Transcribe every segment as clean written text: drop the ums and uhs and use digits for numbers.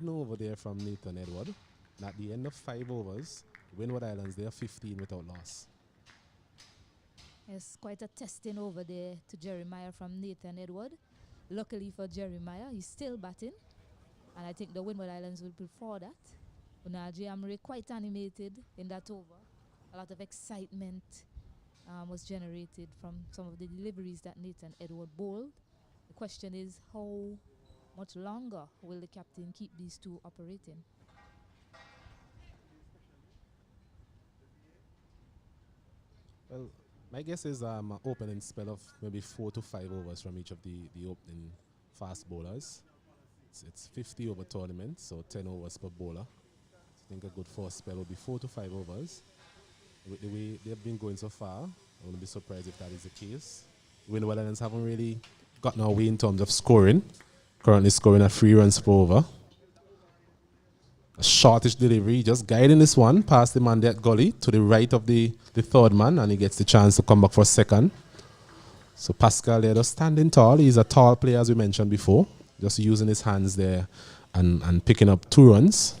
No over there from Nathan Edward. And at the end of 5 overs, Windward Islands, they are 15 without loss. It's quite a testing over there to Jeremiah from Nathan Edward. Luckily for Jeremiah, he's still batting. And I think the Windward Islands will prefer that. Unaji Amri quite animated in that over. A lot of excitement was generated from some of the deliveries that Nathan Edward bowled. The question is, how much longer will the captain keep these two operating? Well, my guess is an opening spell of maybe 4 to 5 overs from each of the opening fast bowlers. It's 50 over tournament, so 10 overs per bowler. I think a good first spell will be 4 to 5 overs. With the way they've been going so far, I wouldn't be surprised if that is the case. Windward Islands haven't really gotten away in terms of scoring. Currently scoring at 3 runs per over. A shortish delivery, just guiding this one past the man there at gully to the right of the third man, and he gets the chance to come back for a second. So Pascal there just standing tall. He's a tall player, as we mentioned before. Just using his hands there and picking up 2 runs.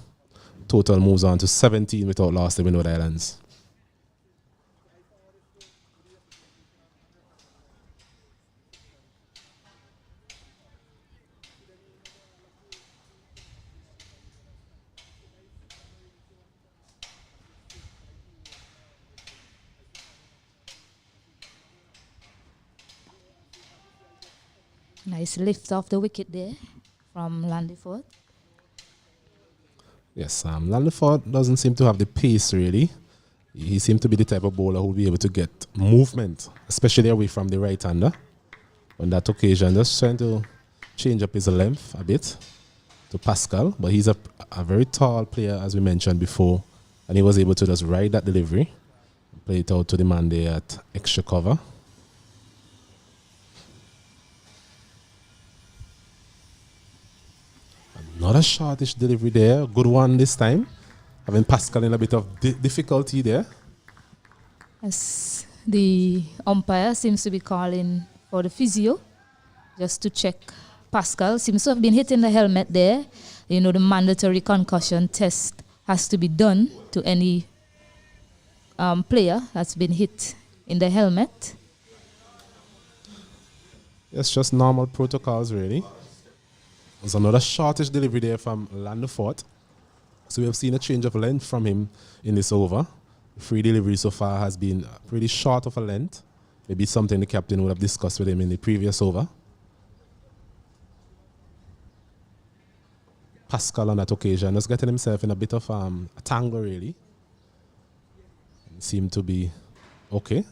Total moves on to 17 without loss to Windward Islands. Nice lift off the wicket there from Landiford. Yes, Landiford doesn't seem to have the pace really. He seemed to be the type of bowler who will be able to get movement, especially away from the right-hander. On that occasion, just trying to change up his length a bit to Pascal, but he's a very tall player, as we mentioned before, and he was able to just ride that delivery, play it out to the man there at extra cover. Another shortish delivery there, good one this time. Having Pascal in a bit of difficulty there. As the umpire seems to be calling for the physio just to check Pascal. Seems to have been hit in the helmet there. You know, the mandatory concussion test has to be done to any player that's been hit in the helmet. It's just normal protocols, really. There's another shortish delivery there from Landifort. So we have seen a change of length from him in this over. The free delivery so far has been pretty short of a length. Maybe something the captain would have discussed with him in the previous over. Pascal on that occasion was getting himself in a bit of a tangle, really. He seemed to be okay.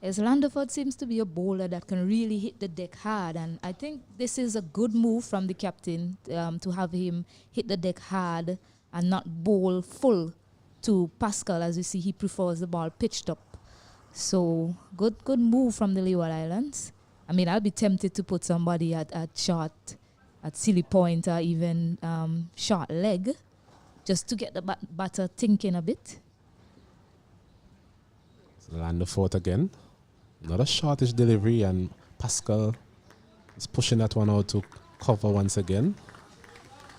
As Landiford seems to be a bowler that can really hit the deck hard, and I think this is a good move from the captain to have him hit the deck hard and not bowl full to Pascal. As you see, he prefers the ball pitched up. So good move from the Leeward Islands. I mean, I'll be tempted to put somebody at short, at silly point, or even short leg, just to get the batter thinking a bit. Landifort again. Another shortish delivery, and Pascal is pushing that one out to cover once again.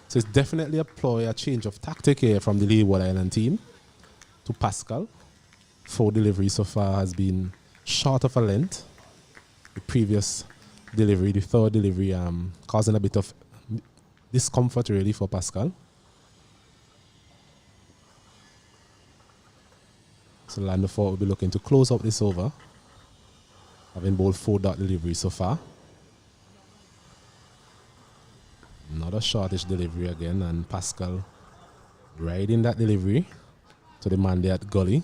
So it's definitely a change of tactic here from the Leeward Island team to Pascal. 4 deliveries so far has been short of a length. The previous delivery, the third delivery, causing a bit of discomfort really for Pascal. So Landifort will be looking to close out this over, having bowled 4 dot deliveries so far. Another shortish delivery again, and Pascal riding that delivery to the man there at gully.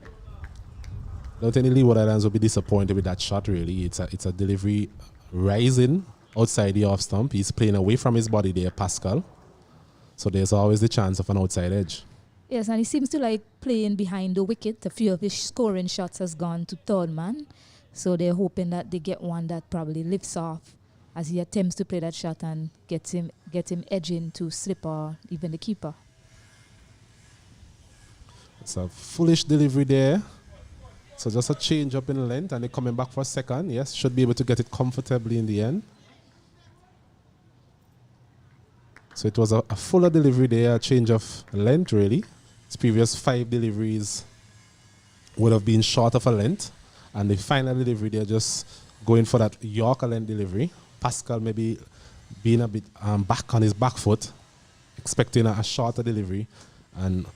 I don't think the Leeward Islands will be disappointed with that shot, really. It's a delivery rising outside the off stump. He's playing away from his body there, Pascal. So there's always the chance of an outside edge. Yes, and he seems to like playing behind the wicket. A few of his scoring shots has gone to third man. So they're hoping that they get one that probably lifts off as he attempts to play that shot and get him edging to slip or even the keeper. It's a foolish delivery there. So just a change up in length, and they're coming back for a second. Yes, should be able to get it comfortably in the end. So it was a fuller delivery there, a change of length really. His previous 5 deliveries would have been short of a length. And the final delivery, they're just going for that Yorker length delivery. Pascal maybe being a bit back on his back foot, expecting a shorter delivery and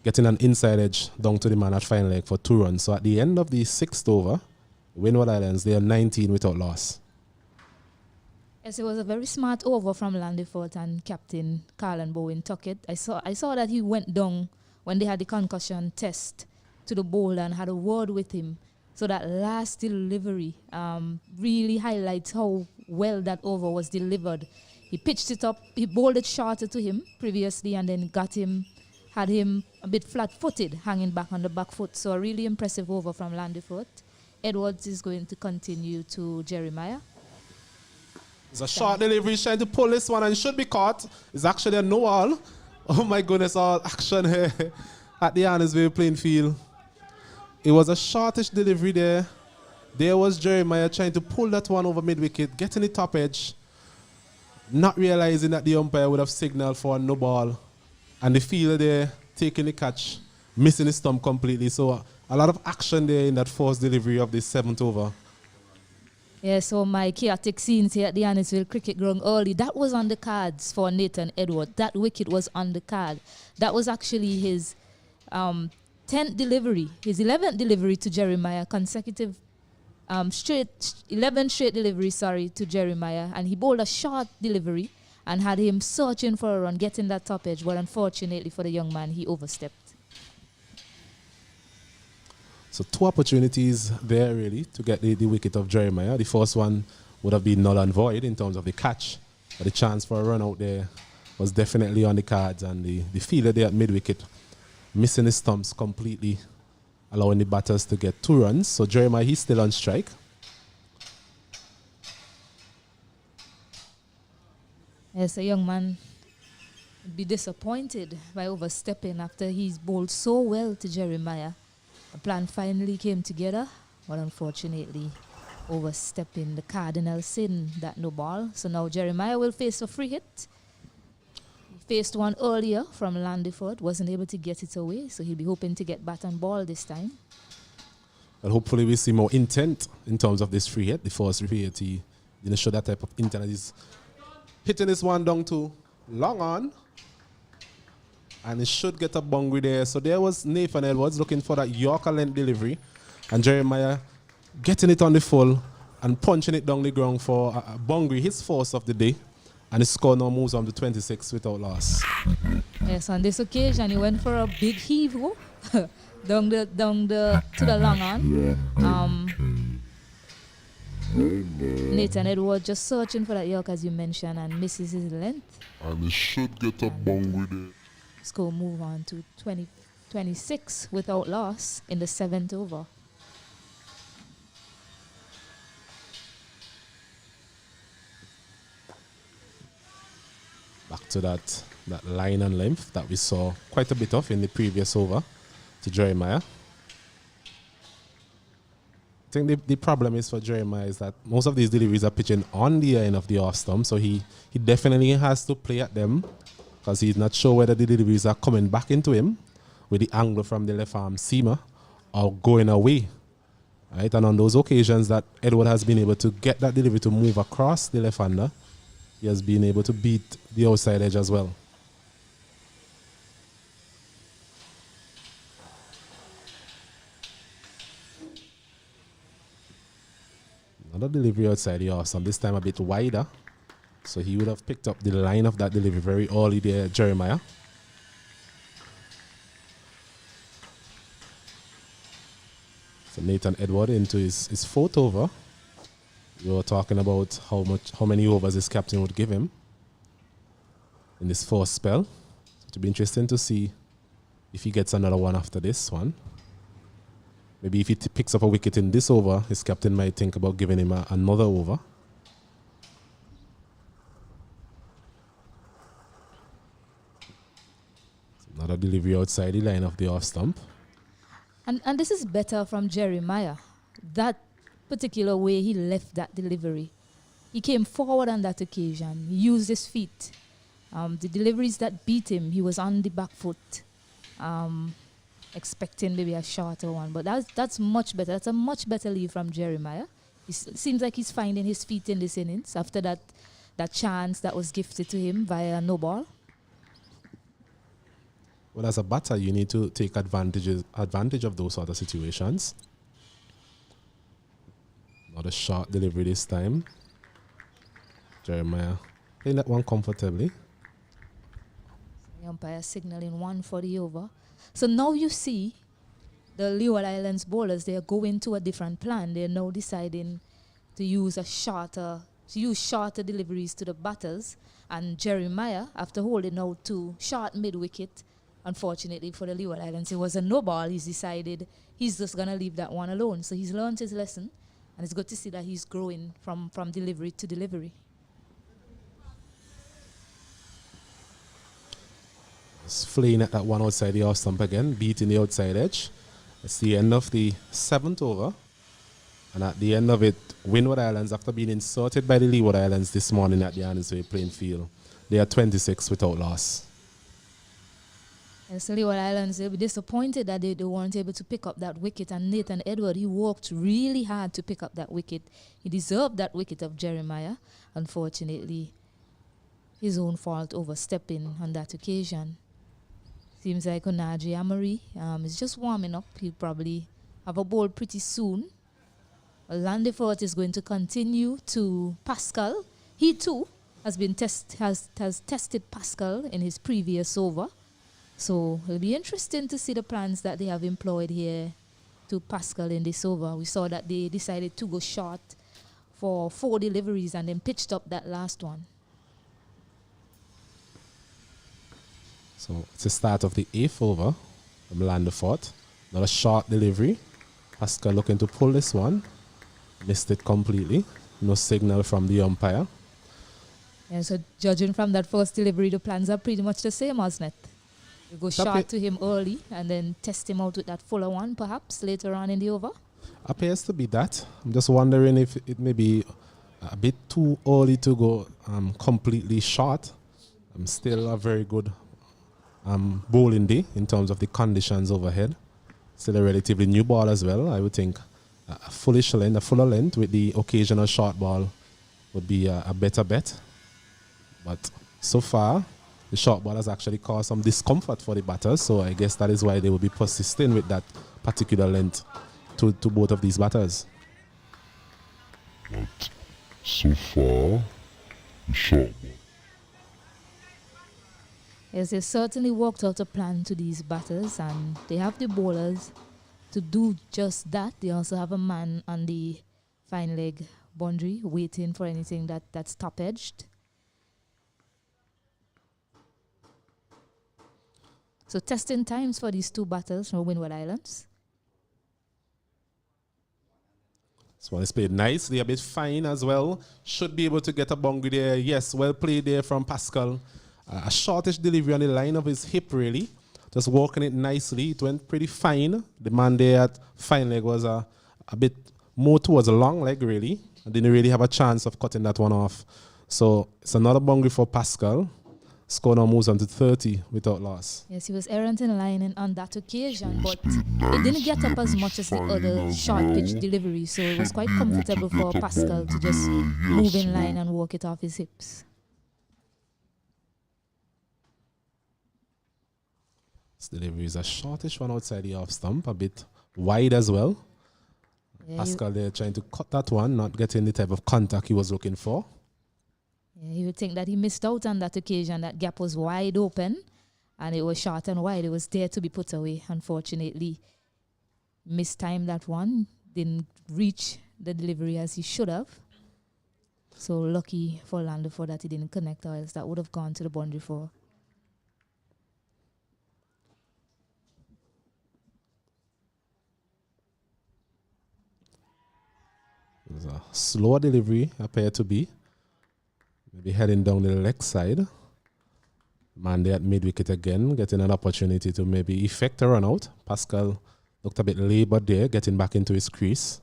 getting an inside edge down to the man at final leg for 2 runs. So at the end of the 6th over, Windward Islands, they are 19 without loss. Yes, it was a very smart over from Landifort and Captain Carlin Bowen Tuckett. I saw that he went down when they had the concussion test to the bowler and had a word with him. So that last delivery really highlights how well that over was delivered. He pitched it up, he bowled it shorter to him previously and then had him a bit flat-footed, hanging back on the back foot. So a really impressive over from Landifort. Edwards is going to continue to Jeremiah. It's a short delivery, he's trying to pull this one and should be caught. It's actually a no-all. Oh my goodness, all action here at the Annisville playing field. It was a shortish delivery there. There was Jeremiah trying to pull that one over mid-wicket, getting the top edge, not realizing that the umpire would have signaled for a no ball. And the fielder there taking the catch, missing the stump completely. So a lot of action there in that first delivery of the 7th over. Yeah, so my chaotic scenes here at the Annisville Cricket Ground early, that was on the cards for Nathan Edwards. That wicket was on the card. That was actually his 10th delivery, his 11th delivery to Jeremiah, consecutive 11 straight deliveries, to Jeremiah. And he bowled a short delivery and had him searching for a run, getting that top edge. But unfortunately for the young man, he overstepped. So 2 opportunities there really to get the wicket of Jeremiah. The first one would have been null and void in terms of the catch. But the chance for a run out there was definitely on the cards. And the fielder there at mid-wicket missing the stumps completely, allowing the batters to get 2 runs. So Jeremiah, he's still on strike. Yes, a young man would be disappointed by overstepping after he's bowled so well to Jeremiah. The plan finally came together, but unfortunately overstepping the cardinal sin, that no ball. So now Jeremiah will face a free hit. He faced one earlier from Landiford, wasn't able to get it away, so he'll be hoping to get bat and ball this time. And hopefully we see more intent in terms of this free hit. The first free hit, he didn't show that type of intent. He's hitting this one down to long on. And he should get a boundary there. So there was Nathan Edwards looking for that Yorker length delivery. And Jeremiah getting it on the full and punching it down the ground for a boundary, his first of the day. And his score now moves on to 26 without loss. Yes, on this occasion he went for a big heave down the to the long on. Nathan Edwards just searching for that Yorker, as you mentioned, and misses his length. And he should get a boundary there. Score move on to 26 without loss in the 7th over. Back to that line and length that we saw quite a bit of in the previous over to Jeremiah. I think the problem is for Jeremiah is that most of these deliveries are pitching on the end of the off stump, so he definitely has to play at them because he's not sure whether the deliveries are coming back into him with the angle from the left arm seamer or going away. Right? And on those occasions that Edward has been able to get that delivery to move across the left-hander, he has been able to beat the outside edge as well. Another delivery outside the off stump, this time a bit wider. So he would have picked up the line of that delivery very early there, Jeremiah. So Nathan Edward into his 4th over. We were talking about how many overs his captain would give him in this first spell. So it'll be interesting to see if he gets another one after this one. Maybe if he picks up a wicket in this over, his captain might think about giving him another over. Another delivery outside the line of the off stump. And this is better from Jeremiah. That particular way he left that delivery. He came forward on that occasion. He used his feet The deliveries that beat him, he was on the back foot, expecting maybe a shorter one. But that's much better. That's a much better lead from Jeremiah. It seems like he's finding his feet in this innings after that chance that was gifted to him via no ball. Well, as a batter, you need to take advantage of those sort of situations. Not a short delivery this time. Jeremiah playing that one comfortably. The umpire signaling 1 for the over. So now you see the Leeward Islands bowlers, they are going to a different plan. They are now deciding to use shorter deliveries to the batters. And Jeremiah, after holding out to short mid-wicket, unfortunately for the Leeward Islands, it was a no ball. He's decided he's just going to leave that one alone. So he's learned his lesson. And it's good to see that he's growing from delivery to delivery. It's fleeing at that one outside the off stump again, beating the outside edge. It's the end of the 7th over. And at the end of it, Windward Islands, after being insulted by the Leeward Islands this morning at the Annisway playing field, they are 26 without loss. And so Leeward Islands, they'll be disappointed that they weren't able to pick up that wicket. And Nathan Edward, he worked really hard to pick up that wicket. He deserved that wicket of Jeremiah. Unfortunately, his own fault overstepping on that occasion. Seems like Onaji Amory is just warming up. He'll probably have a ball pretty soon. Landiford is going to continue to Pascal. He too has been tested Pascal in his previous over. So it'll be interesting to see the plans that they have employed here to Pascal in this over. We saw that they decided to go short for 4 deliveries and then pitched up that last one. So it's the start of the 8th over from Landiford. Not a short delivery. Pascal looking to pull this one. Missed it completely. No signal from the umpire. And so judging from that first delivery, the plans are pretty much the same, isn't it? You go short to him early and then test him out with that fuller one, perhaps, later on in the over? Appears to be that. I'm just wondering if it may be a bit too early to go completely short. Still a very good bowling day in terms of the conditions overhead. Still a relatively new ball as well. I would think a fuller length with the occasional short ball would be a better bet. But so far, the short ball has actually caused some discomfort for the batters, so I guess that is why they will be persisting with that particular length to both of these batters. But so far, the short ball. Yes, they've certainly worked out a plan to these batters, and they have the bowlers to do just that. They also have a man on the fine leg boundary waiting for anything that's top-edged. So testing times for these 2 batters from Windward Islands. This one is played nicely, a bit fine as well. Should be able to get a boundary there. Yes, well played there from Pascal. A shortish delivery on the line of his hip, really. Just walking it nicely. It went pretty fine. The man there at fine leg was a bit more towards a long leg, really. I didn't really have a chance of cutting that one off. So it's another boundary for Pascal. Score now moves on to 30 without loss. Yes, he was errant in line on that occasion, but it didn't get up as much as the other short pitch delivery, so it was quite comfortable for Pascal to just move in line and walk it off his hips. This delivery is a shortish one outside the off stump, a bit wide as well. Yeah, Pascal there trying to cut that one, not getting the type of contact he was looking for. Yeah, you would think that he missed out on that occasion. That gap was wide open and it was short and wide. It was there to be put away. Unfortunately, mistimed that one. Didn't reach the delivery as he should have. So lucky for Landiford that he didn't connect, or else that would have gone to the boundary for. It was a slower delivery, appeared to be. Maybe heading down the leg side. Man there at mid-wicket again, getting an opportunity to maybe effect a run out. Pascal looked a bit laboured there, getting back into his crease.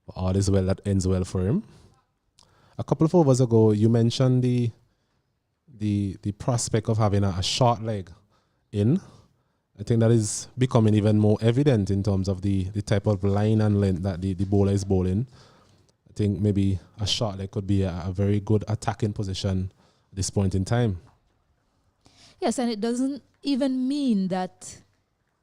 But all is well that ends well for him. A couple of overs ago, you mentioned the the prospect of having a short leg in, I think that is becoming even more evident in terms of the type of line and length that the bowler is bowling. I think maybe a short leg could be a very good attacking position at this point in time. Yes, and it doesn't even mean that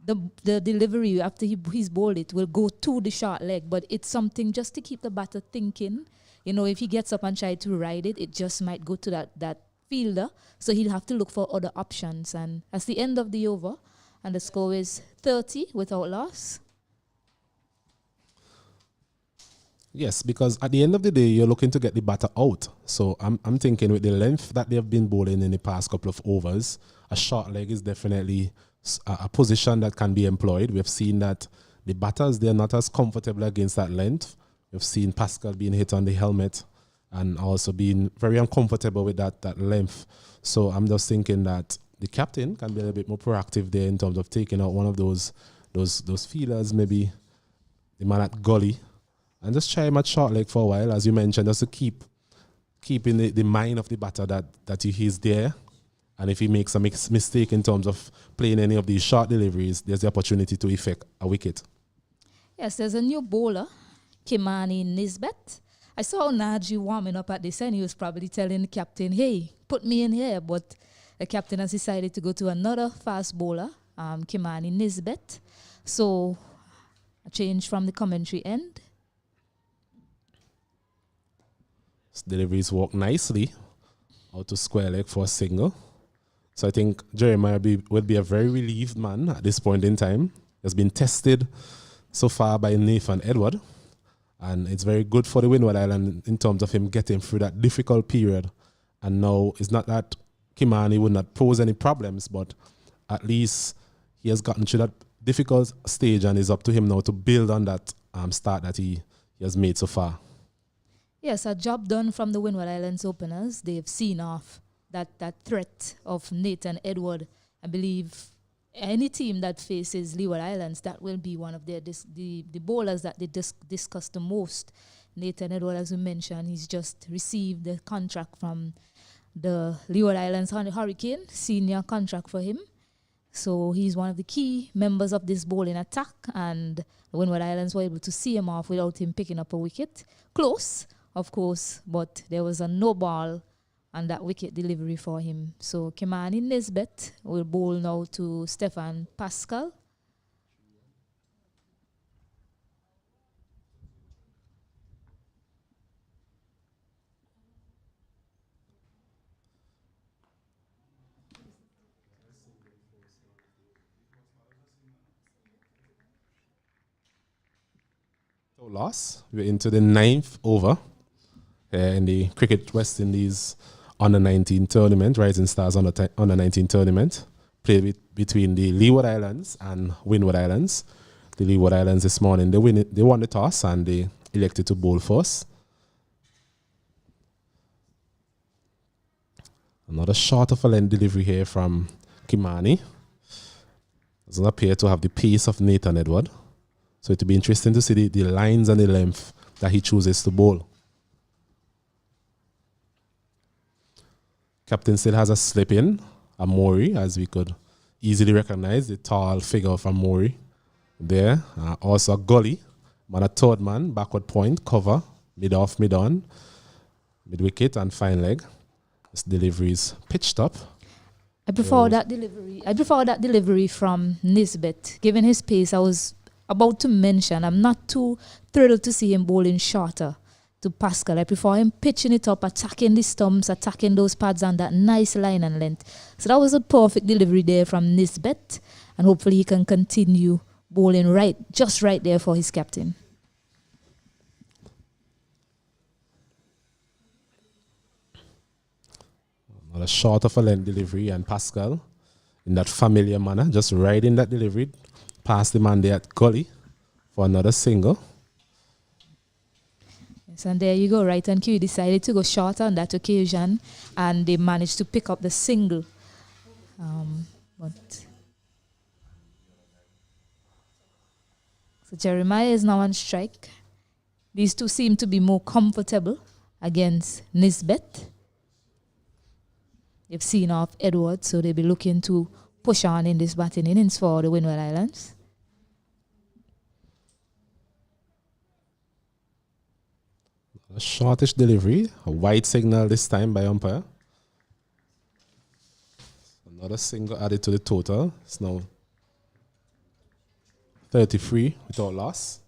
the delivery after he's bowled it will go to the short leg, but it's something just to keep the batter thinking. You know, if he gets up and tries to ride it, it just might go to that fielder. So he'll have to look for other options. And that's the end of the over. And the score is 30 without loss. Yes, because at the end of the day, you're looking to get the batter out. So I'm thinking with the length that they've been bowling in the past couple of overs, a short leg is definitely a position that can be employed. We've seen that the batters, they're not as comfortable against that length. We've seen Pascal being hit on the helmet and also being very uncomfortable with that length. So I'm just thinking that the captain can be a little bit more proactive there in terms of taking out one of those feelers, maybe the man at gully, and just try him at short leg for a while, as you mentioned, just to keep in the mind of the batter that he's there. And if he makes a mistake in terms of playing any of these short deliveries, there's the opportunity to effect a wicket. Yes, there's a new bowler, Kimani Nisbet. I saw Najee warming up at this, and he was probably telling the captain, hey, put me in here. But the captain has decided to go to another fast bowler, Kimani Nisbet. So a change from the commentary end. Deliveries walk nicely out to square leg for a single. So I think Jeremiah will be a very relieved man at this point in time. He has been tested so far by Nathan Edward, and it's very good for the Windward Island in terms of him getting through that difficult period. And now it's not that Kimani would not pose any problems, but at least he has gotten through that difficult stage, and it's up to him now to build on that start that he has made so far. Yes, a job done from the Windward Islands openers. They've seen off that threat of Nathan Edward. I believe any team that faces Leeward Islands, that will be one of the bowlers that they discuss the most. Nathan Edward, as we mentioned, he's just received the contract from the Leeward Islands Hurricane, senior contract for him. So he's one of the key members of this bowling attack, and the Windward Islands were able to see him off without him picking up a wicket. Close, of course, but there was a no ball and that wicket delivery for him. So Kimani Nisbet will bowl now to Stefan Pascal. So loss. We're into the 9th over in the Cricket West Indies Under 19 tournament, Rising Stars Under 19 tournament, played between the Leeward Islands and Windward Islands. The Leeward Islands this morning, they won the toss and they elected to bowl first. Another short of a length delivery here from Kimani. Doesn't appear to have the pace of Nathan Edward. So it will be interesting to see the lines and the length that he chooses to bowl. Captain still has a slip in, a Mori, as we could easily recognize the tall figure from Mori there. Also a gully, man a third man, backward point, cover, mid off, mid on, mid wicket and fine leg. This delivery is pitched up. I prefer that delivery from Nisbet. Given his pace, I was about to mention, I'm not too thrilled to see him bowling shorter to Pascal. I prefer him pitching it up, attacking the stumps, attacking those pads on that nice line and length. So that was a perfect delivery there from Nisbet, and hopefully he can continue bowling just right there for his captain. Another short of a length delivery, and Pascal, in that familiar manner, just riding that delivery past the man there at gully for another single. Yes, and there you go, right? And Q decided to go shorter on that occasion, and they managed to pick up the single. So Jeremiah is now on strike. These two seem to be more comfortable against Nisbet. they've seen off Edwards, so they'll be looking to push on in this batting innings for the Windward Islands. A shortish delivery, a wide signal this time by umpire. Another single added to the total. It's now 33 without loss.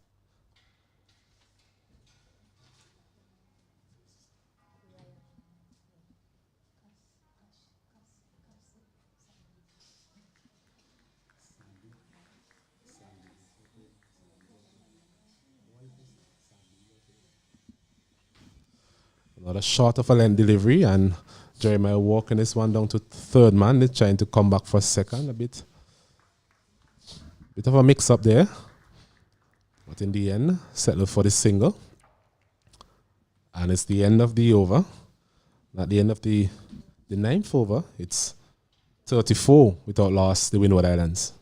Another short of a length delivery, and Jeremiah walking this one down to third man. They're trying to come back for second. A bit of a mix up there. But in the end, settle for the single. And it's the end of the over. At the end of the ninth over, it's 34 without loss, the Windward Islands.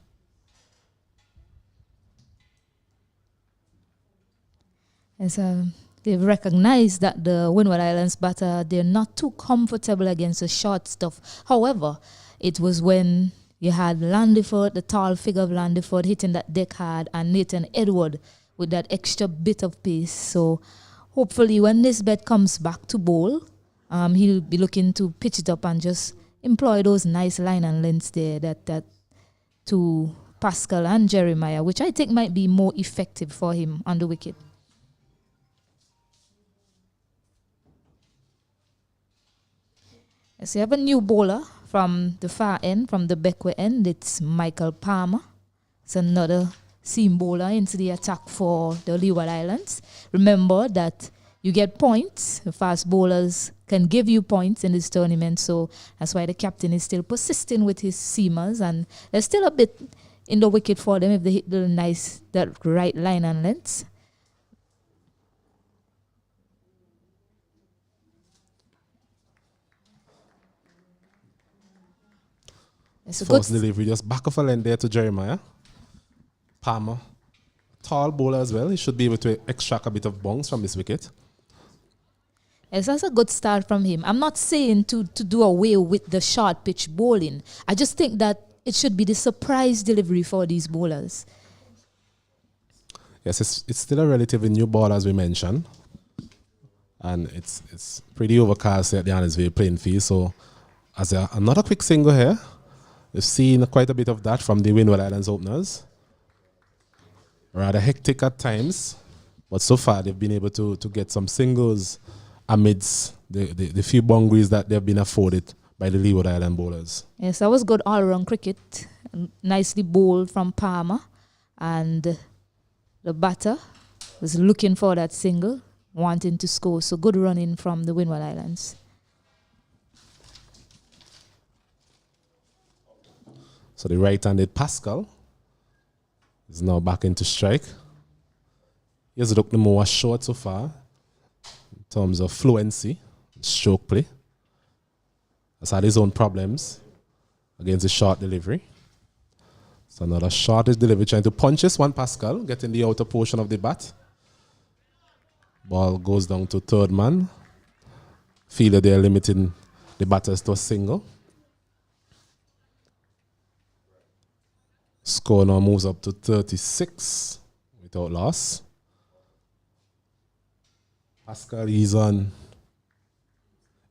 They've recognized that the Windward Islands batter, they're not too comfortable against the short stuff. However, it was when you had Landiford, the tall figure of Landiford, hitting that deck hard, and Nathan Edward with that extra bit of pace. So hopefully when this bet comes back to bowl, he'll be looking to pitch it up and just employ those nice line and lengths there that to Pascal and Jeremiah, which I think might be more effective for him on the wicket. So you have a new bowler from the far end, from the backward end. It's Michael Palmer. It's another seam bowler into the attack for the Leeward Islands. Remember that you get points. The fast bowlers can give you points in this tournament. So that's why the captain is still persisting with his seamers. And there's still a bit in the wicket for them if they hit the nice, that right line and length. First delivery, just back of a length there to Jeremiah. Palmer, tall bowler as well. He should be able to extract a bit of bounce from this wicket. Yes, that's a good start from him. I'm not saying to do away with the short pitch bowling. I just think that it should be the surprise delivery for these bowlers. Yes, it's still a relatively new ball, as we mentioned. And it's pretty overcast at the Annisville playing field. So as another quick single here. We've seen quite a bit of that from the Windward Islands openers. Rather hectic at times, but so far they've been able to get some singles amidst the few boundaries that they've been afforded by the Leeward Island bowlers. Yes, that was good all-around cricket. Nicely bowled from Palmer. And the batter was looking for that single, wanting to score. So good running from the Windward Islands. So the right-handed Pascal is now back into strike. He has looked the more short so far in terms of fluency, stroke play. Has had his own problems against the short delivery. So another shortish delivery, trying to punch this one Pascal, getting the outer portion of the bat. Ball goes down to third man. Feel that they're limiting the batters to a single. Score now moves up to 36 without loss. Pascal is on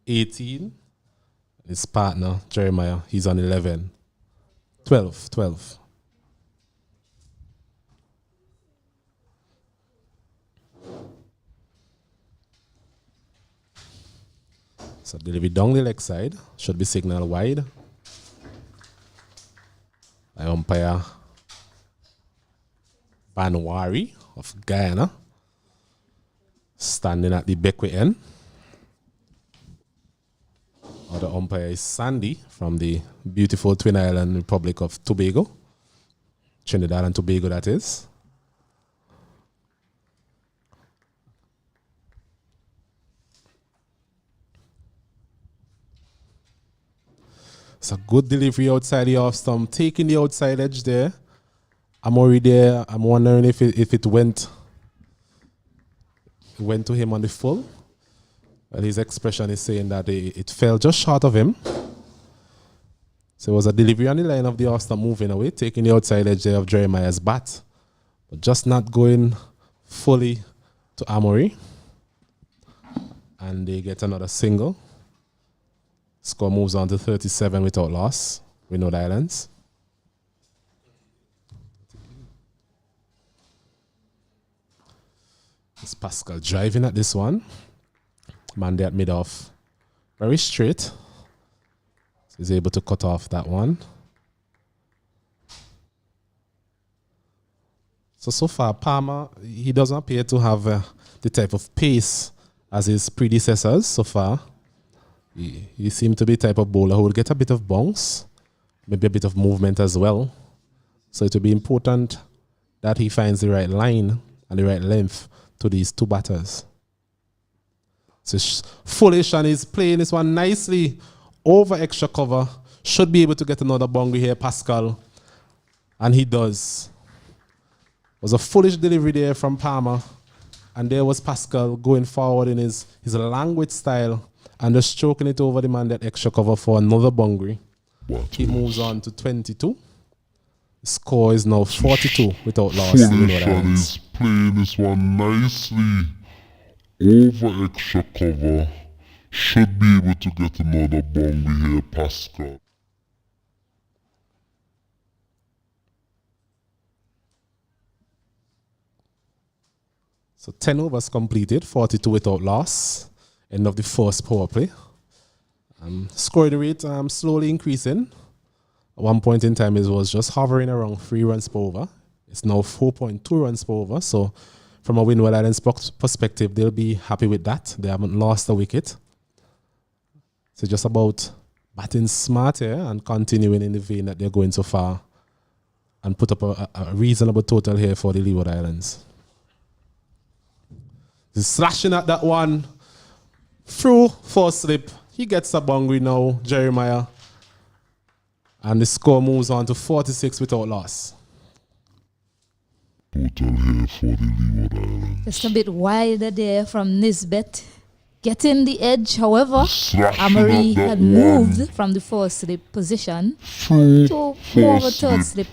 18. His partner, Jeremiah, he's on 11. 12. So delivery down the leg side. Should be signal wide. By umpire Banwari of Guyana, standing at the backward end. Other umpire is Sandy from the beautiful Twin Island Republic of Tobago, Trinidad and Tobago that is. It's a good delivery outside the off stump, taking the outside edge there. I'm already there. I'm wondering if it went to him on the full. Well, his expression is saying that it fell just short of him. So it was a delivery on the line of the off stump moving away, taking the outside edge there of Jeremiah's bat, but just not going fully to Amory. And they get another single. Score moves on to 37 without loss. Windward Islands. It's Pascal driving at this one. Monday at mid-off. Very straight. He's able to cut off that one. So far, Palmer, he doesn't appear to have the type of pace as his predecessors so far. He seemed to be the type of bowler who will get a bit of bounce, maybe a bit of movement as well. So it will be important that he finds the right line and the right length to these two batters. So Foolish, and he's playing this one nicely over extra cover. Should be able to get another boundary here, Pascal. And he does. It was a Foolish delivery there from Palmer. And there was Pascal going forward in his languid style and just stroking it over the man that extra cover for another boundary. He moves on to 22. The score is now 42 without loss. Foolish, and he's playing this one nicely over extra cover. Should be able to get another boundary here, Pascal. So 10 overs completed, 42 without loss. End of the first power play. Scoring rate slowly increasing. At one point in time, it was just hovering around 3 runs per over. It's now 4.2 runs per over. So from a Windward Islands perspective, they'll be happy with that. They haven't lost a wicket. So just about batting smart here and continuing in the vein that they're going so far and put up a reasonable total here for the Leeward Islands. He's slashing at that one. Through for slip. He gets a boundary now, Jeremiah. And the score moves on to 46 without loss. Total here for the Leeward Islands. Just a bit wider there from Nisbet. Getting the edge, however, Amory had moved from the first slip position to more of a third slip.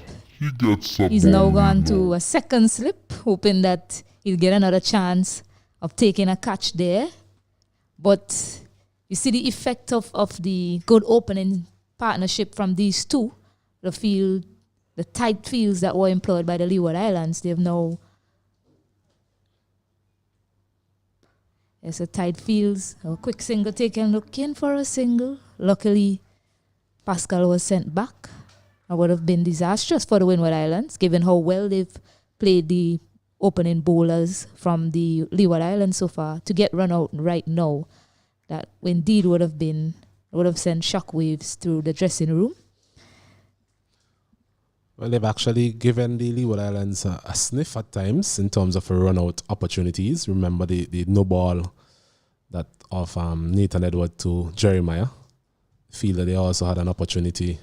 He's now gone to a second slip, hoping that he'll get another chance of taking a catch there. But you see the effect of the good opening partnership from these two. The tight fields that were employed by the Leeward Islands, they've now... It's a tight fields. A quick single taken, looking for a single. Luckily, Pascal was sent back. It would have been disastrous for the Windward Islands, given how well they've played the opening bowlers from the Leeward Islands so far. To get run out right now, that indeed would have sent shockwaves through the dressing room. Well, they've actually given the Leeward Islands a sniff at times in terms of run-out opportunities. Remember the no ball that of Nathan Edward to Jeremiah. Feel that they also had an opportunity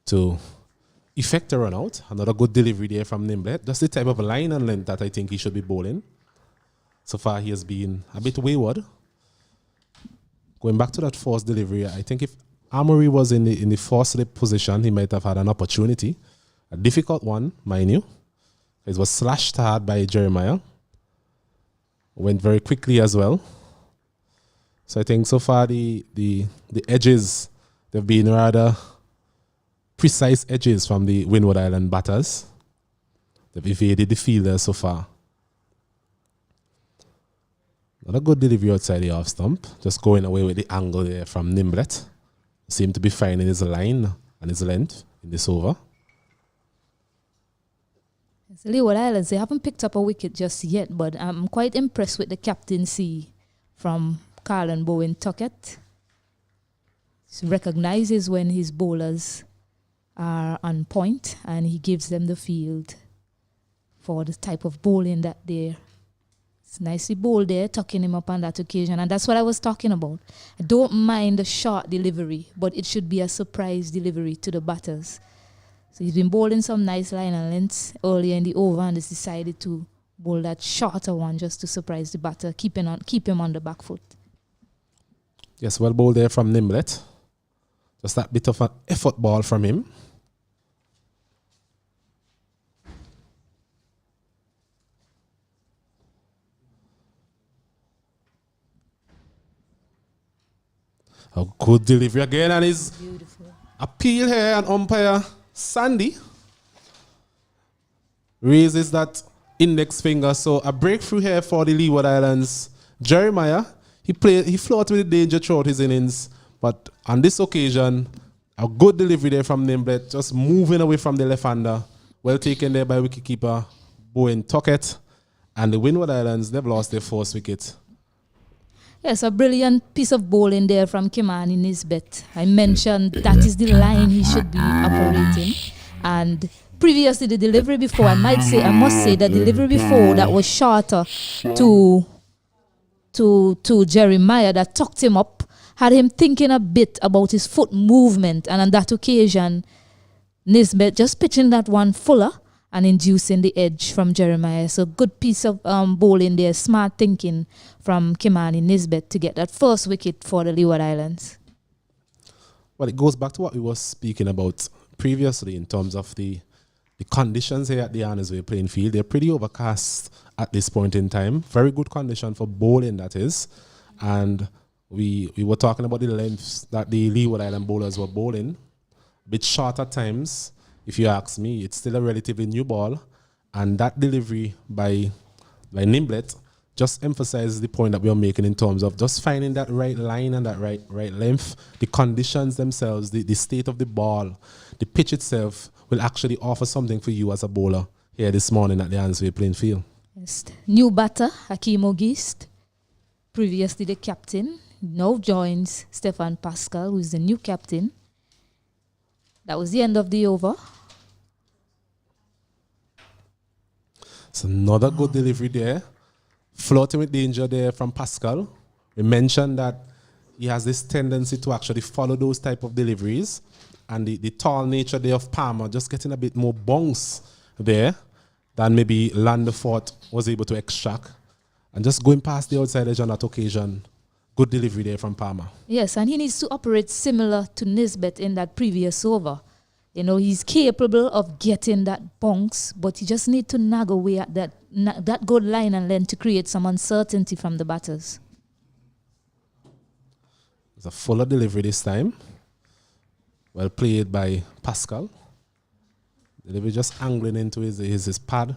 to effect a run-out. Another good delivery there from Nimblett. That's the type of line and length that I think he should be bowling. So far, he has been a bit wayward. Going back to that first delivery, I think if Amory was in the first slip position, he might have had an opportunity. A difficult one, mind you. It was slashed hard by Jeremiah. Went very quickly as well. So I think so far the edges, they've been rather precise edges from the Windward Island batters. They've evaded the fielders so far. Not a good delivery outside the off stump. Just going away with the angle there from Nimblett. Seemed to be finding his line and his length in this over. The Leeward Islands, they haven't picked up a wicket just yet, but I'm quite impressed with the captaincy from Carlin Bowen Tuckett. He recognizes when his bowlers are on point and he gives them the field for the type of bowling that they're. It's nicely bowled there, tucking him up on that occasion. And that's what I was talking about. I don't mind the short delivery, but it should be a surprise delivery to the batters. So he's been bowling some nice line and lengths earlier in the over and has decided to bowl that shorter one just to surprise the batter, keep him on the back foot. Yes, well bowled there from Nimblett. Just that bit of an effort ball from him. A good delivery again, and his Beautiful. appeal here, and umpire Sandy raises that index finger. So a breakthrough here for the Leeward Islands. Jeremiah, he flirted with the danger throughout his innings, but on this occasion, a good delivery there from Nimblett, just moving away from the left-hander. Well taken there by wicketkeeper Bowen Tuckett. And the Windward Islands, they've lost their first wicket. Yes, a brilliant piece of bowling there from Kimani Nisbet. I mentioned that is the line he should be operating. And previously, the delivery before, I must say, the delivery before that was shorter to Jeremiah that tucked him up, had him thinking a bit about his foot movement. And on that occasion, Nisbet just pitching that one fuller and inducing the edge from Jeremiah. So good piece of bowling there, smart thinking from Kimani Nisbet to get that first wicket for the Leeward Islands. Well, it goes back to what we were speaking about previously in terms of the conditions here at the Annesville playing field. They're pretty overcast at this point in time. Very good condition for bowling, that is. And we were talking about the lengths that the Leeward Island bowlers were bowling. A bit short at times. If you ask me, it's still a relatively new ball, and that delivery by Nimblett just emphasizes the point that we are making in terms of just finding that right line and that right length. The conditions themselves, the state of the ball, the pitch itself will actually offer something for you as a bowler here this morning at the Annesville playing field. Yes. New batter, Hakeem Auguste, previously the captain, now joins Stefan Pascal, who is the new captain. That was the end of the over. It's another good delivery there. Flirting with danger there from Pascal. We mentioned that he has this tendency to actually follow those type of deliveries. And the tall nature there of Palmer just getting a bit more bounce there than maybe Landefort was able to extract. And just going past the outside edge on that occasion. Good delivery there from Palmer. Yes, and he needs to operate similar to Nisbet in that previous over. You know, he's capable of getting that bounce, but he just need to nag away at that good line and then to create some uncertainty from the batters. It's a fuller delivery this time. Well played by Pascal. Delivery just angling into his pad.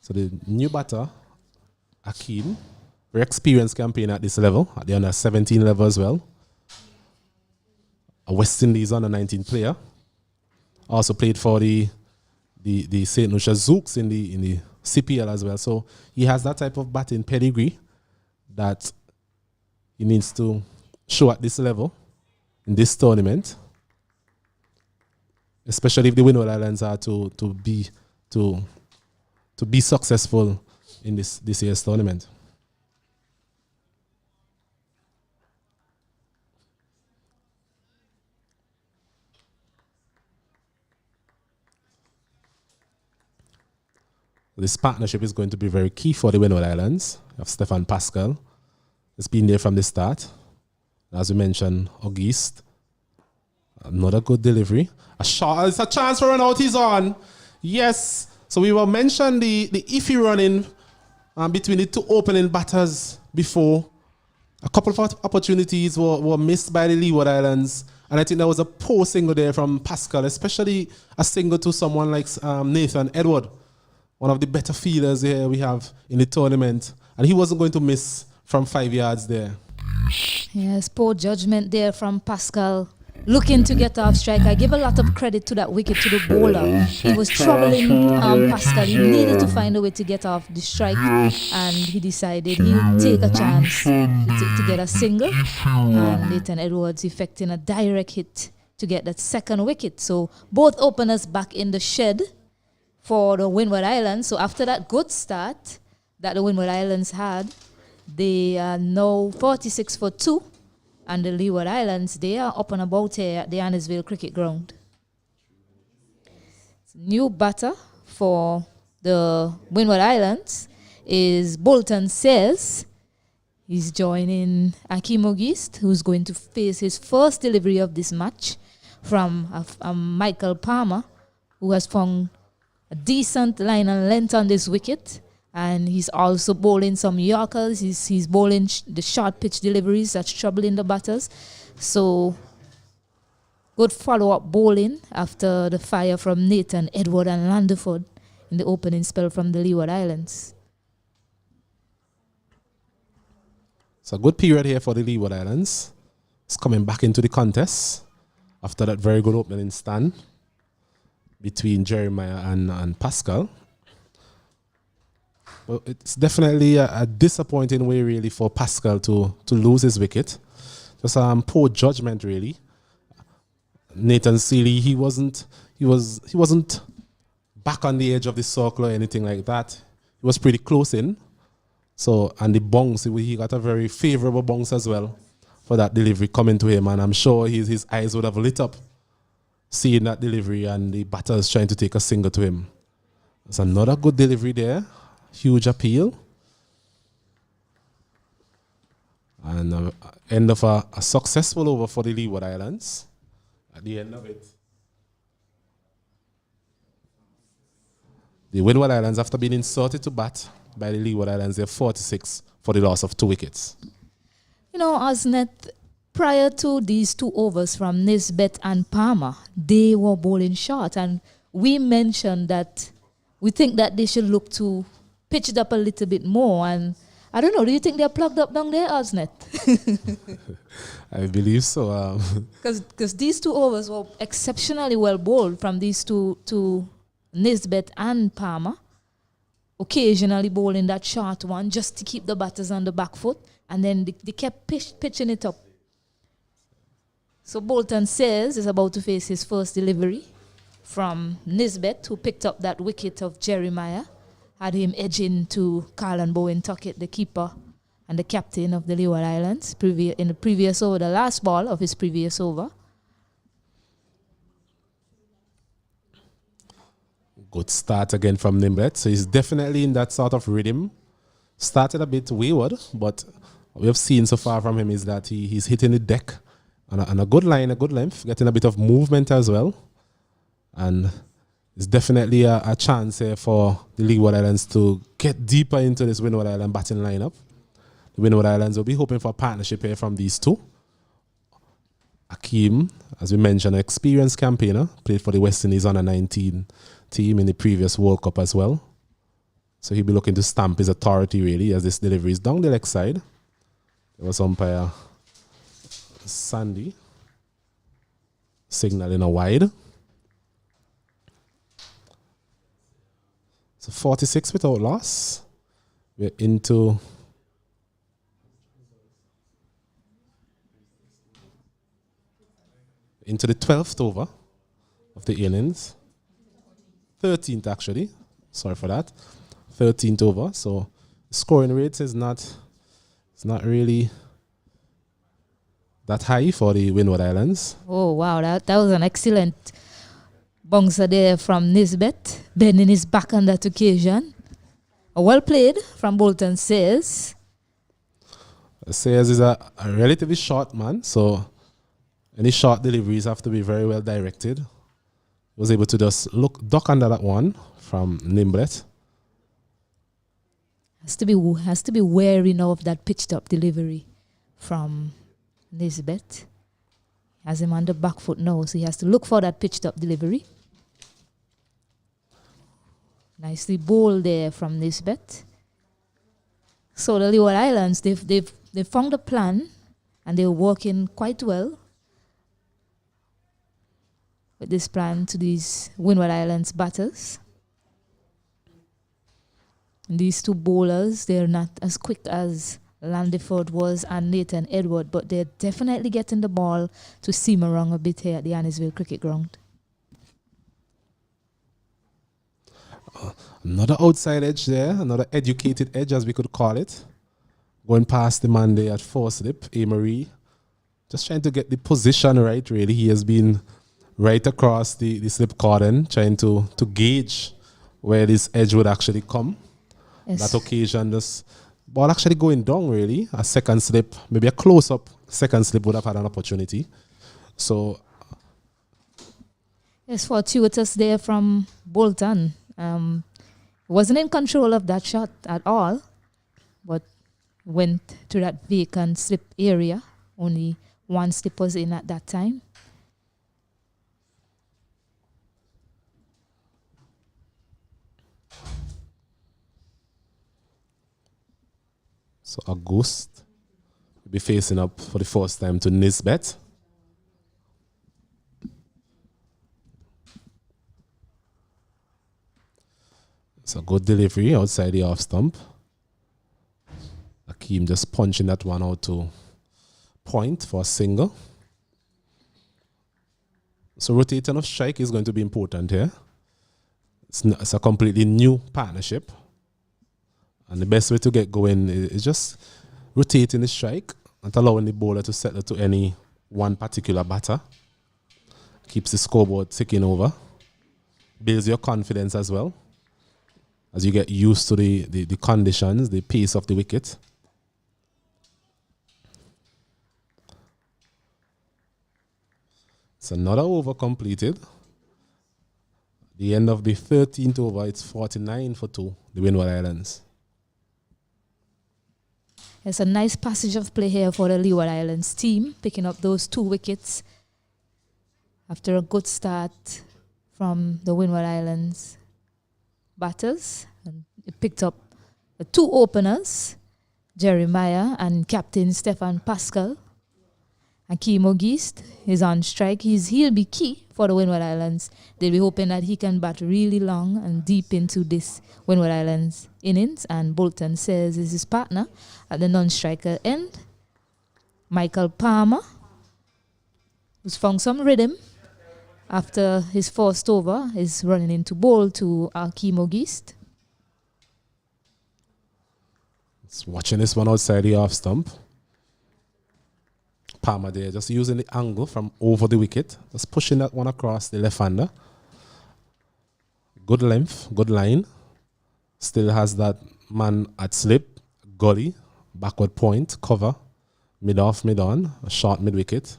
So the new batter, Akeem, very experienced campaign at this level, at the under 17 level as well. A West Indies under 19 player. Also played for the St. Lucia Zooks in the CPL as well. So he has that type of batting pedigree that he needs to show at this level in this tournament. Especially if the Windward Islands are to be successful in this year's tournament. This partnership is going to be very key for the Windward Islands. You have Stefan Pascal. It's been there from the start. As we mentioned, Auguste. Another good delivery. It's a chance for run out. He's on. Yes. So we will mention the iffy running between the two opening batters before. A couple of opportunities were missed by the Leeward Islands. And I think there was a poor single there from Pascal, especially a single to someone like Nathan Edward, one of the better fielders here we have in the tournament. And he wasn't going to miss from 5 yards there. Yes, poor judgment there from Pascal. Looking to get off strike. I give a lot of credit to that wicket to the bowler. He was troubling Pascal. He needed to find a way to get off the strike, and he decided he'll take a chance to get a single. And Nathan Edwards effecting a direct hit to get that second wicket. So both openers back in the shed for the Windward Islands. So after that good start that the Windward Islands had, they are now 46 for 2. And the Leeward Islands, they are up and about here at the Annesville Cricket Ground. New batter for the Windward Islands is Bolton Sayers. He's joining Akeem Ogist, who's going to face his first delivery of this match from Michael Palmer, who has found a decent line and length on this wicket. And he's also bowling some Yorkers. He's bowling the short pitch deliveries that's troubling the batters. So good follow-up bowling after the fire from Nathan, Edward and Landiford in the opening spell from the Leeward Islands. It's a good period here for the Leeward Islands. It's coming back into the contest after that very good opening stand between Jeremiah and Pascal. Well, it's definitely a disappointing way, really, for Pascal to lose his wicket. Just poor judgment, really. Nathan Seeley, he wasn't back on the edge of the circle or anything like that. He was pretty close in. So, and the bounce, he got a very favorable bounce as well for that delivery coming to him, and I'm sure his eyes would have lit up seeing that delivery and the batters trying to take a single to him. There's another good delivery there. Huge appeal. And end of a successful over for the Leeward Islands. At the end of it, the Windward Islands, after being insulted to bat by the Leeward Islands, they're 46 for the loss of 2 wickets. You know, Asnet, prior to these 2 overs from Nisbet and Palmer, they were bowling short. And we mentioned that we think that they should look to pitch it up a little bit more. And I don't know, do you think they're plugged up down there, Asnet? I believe so. Because these 2 overs were exceptionally well bowled from these two Nisbet and Palmer. Occasionally bowling that short one just to keep the batters on the back foot. And then they kept pitching it up. So Bolton Sayers is about to face his first delivery from Nisbet, who picked up that wicket of Jeremiah. Had him edging to Carlan Bowen Tuckett, the keeper and the captain of the Leeward Islands, in the previous over, the last ball of his previous over. Good start again from Nimblet. So he's definitely in that sort of rhythm. Started a bit wayward, but what we have seen so far from him is that he's hitting the deck on a good line, a good length, getting a bit of movement as well. And it's definitely a chance here for the Leeward Islands to get deeper into this Windward Island batting lineup. The Windward Islands will be hoping for a partnership here from these 2. Akeem, as we mentioned, an experienced campaigner, played for the West Indies under-19 team in the previous World Cup as well. So he'll be looking to stamp his authority, really, as this delivery is down the leg side. There was umpire Sandy signaling a wide. So 46 without loss. We're into the 12th over of the innings. 13th actually. Sorry for that. 13th over. So scoring rates is not really that high for the Windward Islands. Oh wow, that was an excellent bouncer there from Nisbet, bending his back on that occasion. Well played from Bolton Sayers. Sayers is a relatively short man, so any short deliveries have to be very well directed. He was able to just duck under that one from Nimblet. Has to be wary now of that pitched up delivery from Nisbet. Has him on the back foot now, so he has to look for that pitched up delivery. Nicely bowled there from Nisbet. So the Leeward Islands, they've found a plan and they're working quite well with this plan to these Windward Islands batters. And these 2 bowlers, they're not as quick as Landiford was and Nathan Edward, but they're definitely getting the ball to seam around a bit here at the Annisville Cricket Ground. Another outside edge there, another educated edge as we could call it. Going past the man there at 4 slip, Amory. Just trying to get the position right, really. He has been right across the slip cordon, trying to gauge where this edge would actually come. Yes. That occasion, just Ball actually going down, really. A second slip, maybe a close-up second slip would have had an opportunity. So, yes, fortuitous there from Bolton. Wasn't in control of that shot at all, but went to that vacant slip area. Only one slip was in at that time. So August will be facing up for the first time to Nisbet. It's a good delivery outside the off stump. Akeem just punching that one out to point for a single. So rotating of strike is going to be important here. It's a completely new partnership. And the best way to get going is just rotating the strike, not allowing the bowler to settle to any one particular batter. Keeps the scoreboard ticking over. Builds your confidence as well, as you get used to the conditions, the pace of the wicket. It's another over completed. The end of the 13th over, it's 49 for 2, the Windward Islands. It's a nice passage of play here for the Leeward Islands team, picking up those 2 wickets after a good start from the Windward Islands batters. And it picked up the 2 openers, Jeremiah and Captain Stefan Pascal. Akeem Ogist is on strike. He'll be key for the Windward Islands. They'll be hoping that he can bat really long and deep into this Windward Islands innings. And Bolton says is his partner at the non-striker end. Michael Palmer, who's found some rhythm after his first over, is running into bowl to Akeem Ogist. It's watching this one outside the off stump. Palmer there, just using the angle from over the wicket, just pushing that one across the left-hander. Good length, good line. Still has that man at slip, gully, backward point, cover, mid-off, mid-on, a short mid-wicket.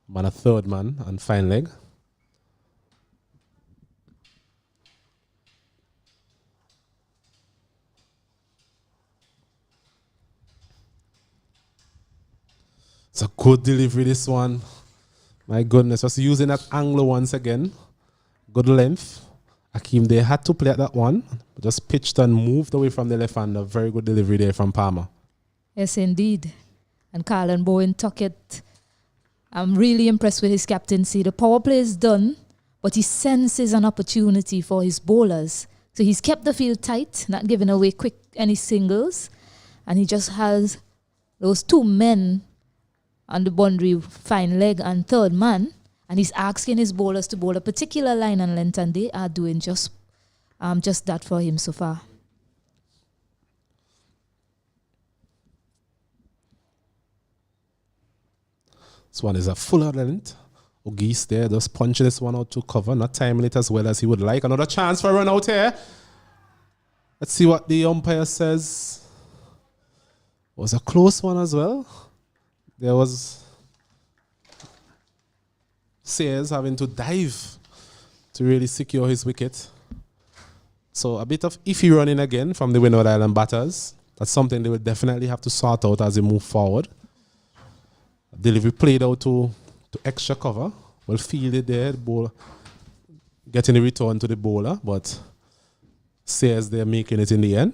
Man a third man and fine leg. It's a good delivery, this one. My goodness, just using that angle once again. Good length. Akeem, they had to play at that one. Just pitched and moved away from the left-hander. Very good delivery there from Palmer. Yes, indeed. And Carlin Bowen Tuckett, I'm really impressed with his captaincy. The power play is done, but he senses an opportunity for his bowlers. So he's kept the field tight, not giving away any singles. And he just has those 2 men on the boundary, fine leg and third man, and he's asking his bowlers to bowl a particular line and length, and they are doing just that for him so far. This one is a fuller length. Ogis there, just punching this one out to cover, not timing it as well as he would like. Another chance for a run out here. Let's see what the umpire says. It was a close one as well. There was Sayers having to dive to really secure his wicket. So a bit of iffy running again from the Windward Island batters. That's something they will definitely have to sort out as they move forward. Delivery played out to extra cover. Well fielded there, the bowler getting a return to the bowler, but Sayers they're making it in the end.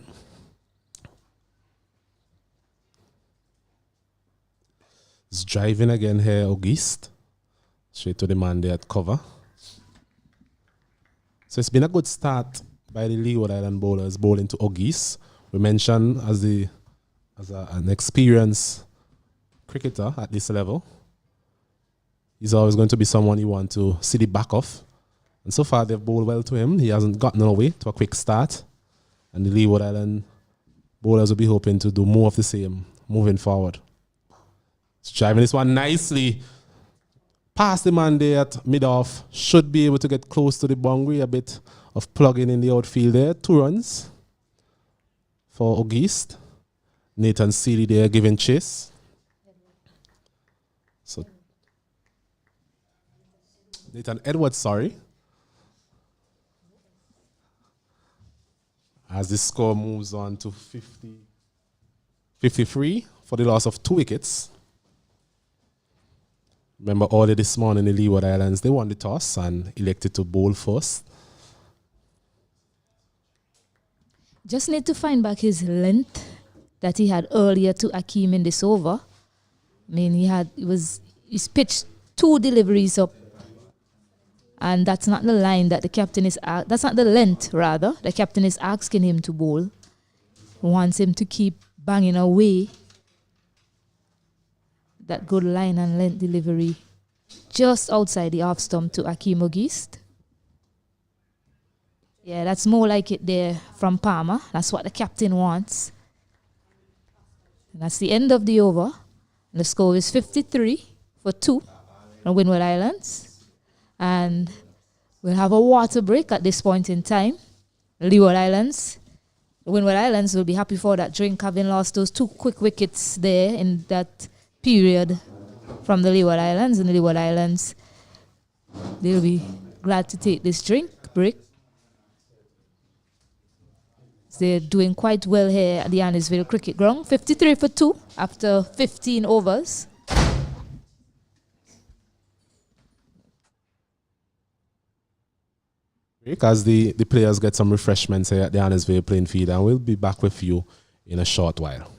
He's driving again here, August. Straight to the man there at cover. So it's been a good start by the Leeward Island bowlers bowling to August. We mentioned as an experienced cricketer at this level. He's always going to be someone you want to see the back of. And so far they've bowled well to him. He hasn't gotten away to a quick start. And the Leeward Island bowlers will be hoping to do more of the same moving forward. He's driving this one nicely. Past the man there at mid-off. Should be able to get close to the boundary. A bit of plugging in the outfield there. 2 runs for August. Nathan Seeley there giving chase. So Nathan Edwards, sorry. As the score moves on to 53 for the loss of 2 wickets. Remember earlier this morning the Leeward Islands, they won the toss and elected to bowl first. Just need to find back his length that he had earlier to Akeem in this over. I mean, he's pitched 2 deliveries up, and that's not the line that the captain is. That's not the length, rather. The captain is asking him to bowl. He wants him to keep banging away that good line and length delivery just outside the off stump to Akeem Ogist. Yeah, that's more like it there from Palmer. That's what the captain wants. And that's the end of the over. And the score is 53 for 2 on Windward Islands. And we'll have a water break at this point in time. Leeward Islands. The Windward Islands will be happy for that drink, having lost those 2 quick wickets there in that period from the Leeward Islands. And the Leeward Islands, they'll be glad to take this drink break. They're doing quite well here at the Annisville Cricket Ground. 53 for 2 after 15 overs. As the players get some refreshments here at the Annisville playing field, and we'll be back with you in a short while.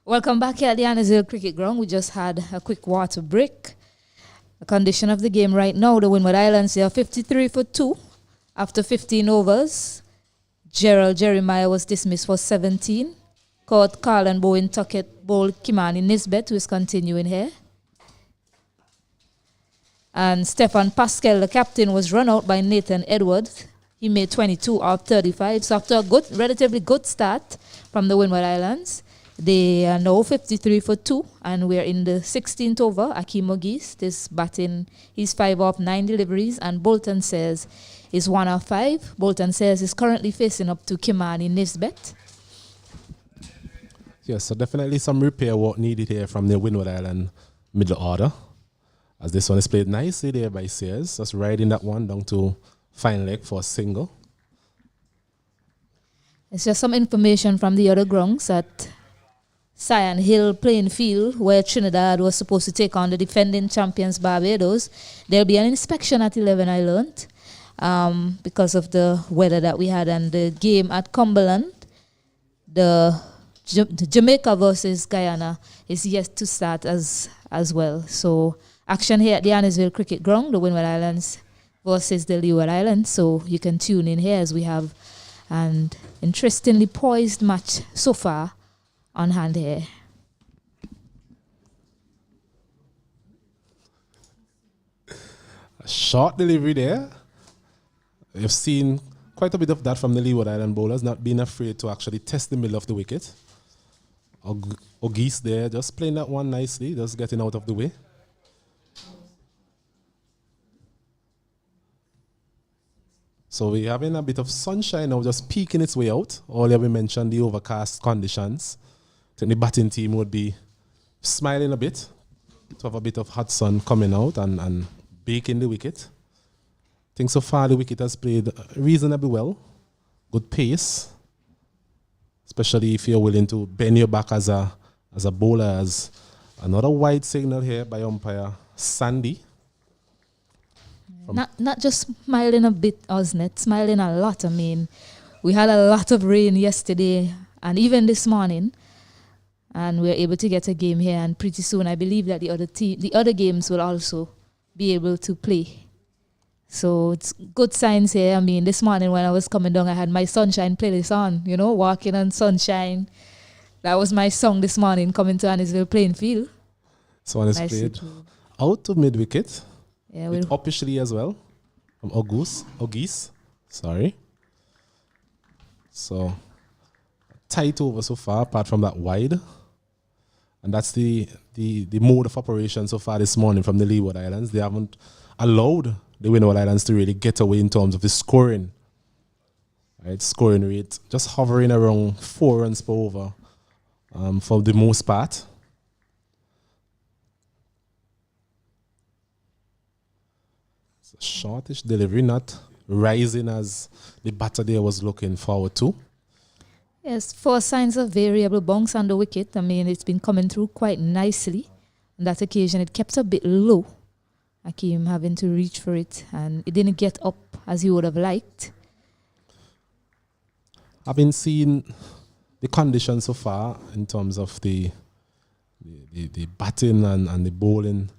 Welcome back here at the Annesville Cricket Ground. We just had a quick water break. The condition of the game right now, the Windward Islands, they are 53 for 2 after 15 overs. Gerald Jeremiah was dismissed for 17. Caught Carl and Bowen Tuckett bowled Kimani Nisbet, who is continuing here. And Stefan Pascal, the captain, was run out by Nathan Edwards. He made 22 out of 35. So after a relatively good start from the Windward Islands, they are now 53 for 2, and we're in the 16th over. Akeem Ogis is batting. He's 5 off 9 deliveries, and Bolton says is 1 off 5. Bolton says is currently facing up to Kimani Nisbet. Yes, so definitely some repair work needed here from the Windward Island middle order. As this one is played nicely there by Sears, just riding that one down to fine leg for a single. It's just some information from the other grounds at Sion Hill playing field, where Trinidad was supposed to take on the defending champions Barbados. There'll be an inspection at 11, I learned, because of the weather that we had, and the game at Cumberland, the Jamaica versus Guyana, is yet to start as well. So action here at the Annesville Cricket Ground, the Windward Islands versus the Leeward Islands. So you can tune in here as we have an interestingly poised match so far on hand here. A short delivery there. You've seen quite a bit of that from the Leeward Island bowlers, not being afraid to actually test the middle of the wicket. Ogis there, just playing that one nicely, just getting out of the way. So we're having a bit of sunshine now, just peeking its way out. Earlier we mentioned the overcast conditions. I think the batting team would be smiling a bit to have a bit of hot sun coming out and baking the wicket. I think so far the wicket has played reasonably well. Good pace. Especially if you're willing to bend your back as a bowler. As another wide signal here by umpire Sandy. Not just smiling a bit, Osnet, smiling a lot. I mean, we had a lot of rain yesterday and even this morning, and we were able to get a game here. And pretty soon, I believe that the other games will also be able to play. So it's good signs here. I mean, this morning when I was coming down, I had my Sunshine playlist on. You know, Walking on Sunshine. That was my song this morning coming to Annesville playing field. So one is played out to mid wicket. Yeah, with officially as well from Ogis. Sorry. So tight over so far, apart from that wide. And that's the mode of operation so far this morning from the Leeward Islands. They haven't allowed the Windward Islands to really get away in terms of the scoring. Right, scoring rate just hovering around 4 runs per over for the most part. Shortish delivery, not rising as the batter there was looking forward to. Yes, 4 signs of variable bounce on the wicket. I mean, it's been coming through quite nicely. On that occasion, it kept a bit low. Akeem having to reach for it, and it didn't get up as he would have liked. I've been seeing the conditions so far in terms of the batting and the bowling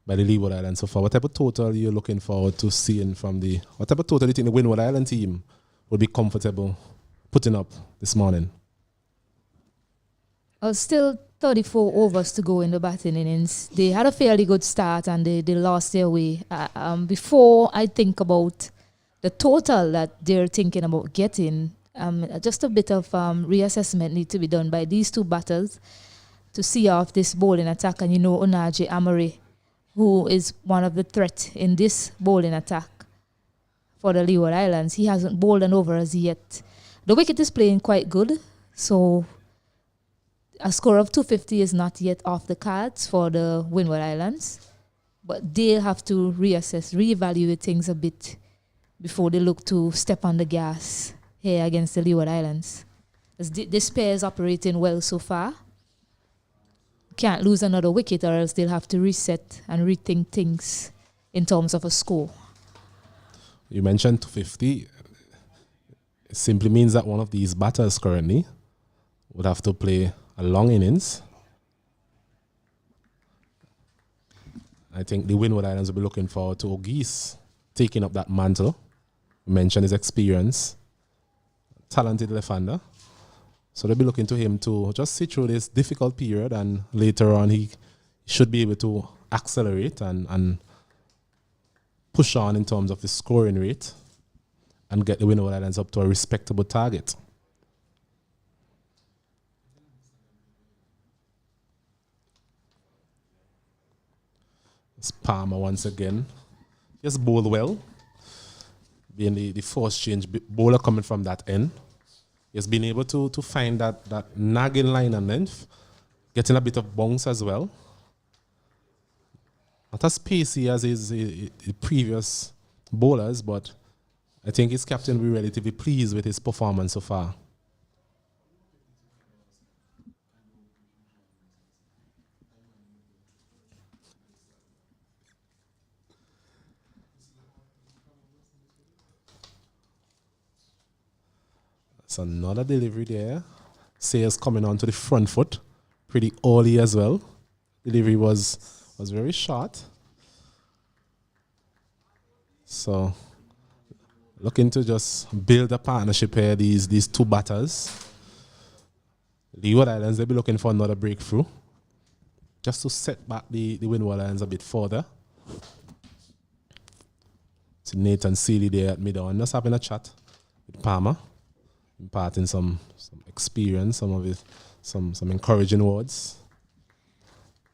by the Leeward Islands so far. What type of total you're looking forward to seeing from what type of total do you think the Windward Island team would be comfortable putting up this morning? Still 34 overs to go in the batting innings. They had a fairly good start and they lost their way. Before I think about the total that they're thinking about getting, just a bit of reassessment need to be done by these two batters to see off this bowling attack. And you know, Onaje Amore, who is one of the threats in this bowling attack for the Leeward Islands. He hasn't bowled an over as yet. The wicket is playing quite good, so a score of 250 is not yet off the cards for the Windward Islands, but they'll have to reevaluate things a bit before they look to step on the gas here against the Leeward Islands. This pair is operating well so far. Can't lose another wicket or else they'll have to reset and rethink things in terms of a score. You mentioned 250. It simply means that one of these batters currently would have to play a long innings. I think the Windward Islands will be looking forward to O'Geese taking up that mantle. You mentioned his experience, talented left-hander. So they'll be looking to him to just sit through this difficult period, and later on he should be able to accelerate and push on in terms of the scoring rate and get the Windward Islands up to a respectable target. It's Palmer once again. Just bowled well. Being the first change bowler coming from that end. He's been able to find that nagging line and length, getting a bit of bounce as well. Not as pacey as his previous bowlers, but I think his captain will be relatively pleased with his performance so far. That's another delivery there. Sayers coming on to the front foot pretty early as well. Delivery was very short. So looking to just build a partnership here, these two batters. Leeward Islands, they'll be looking for another breakthrough. Just to set back the Windward Islands a bit further. See Nathan Seeley there at mid-on, just having a chat with Palmer, imparting some experience, some encouraging words.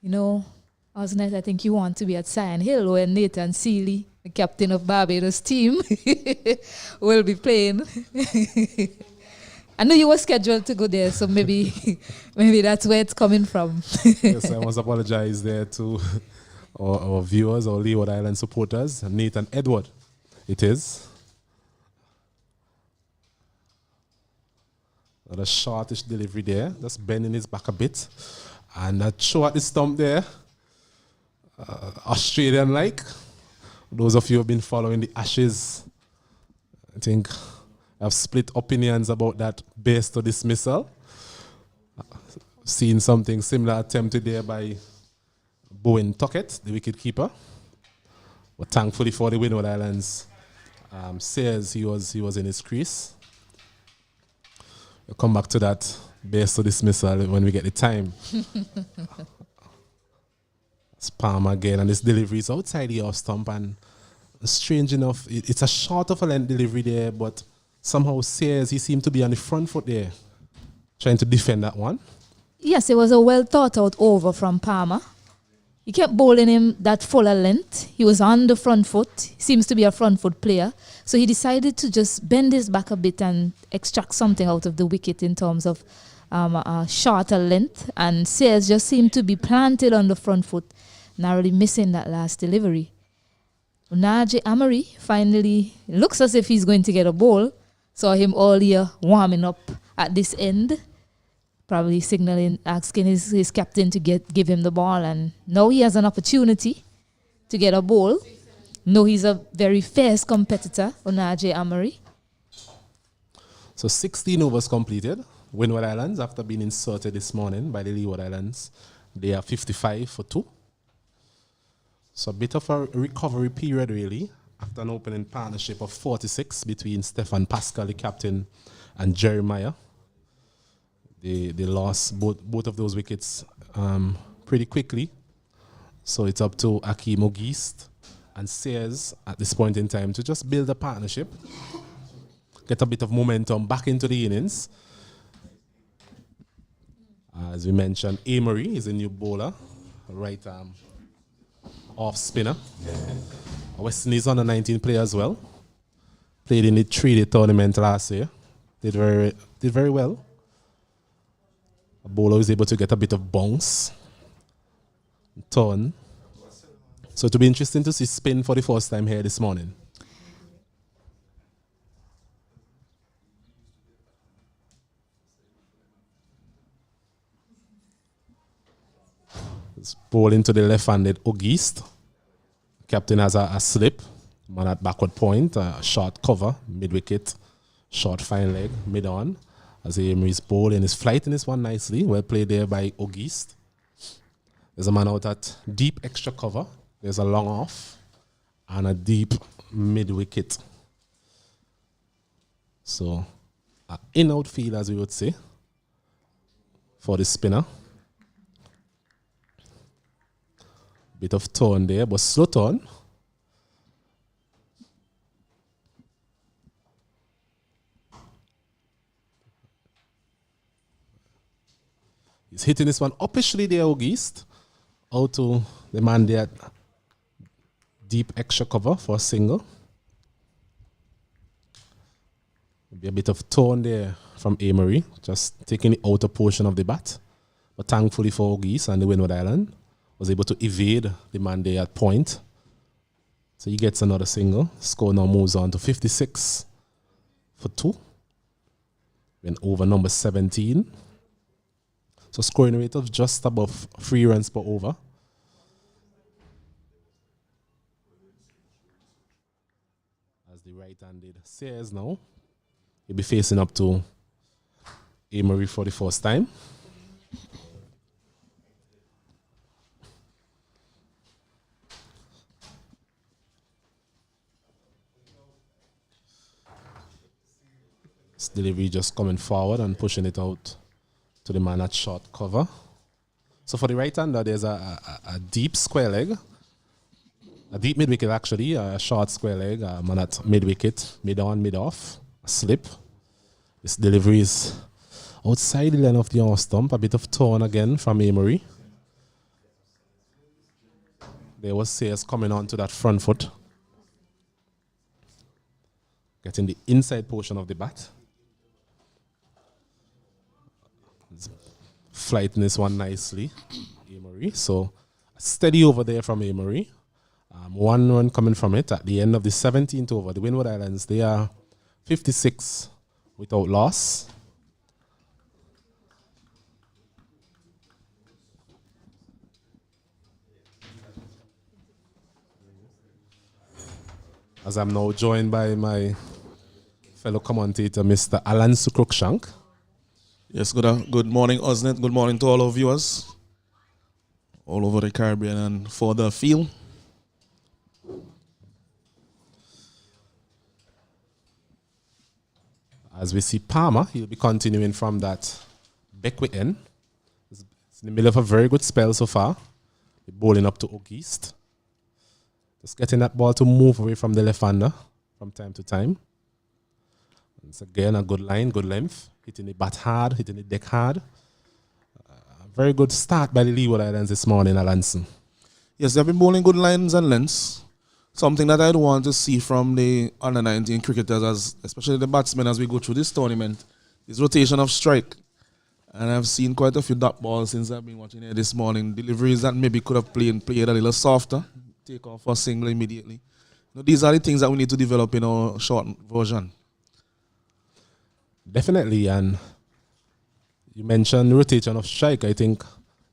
You know, Osnet, I think you want to be at Cyan Hill when Nathan Seeley, the captain of Barbados team, will be playing. I know you were scheduled to go there, so maybe that's where it's coming from. Yes, I must apologize there to our viewers, our Leeward Island supporters. Nathan Edward, it is. Another shortish delivery there, just bending his back a bit. And that show at the stump there, Australian-like. Those of you who have been following the Ashes, I think have split opinions about that base to dismissal. Seen something similar attempted there by Bowen Tuckett, the wicketkeeper. But thankfully for the Windward Islands, Sayers, he was in his crease. We'll come back to that base to dismissal when we get the time. It's Palmer again, and this delivery is outside the off stump, and strange enough, it's a short of a length delivery there, but somehow Sayers, he seemed to be on the front foot there, trying to defend that one. Yes, it was a well thought out over from Palmer. He kept bowling him that fuller length. He was on the front foot. He seems to be a front foot player. So he decided to just bend his back a bit and extract something out of the wicket in terms of a shorter length. And Sayers just seemed to be planted on the front foot, narrowly missing that last delivery. Unaje Amory finally looks as if he's going to get a ball. Saw him earlier warming up at this end, probably signaling, asking his captain to give him the ball, and now he has an opportunity to get a ball. No, he's a very fierce competitor, Unaje Amory. So 16 overs completed. Windward Islands, after being inserted this morning by the Leeward Islands, they are 55 for 2. So a bit of a recovery period, really, after an opening partnership of 46 between Stefan Pascal, the captain, and Jeremiah. They lost both of those wickets pretty quickly. So it's up to Akeem O'Geese and Sayers at this point in time to just build a partnership, get a bit of momentum back into the innings. As we mentioned, Amory is a new bowler, right off spinner. West Indies under 19 player as well. Played in the 3-day tournament last year. Did very well. A bowler is able to get a bit of bounce, turn. So it'll be interesting to see spin for the first time here this morning. It's ball into the left-handed O'Geese. Captain has a slip, man at backward point, a short cover, mid-wicket, short fine leg, mid-on. As Emery's bowling is flighting this one nicely. Well played there by Auguste. There's a man out at deep extra cover. There's a long off and a deep mid wicket. So, in outfield, as we would say, for the spinner. Bit of turn there, but slow turn. He's hitting this one uppishly there, Auguste. Out to the man there. Deep extra cover for a single. Maybe a bit of tone there from Amory, just taking the outer portion of the bat. But thankfully for Auguste and the Windward Island, was able to evade the man there at point. So he gets another single. Score now moves on to 56 for 2. Went over number 17. So scoring rate of just above 3 runs per over. As the right-handed Sayers now, he'll be facing up to Amory for the first time. This delivery just coming forward and pushing it out to the man at short cover. So for the right-hander, there's a deep square leg. A deep mid-wicket, actually. A short square leg. A man at mid-wicket. Mid-on, mid-off. A slip. This delivery is outside the line of the arm stump. A bit of turn again from Amory. There was Sayers coming on to that front foot. Getting the inside portion of the bat. Flighting this one nicely, Amory. So steady over there from Amory. 1 run coming from it at the end of the 17th over. The Windward Islands, they are 56 without loss. As I'm now joined by my fellow commentator, Mr. Alan Sukrukshank. Yes, good morning, Osnet. Good morning to all our viewers all over the Caribbean and further afield. As we see Palmer, he'll be continuing from that Beckwith end. It's in the middle of a very good spell so far. Bowling up to Auguste. Just getting that ball to move away from the left-hander from time to time. It's again a good line, good length. Hitting the bat hard, hitting the deck hard. Very good start by the Leeward Islands this morning, Alanson. Yes, they've been bowling good lines and lengths. Something that I'd want to see from the under-19 cricketers, especially the batsmen as we go through this tournament, is rotation of strike. And I've seen quite a few dot balls since I've been watching here this morning. Deliveries that maybe could have played a little softer. Take off for a single immediately. These are the things that we need to develop in our short version. Definitely, and you mentioned rotation of strike. I think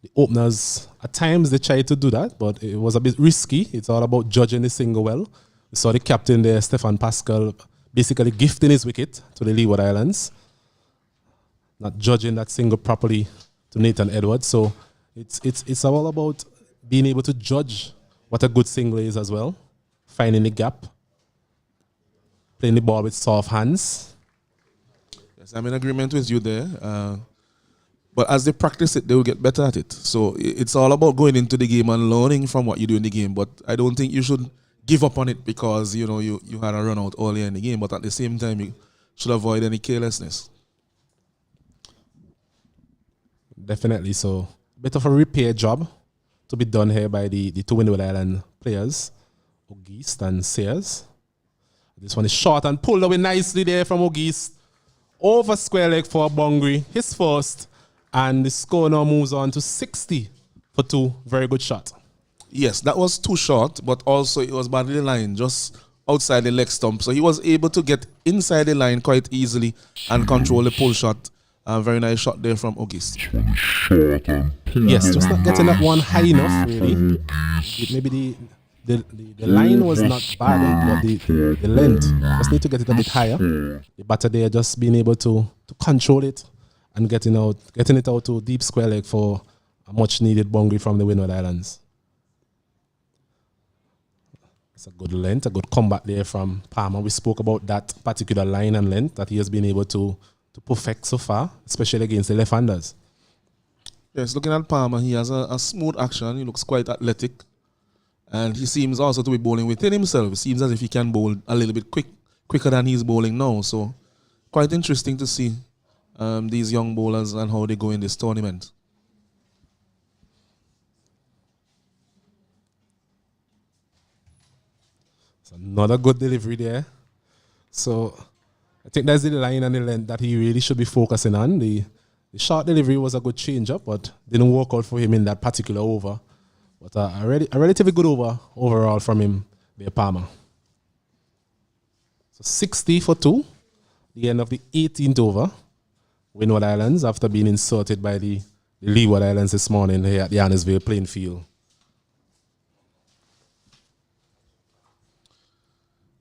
the openers, at times they try to do that, but it was a bit risky. It's all about judging the single well. We saw the captain there, Stefan Pascal, basically gifting his wicket to the Leeward Islands, not judging that single properly to Nathan Edwards. So it's all about being able to judge what a good single is as well, finding the gap, playing the ball with soft hands. Yes, I'm in agreement with you there. But as they practice it, they will get better at it. So it's all about going into the game and learning from what you do in the game. But I don't think you should give up on it because you had a run out earlier in the game. But at the same time, you should avoid any carelessness. Definitely. So a bit of a repair job to be done here by the two Windward Island players, Auguste and Sayers. This one is short and pulled away nicely there from Auguste. Over square leg for Bungry, his first. And the score now moves on to 60 for 2. Very good shot. Yes, that was too short, but also it was badly lined, just outside the leg stump. So he was able to get inside the line quite easily and control the pull shot. Very nice shot there from Auguste. Yes, just not getting that one high enough, really. Maybe the line was not bad, but the length just need to get it a bit higher. The batter there just being able to control it and getting it out to deep square leg for a much needed boundary from the Windward Islands. It's a good length, a good comeback there from Palmer. We spoke about that particular line and length that he has been able to perfect so far, especially against the left-handers. Yes, looking at Palmer, he has a smooth action. He looks quite athletic. And he seems also to be bowling within himself. It seems as if he can bowl a little bit quicker than he's bowling now. So quite interesting to see these young bowlers and how they go in this tournament. It's another good delivery there. So I think that's the line and the length that he really should be focusing on. The short delivery was a good change-up, but didn't work out for him in that particular over. But a relatively good over overall from him, there, Palmer. So 60 for 2, the end of the 18th over. Windward Islands, after being insulted by the Leeward Islands this morning here at the Annisvale playing field.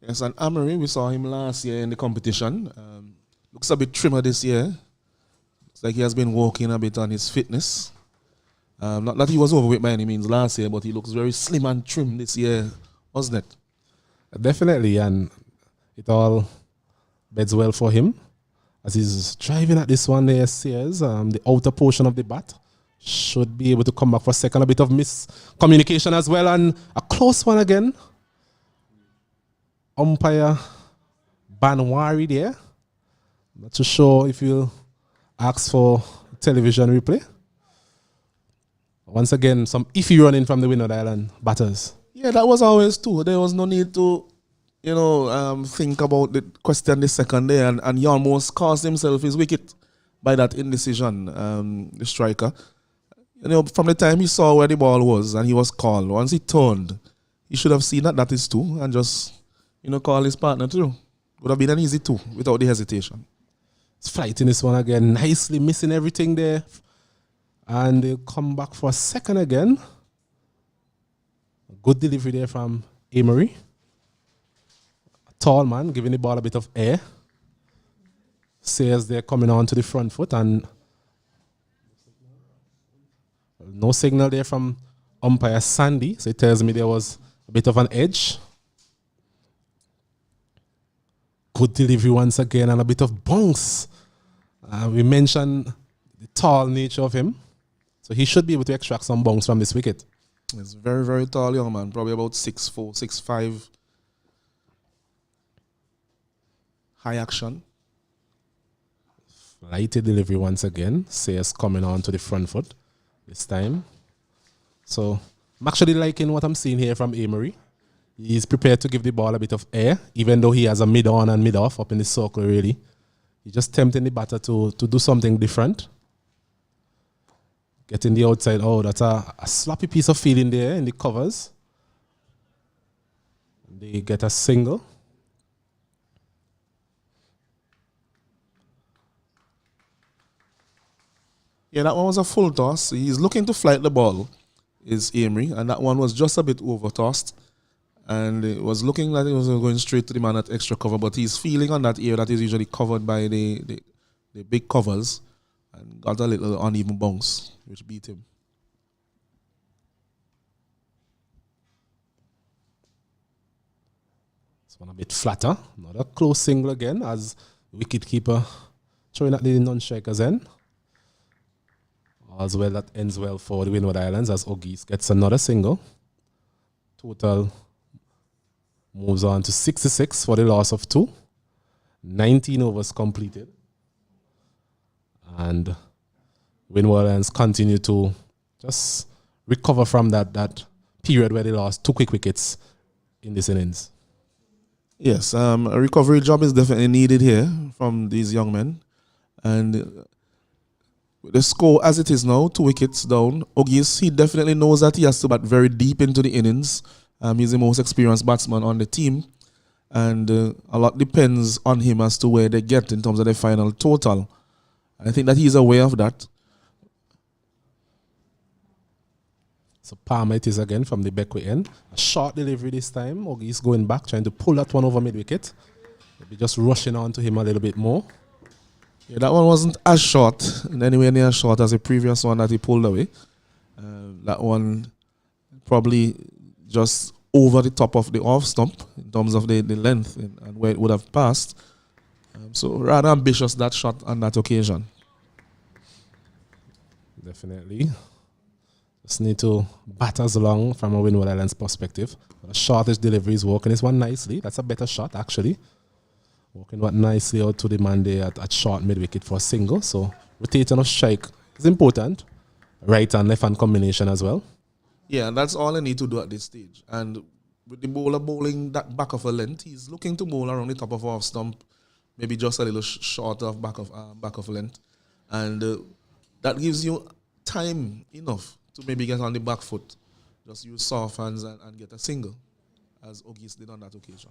Yes, and Amory, we saw him last year in the competition. Looks a bit trimmer this year. Looks like he has been working a bit on his fitness. Not that he was overweight by any means last year, but he looks very slim and trim this year, wasn't it? Definitely, and it all beds well for him. As he's driving at this one there, Sears, the outer portion of the bat should be able to come back for a second. A bit of miscommunication as well, and a close one again. Umpire Banwari there. Not too sure if you'll ask for television replay. Once again, some iffy running from the Windward Island batters. Yeah, that was always too. There was no need to, think about the question the second day, and he almost cost himself his wicket by that indecision, the striker. From the time he saw where the ball was and he was called, once he turned, he should have seen that is two and just, call his partner through. Would have been an easy two without the hesitation. It's fighting this one again, nicely missing everything there. And they'll come back for a second again. A good delivery there from Amory. A tall man giving the ball a bit of air. Sayers there coming on to the front foot, and no signal there from umpire Sandy. So it tells me there was a bit of an edge. Good delivery once again and a bit of bounce. We mentioned the tall nature of him. So he should be able to extract some bounce from this wicket. He's a very, very tall young man, probably about 6'4", 6'5". High action. Flighty delivery once again. Sayers coming on to the front foot this time. So I'm actually liking what I'm seeing here from Amory. He's prepared to give the ball a bit of air, even though he has a mid-on and mid-off up in the circle, really. He's just tempting the batter to do something different. Getting the outside. Oh, that's a sloppy piece of fielding there in the covers. They get a single. Yeah, that one was a full toss. He's looking to flight the ball, is Amory, and that one was just a bit over-tossed. And it was looking like it was going straight to the man at extra cover, but he's feeling on that area that is usually covered by the big covers, and got a little uneven bounce, which beat him. This one a bit flatter. Another close single again as wicketkeeper throwing at the non-striker's end. As well, that ends well for the Windward Islands as Ogis gets another single. Total moves on to 66 for the loss of 2. 19 overs completed. And Windward Islands continue to just recover from that period where they lost 2 quick wickets in this innings. Yes, a recovery job is definitely needed here from these young men. And with the score as it is now, 2 wickets down, Ogis, he definitely knows that he has to bat very deep into the innings. He's the most experienced batsman on the team. And a lot depends on him as to where they get in terms of the final total. And I think that he's aware of that. So Palmer it is again from the backway end. A short delivery this time. Oggy's going back, trying to pull that one over mid-wicket. Maybe just rushing on to him a little bit more. Yeah, that one wasn't as short, and anywhere near as short as the previous one that he pulled away. That one probably just over the top of the off stump in terms of the length and where it would have passed. So rather ambitious that shot on that occasion. Definitely. Just need to bat us along from a Windward Islands perspective. The shortest delivery is working this one nicely. That's a better shot actually. Working what nicely out to the man there at short mid-wicket for a single. So rotating of strike is important. Right and left hand combination as well. Yeah, and that's all I need to do at this stage. And with the bowler bowling that back of a length, he's looking to bowl around the top of off stump, maybe just a little short of back of length. And that gives you time enough to maybe get on the back foot. Just use soft hands and get a single, as Ogis did on that occasion.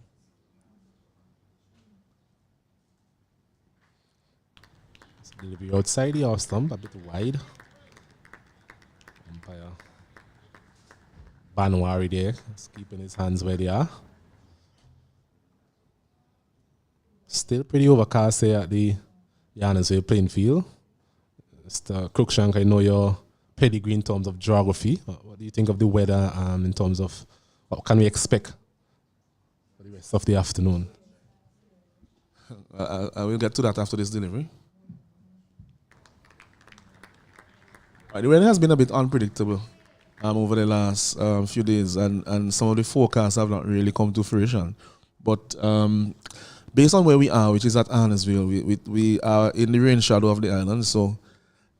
Delivery outside the off stump, a bit wide. Umpire Banwari there, just keeping his hands where they are. Still pretty overcast here at the Yarnesville playing field. Mr. Cruikshank, I know your pedigree in terms of geography. What do you think of the weather in terms of what can we expect for the rest of the afternoon? I will get to that after this delivery. The weather has been a bit unpredictable over the last few days, and some of the forecasts have not really come to fruition. But based on where we are, which is at Arnesville, we are in the rain shadow of the island, so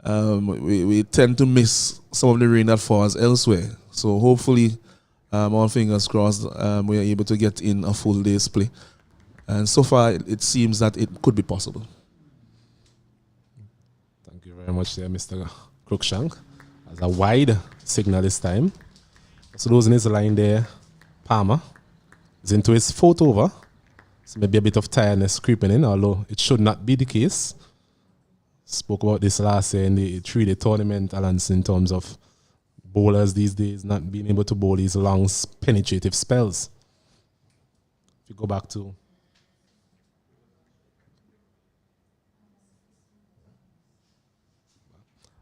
we tend to miss some of the rain that falls elsewhere. So hopefully, all fingers crossed, we are able to get in a full day's play. And so far, it seems that it could be possible. Thank you very much there, Mr. Cruikshank. As a wide signal this time. So those in his line there, Palmer is into his fourth over. So maybe a bit of tiredness creeping in, although it should not be the case. Spoke about this last year in the 3-day tournament, Alans, in terms of bowlers these days not being able to bowl these long penetrative spells. If you go back to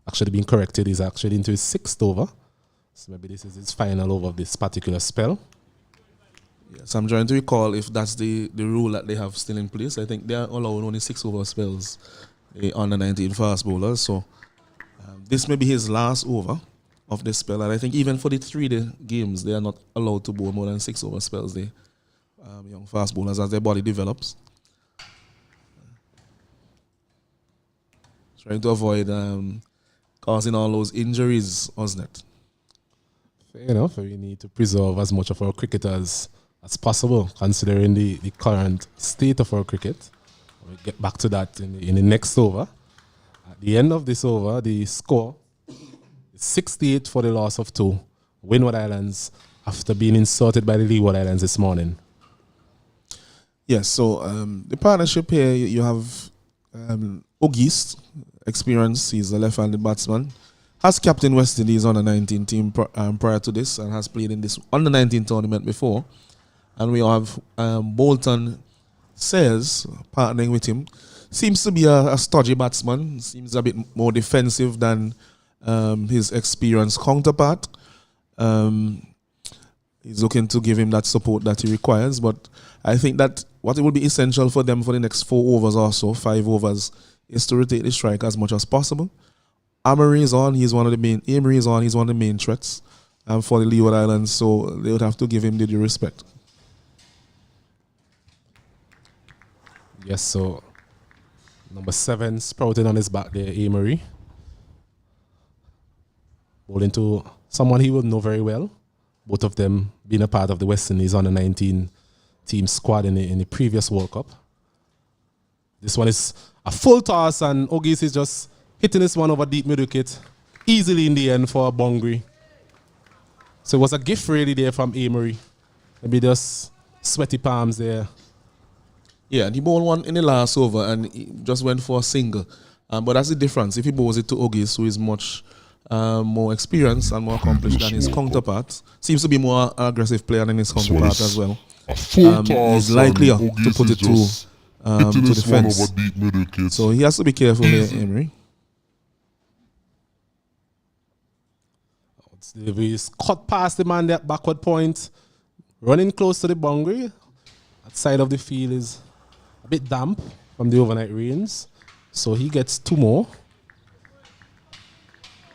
actually being corrected, he's actually into his 6th over. So maybe this is his final over of this particular spell. Yes, I'm trying to recall if that's the rule that they have still in place. I think they are allowed only 6 over spells on the 19 fast bowlers. So this may be his last over of this spell. And I think even for the 3-day games, they are not allowed to bowl more than 6 over spells. The young fast bowlers, as their body develops. Trying to avoid causing all those injuries, wasn't it? Fair enough. We need to preserve as much of our cricketers as possible, considering the current state of our cricket. We'll get back to that in the next over. At the end of this over, the score is 68 for the loss of 2. Windward Islands, after being insulted by the Leeward Islands this morning. Yes, so the partnership here, you have Ogis, experience. He's a left-handed batsman. Has captained West Indies on the 19 team prior to this and has played in this under 19 tournament before. And we have Bolton Sayers partnering with him. Seems to be a stodgy batsman. Seems a bit more defensive than his experienced counterpart. He's looking to give him that support that he requires. But I think that what it will be essential for them for the next 4 overs or so, 5 overs, is to rotate the strike as much as possible. Amory is on, he's one of the main threats for the Leeward Islands, so they would have to give him the due respect. Yes, so number 7 sprouting on his back there, Amory. Bowling to someone he will know very well. Both of them being a part of the West Indies under 19 team squad in the previous World Cup. This one is a full toss, and Ogis is just hitting this one over deep mid-wicket easily in the end for a boundary. So it was a gift really there from Amory. Maybe just sweaty palms there. Yeah, he bowled one in the last over and he just went for a single. But that's the difference. If he bowls it to Ogis, who is much more experienced and more accomplished than his counterpart. Seems to be more aggressive player than his counterpart as well. He's likelier to put it to defense. So he has to be careful here, Emery. He's cut past the man at backward point, running close to the boundary. That side of the field is a bit damp from the overnight rains, so he gets 2 more.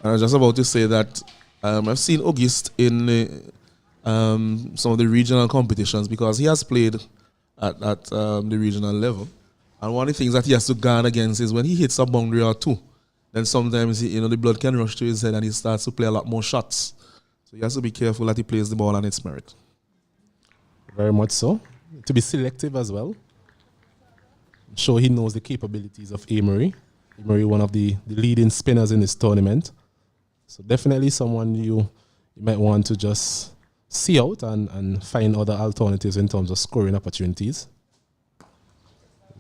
I was just about to say that I've seen August in some of the regional competitions because he has played at the regional level. And one of the things that he has to guard against is when he hits a boundary or 2, then sometimes the blood can rush to his head and he starts to play a lot more shots. So he has to be careful that he plays the ball on its merit. Very much so. To be selective as well. I'm sure he knows the capabilities of Amory. Amory, one of the leading spinners in this tournament. So definitely someone you might want to just see out and find other alternatives in terms of scoring opportunities.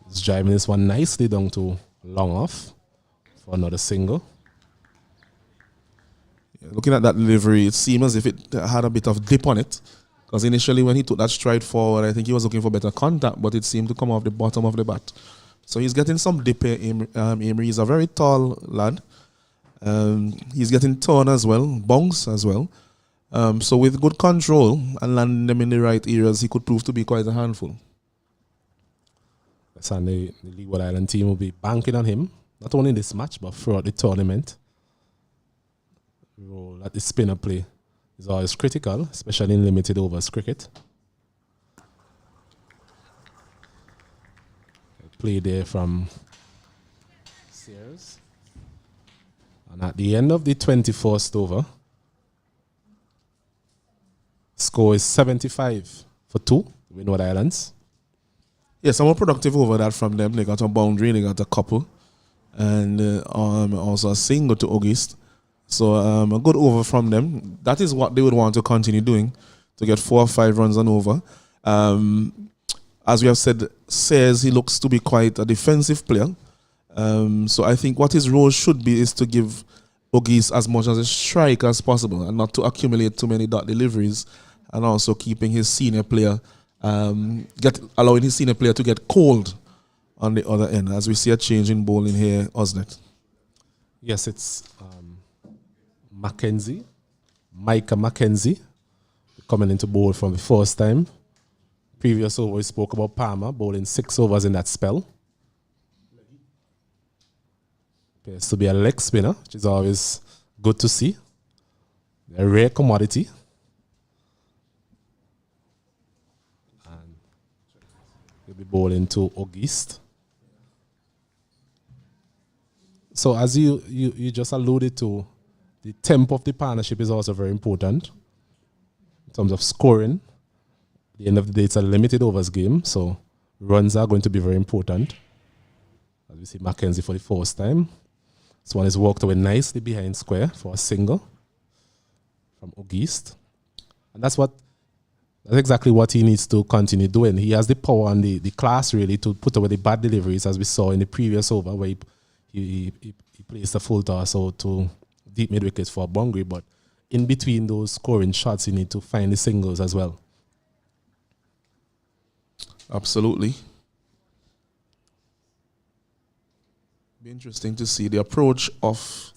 He's driving this one nicely down to long off for another single. Yeah, looking at that delivery, it seemed as if it had a bit of dip on it. Because initially when he took that stride forward, I think he was looking for better contact, but it seemed to come off the bottom of the bat. So he's getting some dip here. Amory is a very tall lad. He's getting torn as well, bounce as well. So with good control and landing them in the right areas, he could prove to be quite a handful. And the Leeward Island team will be banking on him, not only in this match, but throughout the tournament. The role that the spinner play is always critical, especially in limited overs cricket. Play there from Sears. And at the end of the 21st over, score is 75 for 2, Windward Islands. Yes, a more productive over that from them. They got a boundary, they got a couple, and also a single to August. So a good over from them. That is what they would want to continue doing, to get 4 or 5 runs on over. As we have said, Says he looks to be quite a defensive player. So I think what his role should be is to give August as much as a strike as possible and not to accumulate too many dot deliveries, and also keeping his senior player, allowing his senior player to get cold on the other end, as we see a change in bowling here, Osnet. Yes, it's Micah Mackenzie, coming into bowl from the first time. Previous over, we spoke about Palmer bowling 6 overs in that spell. Appears to be a leg spinner, which is always good to see. A rare commodity. And he'll be bowling to August. So as you just alluded to, the tempo of the partnership is also very important in terms of scoring. At the end of the day, it's a limited overs game, so runs are going to be very important. As we see Mackenzie for the first time. This one is walked away nicely behind square for a single from August. And that's exactly what he needs to continue doing. He has the power and the class really to put away the bad deliveries, as we saw in the previous over where he placed a full toss out to deep mid wickets for a boundary. But in between those scoring shots, you need to find the singles as well. Absolutely. Be interesting to see the approach of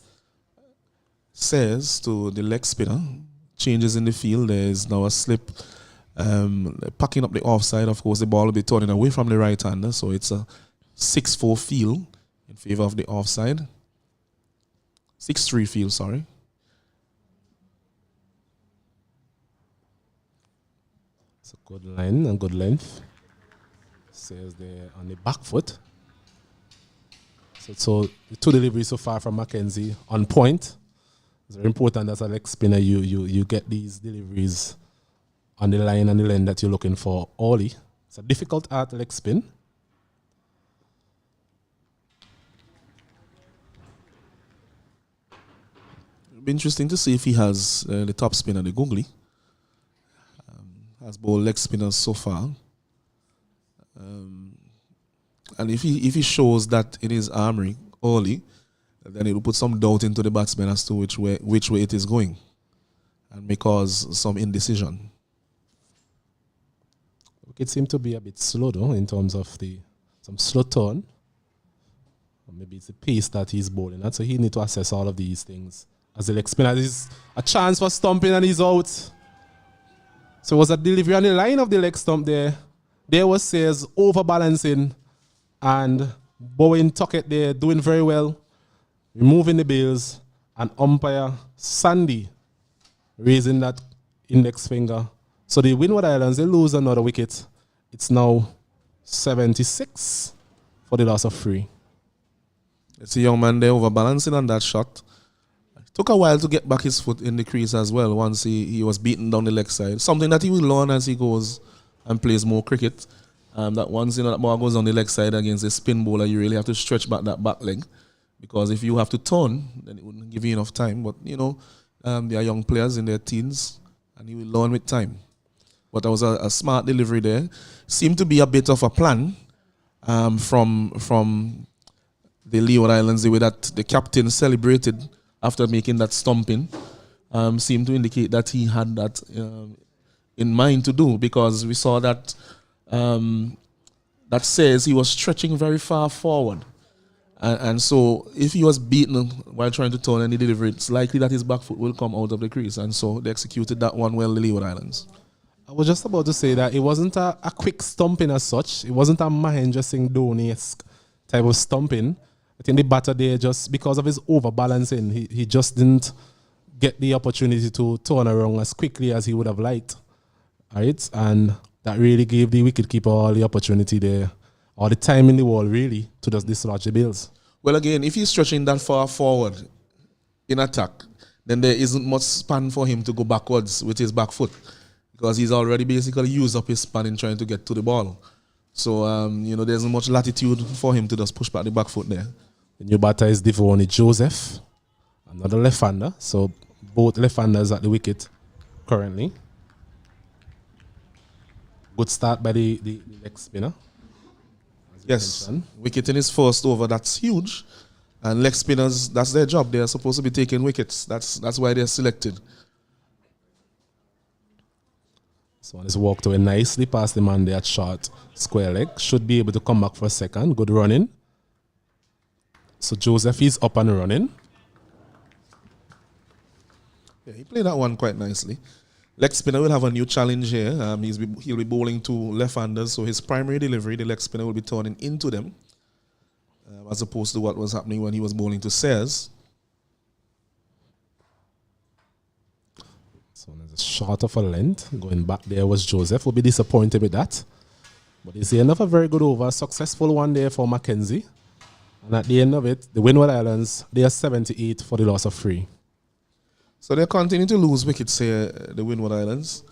Says to the leg spinner. Changes in the field. There is now a slip. Packing up the offside. Of course, the ball will be turning away from the right-hander. So it's a 6-4 field in favor of the offside. 6-3 field, sorry. It's a good line and good length. Says there on the back foot. So the 2 deliveries so far from Mackenzie on point. It's very important as a leg spinner you get these deliveries on the line and the lane that you're looking for. Ollie. It's a difficult art leg spin. It'll be interesting to see if he has the top spinner, the googly. Has bowled leg spinners so far. And if he shows that in his armory, Ollie, then it will put some doubt into the batsman as to which way it is going, and may cause some indecision. It seemed to be a bit slow though in terms of some slow turn. Or maybe it's the pace that he's bowling at, so he need to assess all of these things. As the leg spinner, there's a chance for stumping and he's out. So it was a delivery on the line of the leg stump there. There was Sayers overbalancing and Bowen Tuckett there doing very well, removing the bails, and umpire Sandy raising that index finger. So the Windward Islands, they lose another wicket. It's now 76 for the loss of 3. It's a young man there overbalancing on that shot. It took a while to get back his foot in the crease as well once he was beaten down the leg side. Something that he will learn as he goes and plays more cricket. That once that ball goes on the leg side against a spin bowler, you really have to stretch back that back leg. Because if you have to turn, then it wouldn't give you enough time. But, they are young players in their teens, and he will learn with time. But that was a smart delivery there. Seemed to be a bit of a plan from the Leeward Islands, the way that the captain celebrated after making that stumping. Seemed to indicate that he had that in mind to do, because we saw that that says he was stretching very far forward. And so if he was beaten while trying to turn and he delivered, it's likely that his back foot will come out of the crease. And so they executed that one well, the Leeward Islands. I was just about to say that it wasn't a quick stumping as such. It wasn't a Mahendra Singh Dhoni-esque type of stumping. I think the batter there, just because of his overbalancing, he just didn't get the opportunity to turn around as quickly as he would have liked. All right? And that really gave the wicketkeeper all the opportunity there, all the time in the world really, to just dislodge the bails. Well, again, if he's stretching that far forward in attack, then there isn't much span for him to go backwards with his back foot, because he's already basically used up his span in trying to get to the ball. So, there isn't much latitude for him to just push back the back foot there. The new batter is Devoni Joseph, another left-hander. So both left-handers at the wicket currently. Good start by the leg spinner. Yes, wicket in his first over, that's huge. And leg spinners, that's their job. They're supposed to be taking wickets. That's why they're selected. This one is walked away nicely past the man there at short square leg. Should be able to come back for a second. Good running. So Joseph is up and running. Yeah, he played that one quite nicely. Leg spinner will have a new challenge here. He'll be bowling to left-handers, so his primary delivery, the leg spinner will be turning into them, as opposed to what was happening when he was bowling to Sayers. So there's a short of a length. Going back there was Joseph. Will be disappointed with that. But it's another very good over. Successful one there for Mackenzie. And at the end of it, the Windward Islands, they are 78 for the loss of 3. So they continue to lose wickets here, the Windward Islands.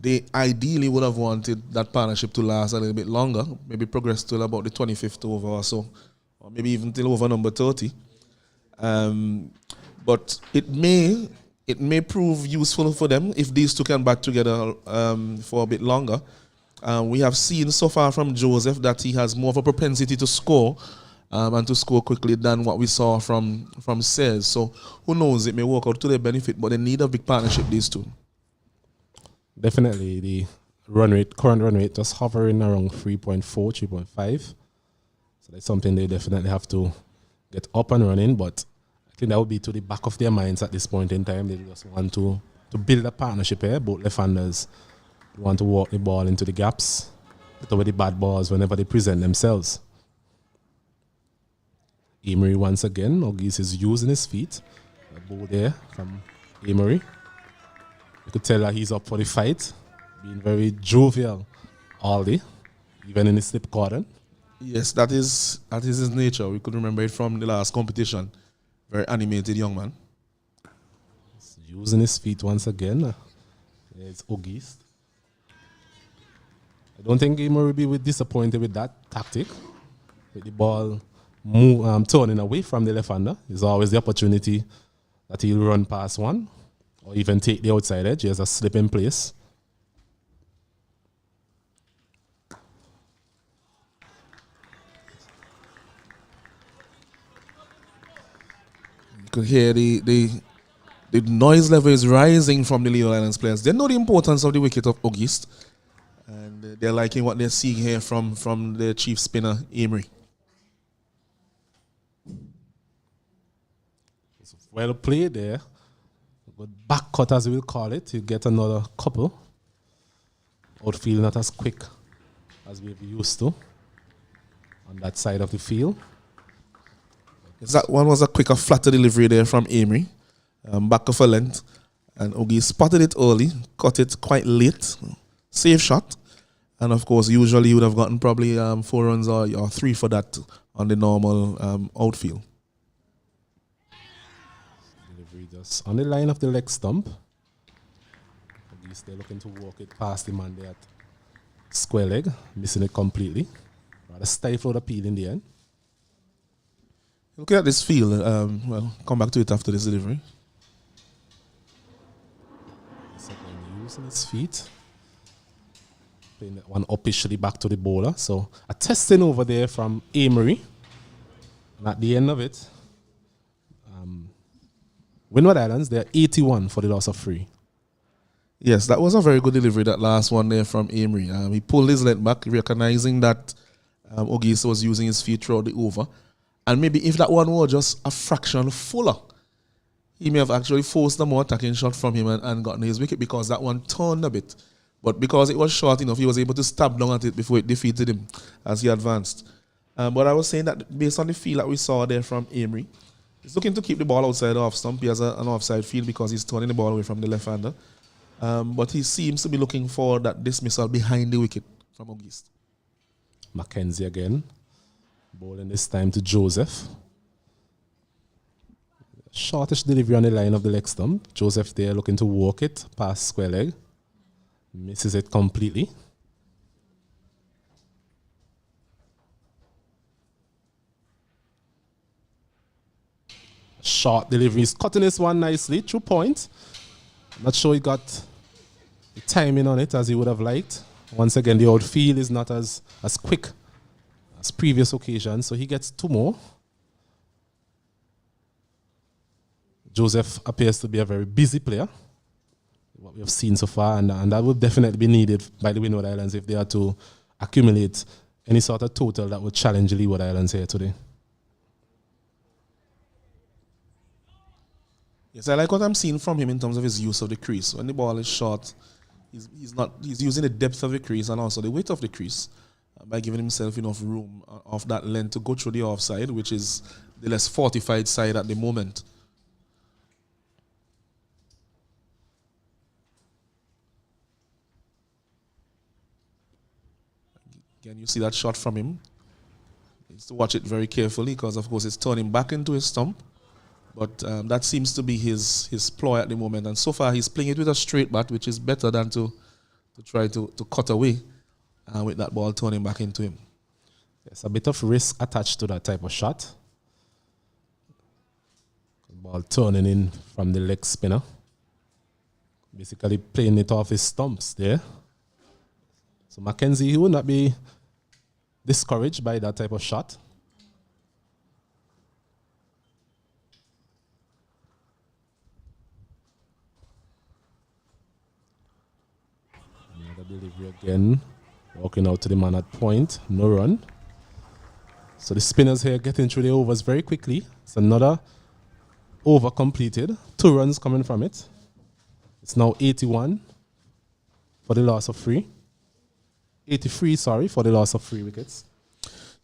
They ideally would have wanted that partnership to last a little bit longer, maybe progress till about the 25th over or so, or maybe even till over number 30. But it may prove useful for them if these two can bat together for a bit longer. We have seen so far from Joseph that he has more of a propensity to score and to score quickly than what we saw from Sayers. So who knows, it may work out to their benefit, but they need a big partnership, these two. Definitely the current run rate just hovering around 3.4, 3.5. So that's something they definitely have to get up and running, but I think that would be to the back of their minds at this point in time. They just want to build a partnership here, both left-handers. They want to walk the ball into the gaps, put away the bad balls whenever they present themselves. Emery once again, Ogis is using his feet. A ball there from Emery. You could tell that he's up for the fight, being very jovial all day, even in the slip cordon. Yes, that is his nature. We could remember it from the last competition. Very animated young man. He's using his feet once again. It's Ogis. I don't think Emery will be disappointed with that tactic, with the ball turning away from the left-hander. There's always the opportunity that he'll run past one or even take the outside edge. He has a slip in place. could hear the noise level is rising from the Leeward Islands players. They know the importance of the wicket of August, and they're liking what they're seeing here from the chief spinner, Emery. Well played there. Good back cut, as we will call it. You get another couple. Outfield not as quick as we've used to on that side of the field. Yes, that one was a quicker, flatter delivery there from Emery. Back of a length. And Ogie spotted it early, caught it quite late. Safe shot. And of course, usually you would have gotten probably 4 runs or 3 for that on the normal outfield. Delivery just on the line of the leg stump. At least they're looking to walk it past the man there at square leg, missing it completely. Rather stifled appeal in the end. Looking at this field, well, come back to it after this delivery. Using his feet. Playing that one officially back to the bowler. So a testing over there from Emery. And at the end of it, Windward Islands, they're 81 for the loss of 3. Yes, that was a very good delivery, that last one there from Emery. He pulled his leg back, recognizing that Ogis was using his feet throughout the over. And maybe if that one were just a fraction fuller, he may have actually forced a more attacking shot from him and gotten his wicket, because that one turned a bit. But because it was short enough, he was able to stab down at it before it defeated him as he advanced. But I was saying that based on the feel that we saw there from Emery, he's looking to keep the ball outside the off stump. He has an offside field because he's turning the ball away from the left-hander. But he seems to be looking for that dismissal behind the wicket from August. Mackenzie again. Bowling this time to Joseph. Shortish delivery on the line of the leg stump. Joseph there looking to walk it past square leg. Misses it completely. Short delivery. He's cutting this one nicely. 2 points. Not sure he got the timing on it as he would have liked. Once again, the outfield is not as quick as previous occasions, so he gets 2 more. Joseph appears to be a very busy player, what we have seen so far, and that would definitely be needed by the Windward Islands if they are to accumulate any sort of total that would challenge the Leeward Islands here today. Yes, I like what I'm seeing from him in terms of his use of the crease. When the ball is short, he's using the depth of the crease and also the weight of the crease by giving himself enough room of that length to go through the offside, which is the less fortified side at the moment. Again, you see that shot from him. He needs to watch it very carefully because, of course, it's turning back into his stump. But that seems to be his ploy at the moment. And so far, he's playing it with a straight bat, which is better than to try to cut away with that ball turning back into him. There's a bit of risk attached to that type of shot. Ball turning in from the leg spinner. Basically playing it off his stumps there. So Mackenzie, he would not be discouraged by that type of shot. Another delivery again. Walking out to the man at point. No run. So the spinners here getting through the overs very quickly. It's another over completed. 2 runs coming from it. It's now 81 for the loss of 3. 83, sorry, for the loss of 3 wickets.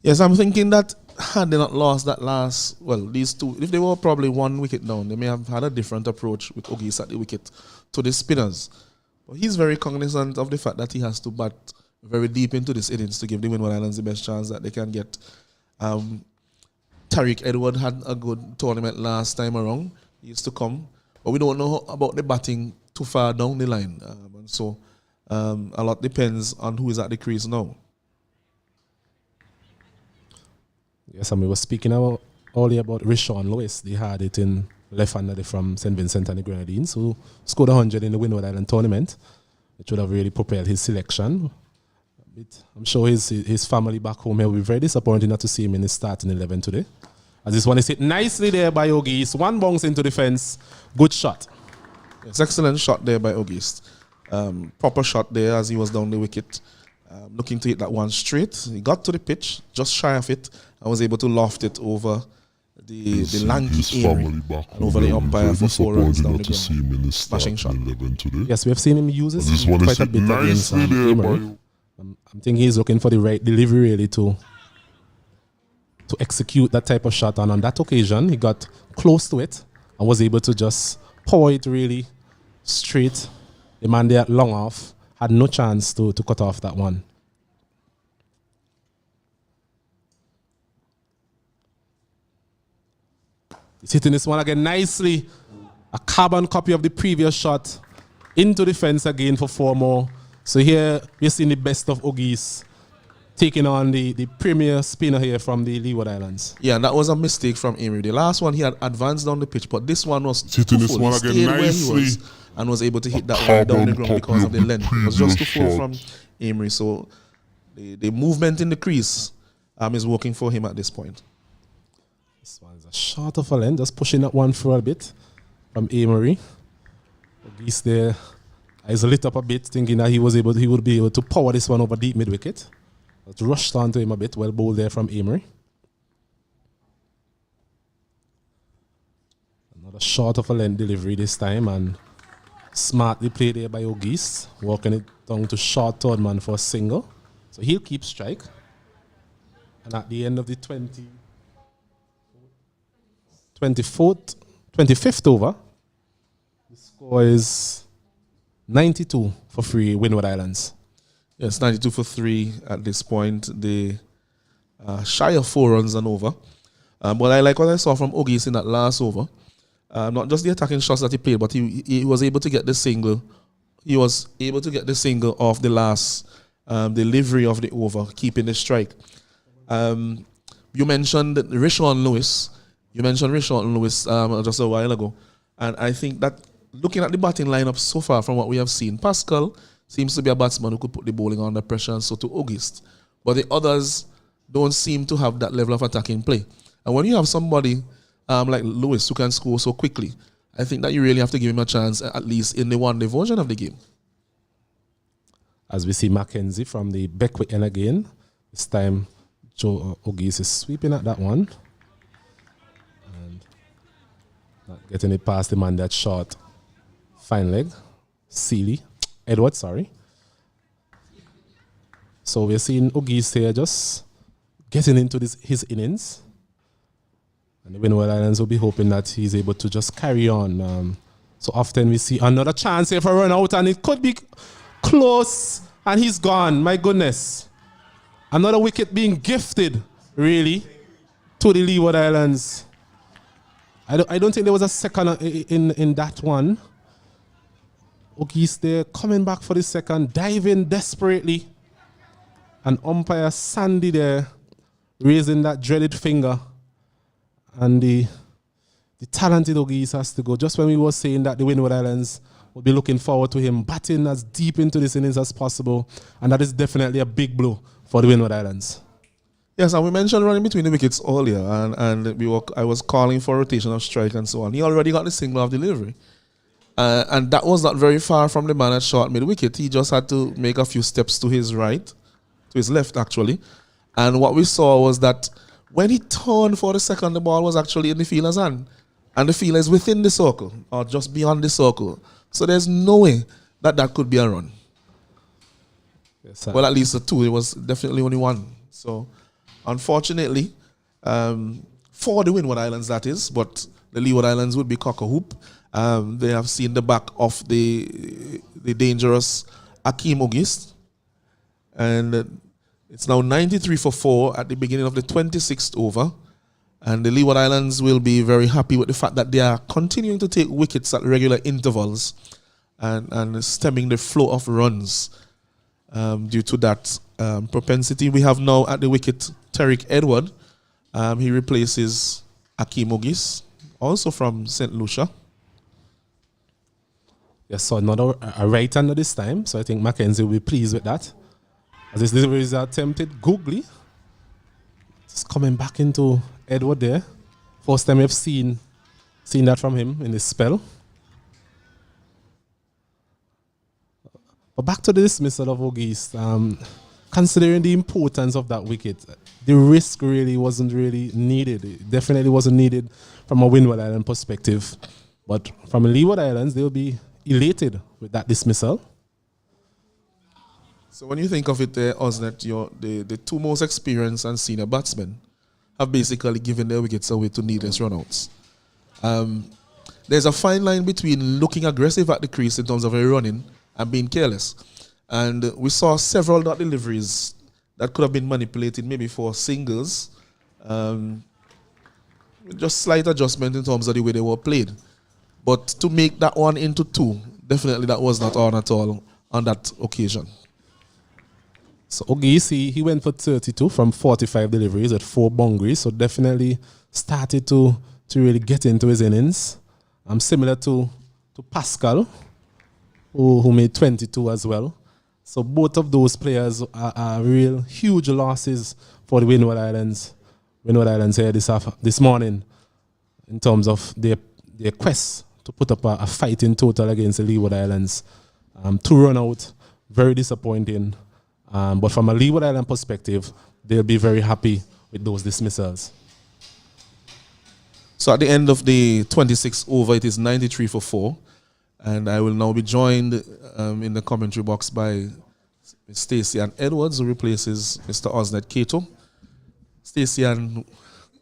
Yes, I'm thinking that had they not lost that last, well, these 2, if they were probably 1 wicket down, they may have had a different approach with Ogis at the wicket to the spinners. But he's very cognizant of the fact that he has to bat very deep into this innings to give the Windward Islands the best chance that they can get. Tariq Edward had a good tournament last time around. He used to come. But we don't know about the batting too far down the line. And so a lot depends on who is at the crease now. Yes, and we were speaking earlier about Rishon Lewis. They had it in left-hander from St. Vincent and the Grenadines, who scored 100 in the Windward Island tournament, which would have really propelled his selection. I'm sure his family back home here will be very disappointed not to see him in his starting 11 today. As this one is hit nicely there by Ogis. One bounce into the fence. Good shot. It's excellent shot there by August. Proper shot there as he was down the wicket. Looking to hit that one straight. He got to the pitch, just shy of it, and was able to loft it over the lanky Amory and over the umpire for 4 runs down the ground. Smashing shot. Yes, we have seen him use this quite a bit against Amory. I'm thinking he's looking for the right delivery really to execute that type of shot. And on that occasion, he got close to it and was able to just power it really straight. The man there long off had no chance to cut off that one. He's hitting this one again nicely. A carbon copy of the previous shot into the fence again for 4 more. So here we're seeing the best of Ogis taking on the premier spinner here from the Leeward Islands. Yeah, and that was a mistake from Amory. The last one he had advanced down the pitch, but this one was hitting this one again nicely and was able to hit that one down the ground because of the length. It was just too full from Amory. So the movement in the crease is working for him at this point. This one is a short of a length, just pushing that one for a bit from Amory. Ogis there is lit up a bit, thinking that he would be able to power this one over deep mid wicket. But rushed onto him a bit, well bowled there from Amory. Another short of a length delivery this time, and smartly played there by Ogis, walking it down to short third man for a single. So he'll keep strike. And at the end of the 25th over, the score is 92 for 3 Windward Islands. Yes, 92 for 3 at this point. They shy of 4 runs and over. But I like what I saw from Ogis in that last over. Not just the attacking shots that he played, but he was able to get the single. He was able to get the single off the last delivery of the over, keeping the strike. You mentioned Rishon Lewis. Just a while ago. And I think that looking at the batting lineup so far from what we have seen, Pascal seems to be a batsman who could put the bowling under pressure, and so to August. But the others don't seem to have that level of attacking play. And when you have somebody like Lewis who can score so quickly, I think that you really have to give him a chance, at least in the one-day version of the game. As we see Mackenzie from the Beckwith end again. This time, Joe Ogis is sweeping at that one. And not getting it past the man that short. Fine leg. Edwards, sorry. So we're seeing Ogis here just getting into his innings. And the Windward Islands will be hoping that he's able to just carry on. So often we see another chance here for a run out, and it could be close, and he's gone. My goodness. Another wicket being gifted, really, to the Leeward Islands. I don't think there was a second in that one. Ogis there coming back for the second, diving desperately. And umpire Sandy there raising that dreaded finger. And the talented Ogis has to go. Just when we were saying that the Windward Islands would be looking forward to him batting as deep into this innings as possible. And that is definitely a big blow for the Windward Islands. Yes, and we mentioned running between the wickets earlier. And I was calling for rotation of strike and so on. He already got the single of delivery. And that was not very far from the man at short mid-wicket. He just had to make a few steps to his right, to his left actually. And what we saw was that when he turned for the second, the ball was actually in the fielder's hand. And the fielder is within the circle, or just beyond the circle. So there's no way that could be a run. Yes, well, at least a 2. It was definitely only 1. So, unfortunately, for the Windward Islands, that is, but the Leeward Islands would be cock-a-hoop. They have seen the back of the dangerous Akeem Ogis. And it's now 93 for 4 at the beginning of the 26th over. And the Leeward Islands will be very happy with the fact that they are continuing to take wickets at regular intervals and stemming the flow of runs due to that propensity. We have now at the wicket Tariq Edward. He replaces Akeem Ogis, also from St. Lucia. Yes, so another a right-hander this time. So I think Mackenzie will be pleased with that. As this delivery is attempted googly. Just coming back into Edward there. First time we've seen that from him in this spell. But back to the dismissal of Ogis. Considering the importance of that wicket, the risk really wasn't really needed. It definitely wasn't needed from a Windward Island perspective. But from Leeward Islands, they'll be elated with that dismissal. So when you think of it there, Osnet, the two most experienced and senior batsmen have basically given their wickets away to needless runouts. There's a fine line between looking aggressive at the crease in terms of a running and being careless. And we saw several dot deliveries that could have been manipulated maybe for singles. Just slight adjustment in terms of the way they were played. But to make that one into two, definitely that was not on at all on that occasion. So Ogis, he went for 32 from 45 deliveries at 4 boundaries. So definitely started to really get into his innings. Similar to Pascal, who made 22 as well. So both of those players are real huge losses for the Windward Islands here this morning in terms of their quest to put up a fighting total against the Leeward Islands. 2 run out, very disappointing. But from a Leeward Island perspective, they'll be very happy with those dismissals. So at the end of the 26th over, it is 93 for 4. And I will now be joined in the commentary box by Stacey and Edwards, who replaces Mr. Osnet Cato. Stacey and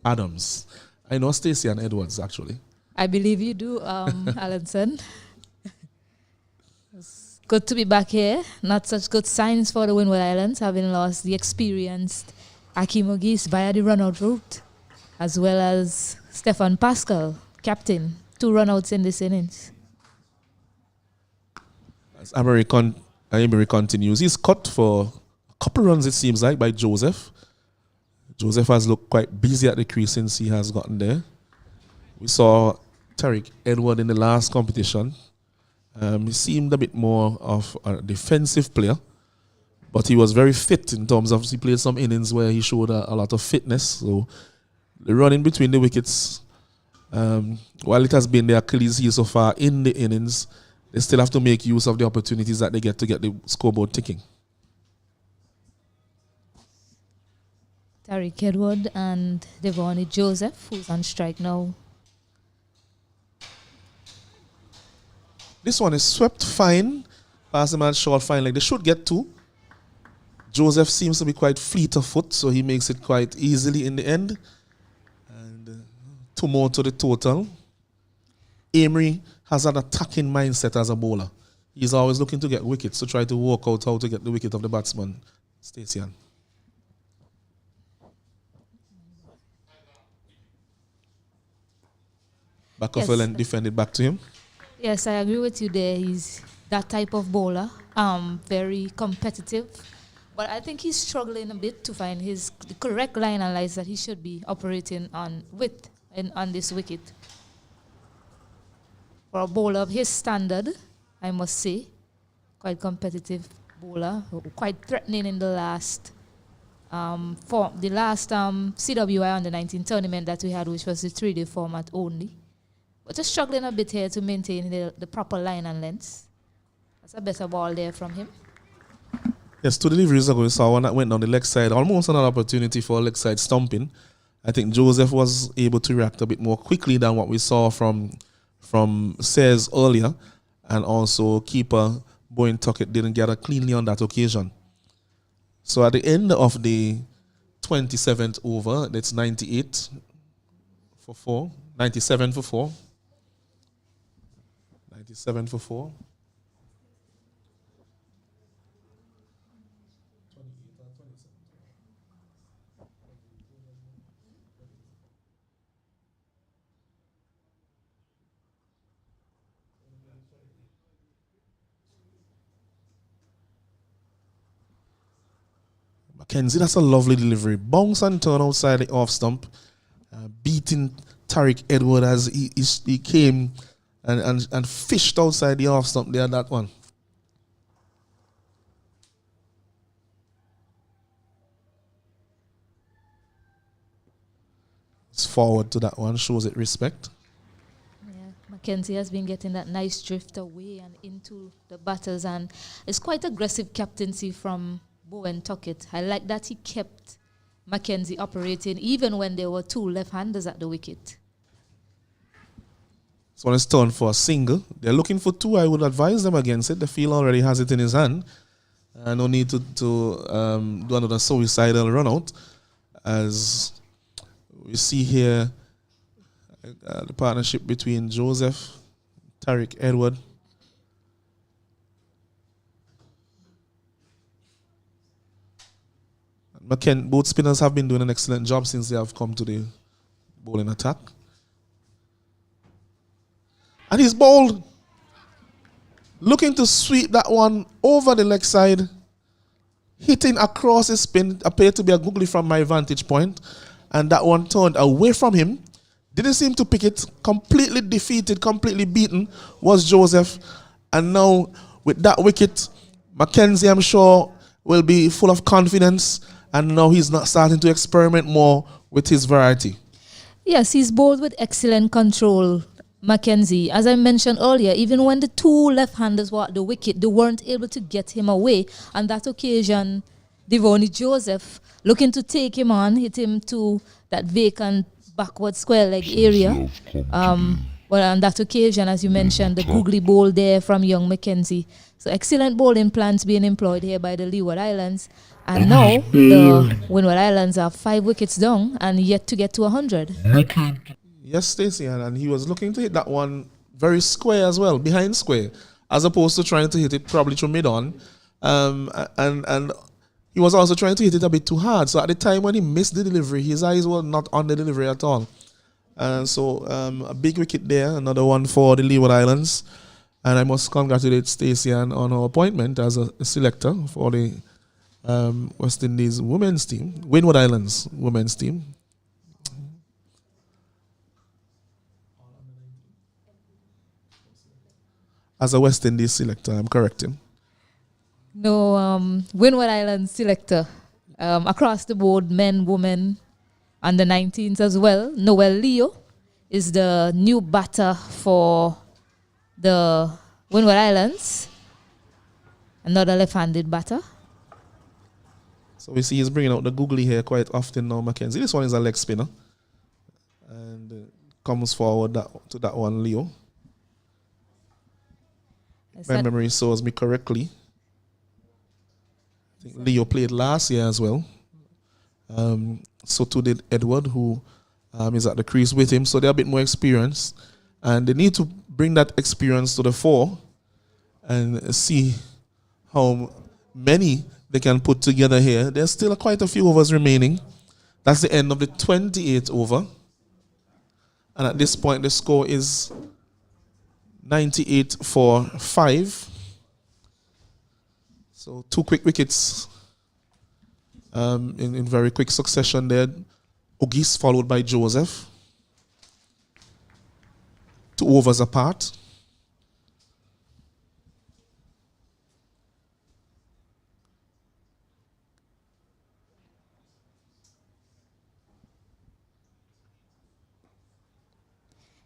Adams. I know Stacey and Edwards, actually. I believe you do, Alanson. It's good to be back here. Not such good signs for the Windward Islands, having lost the experienced Akeem Ogis via the run-out route, as well as Stefan Pascal, captain. 2 run-outs in this innings. As Emery continues, he's cut for a couple runs, it seems like, by Joseph. Joseph has looked quite busy at the crease since he has gotten there. We saw Tariq Edward in the last competition. He seemed a bit more of a defensive player, but he was very fit in terms of he played some innings where he showed a lot of fitness. So the running between the wickets, while it has been their Achilles heel so far in the innings, they still have to make use of the opportunities that they get to get the scoreboard ticking. Tariq Edward and Devoni Joseph, who's on strike now. This one is swept fine. Pass the man short fine, like they should get 2. Joseph seems to be quite fleet of foot, so he makes it quite easily in the end. And 2 more to the total. Emery has an attacking mindset as a bowler. He's always looking to get wickets, to try to work out how to get the wicket of the batsman. Stacey. Back off and defend it back to him. Yes, I agree with you there. He's that type of bowler, very competitive. But I think he's struggling a bit to find the correct line and lines that he should be operating on this wicket. For a bowler of his standard, I must say, quite competitive bowler, quite threatening in the last CWI under 19 tournament that we had, which was the 3-day format only. But just struggling a bit here to maintain the proper line and length. That's a better ball there from him. Yes, 2 deliveries ago, we saw one that went down the leg side. Almost another opportunity for a leg side stumping. I think Joseph was able to react a bit more quickly than what we saw from Sayers earlier. And also keeper Bowen Tuckett didn't get her cleanly on that occasion. So at the end of the 27th over, that's 98 for 4. 97 for 4. 97 for 4. Mackenzie, that's a lovely delivery. Bounce and turn outside the off stump. Beating Tariq Edward as he came and fished outside the off stump there, that one. It's comes forward to that one, shows it respect. Yeah, Mackenzie has been getting that nice drift away and into the batters, and it's quite aggressive captaincy from Bowen Tuckett. I like that he kept Mackenzie operating even when there were two left-handers at the wicket. This one is turned for a single. They're looking for two. I would advise them against it. The field already has it in his hand. No need to do another suicidal run out. As we see here, the partnership between Joseph, Tariq Edward. Both spinners have been doing an excellent job since they have come to the bowling attack. And he's bowled. Looking to sweep that one over the leg side. Hitting across his spin. Appeared to be a googly from my vantage point. And that one turned away from him. Didn't seem to pick it. Completely defeated, completely beaten was Joseph. And now with that wicket, Mackenzie, I'm sure, will be full of confidence. And now he's not starting to experiment more with his variety. Yes, he's bowled with excellent control, Mackenzie. As I mentioned earlier, even when the two left-handers were at the wicket, they weren't able to get him away. On that occasion, Devoni Joseph, looking to take him on, hit him to that vacant backward square leg area. Well, on that occasion, as you mentioned, the googly bowl there from young Mackenzie. So excellent bowling plans being employed here by the Leeward Islands. And now the Windward Islands are 5 wickets down and yet to get to 100. Yes, Stacey, and he was looking to hit that one very square as well, behind square, as opposed to trying to hit it probably through mid-on. And he was also trying to hit it a bit too hard. So at the time when he missed the delivery, his eyes were not on the delivery at all. And so a big wicket there, another one for the Leeward Islands. And I must congratulate Stacey on her appointment as a selector for the West Indies women's team, Windward Islands women's team. As a West Indies selector, I'm correcting. No, Windward Islands selector. Across the board, men, women, under 19s as well. Noel Leo is the new batter for the Windward Islands. Another left-handed batter. So we see he's bringing out the googly here quite often now, Mackenzie. This one is a leg spinner. And comes forward to that one, Leo. My memory serves me correctly. I think Leo played last year as well. So too did Edward, who is at the crease with him. So they're a bit more experienced. And they need to bring that experience to the fore and see how many they can put together here. There's still quite a few overs remaining. That's the end of the 28th over. And at this point, the score is 98 for 5. So 2 quick wickets in very quick succession there. Ogis followed by Joseph. 2 overs apart.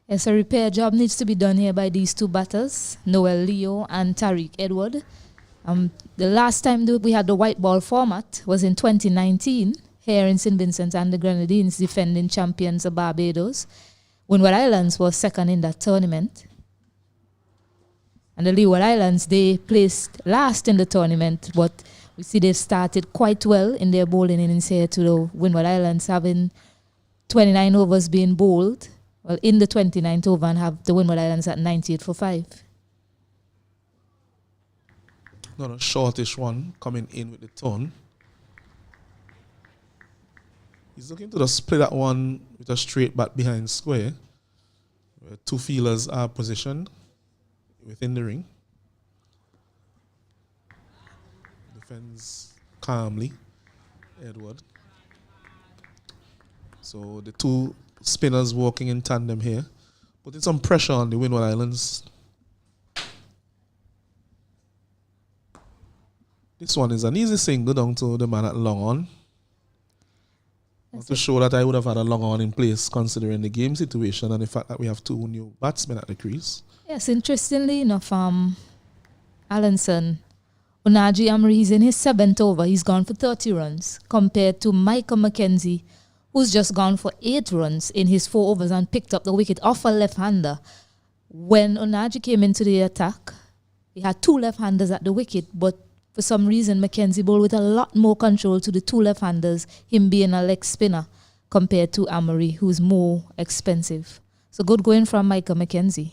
Yes, a repair job needs to be done here by these 2 batters, Noel Leo and Tariq Edward. The last time we had the white ball format was in 2019 here in St. Vincent and the Grenadines, defending champions of Barbados. Windward Islands was second in that tournament. And the Leeward Islands, they placed last in the tournament, but we see they've started quite well in their bowling innings here to the Windward Islands, having 29 overs being bowled. Well, in the 29th over, and have the Windward Islands at 98 for 5. Not a shortish one coming in with the turn. He's looking to just play that one with a straight bat behind square, where 2 fielders are positioned within the ring. Defends calmly, Edward. So the 2 spinners walking in tandem here, putting some pressure on the Windward Islands. This one is an easy single down to the man at long on. To show that I would have had a long on in place considering the game situation and the fact that we have 2 new batsmen at the crease. Yes, interestingly enough, Alanson, Unaji Amri, he's in his 7th over. He's gone for 30 runs compared to Michael McKenzie, who's just gone for 8 runs in his 4 overs and picked up the wicket off a left-hander. When Unaji came into the attack, he had 2 left-handers at the wicket, but for some reason, McKenzie bowled with a lot more control to the 2 left-handers, him being a leg spinner, compared to Amory, who's more expensive. So good going from Michael McKenzie.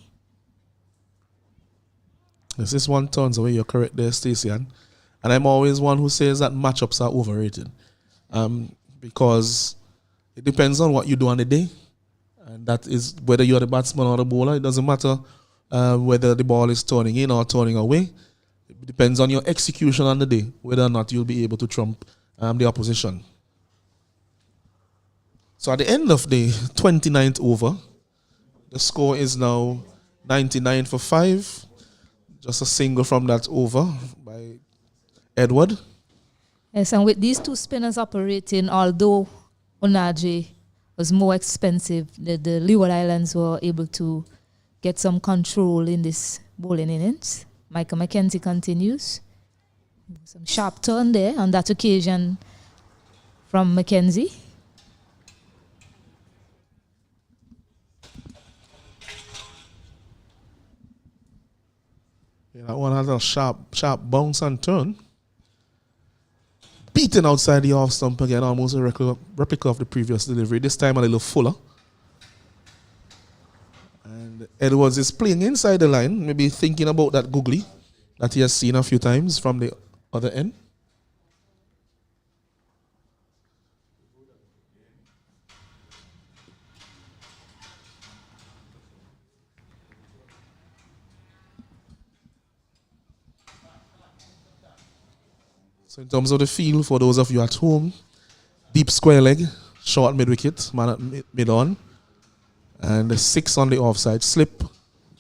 Yes, this one turns away. You're correct there, Stacey. And I'm always one who says that matchups are overrated. Because it depends on what you do on the day. And that is whether you're the batsman or the bowler. It doesn't matter whether the ball is turning in or turning away. It depends on your execution on the day, whether or not you'll be able to trump the opposition. So at the end of the 29th over, the score is now 99 for 5. Just a single from that over by Edward. Yes, and with these 2 spinners operating, although Unaji was more expensive, the Leeward Islands were able to get some control in this bowling innings. Michael McKenzie continues. Some sharp turn there on that occasion from McKenzie. Yeah, that one has a sharp bounce and turn. Beaten outside the off stump again, almost a replica of the previous delivery. This time a little fuller. And Edwards is playing inside the line, maybe thinking about that googly that he has seen a few times from the other end. So in terms of the feel, for those of you at home, deep square leg, short mid-wicket, man at mid-on, and the 6 on the offside slip,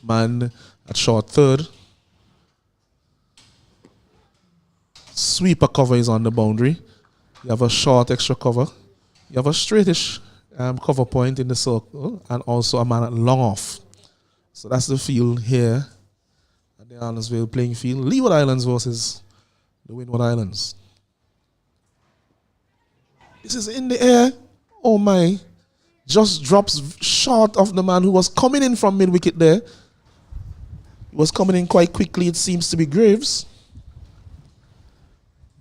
man at short third. Sweeper cover is on the boundary. You have a short extra cover. You have a straightish cover point in the circle, and also a man at long off. So that's the field here at the Arnoldville playing field. Leeward Islands versus the Windward Islands. This is in the air. Oh my. Just drops short of the man who was coming in from mid-wicket there. He was coming in quite quickly, it seems to be Graves.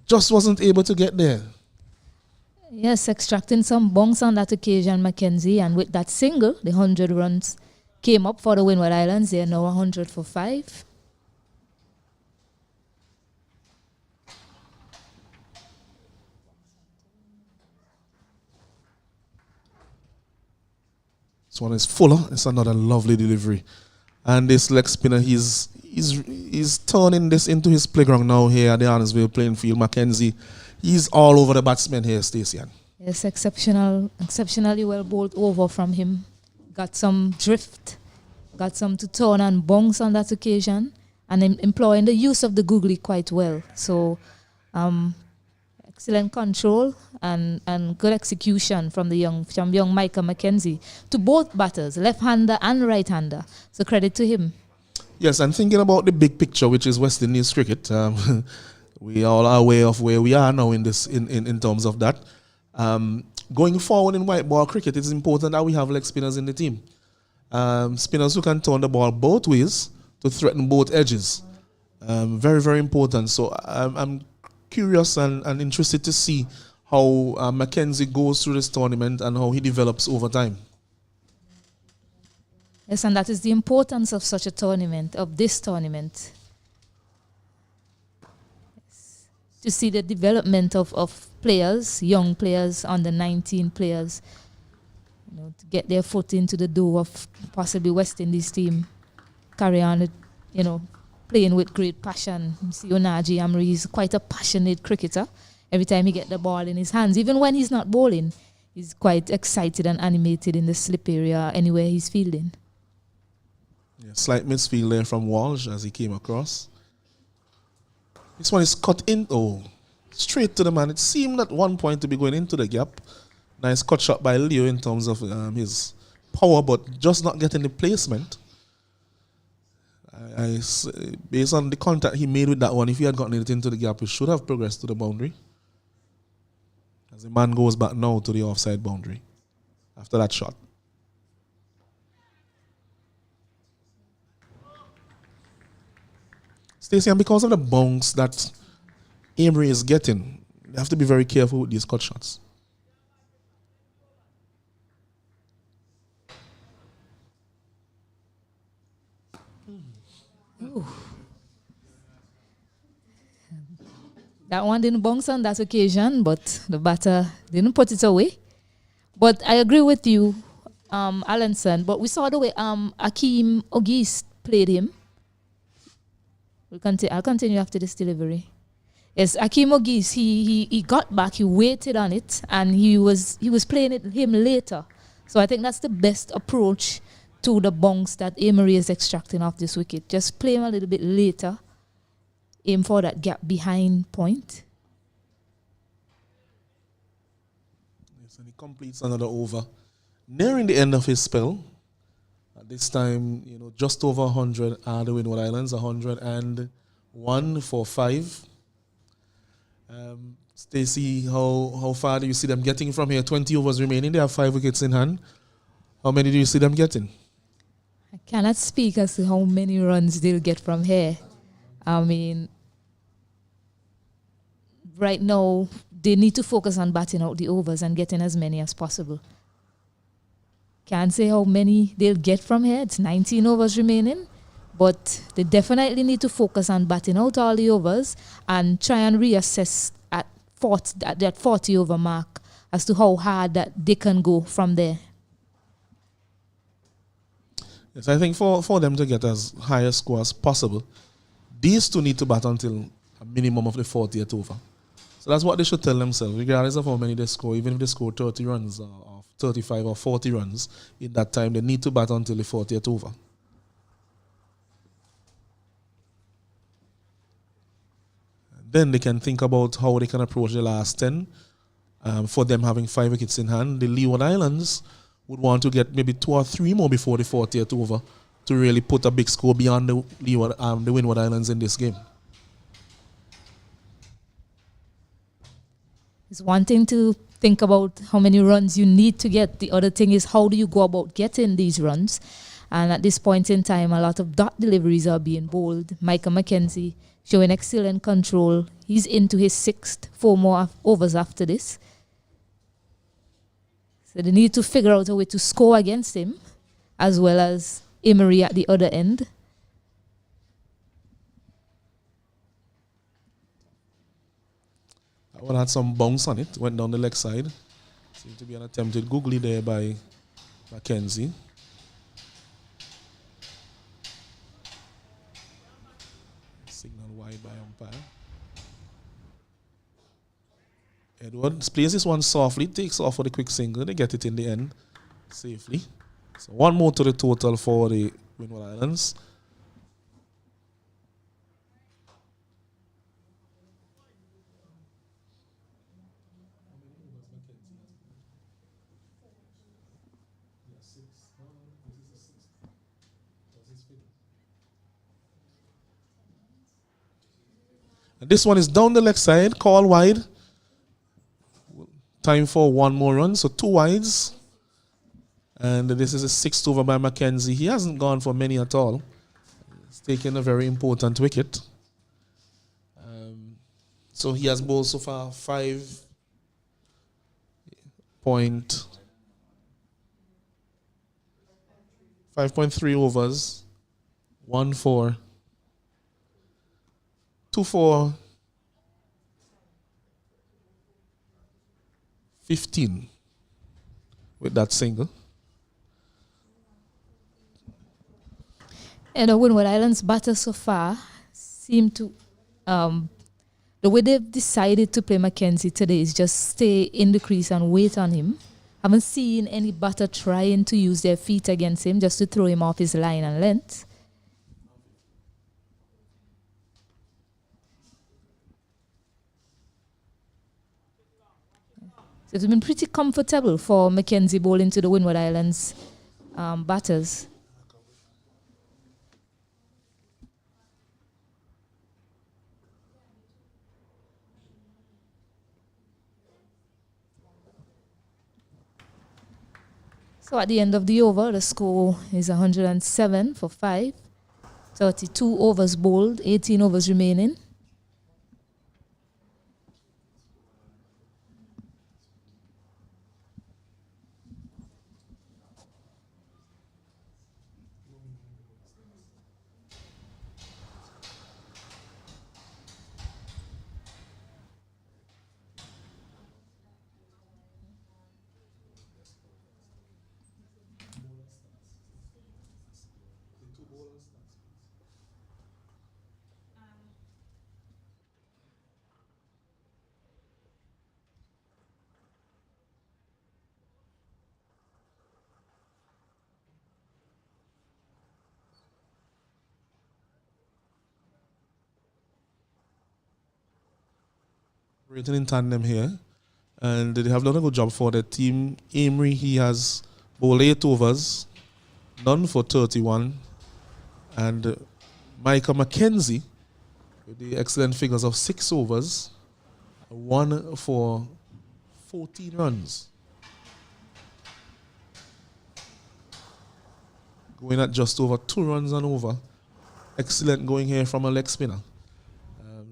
Just wasn't able to get there. Yes, extracting some bonks on that occasion, McKenzie. And with that single, the 100 runs came up for the Windward Islands. They are now 100 for 5. This one is fuller. It's another lovely delivery. And this leg spinner, he's turning this into his playground now here at the Arnoldville playing field. McKenzie, he's all over the batsman here, Stacey. Yes, exceptionally well bowled over from him. Got some drift, got some to turn and bonks on that occasion, and employing the use of the googly quite well. So, excellent control and good execution from young Michael McKenzie to both batters, left-hander and right-hander. So credit to him. Yes, and thinking about the big picture, which is West Indies cricket, we all are aware of where we are now in terms of that. Going forward in white ball cricket, it's important that we have leg spinners in the team. Spinners who can turn the ball both ways to threaten both edges. Very, very important. So I'm curious and interested to see how McKenzie goes through this tournament and how he develops over time. Yes, and that is the importance of such a tournament, of this tournament. Yes. To see the development of players, young players, under 19 players, to get their foot into the door of possibly West Indies team, carry on, playing with great passion. You see Unaji Amri is quite a passionate cricketer. Every time he gets the ball in his hands, even when he's not bowling, he's quite excited and animated in the slip area anywhere he's fielding. Yeah, slight misfield there from Walsh as he came across. This one is cut in, straight to the man. It seemed at one point to be going into the gap, Nice cut shot by Leo in terms of his power, but just not getting the placement. Based on the contact he made with that one, if he had gotten it into the gap, he should have progressed to the boundary. As the man goes back now to the offside boundary after that shot. Stacey, and because of the bounce that Emery is getting, you have to be very careful with these cut shots. Ooh. That one didn't bounce on that occasion, but the batter didn't put it away. But I agree with you, Alanson. But we saw the way Akeem Ogis played him. I'll continue after this delivery. Yes, Akeem Ogis, he got back, he waited on it, and he was playing him later. So I think that's the best approach to the bounce that Emery is extracting off this wicket. Just play him a little bit later. Aim for that gap behind point. Yes, and he completes another over. Nearing the end of his spell. At this time, just over 100 are the Windward Islands, 101 for 5. Stacey, how far do you see them getting from here? 20 overs remaining. They have 5 wickets in hand. How many do you see them getting? I cannot speak as to how many runs they'll get from here. I mean, right now, they need to focus on batting out the overs and getting as many as possible. Can't say how many they'll get from here. It's 19 overs remaining. But they definitely need to focus on batting out all the overs and try and reassess at that 40 over mark as to how hard that they can go from there. Yes, I think for them to get as high a score as possible, these two need to bat until a minimum of the 40th over. So that's what they should tell themselves, regardless of how many they score. Even if they score 30 runs or 35 or 40 runs, in that time they need to bat until the 40th over. And then they can think about how they can approach the last 10. For them having 5 wickets in hand, the Leeward Islands would want to get maybe 2 or 3 more before the 40th over to really put a big score beyond the Windward Islands in this game. It's one thing to think about how many runs you need to get. The other thing is how do you go about getting these runs? And at this point in time, a lot of dot deliveries are being bowled. Micah McKenzie showing excellent control. He's into his 6th, 4 more overs after this. So they need to figure out a way to score against him, as well as Emery at the other end. That one had some bounce on it, went down the leg side. Seemed to be an attempted googly there by McKenzie. Signal wide by umpire. Edwards plays this one softly, takes off for the quick single. They get it in the end safely. So 1 more to the total for the Windward Islands. And this one is down the left side, call wide. Time for 1 more run, so 2 wides. And this is a 6th over by McKenzie. He hasn't gone for many at all. He's taken a very important wicket. So he has bowled so far 5.3 overs, 1-4, 2-4, 15 with that single. And the Windward Islands batters so far seem to, the way they've decided to play McKenzie today is just stay in the crease and wait on him. Haven't seen any batter trying to use their feet against him just to throw him off his line and length. So it's been pretty comfortable for Mackenzie bowling to the Windward Islands batters. So at the end of the over, the score is 107 for 5. 32 overs bowled, 18 overs remaining. Rating in tandem here. And they have done a good job for the team. Amory, he has bowled 8 overs, none for 31. And Micah Mackenzie, with the excellent figures of 6 overs, 1 for 14 runs. Going at just over 2 runs and over. Excellent going here from a leg spinner.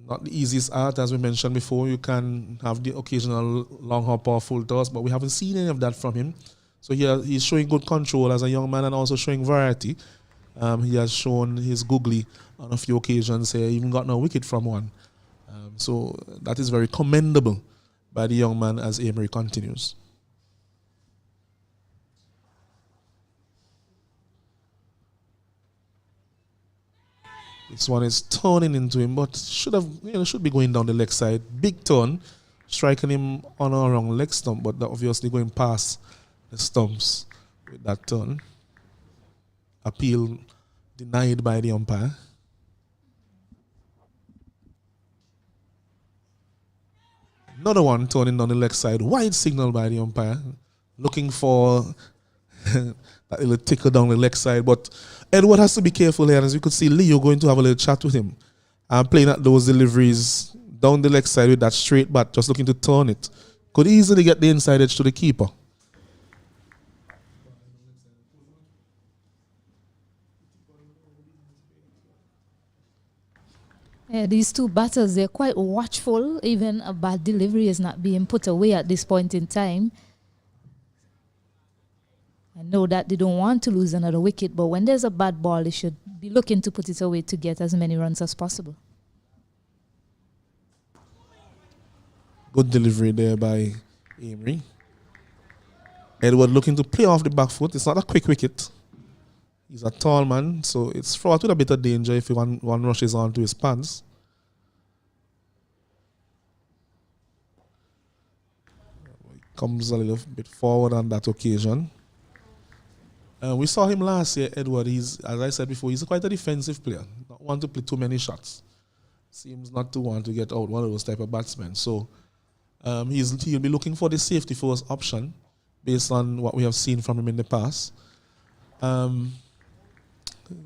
Not the easiest art, as we mentioned before. You can have the occasional long hop or full toss, but we haven't seen any of that from him. So he's showing good control as a young man and also showing variety. He has shown his googly on a few occasions here, even gotten a wicket from one. So that is very commendable by the young man as Amory continues. This one is turning into him, but should be going down the leg side. Big turn, striking him on a wrong leg stump, but obviously going past the stumps with that turn. Appeal denied by the umpire. Another one turning down the leg side. Wide signal by the umpire. Looking for that little tickle down the leg side. But Edward has to be careful here. As you could see, Leo going to have a little chat with him. And playing at those deliveries down the leg side with that straight bat, just looking to turn it. Could easily get the inside edge to the keeper. Yeah, these two batters, they're quite watchful. Even a bad delivery is not being put away at this point in time. I know that they don't want to lose another wicket, but when there's a bad ball, they should be looking to put it away to get as many runs as possible. Good delivery there by Amory. Edward looking to play off the back foot. It's not a quick wicket. He's a tall man, so it's fraught with a bit of danger if one rushes onto his pants. Comes a little bit forward on that occasion. We saw him last year, Edward. As I said before, he's quite a defensive player. Not want to play too many shots. Seems not to want to get out, one of those type of batsmen. So he'll be looking for the safety first option based on what we have seen from him in the past. We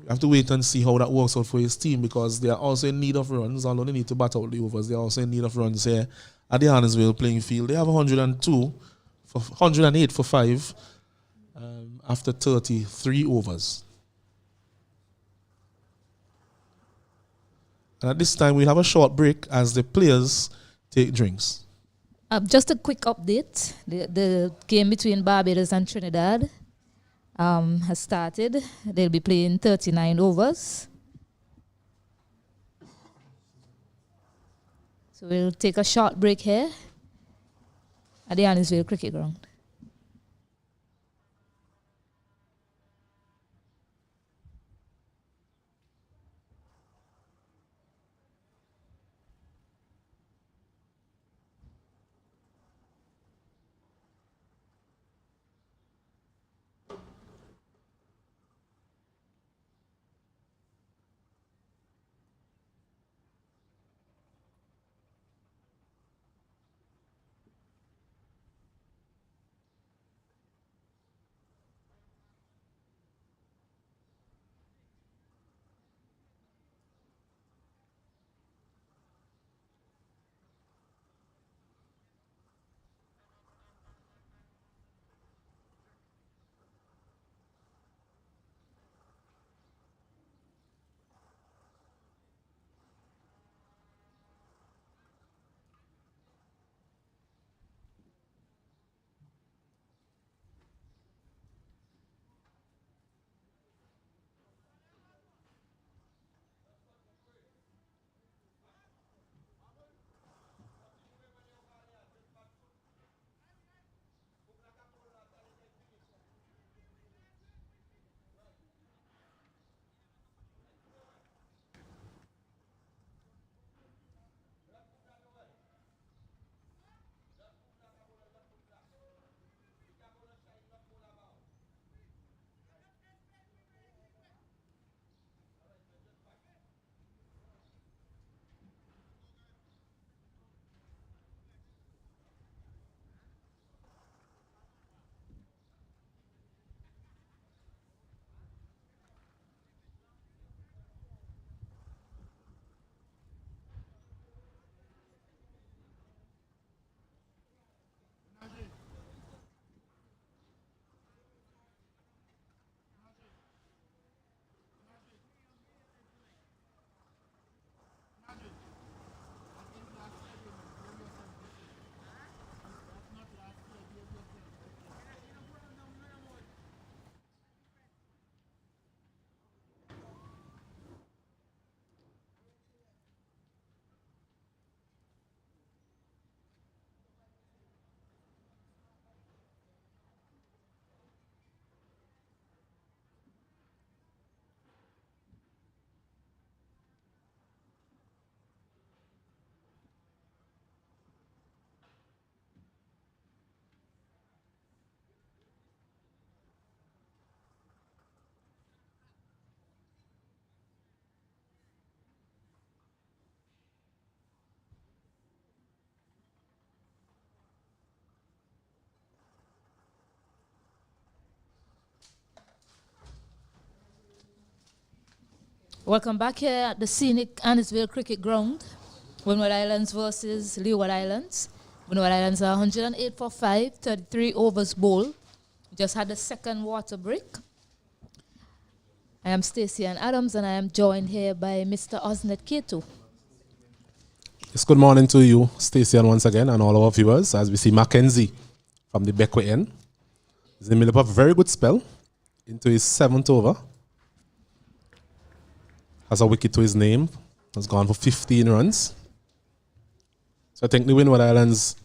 have to wait and see how that works out for his team, because they are also in need of runs. Although they need to bat out the overs, they are also in need of runs here at the Arnesville playing field. They have 108 for 5 after 33 overs. And at this time, we'll have a short break as the players take drinks. Just a quick update. The game between Barbados and Trinidad has started. They'll be playing 39 overs. So we'll take a short break here at the Arnesville Cricket Ground. Welcome back here at the scenic Annisville Cricket Ground. Windward Islands versus Leeward Islands. Windward Islands are 108 for 5, 33 overs bowl. Just had the second water break. I am Stacey Ann Adams and I am joined here by Mr. Osnet Keto. Yes, good morning to you, Stacey, and once again, and all our viewers, as we see Mackenzie from the Beckway end. He's in the middle of a very good spell into his 7th over. Has a wicket to his name. Has gone for 15 runs. So I think the Windward Islands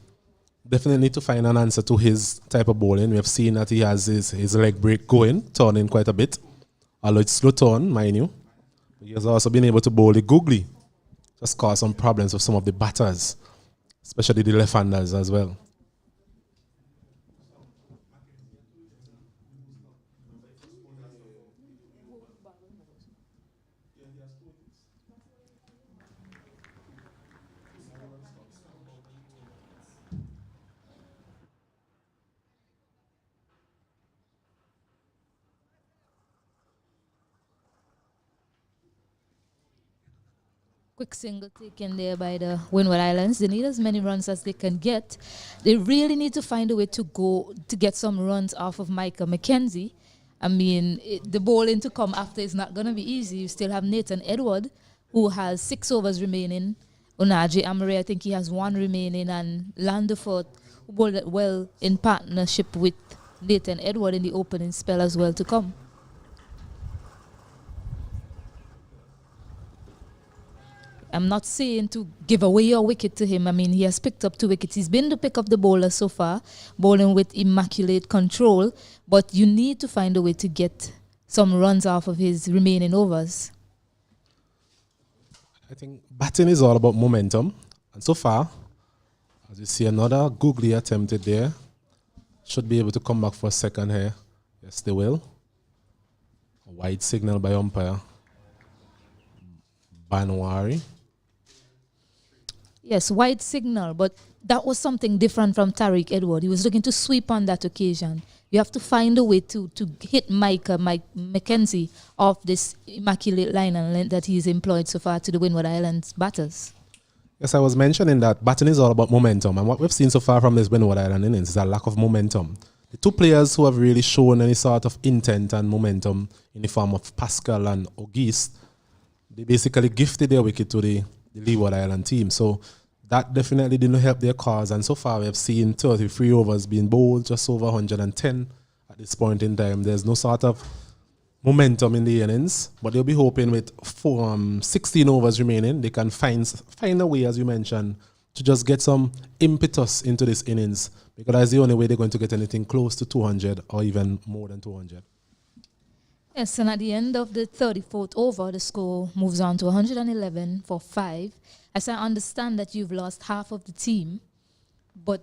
definitely need to find an answer to his type of bowling. We have seen that he has his leg break going, turning quite a bit. Although it's slow turn, mind you. He has also been able to bowl the googly. Just cause some problems with some of the batters, especially the left-handers as well. Quick single taken there by the Windward Islands. They need as many runs as they can get. They really need to find a way to get some runs off of Micah McKenzie. I mean, the bowling to come after is not going to be easy. You still have Nathan Edward, who has 6 overs remaining. Unaji Amory, I think he has 1 remaining. And Landeford, who bowled it well in partnership with Nathan Edward in the opening spell as well to come. I'm not saying to give away your wicket to him. I mean, he has picked up 2 wickets. He's been the pick of the bowler so far, bowling with immaculate control. But you need to find a way to get some runs off of his remaining overs. I think batting is all about momentum. And so far, as you see another googly attempted there, should be able to come back for a second here. Yes, they will. A wide signal by umpire Banwari. Yes, wide signal, but that was something different from Tariq Edward. He was looking to sweep on that occasion. You have to find a way to hit Mike McKenzie off this immaculate line and length that he's employed so far to the Windward Islands batters. Yes, I was mentioning that batting is all about momentum, and what we've seen so far from this Windward Island innings is a lack of momentum. The 2 players who have really shown any sort of intent and momentum in the form of Pascal and Auguste, they basically gifted their wicket to the Leeward Island team. So that definitely didn't help their cause. And so far we have seen 33 overs being bowled, just over 110 at this point in time. There's no sort of momentum in the innings, but they'll be hoping with 16 overs remaining, they can find a way, as you mentioned, to just get some impetus into this innings, because that's the only way they're going to get anything close to 200 or even more than 200. Yes, and at the end of the 34th over, the score moves on to 111 for 5. As I understand that you've lost half of the team, but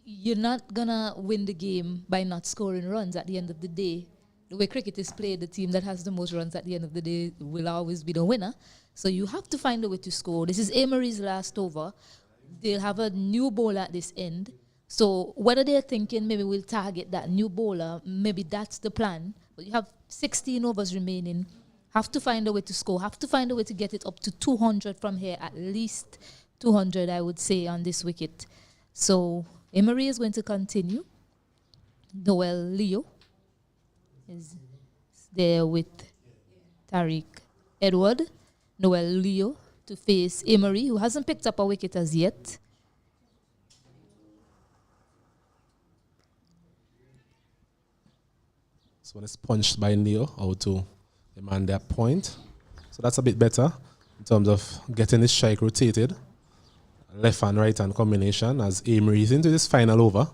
you're not going to win the game by not scoring runs at the end of the day. The way cricket is played, the team that has the most runs at the end of the day will always be the winner. So you have to find a way to score. This is Amory's last over. They'll have a new bowler at this end. So whether they're thinking maybe we'll target that new bowler, maybe that's the plan. But you have 16 overs remaining. Have to find a way to score. Have to find a way to get it up to 200 from here. At least 200, I would say, on this wicket. So Emery is going to continue. Noel Leo is there with Tariq Edward. Noel Leo to face Emery, who hasn't picked up a wicket as yet. So when it's punched by Neo out to demand their point. So that's a bit better in terms of getting this strike rotated. Left and right hand combination as Amory is into this final over.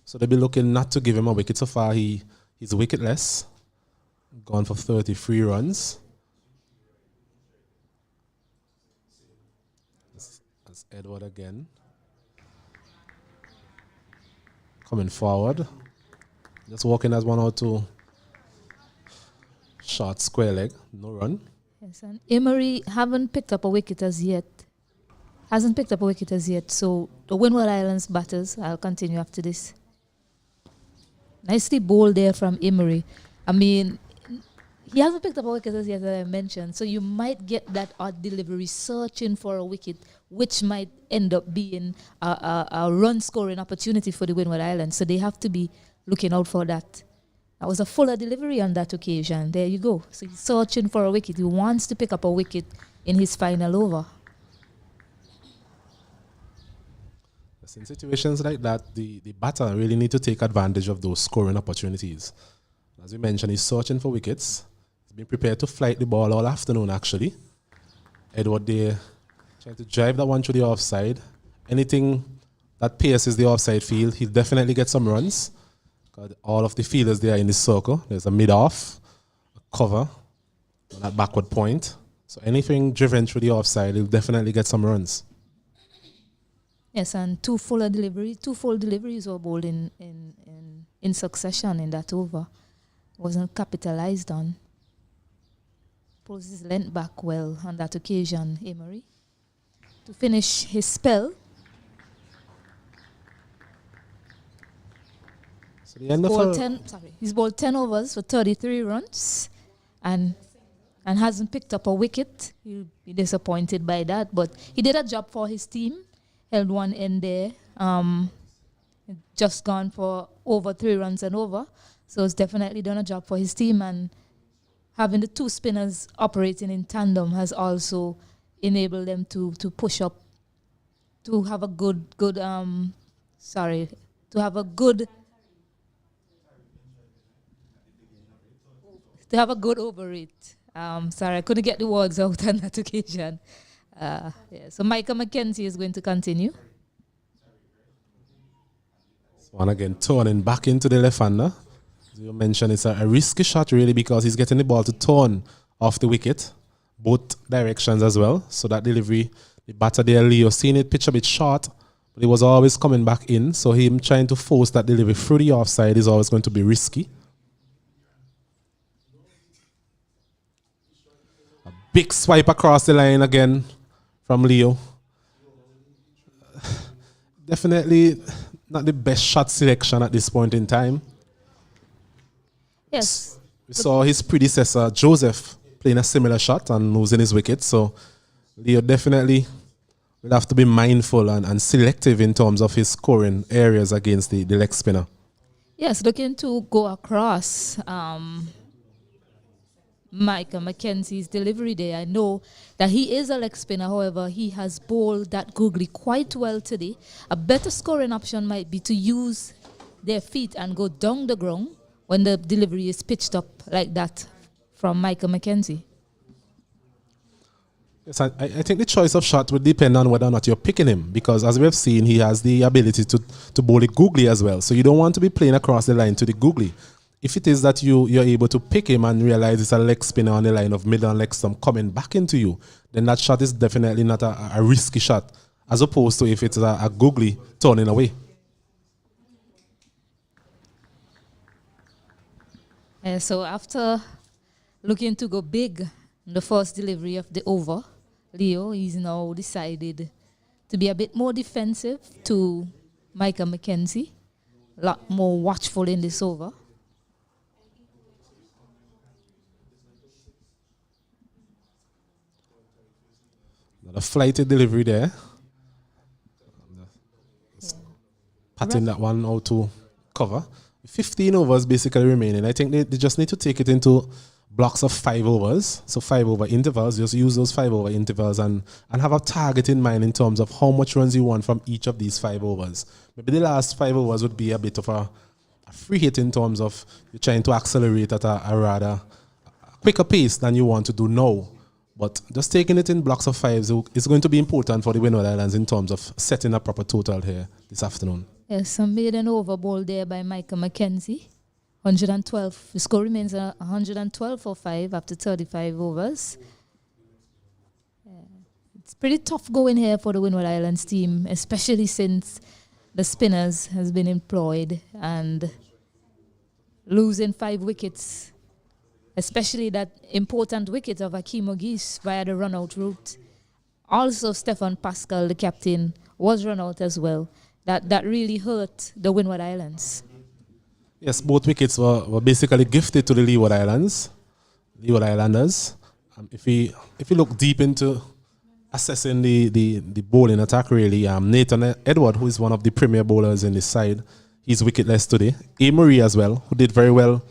So they'll be looking not to give him a wicket. So far he's wicketless. Gone for 33 runs. That's Edward again. Coming forward. Just walking as 1 or 2. Short square leg, no run. Yes, and Emery haven't picked up a wicket as yet. So the Windward Islands batters, I'll continue after this. Nicely bowled there from Emery. I mean, he hasn't picked up a wicket as yet, as I mentioned. So you might get that odd delivery searching for a wicket, which might end up being a run scoring opportunity for the Windward Islands. So they have to be looking out for that. That was a fuller delivery on that occasion. There you go. So he's searching for a wicket. He wants to pick up a wicket in his final over. In situations like that, the batter really need to take advantage of those scoring opportunities. As we mentioned, he's searching for wickets. He's been prepared to flight the ball all afternoon, actually. Edward there trying to drive that one through the offside. Anything that pierces the offside field, he'll definitely get some runs. All of the fielders there in the circle. There's a mid-off, a cover, and that backward point. So anything driven through the offside, he'll definitely get some runs. Yes, and two full deliveries were bowled in succession in that over. Wasn't capitalized on. Pulls his length back well on that occasion, Emery. To finish his spell. So the end of he's bowled 10 overs for 33 runs and hasn't picked up a wicket. He'll be disappointed by that, but he did a job for his team. Held one in there, just gone for over 3 runs and over. So it's definitely done a job for his team, and having the two spinners operating in tandem has also enabled them to push up, to have a good over rate. I couldn't get the words out on that occasion. So Micah McKenzie is going to continue. One again, turning back into the left-hander. As you mentioned, it's a risky shot really because he's getting the ball to turn off the wicket, both directions as well. So that delivery, the batter there, Leo, seen it pitch a bit short, but it was always coming back in. So him trying to force that delivery through the offside is always going to be risky. A big swipe across the line again from Leo. Definitely not the best shot selection at this point in time. Yes. We saw his predecessor, Joseph, playing a similar shot and losing his wicket. So Leo definitely will have to be mindful and selective in terms of his scoring areas against the leg spinner. Yes, looking to go across Micah McKenzie's delivery there. I know that he is a leg spinner, however, he has bowled that googly quite well today. A better scoring option might be to use their feet and go down the ground when the delivery is pitched up like that from Micah McKenzie. Yes, I think the choice of shot would depend on whether or not you're picking him, because as we have seen, he has the ability to bowl it googly as well. So you don't want to be playing across the line to the googly. If it is that you're able to pick him and realize it's a leg spinner on the line of middle and leg stump coming back into you, then that shot is definitely not a risky shot, as opposed to if it's a googly turning away. So after looking to go big in the first delivery of the over, Leo is now decided to be a bit more defensive to Micah McKenzie, a lot more watchful in this over. A flighted delivery there. Patting that one out to cover. 15 overs basically remaining. I think they just need to take it into blocks of 5 overs. So 5 over intervals. Just use those 5 over intervals and have a target in mind in terms of how much runs you want from each of these 5 overs. Maybe the last 5 overs would be a bit of a free hit in terms of you're trying to accelerate at a rather quicker pace than you want to do now. But just taking it in blocks of 5s is going to be important for the Windward Islands in terms of setting a proper total here this afternoon. Yes, some maiden over ball there by Micah McKenzie. 112. The score remains 112 for 5 after 35 overs. It's pretty tough going here for the Windward Islands team, especially since the spinners has been employed and losing 5 wickets, especially that important wicket of Akeem Ogis via the run-out route. Also, Stefan Pascal, the captain, was run out as well. That really hurt the Windward Islands. Yes, both wickets were basically gifted to the Leeward Islands. Leeward Islanders. If we look deep into assessing the bowling attack, really, Nathan Edward, who is one of the premier bowlers in this side, he's wicketless today. A. Murray as well, who did very well.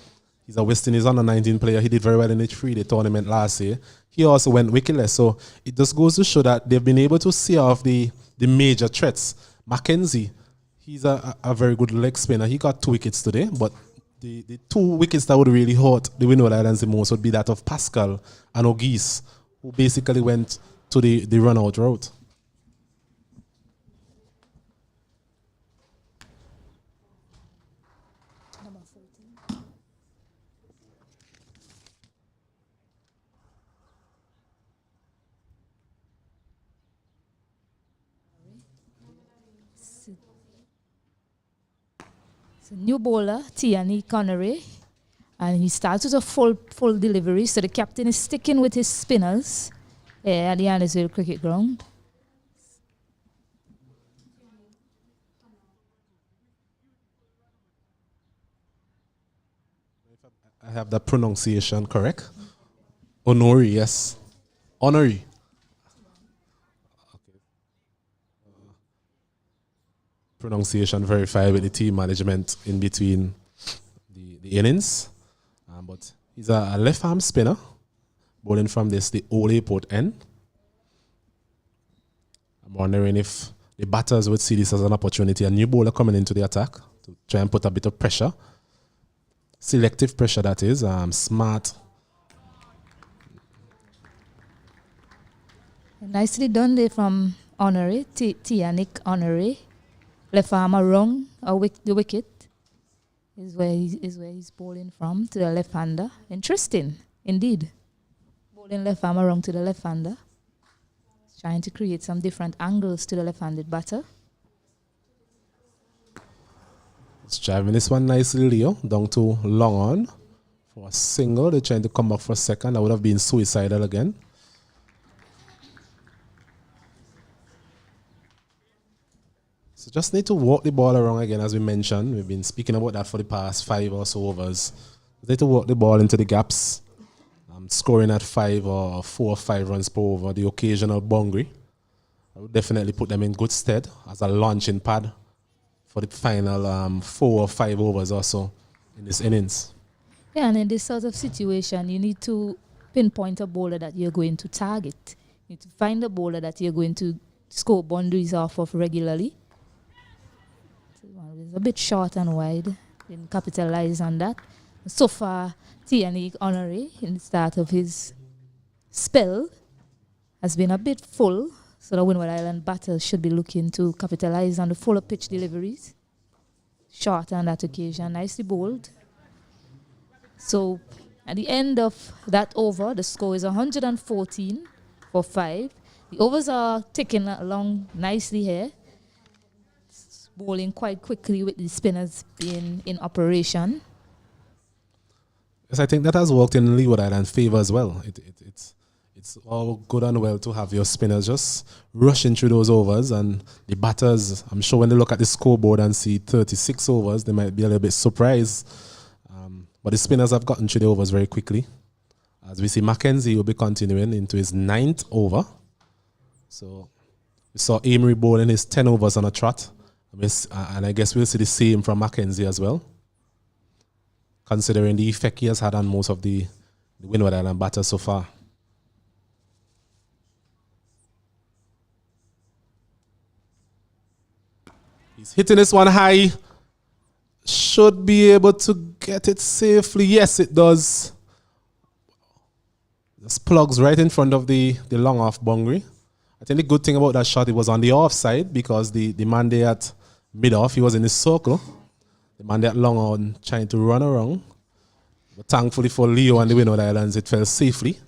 He's a West Indies under-19 player. He did very well in the 3-day tournament last year. He also went wicketless. So it just goes to show that they've been able to see off the major threats. Mackenzie, he's a very good leg spinner. He got 2 wickets today, but the 2 wickets that would really hurt the Windward Islands the most would be that of Pascal and O'Geese, who basically went to the run-out route. It's a new bowler, Tiani Connery, and he starts with a full delivery. So the captain is sticking with his spinners at the Annisville Cricket Ground. I have the pronunciation correct. Honori, yes. Honori. Okay. Pronunciation verified with the team management in between the innings. But he's a left-arm spinner, bowling from the Old Airport end. I'm wondering if the batters would see this as an opportunity, a new bowler coming into the attack to try and put a bit of pressure. Selective pressure, that is. Smart. Nicely done there from Honoré, Tianik Honoré. Left arm wrong, the wicket is where he's bowling from, to the left-hander. Interesting, indeed. Bowling left arm wrong to the left-hander. Trying to create some different angles to the left-handed batter. It's driving this one nicely, Leo, down to long on for a single. They're trying to come back for a second. That would have been suicidal again. So just need to walk the ball around again, as we mentioned. We've been speaking about that for the past 5 or so overs. They need to walk the ball into the gaps. Scoring at 5 or 4 or 5 runs per over, the occasional boundary. I would definitely put them in good stead as a launching pad for the final 4 or 5 overs or so in this innings. Yeah, and in this sort of situation, you need to pinpoint a bowler that you're going to target. You need to find a bowler that you're going to score boundaries off of regularly. It's a bit short and wide. Didn't capitalize on that. So far, Tiani Honoré, in the start of his spell, has been a bit full. So the Windward Island batters should be looking to capitalize on the fuller pitch deliveries. Short on that occasion, nicely bowled. So at the end of that over, the score is 114 for 5. The overs are ticking along nicely here. It's bowling quite quickly with the spinners being in operation. Yes, I think that has worked in Leeward Island's favor as well. It's all good and well to have your spinners just rushing through those overs, and the batters, I'm sure when they look at the scoreboard and see 36 overs, they might be a little bit surprised. But the spinners have gotten through the overs very quickly. As we see, Mackenzie will be continuing into his 9th over. So we saw Amory bowling his 10 overs on a trot. And I guess we'll see the same from Mackenzie as well, considering the effect he has had on most of the Windward Island batters so far. He's hitting this one high. Should be able to get it safely. Yes, it does. Just plugs right in front of the long off boundary. I think the good thing about that shot, it was on the offside, because the man there at mid-off, he was in the circle. The man there at long on trying to run around. But thankfully for Leo and the Windward Islands, it fell safely.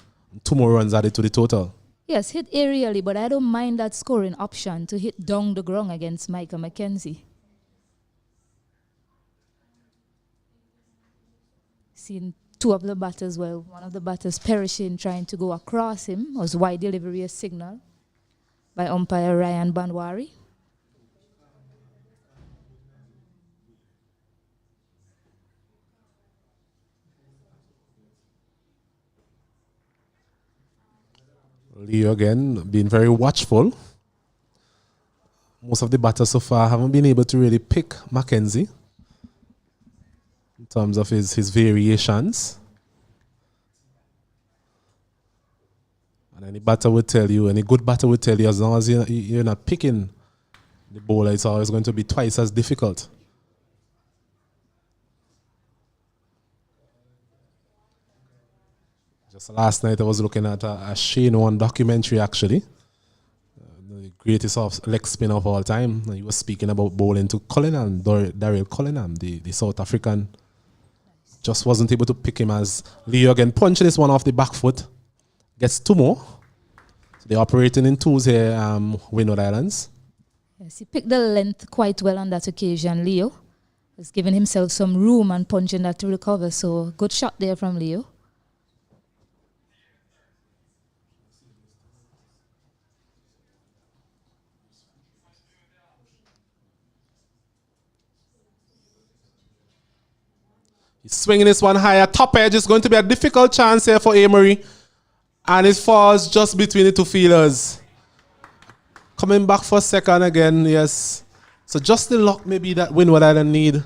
2 more runs added to the total. Yes, hit aerially, but I don't mind that scoring option to hit down the ground against Micah Mackenzie. Seen 2 of the batters, well, one of the batters perishing trying to go across him. Was wide delivery a signal by umpire Ryan Banwari. Leo again being very watchful. Most of the batters so far haven't been able to really pick Mackenzie in terms of his variations. And any batter would tell you, any good batter would tell you, as long as you're not picking the bowler, it's always going to be twice as difficult. Just last night I was looking at a Shane Warne documentary actually. The greatest leg spinner of all time. He was speaking about bowling to Cullinam, Daryl Cullinam, the South African. Just wasn't able to pick him as Leo again punching this one off the back foot. Gets 2 more. So they're operating in 2s here, Windward Islands. Yes, he picked the length quite well on that occasion, Leo. Was giving himself some room and punching that to recover. So good shot there from Leo. He's swinging this one higher. Top edge is going to be a difficult chance here for Amory. And it falls just between the 2 fielders. Coming back for a second again, yes. So just the luck maybe that Windward Island need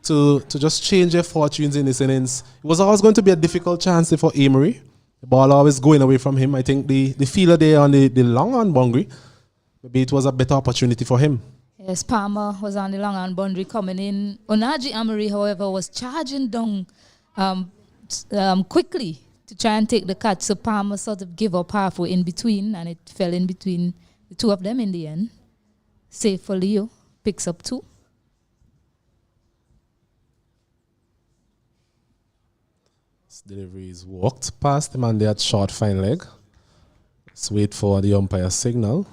to just change their fortunes in this innings. It was always going to be a difficult chance for Amory. The ball always going away from him. I think the fielder there on the long on boundary, maybe it was a better opportunity for him. Yes, Palmer was on the long on boundary coming in. Onaji Amory, however, was charging down quickly to try and take the catch. So Palmer sort of gave up halfway in between, and it fell in between the 2 of them in the end. Save for Leo, picks up 2. This delivery is walked past him and they had short fine leg. Let's wait for the umpire signal.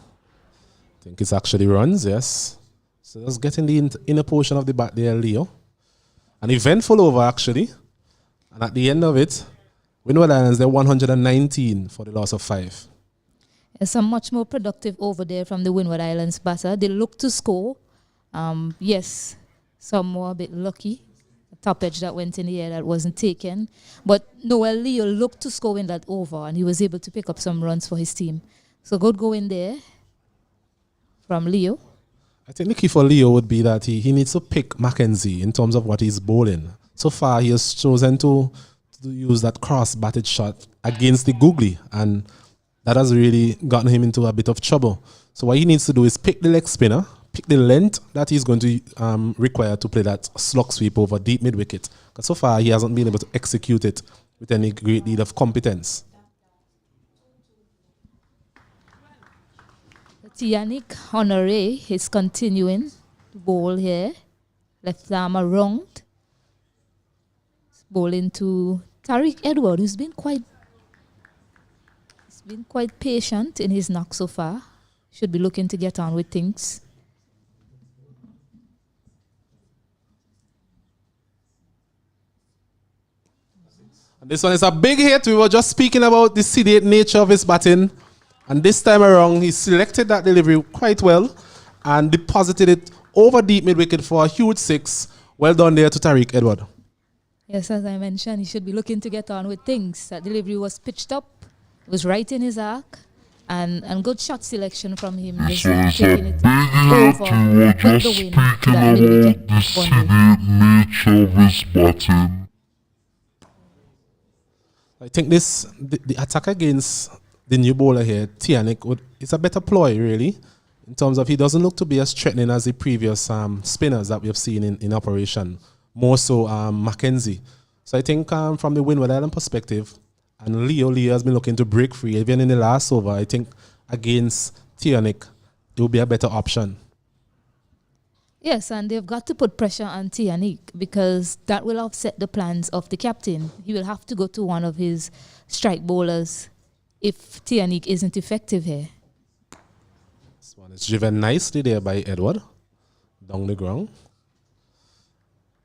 I think it's actually runs, yes. So just getting the inner portion of the bat there, Leo. An eventful over actually. And at the end of it, Windward Islands, they're 119 for the loss of 5. It's a much more productive over there from the Windward Islands batter. They look to score. Yes, some more a bit lucky. A top edge that went in the air that wasn't taken. But Noel Leo looked to score in that over, and he was able to pick up some runs for his team. So good going there from Leo. I think the key for Leo would be that he needs to pick Mackenzie in terms of what he's bowling. So far, he has chosen to use that cross-batted shot against the googly, and that has really gotten him into a bit of trouble. So what he needs to do is pick the leg spinner, pick the length that he's going to require to play that slug sweep over deep mid-wicket. Because so far, he hasn't been able to execute it with any great deal of competence. Yannick Honoré is continuing to bowl here. Left arm around. Bowling to Tariq Edward, who's been quite patient in his knock so far. Should be looking to get on with things. And this one is a big hit. We were just speaking about the sedate nature of his batting. And this time around, he selected that delivery quite well and deposited it over deep mid-wicket for a huge 6. Well done there to Tariq Edward. Yes, as I mentioned, he should be looking to get on with things. That delivery was pitched up, it was right in his arc, and good shot selection from him. Just taking it over with the wind to that mid-wicket boundary. Nature of his batting. I think the attack against the new bowler here, Tianik, it's a better ploy, really, in terms of he doesn't look to be as threatening as the previous spinners that we have seen in operation. More so Mackenzie. So I think from the Windward Island perspective, and Leo has been looking to break free. Even in the last over, I think against Tianik, it will be a better option. Yes, and they've got to put pressure on Tianik because that will offset the plans of the captain. He will have to go to one of his strike bowlers if Tianik isn't effective here. This one is driven nicely there by Edward down the ground.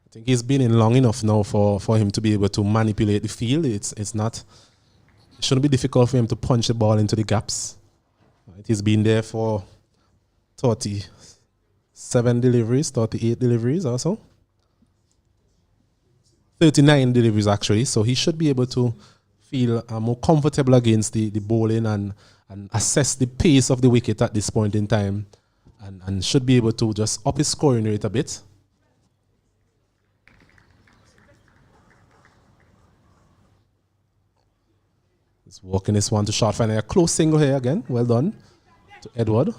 I think he's been in long enough now for him to be able to manipulate the field. It shouldn't be difficult for him to punch the ball into the gaps. He's been there for 37 deliveries, 38 deliveries or so. 39 deliveries actually. So he should be able to feel more comfortable against the bowling and and assess the pace of the wicket at this point in time, and should be able to just up his scoring rate a bit. He's walking this one to short, finding a close single here again. Well done to Edward.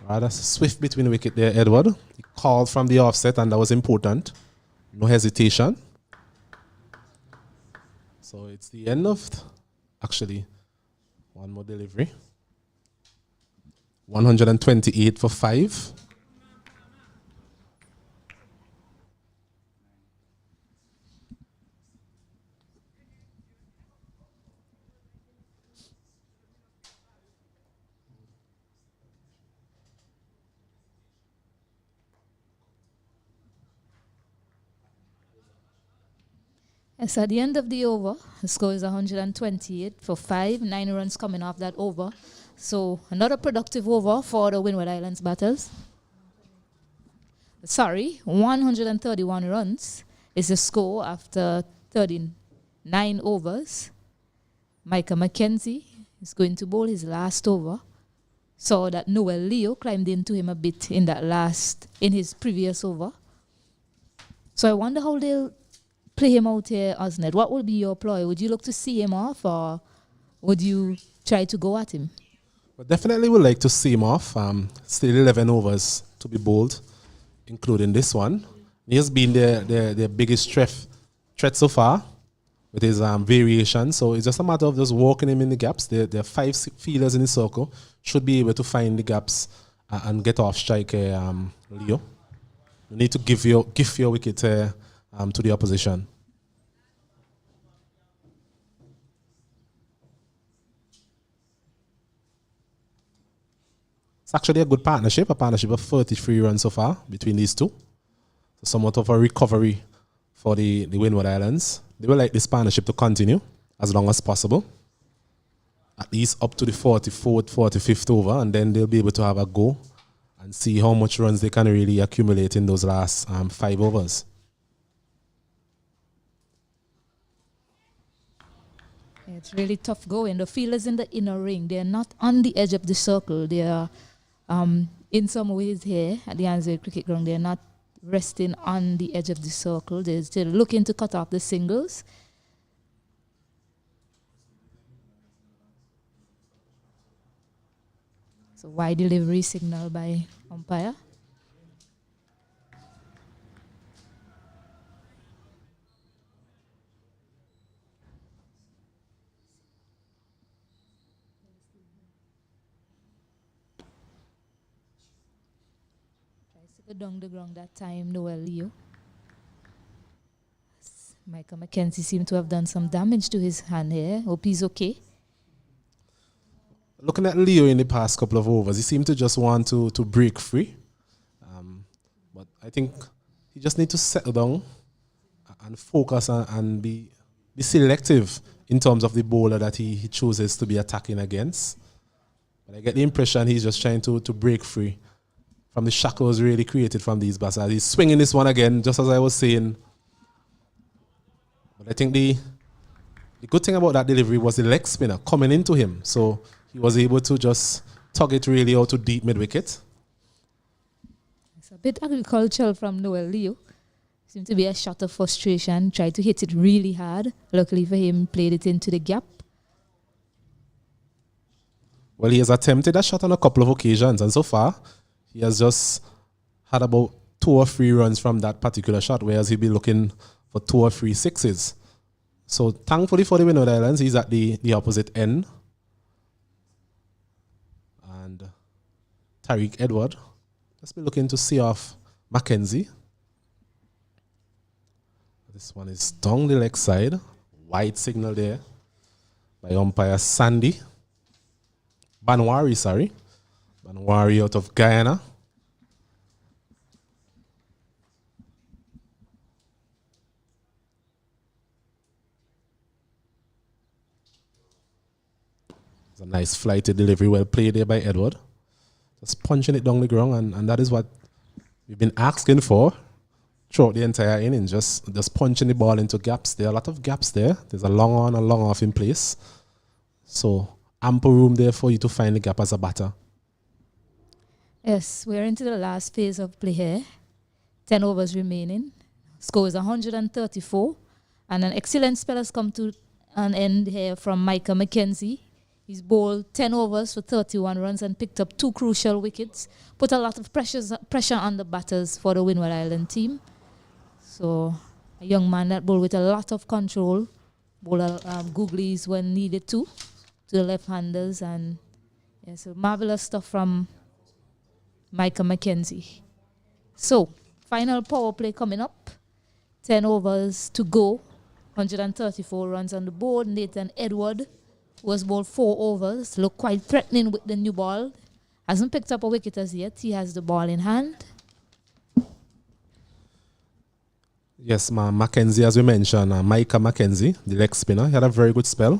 Rather swift between the wicket there, Edward. He called from the offset, and that was important. No hesitation. So it's the end of, actually, one more delivery. 128 for 5. Yes, at the end of the over, the score is 128 for 5, 9 runs coming off that over. So another productive over for the Windward Islands batters. 131 runs is the score after 39 overs. Micah Mackenzie is going to bowl his last over. Saw that Noel Leo climbed into him a bit in his previous over. So I wonder how they'll play him out here, Osned. What would be your ploy? Would you look to see him off, or would you try to go at him? But definitely would like to see him off. Still 11 overs to be bowled, including this one. He has been their biggest threat so far with his variation. So it's just a matter of just walking him in the gaps. There are 5 fielders in the circle. Should be able to find the gaps and get off strike Leo. You need to give your wicket to the opposition. It's actually a good partnership of 33 runs so far between these two. So somewhat of a recovery for the Windward Islands. They would like this partnership to continue as long as possible, at least up to the 44th, 45th over, and then they'll be able to have a go and see how much runs they can really accumulate in those last 5 overs. Yeah, it's really tough going. The fielders in the inner ring, they're not on the edge of the circle. They are, in some ways here at the Answell Cricket Ground, they're not resting on the edge of the circle. They're still looking to cut off the singles. So wide delivery signal by umpire. Down the ground that time, Noel Leo. Micah Mackenzie seemed to have done some damage to his hand here. Hope he's okay. Looking at Leo in the past couple of overs, he seemed to just want to break free. But I think he just needs to settle down and focus and be selective in terms of the bowler that he chooses to be attacking against. But I get the impression he's just trying to break free from the shackles really created from these batters. He's swinging this one again, just as I was saying. But I think the good thing about that delivery was the leg spinner coming into him. So he was able to just tug it really out to deep mid-wicket. It's a bit agricultural from Noel Leo. Seemed to be a shot of frustration. Tried to hit it really hard. Luckily for him, played it into the gap. Well, he has attempted that shot on a couple of occasions, and so far, he has just had about 2 or 3 runs from that particular shot, whereas he'll be looking for 2 or 3 sixes. So thankfully for the Windward Islands, he's at the opposite end. And Tariq Edward, let's be looking to see off Mackenzie. This one is down the leg side. Wide signal there by umpire Sandy. Banwari, sorry. Banwari out of Guyana. It's a nice flighted delivery, well played there by Edward. Just punching it down the ground, and that is what we've been asking for throughout the entire innings, just punching the ball into gaps. There are a lot of gaps there. There's a long on, a long off in place. So ample room there for you to find the gap as a batter. Yes, we're into the last phase of play here. 10 overs remaining. Score is 134. And an excellent spell has come to an end here from Micah McKenzie. He's bowled 10 overs for 31 runs and picked up 2 crucial wickets. Put a lot of pressure on the batters for the Windward Island team. So a young man that bowled with a lot of control. Bowled googlies when needed to the left-handers. And yeah, so marvelous stuff from Micah McKenzie. So, final power play coming up. 10 overs to go. 134 runs on the board. Nathan Edward was bowled 4 overs. Looked quite threatening with the new ball. Hasn't picked up a wicket as yet. He has the ball in hand. Yes, Mackenzie, as we mentioned, Micah Mackenzie, the leg spinner, he had a very good spell.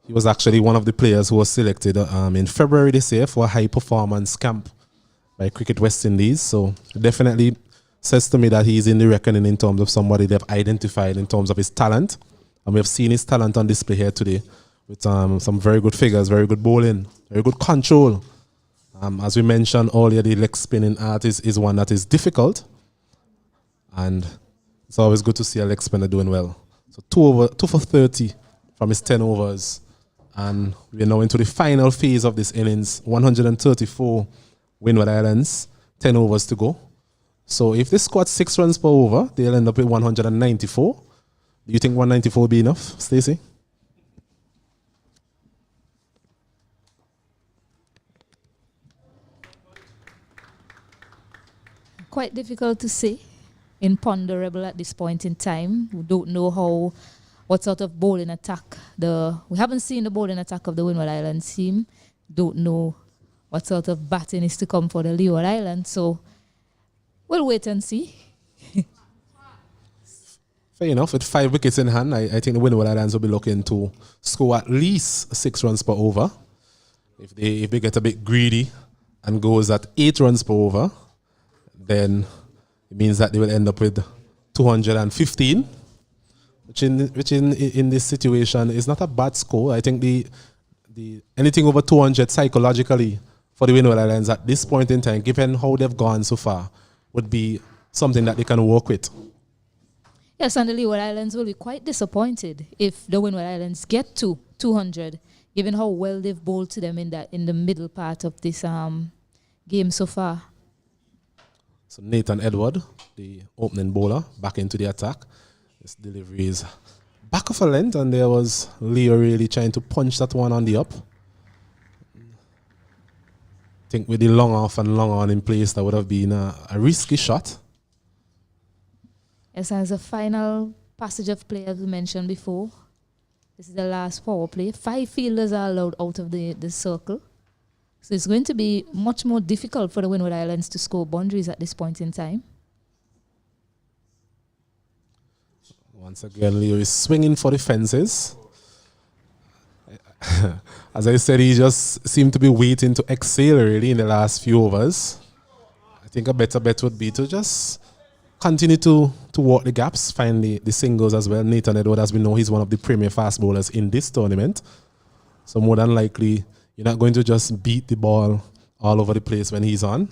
He was actually one of the players who was selected in February this year for a high performance camp by Cricket West Indies. So definitely says to me that he's in the reckoning in terms of somebody they've identified in terms of his talent. And we have seen his talent on display here today with some very good figures, very good bowling, very good control. As we mentioned earlier, the leg spinning art is one that is difficult. And it's always good to see a leg spinner doing well. So 2 for 30 from his 10 overs. And we're now into the final phase of this innings. 134 Windward Islands, 10 overs to go. So if they scored 6 runs per over, they'll end up with 194. Do you think 194 will be enough, Stacey? Quite difficult to say. Imponderable at this point in time. We don't know what sort of bowling attack we haven't seen the bowling attack of the Windward Islands team. Don't know what sort of batting is to come for the Leeward Islands. So we'll wait and see. Fair enough. With 5 wickets in hand, I think the Windward Islands will be looking to score at least 6 runs per over. If they get a bit greedy and goes at 8 runs per over, then it means that they will end up with 215, which in this situation is not a bad score. I think the anything over 200 psychologically for the Windward Islands at this point in time, given how they've gone so far, would be something that they can work with. Yes, and the Leeward Islands will be quite disappointed if the Windward Islands get to 200, given how well they've bowled to them in the middle part of this game so far. So Nathan Edward, the opening bowler, back into the attack. His delivery is back of a length, and there was Leo really trying to punch that one on the up. I think with the long off and long on in place, that would have been a risky shot. Yes, as a final passage of play, as we mentioned before, this is the last power play. 5 fielders are allowed out of the circle. So it's going to be much more difficult for the Windward Islands to score boundaries at this point in time. Once again, Leo is swinging for the fences. As I said, he just seemed to be waiting to exhale really in the last few overs. I think a better bet would be to just continue to walk the gaps, find the singles as well. Nathan Edward, as we know, he's one of the premier fast bowlers in this tournament. So more than likely, you're not going to just beat the ball all over the place when he's on.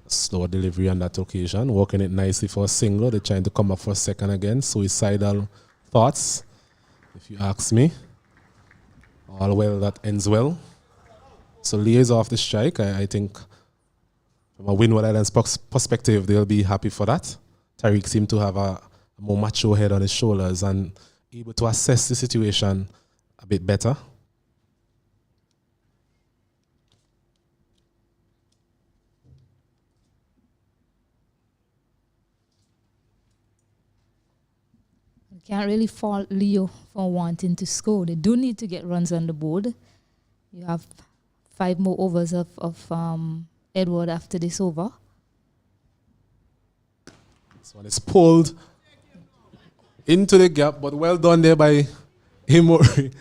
Slow delivery on that occasion, working it nicely for a single. They're trying to come up for a second again. Suicidal thoughts, if you ask me. All well that ends well. So Lee is off the strike. I think from a Windward Islands perspective, they'll be happy for that. Tariq seemed to have a more macho head on his shoulders and able to assess the situation a bit better. You can't really fault Leo for wanting to score. They do need to get runs on the board. You have 5 more overs of Edward after this over. This one is pulled into the gap, but well done there by Amory. It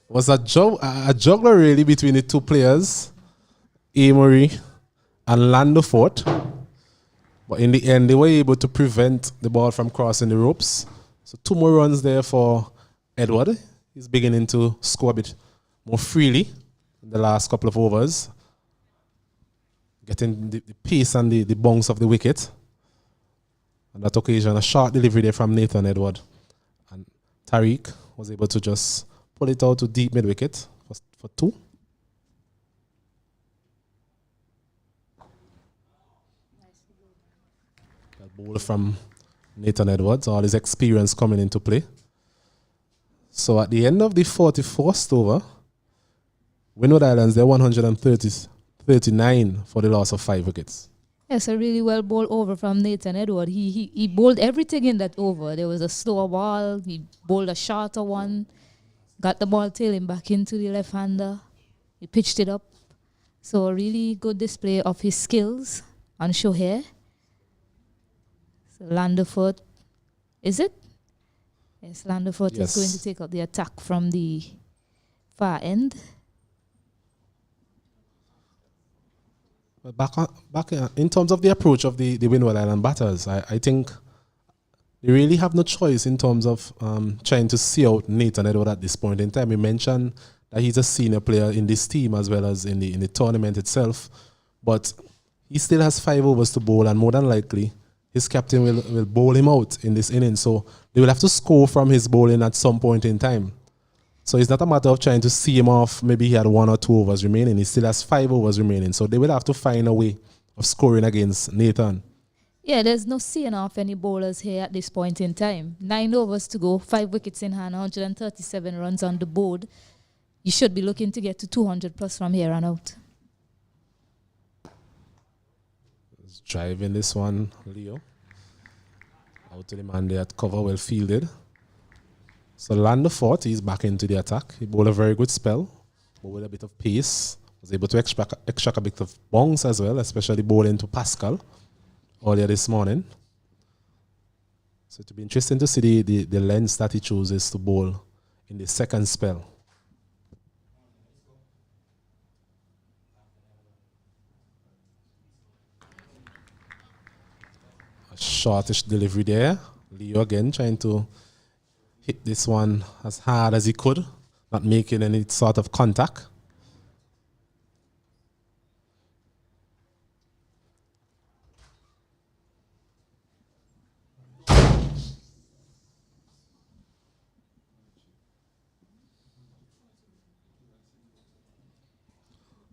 was a juggler really between the 2 players, Amory and Lando Fort. But in the end, they were able to prevent the ball from crossing the ropes. So 2 more runs there for Edward. He's beginning to score a bit more freely in the last couple of overs, getting the pace and the bounce of the wicket. On that occasion, a short delivery there from Nathan Edward. And Tariq was able to just pull it out to deep mid-wicket for 2. That ball from Nathan Edwards, all his experience coming into play. So at the end of the 44th over, Windward Islands, they're 139 for the loss of 5 wickets. Yes, a really well bowled over from Nathan Edward. He bowled everything in that over. There was a slower ball. He bowled a shorter one. Got the ball tailing back into the left-hander. He pitched it up. So a really good display of his skills on show here. So Landerford, is it? Yes, Landerford is going to take up the attack from the far end. Back in terms of the approach of the Windward Island batters, I think they really have no choice in terms of trying to see out Nathan Edward at this point in time. We mentioned that he's a senior player in this team as well as in the tournament itself, but he still has 5 overs to bowl, and more than likely his captain will bowl him out in this inning. So they will have to score from his bowling at some point in time. So it's not a matter of trying to see him off. Maybe he had 1 or 2 overs remaining. He still has 5 overs remaining. So they will have to find a way of scoring against Nathan. Yeah, there's no seeing off any bowlers here at this point in time. 9 overs to go, 5 wickets in hand, 137 runs on the board. You should be looking to get to 200 plus from here on out. Let's drive in this one, Leo. Out to the man there at cover, well fielded. So Landerford, he's back into the attack. He bowled a very good spell, but with a bit of pace. Was able to extract a bit of bounce as well, especially bowling to Pascal earlier this morning. So it'll be interesting to see the length that he chooses to bowl in the second spell. A shortish delivery there. Leo again trying to hit this one as hard as he could, not making any sort of contact.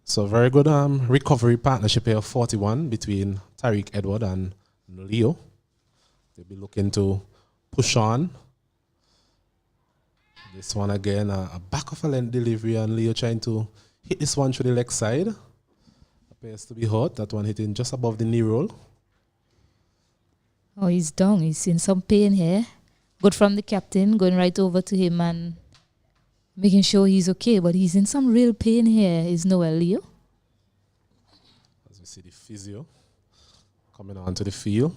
So very good recovery partnership here of 41 between Tariq Edward and Leo. They'll be looking to push on. This one again, a back of a length delivery, and Leo trying to hit this one through the leg side. Appears to be hurt. That one hitting just above the knee roll. Oh, he's down. He's in some pain here. Good from the captain, going right over to him and making sure he's okay, but he's in some real pain here, is Noel Leo. As we see the physio coming onto the field.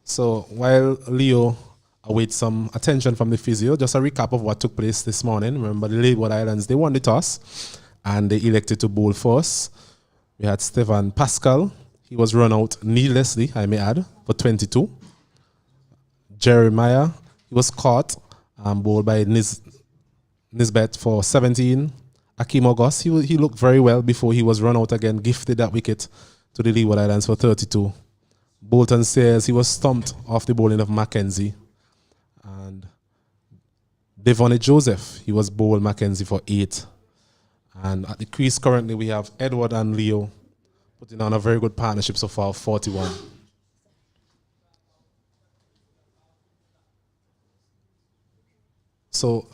So while Leo awaits some attention from the physio, just a recap of what took place this morning. Remember, the Leeward Islands, they won the toss and they elected to bowl first. We had Stefan Pascal. He was run out needlessly, I may add, for 22. Jeremiah, he was caught and bowled by Nisbet for 17. Akeem August, he looked very well before he was run out again, gifted that wicket to the Leeward Islands for 32. Bolton says he was stumped off the bowling of Mackenzie. And Devon Joseph, he was bowled Mackenzie for 8. And at the crease currently we have Edward and Leo putting on a very good partnership so far, 41. So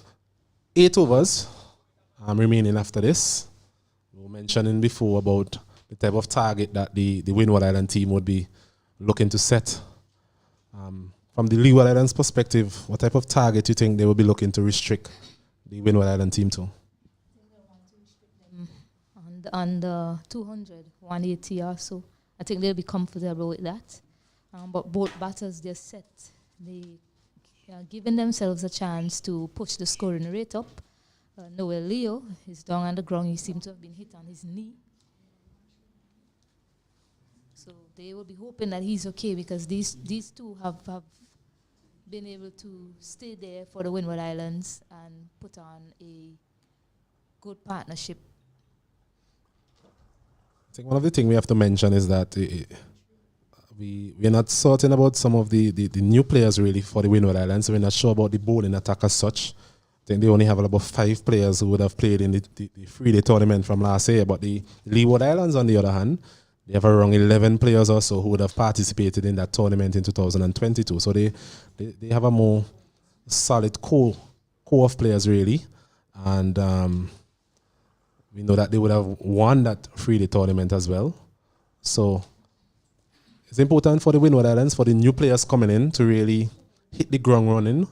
8 overs remaining after this. We were mentioning before about the type of target that the Windward Island team would be looking to set. From the Leeward Islands perspective, what type of target do you think they will be looking to restrict the Windward Island team to? On the 200, 180 or so. I think they'll be comfortable with that. But both batters, they're set. They giving themselves a chance to push the scoring rate up. Noel Leo is down on the ground. He seems to have been hit on his knee. So they will be hoping that he's okay, because these two have been able to stay there for the Windward Islands and put on a good partnership. I think one of the things we have to mention is that we're not certain about some of the new players really for the Windward Islands. We're not sure about the bowling attack as such. I think they only have about 5 players who would have played in the 3-day tournament from last year. But the Leeward Islands, on the other hand, they have around 11 players or so who would have participated in that tournament in 2022. So they have a more solid core of players really. And we know that they would have won that 3-day tournament as well. So it's important for the Windward Islands, for the new players coming in, to really hit the ground running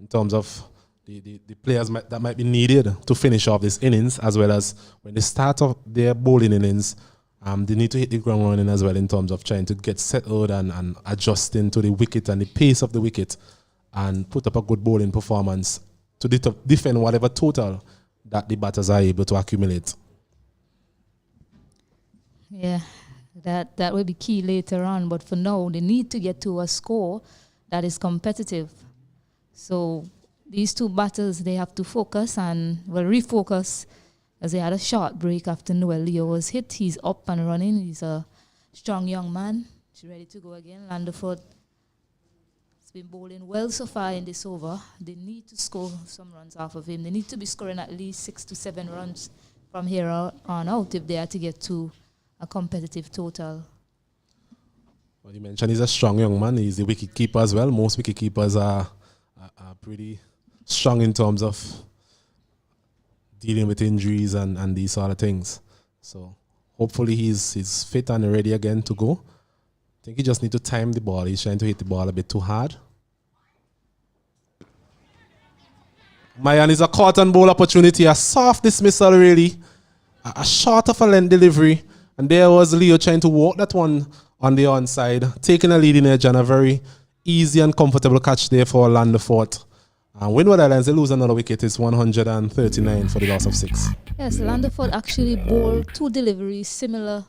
in terms of the players that might be needed to finish off this innings, as well as when they start off their bowling innings, they need to hit the ground running as well in terms of trying to get settled and adjusting to the wicket and the pace of the wicket, and put up a good bowling performance to defend whatever total that the batters are able to accumulate. Yeah, that will be key later on. But for now, they need to get to a score that is competitive. So these two batters, they have to focus and, refocus, as they had a short break after Noel Leo was hit. He's up and running. He's a strong young man. He's ready to go again. Landerford has been bowling well so far in this over. They need to score some runs off of him. They need to be scoring at least 6 to 7 runs from here on out if they are to get to a competitive total. Well, you mentioned he's a strong young man. He's the wicket keeper as well. Most wicket keepers are pretty strong in terms of dealing with injuries and these sort of things. So hopefully he's fit and ready again to go. I think he just need to time the ball. He's trying to hit the ball a bit too hard. Mayan is a cotton ball opportunity, a soft dismissal really, a short of a length delivery, and there was Leo trying to walk that one on the onside, taking a leading edge, and a very easy and comfortable catch there for Landerford. And Windward Islands, they lose another wicket. It's 139 for the loss of 6. Yes, Landerford actually bowled 2 deliveries, similar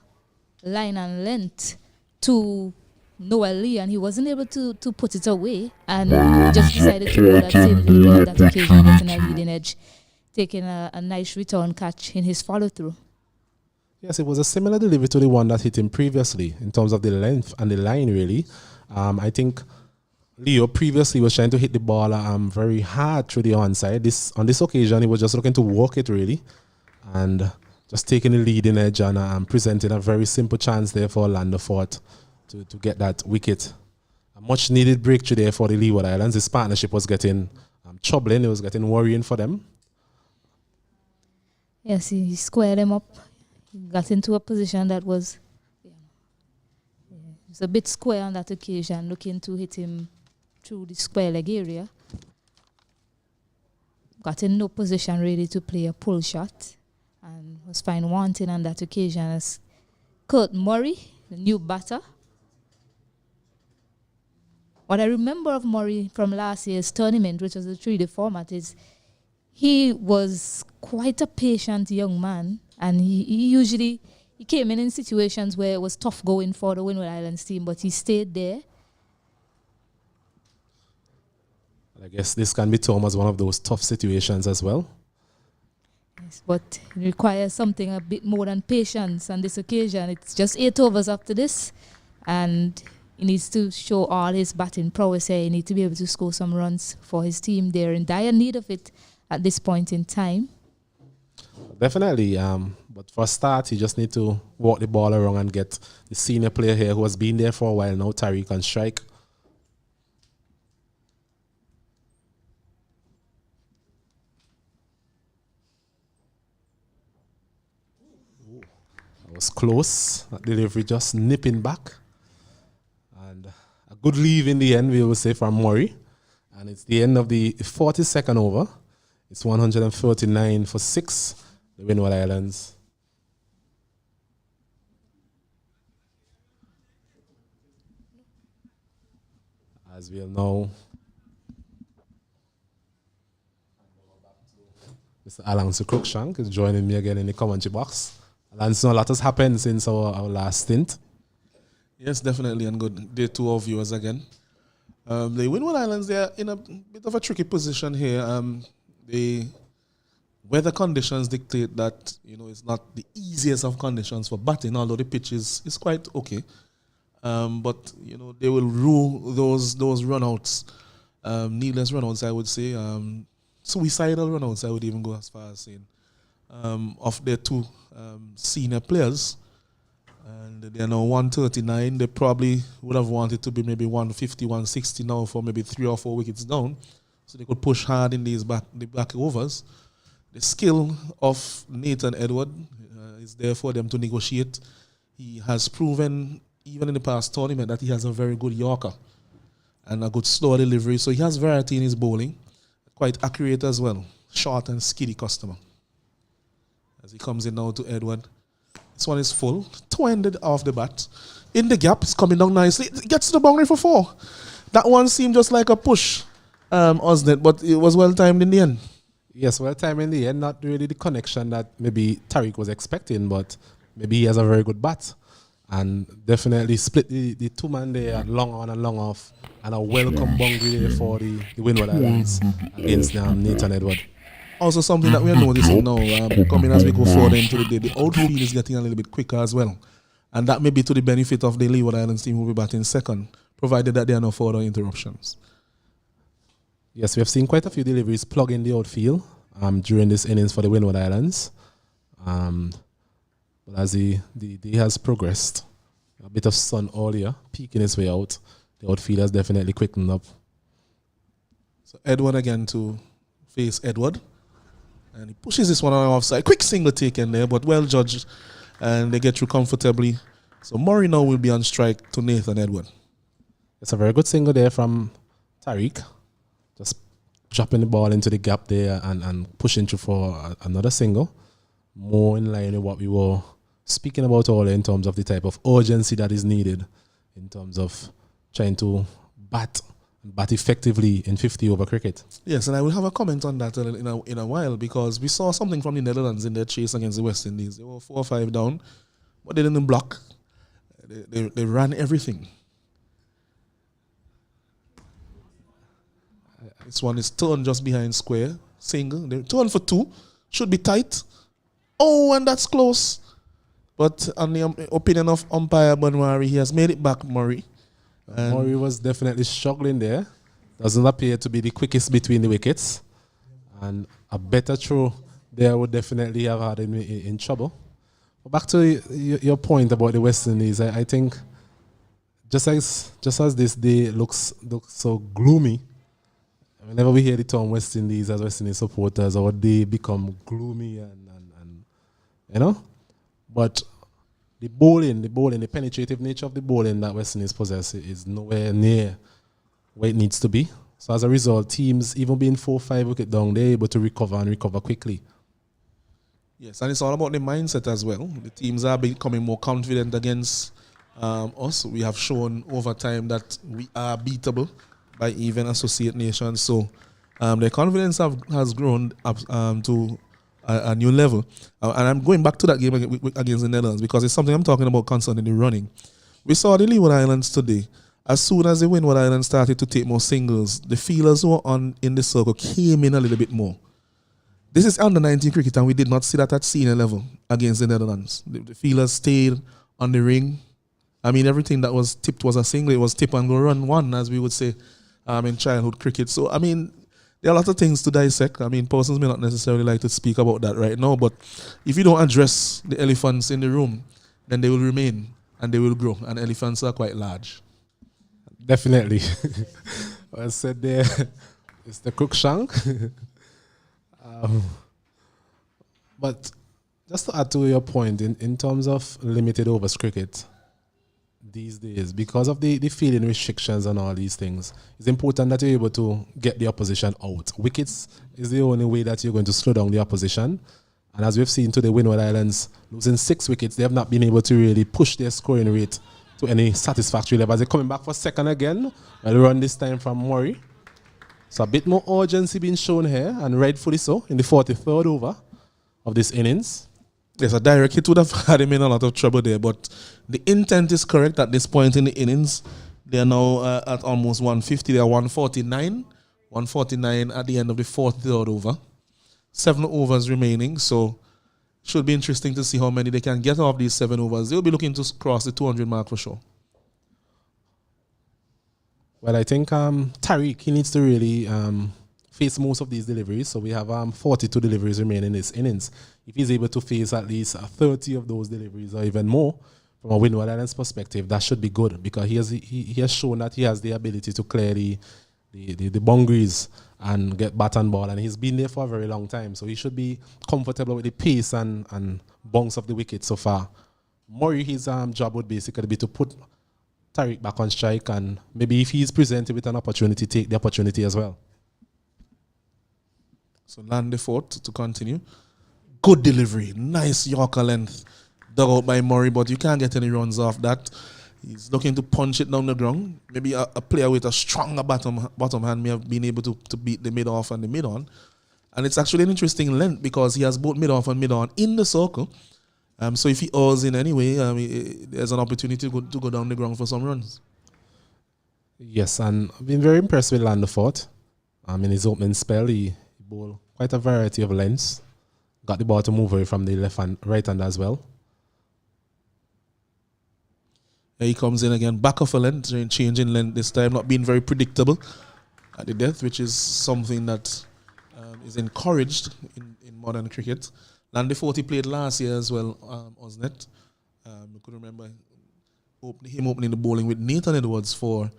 line and length to Noel Lee, and he wasn't able to put it away, and he just decided to bowl that same delivery on that occasion, getting a leading edge, taking a nice return catch in his follow-through. Yes, it was a similar delivery to the one that hit him previously in terms of the length and the line, really. I think Leo previously was trying to hit the ball very hard through the onside. On this occasion, he was just looking to walk it, really, and just taking the leading edge and presenting a very simple chance there for Landerford to get that wicket. A much-needed breakthrough there for the Leeward Islands. This partnership was getting troubling. It was getting worrying for them. Yes, he squared him up. He got into a position that was it was a bit square on that occasion, looking to hit him through the square leg area. Got in no position ready to play a pull shot, and was fine wanting on that occasion as Kurt Murray, the new batter. What I remember of Murray from last year's tournament, which was a 3-day format, is he was quite a patient young man, and he came in situations where it was tough going for the Windward Islands team, but he stayed there. I guess this can be termed as one of those tough situations as well. Yes, but it requires something a bit more than patience on this occasion. It's just 8 overs after this, and he needs to show all his batting prowess here. He needs to be able to score some runs for his team. They're in dire need of it at this point in time. Definitely, but for a start, he just need to walk the ball around and get the senior player here who has been there for a while now, Tariq, on strike. That was close. That delivery just nipping back. And a good leave in the end, we will say, from Murray. And it's the end of the 42nd over. It's 139 for 6. The Windward Islands. As we'll know, Mr. Alonso Cruikshank is joining me again in the commentary box. Alonso, a lot has happened since our last stint. Yes, definitely, and good day to our viewers again. The Windward Islands, they are in a bit of a tricky position here. The weather conditions dictate that it's not the easiest of conditions for batting, although the pitch is quite okay. But they will rule those runouts, needless runouts, I would say, suicidal runouts. I would even go as far as saying of their two senior players. And they are now 139. They probably would have wanted to be maybe 150, 160 now for maybe 3 or 4 wickets down, so they could push hard in the back overs. The skill of Nathan Edward is there for them to negotiate. He has proven, even in the past tournament, that he has a very good Yorker and a good slow delivery. So he has variety in his bowling, quite accurate as well. Short and skiddy customer. As he comes in now to Edward. This one is full. 2-ended off the bat. In the gap, it's coming down nicely. It gets to the boundary for 4. That one seemed just like a push, Osnet, but it was well timed in the end. Yes, well timed in the end. Not really the connection that maybe Tariq was expecting, but maybe he has a very good bat. And definitely split the two man there, long on and long off, and a welcome boundary there for the Windward Islands against Nathan Edward. Also something that we are noticing now, coming as we go forward into the day, the outfield is getting a little bit quicker as well. And that may be to the benefit of the Leeward Islands team who will be batting second, provided that there are no further interruptions. Yes, we have seen quite a few deliveries plug in the outfield during this innings for the Windward Islands. But as the day has progressed, a bit of sun earlier, peeking its way out, the outfield has definitely quickened up. So Edward again to face Edward. And he pushes this one on the offside. Quick single taken there, but well judged. And they get through comfortably. So Murray now will be on strike to Nathan Edward. It's a very good single there from Tariq. Just dropping the ball into the gap there and pushing through for another single. More in line with what we were speaking about earlier in terms of the type of urgency that is needed in terms of trying to bat effectively in 50 over cricket. Yes, and I will have a comment on that in a while, because we saw something from the Netherlands in their chase against the West Indies. They were 4 or 5 down, but they didn't block. They ran everything. This one is turned just behind square. Single. They turn for 2. Should be tight. Oh, and that's close. But on the opinion of umpire Banwari, he has made it back, Murray. Murray was definitely struggling there. Doesn't appear to be the quickest between the wickets. And a better throw there would definitely have had him in trouble. But back to your point about the West Indies, I think just as this day looks so gloomy, whenever we hear the term West Indies as West Indies supporters, our day become gloomy and but the bowling, the penetrative nature of the bowling that West Indies possess is nowhere near where it needs to be. So as a result, teams, even being 4-5 wicket down, they're able to recover quickly. Yes, and it's all about the mindset as well. The teams are becoming more confident against us. We have shown over time that we are beatable by even associate nations. So their confidence has grown up to a new level. And I'm going back to that game against the Netherlands because it's something I'm talking about concerning the running. We saw the Leeward Islands today. As soon as the Windward Islands started to take more singles, the fielders who were in the circle came in a little bit more. This is under 19 cricket, and we did not see that at senior level against the Netherlands. The fielders stayed on the ring. I mean, everything that was tipped was a single. It was tip and go run one, as we would say in childhood cricket. So, I mean, there are a lot of things to dissect. I mean, persons may not necessarily like to speak about that right now, but if you don't address the elephants in the room, then they will remain and they will grow. And elephants are quite large. Definitely. I said there, it's the Cruikshank. But just to add to your point, in terms of limited overs cricket these days, because of the fielding restrictions and all these things, it's important that you're able to get the opposition out. Wickets is the only way that you're going to slow down the opposition. And as we've seen today, Windward Islands losing 6 wickets, they have not been able to really push their scoring rate to any satisfactory level. As they're coming back for second again, well, run this time from Murray. So a bit more urgency being shown here, and rightfully so, in the 43rd over of this innings. Yes, a direct hit would have had him in a lot of trouble there, but the intent is correct at this point in the innings. They are now at almost 150. They are 149. 149 at the end of the 43rd over. 7 overs remaining, so should be interesting to see how many they can get off these 7 overs. They'll be looking to cross the 200 mark for sure. Well, I think Tariq, he needs to really face most of these deliveries. So we have 42 deliveries remaining in this innings. If he's able to face at least 30 of those deliveries or even more, from a Windward Islands perspective, that should be good, because he has shown that he has the ability to clear the boundaries and get bat and ball, and he's been there for a very long time. So he should be comfortable with the pace and bounce of the wicket so far. Murray, his job would basically be to put Tariq back on strike, and maybe if he's presented with an opportunity, take the opportunity as well. So land the fourth to continue. Good delivery, nice Yorker length, dug out by Murray, but you can't get any runs off that. He's looking to punch it down the ground. Maybe a player with a stronger bottom hand may have been able to beat the mid-off and the mid-on. And it's actually an interesting length because he has both mid-off and mid-on in the circle. So if he owes in anyway, there's an opportunity to go down the ground for some runs. Yes, and I've been very impressed with Landefort. In his opening spell, he bowled quite a variety of lengths. Got the ball to move away from the left and right hand as well. Here he comes in again, back of a length, changing length this time, not being very predictable at the death, which is something that is encouraged in modern cricket. Landefort, he played last year as well, Osnet. I could remember him opening the bowling with Nathan Edwards for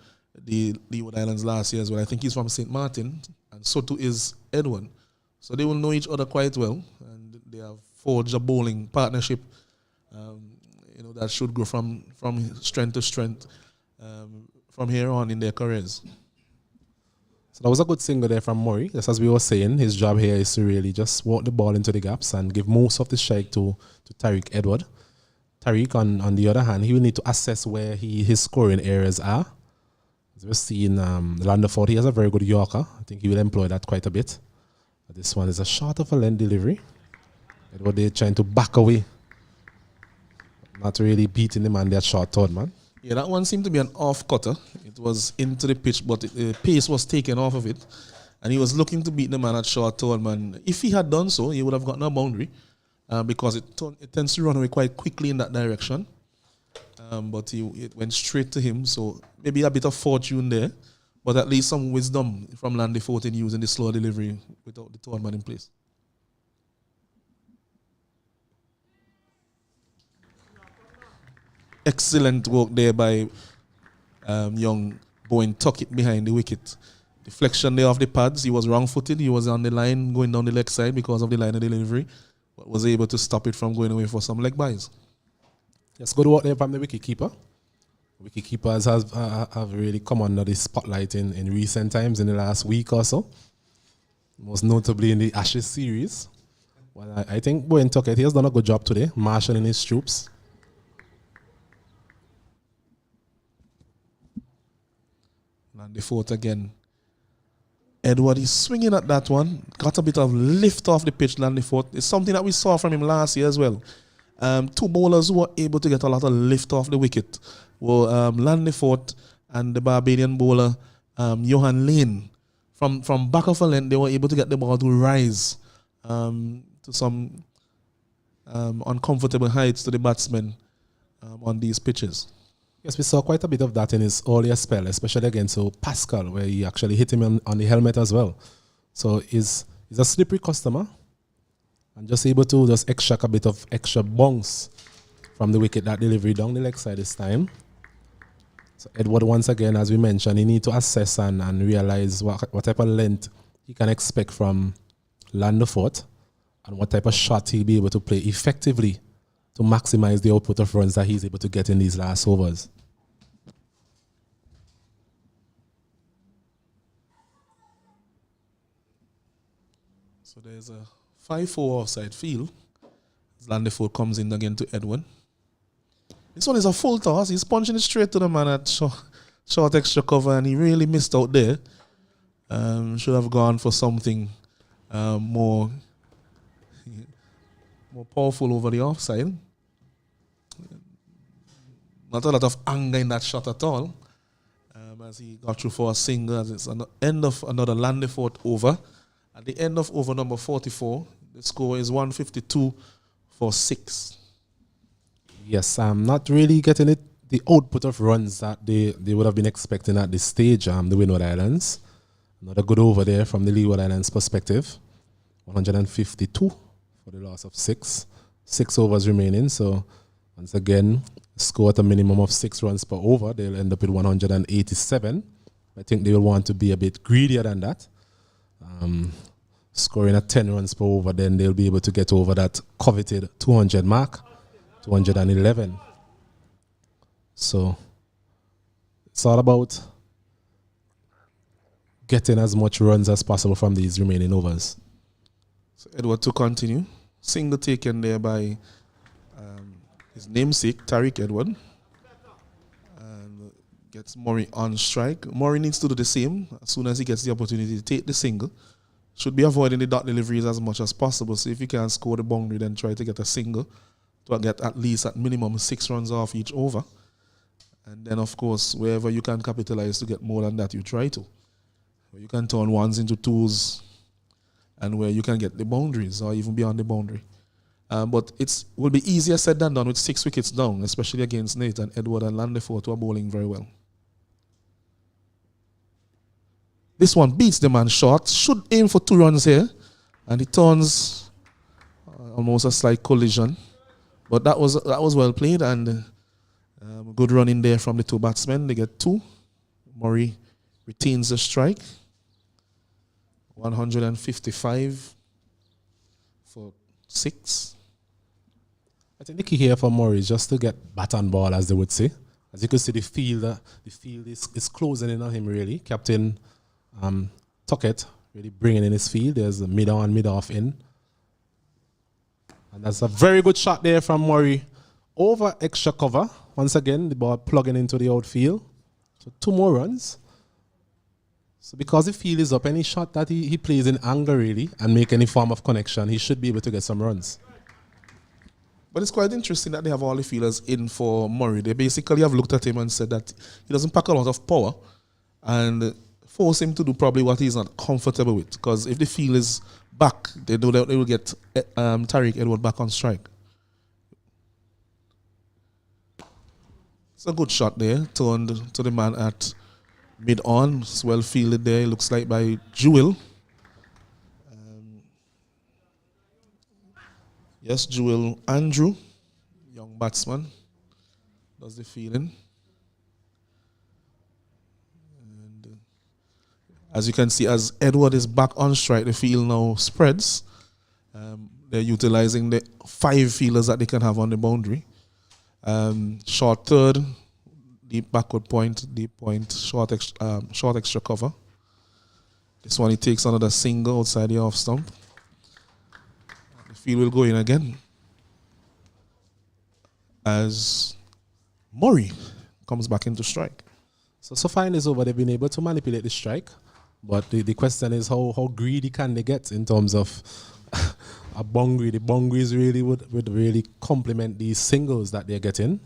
the Leeward Islands last year as well. I think he's from St. Martin, and so too is Edwin. So they will know each other quite well, and they have forged a bowling partnership that should go from strength to strength from here on in their careers. So that was a good single there from Murray. Just as we were saying, his job here is to really just walk the ball into the gaps and give most of the strike to Tariq Edward. Tariq, on the other hand, he will need to assess where his scoring areas are. As we're seeing, Landefort, he has a very good Yorker. I think he will employ that quite a bit. But this one is a short of a length delivery. Edward, they're trying to back away. Not really beating the man that short third man. Yeah, that one seemed to be an off cutter. It was into the pitch, but the pace was taken off of it. And he was looking to beat the man at short third man. If he had done so, he would have gotten a boundary because it tends to run away quite quickly in that direction. But it went straight to him. So maybe a bit of fortune there, but at least some wisdom from Landefort in using the slow delivery without the third man in place. Excellent work there by young Bowen Tuckett behind the wicket. Deflection there off the pads. He was wrong-footed. He was on the line going down the leg side because of the line of delivery, but was able to stop it from going away for some leg byes. Yes, good work there from the wicketkeeper. Wicketkeepers have really come under the spotlight in recent times, in the last week or so. Most notably in the Ashes series. Well, I think Bowen Tuckett, he has done a good job today, marshalling his troops. Landefort again. Edward is swinging at that one. Got a bit of lift off the pitch, Landefort. It's something that we saw from him last year as well. Two bowlers who were able to get a lot of lift off the wicket were Landefort and the Barbadian bowler Johan Lane. From back of a length, they were able to get the ball to rise to some uncomfortable heights to the batsmen on these pitches. Yes, we saw quite a bit of that in his earlier spell, especially against Pascal, where he actually hit him on the helmet as well. So he's a slippery customer and just able to just extract a bit of extra bounce from the wicket. That delivery down the leg side this time. So Edward, once again, as we mentioned, he needs to assess and realize what type of length he can expect from Landefort and what type of shot he'll be able to play effectively to maximize the output of runs that he's able to get in these last overs. So there's a 5-4 offside field. Landefort comes in again to Edwin. This one is a full toss. He's punching it straight to the man at short extra cover, and he really missed out there. Should have gone for something more powerful over the offside. Not a lot of anger in that shot at all. As he got through for a single, as it's the end of another Landefort over. At the end of over number 44, the score is 152 for 6. Yes, I'm not really getting it. The output of runs that they would have been expecting at this stage, the Windward Islands. Another good over there from the Leeward Islands perspective. 152 for the loss of 6. 6 overs remaining. So, once again, score at a minimum of 6 runs per over. They'll end up with 187. I think they will want to be a bit greedier than that. Scoring at 10 runs per over, then they'll be able to get over that coveted 200 mark, 211. So it's all about getting as much runs as possible from these remaining overs. So Edward to continue. Single taken there by his namesake, Tariq Edward. And gets Murray on strike. Murray needs to do the same as soon as he gets the opportunity to take the single. Should be avoiding the dot deliveries as much as possible. So if you can't score the boundary, then try to get a single to get at least at minimum 6 runs off each over. And then, of course, wherever you can capitalize to get more than that, you try to. Where you can turn ones into twos and where you can get the boundaries or even beyond the boundary. But it will be easier said than done with 6 wickets down, especially against Nathan, Edward and Landefort, who are bowling very well. This one beats the man short. Should aim for 2 runs here. And he turns almost a slight collision. But that was well played and good run in there from the 2 batsmen. They get 2. Murray retains the strike. 155 for 6. I think the key here for Murray is just to get bat and ball, as they would say. As you can see, the field is closing in on him, really. Captain Tuckett really bringing in his field. There's a mid-on, mid-off in. And that's a very good shot there from Murray over extra cover. Once again, the ball plugging into the outfield. So 2 more runs. So because the field is up, any shot that he plays in anger, really, and make any form of connection, he should be able to get some runs. But it's quite interesting that they have all the fielders in for Murray. They basically have looked at him and said that he doesn't pack a lot of power and force him to do probably what he's not comfortable with. Because if the field is back, they know that they will get Tariq Edward back on strike. It's a good shot there, turned to the man at mid-on. It's well fielded there, it looks like by Jewel. Yes, Jewel Andrew, young batsman, does the fielding. And as you can see, as Edward is back on strike, the field now spreads. They're utilizing the 5 fielders that they can have on the boundary. Short third, deep backward point, deep point, short extra cover. This one he takes another single outside the off stump. The field will go in again as Murray comes back into strike. So far in this over, they've been able to manipulate the strike. But the question is how greedy can they get in terms of a boundary. The boundaries really would really complement these singles that they're getting.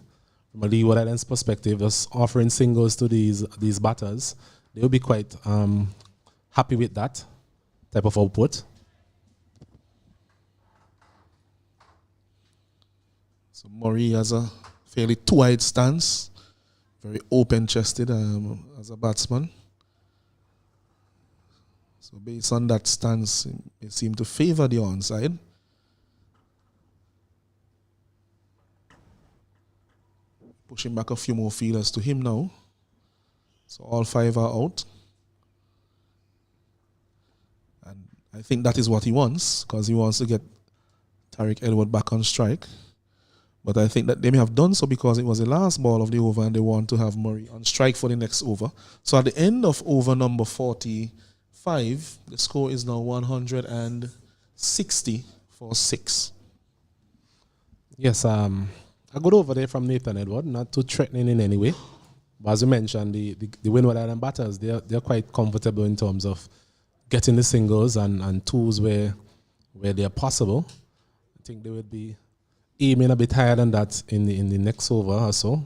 From a Leeward Islands perspective, just offering singles to these batters, they will be quite happy with that type of output. So Murray has a fairly 2-eyed stance, very open-chested as a batsman. So based on that stance, it seemed to favor the onside. Pushing back a few more fielders to him now. So all 5 are out. And I think that is what he wants, because he wants to get Tariq Edward back on strike. But I think that they may have done so because it was the last ball of the over and they want to have Murray on strike for the next over. So at the end of over number 45, the score is now 160 for 6. Yes, a good over there from Nathan Edward, not too threatening in any way. But as you mentioned, the Windward Island batters, they're quite comfortable in terms of getting the singles and twos where they're possible. I think they would be aiming a bit higher than that in the next over or so.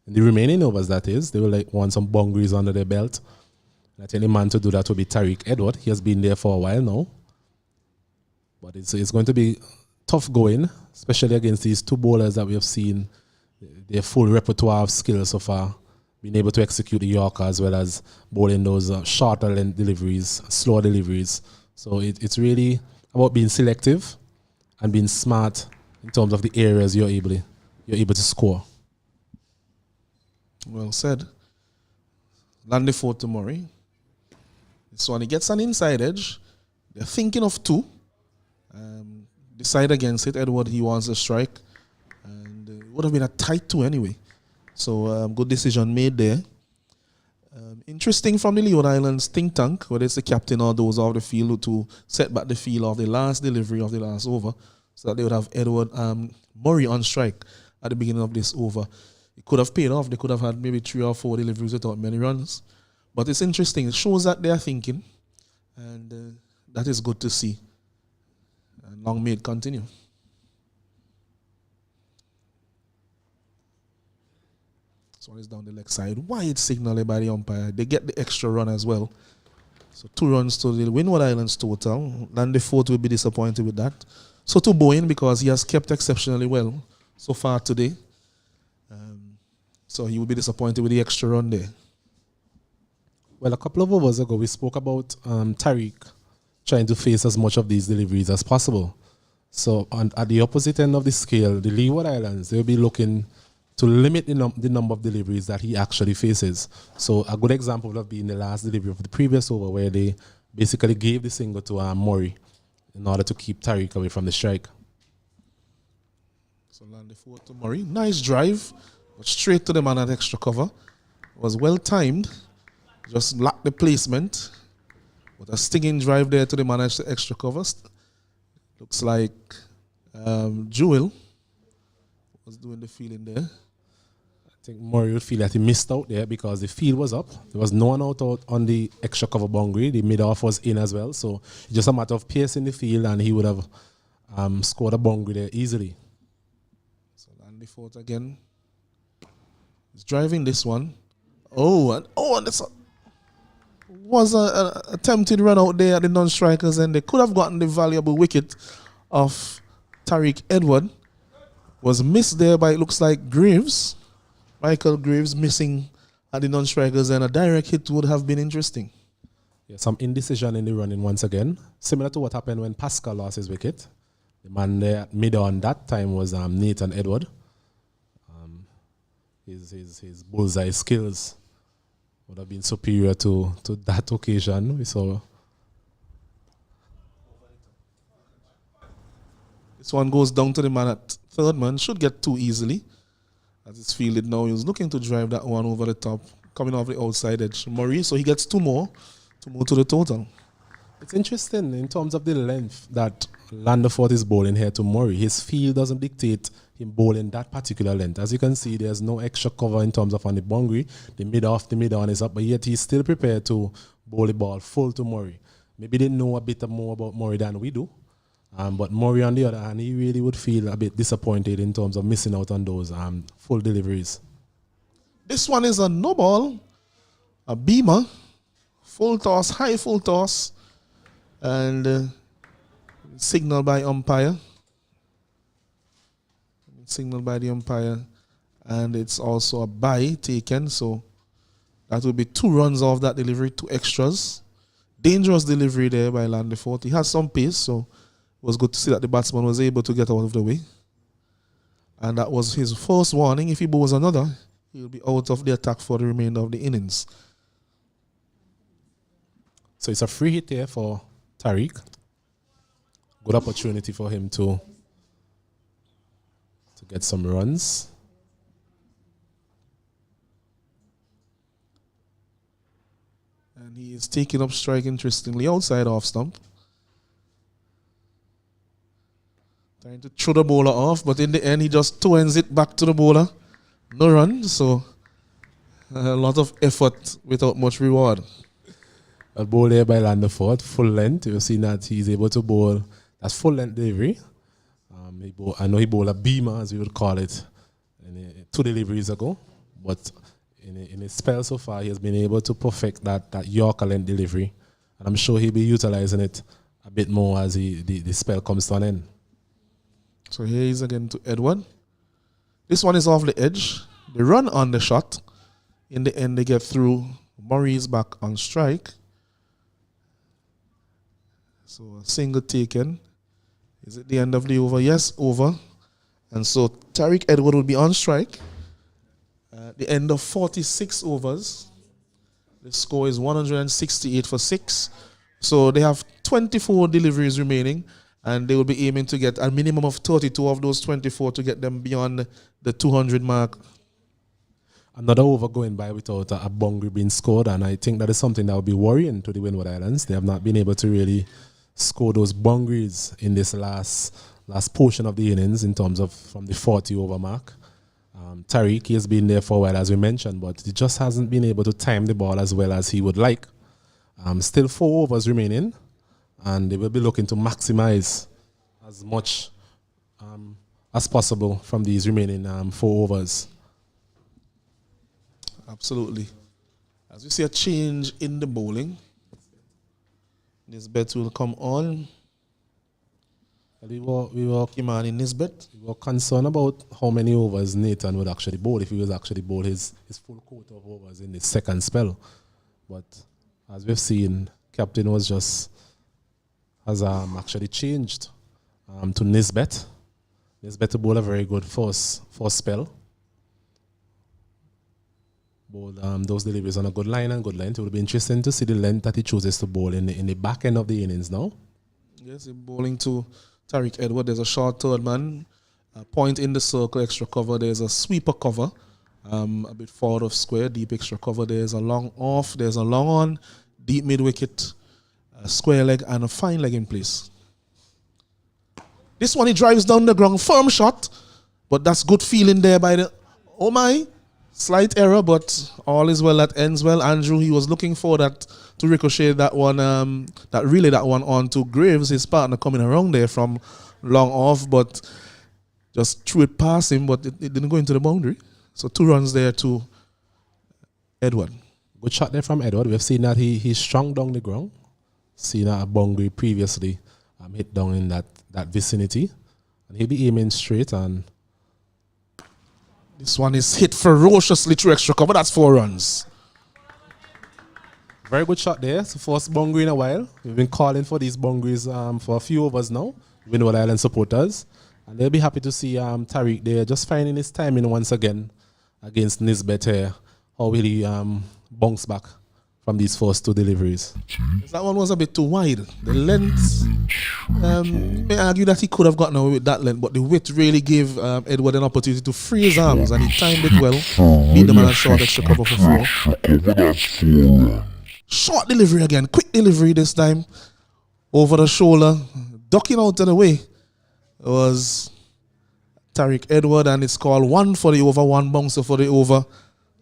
In the remaining overs, that is, they will want some boundaries under their belt. And I think the man to do that will be Tariq Edward. He has been there for a while now. But it's going to be tough going, especially against these two bowlers that we have seen their full repertoire of skills so far, being able to execute the Yorker as well as bowling those shorter length deliveries, slower deliveries. So it's really about being selective and being smart in terms of the areas you're able to score. Well said. Land the fourth to Murray. So when he gets an inside edge, they're thinking of two. Decide against it. Edward, he wants a strike. And it would have been a tight two anyway. So good decision made there. Interesting from the Leeward Islands think tank, whether it's the captain or those of the field to set back the field of the last delivery of the last over, so that they would have Edward Murray on strike at the beginning of this over. It could have paid off. They could have had maybe 3 or 4 deliveries without many runs. But it's interesting. It shows that they are thinking. And that is good to see. And long may it continue. This one is down the leg side. Wide signal by the umpire. They get the extra run as well. So 2 runs to the Windward Islands total. Landy Fort will be disappointed with that. So to Bowen, because he has kept exceptionally well so far today. So he will be disappointed with the extra run there. Well, a couple of overs ago, we spoke about Tariq trying to face as much of these deliveries as possible. So at the opposite end of the scale, the Leeward Islands, they'll be looking to limit the number of deliveries that he actually faces. So a good example would have been the last delivery of the previous over, where they basically gave the single to Murray in order to keep Tariq away from the strike. So land the 4 to Murray. Nice drive, but straight to the man at extra cover. It was well timed. Just lacked the placement. But a stinging drive there to the man at extra covers. Looks like Jewel was doing the fielding there. I think Murray would feel that he missed out there because the field was up. There was no one out on the extra cover boundary. The mid-off was in as well. So it's just a matter of piercing the field and he would have scored a boundary there easily. So Andy Fort again. He's driving this one. And this was an attempted run out there at the non-strikers, and they could have gotten the valuable wicket of Tariq Edward. Was missed there by, it looks like, Graves. Michael Graves missing at the non-strikers, and a direct hit would have been interesting. Yeah, some indecision in the running once again. Similar to what happened when Pascal lost his wicket. The man there at mid-on that time was Nathan Edward. His bullseye skills would have been superior to that occasion. We saw. This one goes down to the man at third man. Should get 2 easily. As it's fielded now, he was looking to drive that one over the top, coming off the outside edge. Murray, so he gets 2 more to move to the total. It's interesting in terms of the length that Landerford is bowling here to Murray. His field doesn't dictate him bowling that particular length. As you can see, there's no extra cover in terms of on the boundary. The mid-on is up, but yet he's still prepared to bowl the ball full to Murray. Maybe they know a bit more about Murray than we do. But Murray, on the other hand, he really would feel a bit disappointed in terms of missing out on those full deliveries. This one is a no ball, a beamer, full toss, high full toss, and signal by umpire. Signal by the umpire, and it's also a bye taken, so that will be 2 runs off that delivery, 2 extras. Dangerous delivery there by Landefort. He has some pace, so it was good to see that the batsman was able to get out of the way. And that was his first warning. If he bowls another, he'll be out of the attack for the remainder of the innings. So it's a free hit here for Tariq. Good opportunity for him to get some runs. And he is taking up strike, interestingly, outside off stump. Trying to throw the bowler off, but in the end, he just twins it back to the bowler. No run, so A lot of effort without much reward. A bowl there by Landeford, full length. You've seen that he's able to bowl. That's full length delivery. I know he bowled a beamer, as we would call it, 2 deliveries ago. But in his spell so far, he has been able to perfect that Yorker length delivery. And I'm sure he'll be utilizing it a bit more as the spell comes to an end. So here is again to Edward. This one is off the edge. They run on the shot. In the end, they get through. Murray's back on strike. So a single taken. Is it the end of the over? Yes, over. And so Tariq Edward will be on strike. At the end of 46 overs. The score is 168 for 6. So they have 24 deliveries remaining. And they will be aiming to get a minimum of 32 of those 24 to get them beyond the 200 mark. Another over going by without a boundary being scored. And I think that is something that will be worrying to the Windward Islands. They have not been able to really score those boundaries in this last portion of the innings in terms of from the 40 over mark. Tariq, he has been there for a while, as we mentioned, but he just hasn't been able to time the ball as well as he would like. Still 4 overs remaining, and they will be looking to maximize as much as possible from these remaining 4 overs. Absolutely. As we see a change in the bowling, Nisbet will come on. We were Nisbet. concerned about how many overs Nathan would actually bowl if he was actually bowl his full quota of overs in the second spell. But as we've seen, captain has actually changed to Nisbet. Nisbet to bowl a very good first spell. Bowl those deliveries on a good line and good length. It will be interesting to see the length that he chooses to bowl in the back end of the innings now. Yes, he's bowling to Tariq Edward. There's a short third man, a point in the circle, extra cover. There's a sweeper cover, a bit forward of square, deep extra cover. There's a long off, there's a long on, deep mid wicket, a square leg, and a fine leg in place. This one he drives down the ground, firm shot, but that's good feeling there by the. Oh my! Slight error, but all is well that ends well. Andrew, he was looking for that to ricochet that one, that one on to Graves, his partner coming around there from long off, but just threw it past him, but it didn't go into the boundary. So 2 runs there to Edward. Good shot there from Edward. We've seen that he's strong down the ground. Seen a boundary previously hit down in that vicinity. And he'll be aiming straight, and this one is hit ferociously through extra cover. That's 4 runs. Very good shot there. It's the first boundary in a while. We've been calling for these boundaries for a few overs now, Windward Island supporters. And they'll be happy to see Tariq there just finding his timing once again against Nisbet here. How will he bounce back from these first 2 deliveries? That one was a bit too wide. The length, you may argue that he could have gotten away with that length, but the width really gave Edward an opportunity to free his arms, and he timed it well. Beat the man and short extra cover for 4. Short delivery again, quick delivery this time. Over the shoulder, ducking out of the way. It was Tariq Edward, and it's called 1 for the over, 1 bouncer for the over.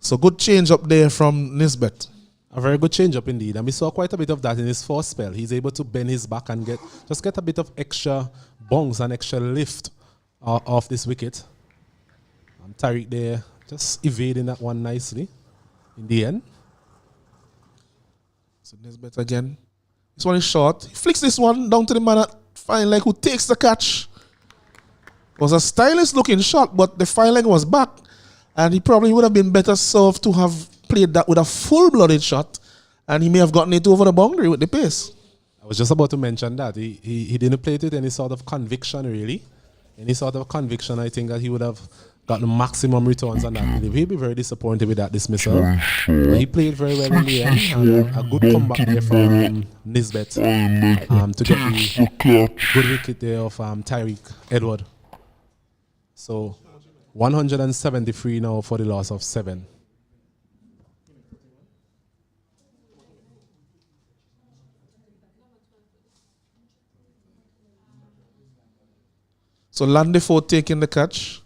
So good change up there from Nisbet. A very good change up indeed, and we saw quite a bit of that in his first spell. He's able to bend his back and get a bit of extra bounce and extra lift off this wicket. Tariq there just evading that one nicely in the end. So Nisbet again. This one is short. He flicks this one down to the man at fine leg who takes the catch. It was a stylish looking shot, but the fine leg was back, and he probably would have been better served to have played that with a full-blooded shot, and he may have gotten it over the boundary with the pace. I was just about to mention that. He didn't play it with any sort of conviction, really. Any sort of conviction, I think that he would have gotten maximum returns on that. He'd be very disappointed with that dismissal. But he played very well in the end, and a good comeback there from Nisbet to get the good wicket there of Tariq Edward. So 173 now for the loss of 7. So Landeford taking the catch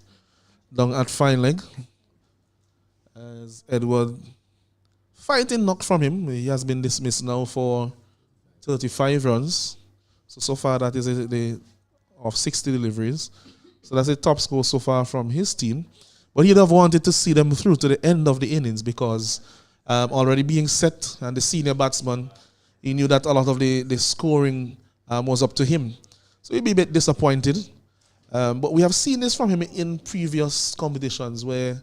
down at fine leg as Edward fighting knock from him. He has been dismissed now for 35 runs. So far that is the of 60 deliveries. So that's a top score so far from his team. But he'd have wanted to see them through to the end of the innings because already being set and the senior batsman, he knew that a lot of the scoring was up to him. So he'd be a bit disappointed. But we have seen this from him in previous competitions where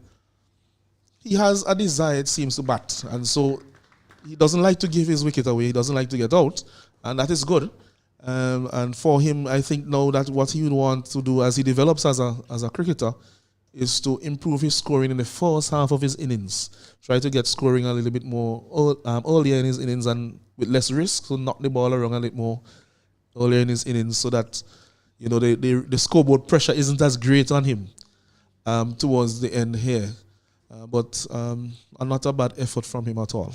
he has a desire, it seems, to bat. And so he doesn't like to give his wicket away. He doesn't like to get out. And that is good. And for him, I think now that what he would want to do as he develops as a cricketer is to improve his scoring in the first half of his innings. Try to get scoring a little bit more earlier in his innings and with less risk, so knock the ball around a little more earlier in his innings so that the scoreboard pressure isn't as great on him towards the end here. But not a bad effort from him at all.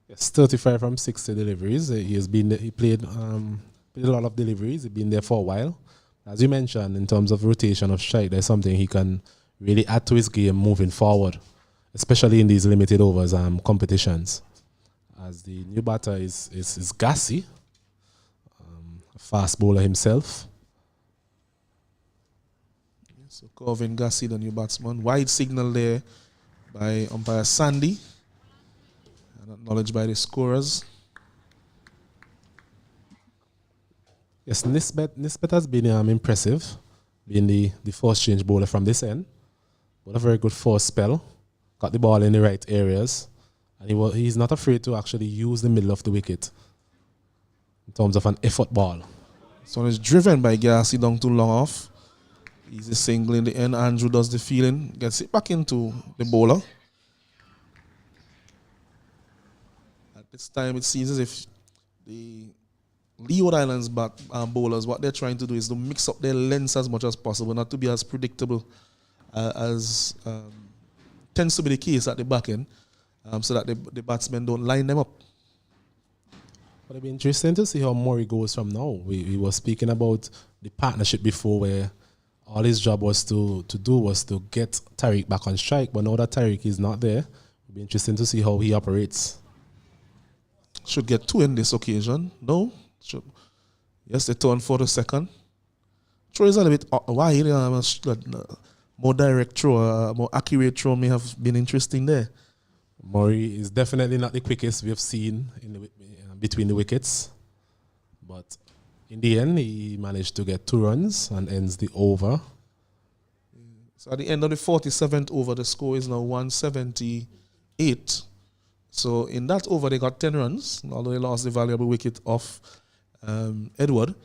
Yes, 35 from 60 deliveries. He played a lot of deliveries. He's been there for a while. As you mentioned, in terms of rotation of strike, there's something he can really add to his game moving forward, especially in these limited overs competitions. As the new batter is Gassi, a fast bowler himself. So Corvin Gassi, the new batsman. Wide signal there by umpire Sandy. And acknowledged by the scorers. Yes, Nisbet has been impressive, being the first change bowler from this end. But a very good first spell. Got the ball in the right areas. And he's not afraid to actually use the middle of the wicket in terms of an effort ball. So it's driven by Gassi down too long off. Easy single in the end. Andrew does the fielding. Gets it back into the bowler. At this time, it seems as if the Leeward Islands bowlers, what they're trying to do is to mix up their lengths as much as possible, not to be as predictable as tends to be the case at the back end, so that the batsmen don't line them up. But it'll be interesting to see how Murray goes from now. We were speaking about the partnership before where all his job was to get Tariq back on strike, but now that Tariq is not there, it'll be interesting to see how he operates. Should get 2 in this occasion. No? Yes, they turn for the second. Throw is a little bit wide. More direct throw, more accurate throw may have been interesting there. Murray is definitely not the quickest we have seen between the wickets. But in the end, he managed to get 2 runs and ends the over. So at the end of the 47th over, the score is now 178. So in that over, they got 10 runs, although they lost the valuable wicket of Edward.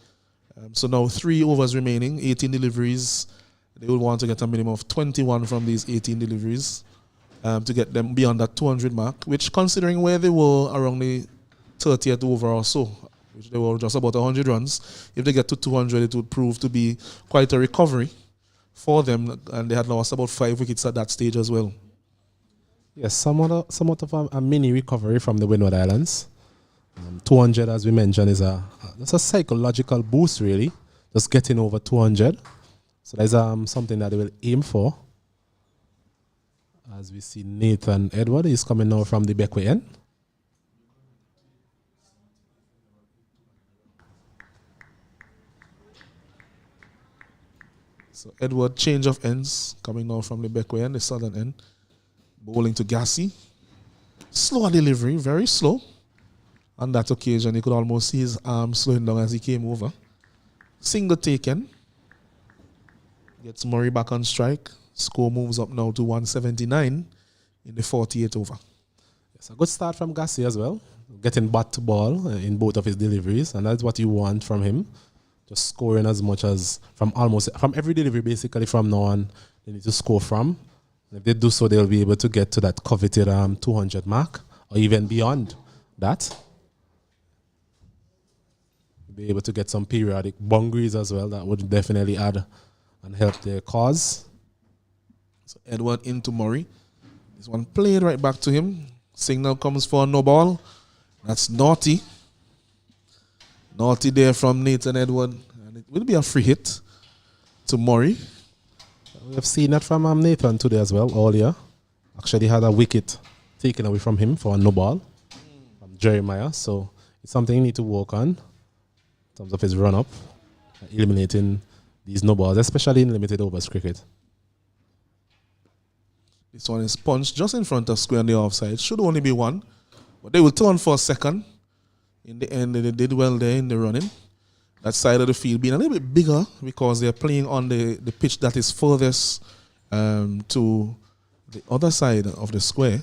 So now 3 overs remaining, 18 deliveries. They will want to get a minimum of 21 from these 18 deliveries to get them beyond that 200 mark, which, considering where they were around the 30th over or so, which they were just about 100 runs, if they get to 200, it would prove to be quite a recovery for them, and they had lost about 5 wickets at that stage as well. Yes, somewhat of a mini recovery from the Windward Islands. 200, as we mentioned, is that's a psychological boost, really. Just getting over 200. So there's something that they will aim for. As we see Nathan Edward is coming now from the Beckway end. So Edward, change of ends, coming now from the Beckway end, the southern end. Bowling to Gassi. Slower delivery, very slow. On that occasion, you could almost see his arm slowing down as he came over. Single taken. Gets Murray back on strike. Score moves up now to 179 in the 48th over. It's a good start from Gassi as well. Getting bat to ball in both of his deliveries, and that's what you want from him. Just scoring as much as from every delivery, basically from now on, they need to score from. If they do so, they'll be able to get to that coveted 200 mark, or even beyond that. Be able to get some periodic boundaries as well. That would definitely add and help their cause. So Edward into Murray. This one played right back to him. Signal comes for no ball. That's naughty. Naughty there from Nathan Edward. And it will be a free hit to Murray. We have seen that from Nathan today as well, earlier. Actually had a wicket taken away from him for a no ball from Jeremiah. So it's something you need to work on in terms of his run up, eliminating these no balls, especially in limited overs cricket. This one is punched just in front of square on the offside. Should only be one, but they will turn for a second. In the end, they did well there in the running. That side of the field being a little bit bigger because they're playing on the pitch that is furthest to the other side of the square.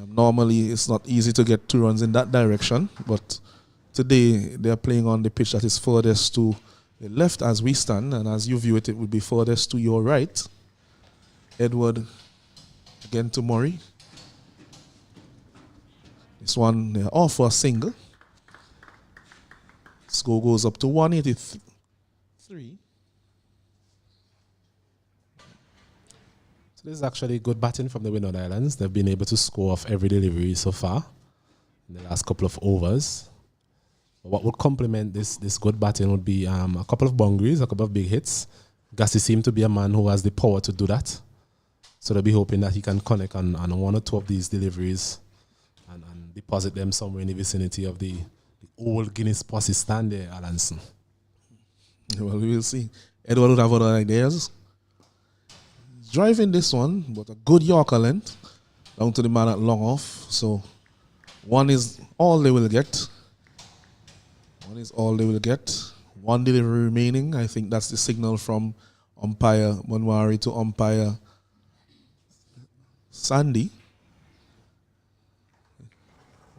Normally, it's not easy to get 2 runs in that direction, but today they're playing on the pitch that is furthest to the left as we stand, and as you view it, it would be furthest to your right. Edward again to Murray. This one, they're off for a single. Score goes up to 183. So this is actually good batting from the Windward Islands. They've been able to score off every delivery so far in the last couple of overs. But what would complement this good batting would be a couple of boundaries, a couple of big hits. Gassi seems to be a man who has the power to do that. So they'll be hoping that he can connect on 1 or 2 of these deliveries and deposit them somewhere in the vicinity of the old Guinness posse stand there, Alanson. Well, we will see. Edward would have other ideas. He's driving this one, but a good Yorker length down to the man at long off. So 1 is all they will get. 1 is all they will get. 1 delivery remaining. I think that's the signal from umpire Monwari to umpire Sandy.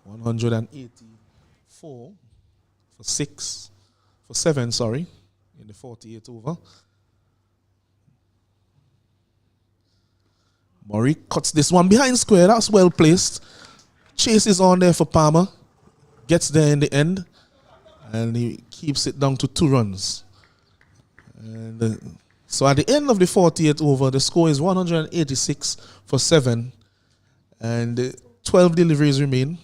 184 for 7, sorry, in the 48 over. Murray cuts this one behind square. That's well placed. Chase is on there for Palmer. Gets there in the end. And he keeps it down to 2 runs. And so at the end of the 48 over, the score is 186 for 7. And 12 deliveries remain.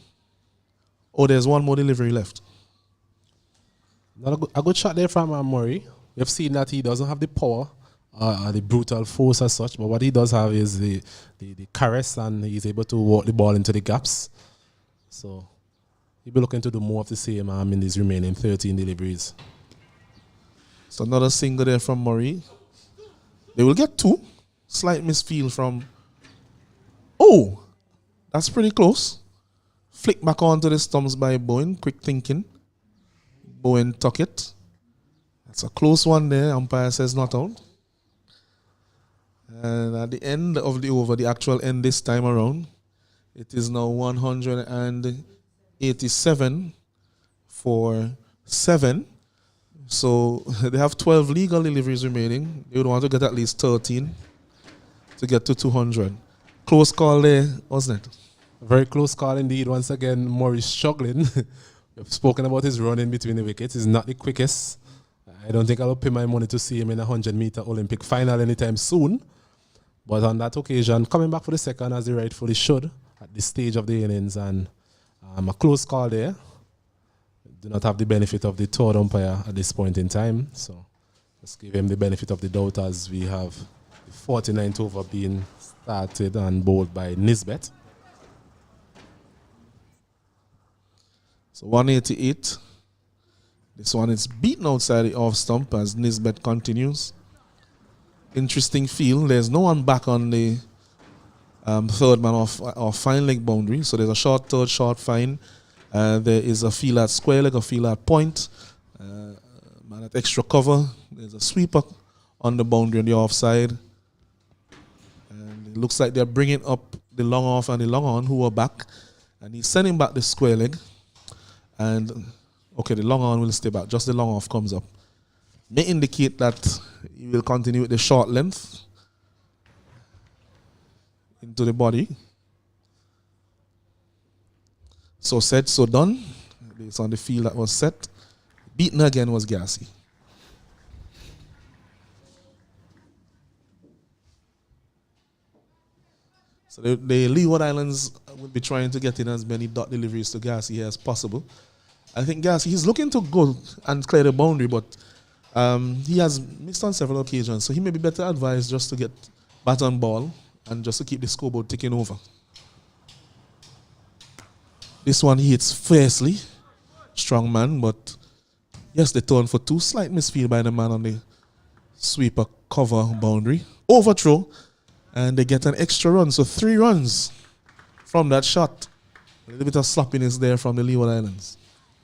Oh, there's 1 more delivery left. A good shot there from Murray. We've seen that he doesn't have the power, the brutal force as such, but what he does have is the caress, and he's able to walk the ball into the gaps. So he'll be looking to do more of the same in these remaining 13 deliveries. So another single there from Murray. They will get 2. Slight misfield from... Oh! That's pretty close. Flick back onto the stumps by Bowen. Quick thinking. Bowen tuck it. That's a close one there. Umpire says not out. And at the end of the over, the actual end this time around, it is now 187 for 7. So they have 12 legal deliveries remaining. They would want to get at least 13 to get to 200. Close call there, wasn't it? A very close call indeed. Once again, Murray struggling. We've spoken about his running between the wickets. He's not the quickest. I don't think I'll pay my money to see him in a 100-meter Olympic final anytime soon. But on that occasion, coming back for the second as he rightfully should at this stage of the innings, and a close call there. Do not have the benefit of the third umpire at this point in time. So let's give him the benefit of the doubt as we have the 49th over being started and bowled by Nisbet. So 188. This one is beaten outside the off stump as Nisbet continues. Interesting field. There's no one back on the third man off fine leg boundary. So there's a short third, short fine. There is a field at square leg, a field at point. Man at extra cover. There's a sweeper on the boundary on the offside. And it looks like they're bringing up the long off and the long on who are back. And he's sending back the square leg. And, okay, the long on will stay back. Just the long off comes up. May indicate that he will continue with the short length into the body. So said, so done. Based on the field that was set. Beaten again was Gassi. So the Leeward Islands will be trying to get in as many dot deliveries to Gassi here as possible. I think Gassi, he's looking to go and clear the boundary, but he has missed on several occasions. So he may be better advised just to get bat on ball and just to keep the scoreboard ticking over. This one he hits fiercely. Strong man, but yes, they turn for 2. Slight misfield by the man on the sweeper cover boundary. Overthrow, and they get an extra run. So 3 runs from that shot. A little bit of sloppiness there from the Leeward Islands.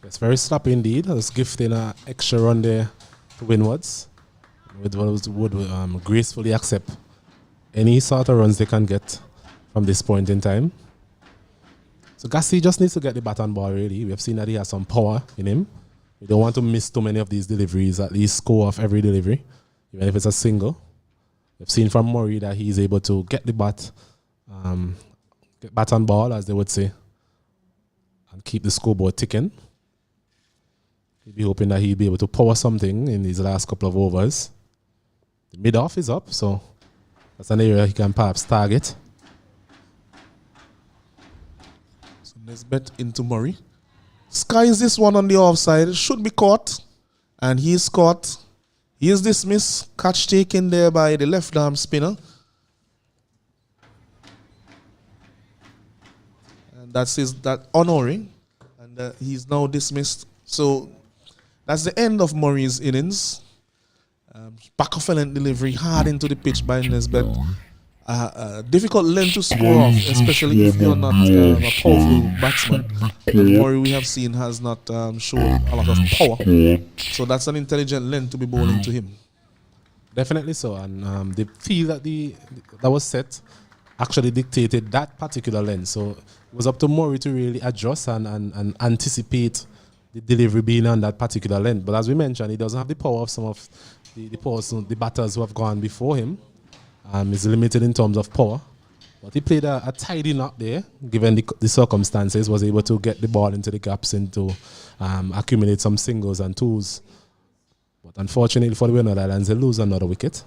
It's very sloppy indeed. I was gifting an extra run there to Windwards. Windwards would gracefully accept any sort of runs they can get from this point in time. So Gassi just needs to get the bat on ball really. We have seen that he has some power in him. We don't want to miss too many of these deliveries, at least score off every delivery, even if it's a single. We've seen from Murray that he's able to get the bat, get bat on ball, as they would say, and keep the scoreboard ticking. He'd be hoping that he'd be able to power something in these last couple of overs. The mid-off is up, so that's an area he can perhaps target. So let's bet into Murray. Skies this one on the offside. Should be caught. And he's caught. He is dismissed. Catch taken there by the left arm spinner. And that's that honoring. And he's now dismissed. So that's the end of Murray's innings. Back off and delivery hard into the pitch by Nesbet. Difficult length to score off, especially if you're not a powerful batsman. And Murray, we have seen, has not shown a lot of power. So that's an intelligent length to be bowling to him. Definitely so. And the field that was set actually dictated that particular length. So it was up to Murray to really adjust and anticipate the delivery being on that particular length. But as we mentioned, he doesn't have the power of some of the batters who have gone before him. He's limited in terms of power. But he played a tidy knot there, given the circumstances, was able to get the ball into the gaps and to accumulate some singles and twos. But unfortunately for the Windward Islands, they lose another wicket.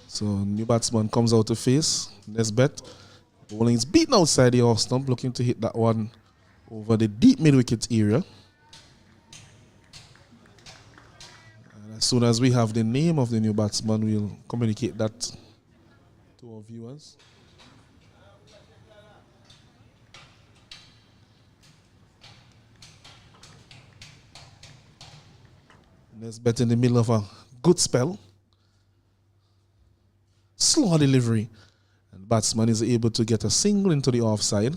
So new batsman comes out to face. Nesbet. Bowling is beaten outside the off stump, looking to hit that one over the deep mid-wicket area. And as soon as we have the name of the new batsman, we'll communicate that to our viewers. Nesbet in the middle of a good spell. Slow delivery. And batsman is able to get a single into the offside.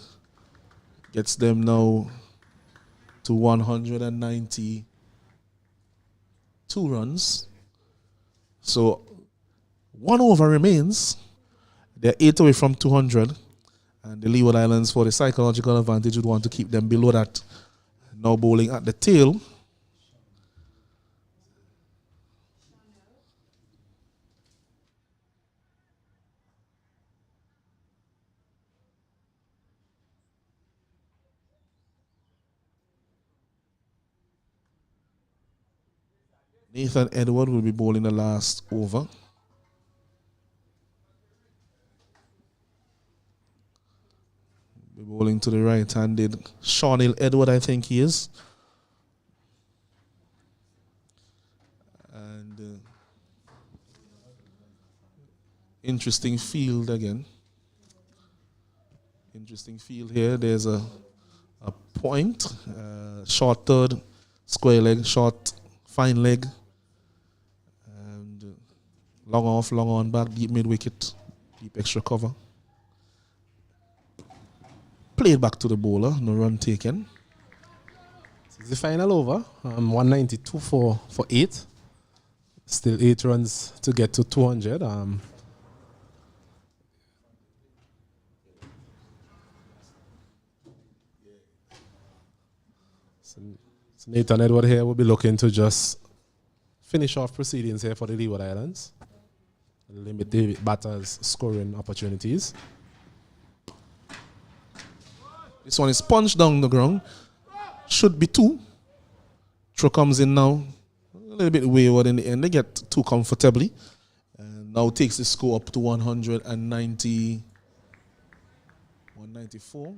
Gets them now to 192 runs. So 1 over remains. They're 8 away from 200. And the Leeward Islands, for the psychological advantage, would want to keep them below that. Now bowling at the tail. Nathan Edward will be bowling the last over. Be bowling to the right-handed Shawnil Edward, I think he is. And interesting field again. Interesting field here. There's a point, short third, square leg, short, fine leg. Long off, long on, back, deep mid-wicket, deep extra cover. Played back to the bowler, no run taken. This is the final over, 192 for 8. Still 8 runs to get to 200. So Nathan Edward here will be looking to just finish off proceedings here for the Leeward Islands. Limit the batters' scoring opportunities. This one is punched down the ground. Should be 2. Throw comes in now. A little bit wayward in the end. They get 2 comfortably. And now takes the score up to 194.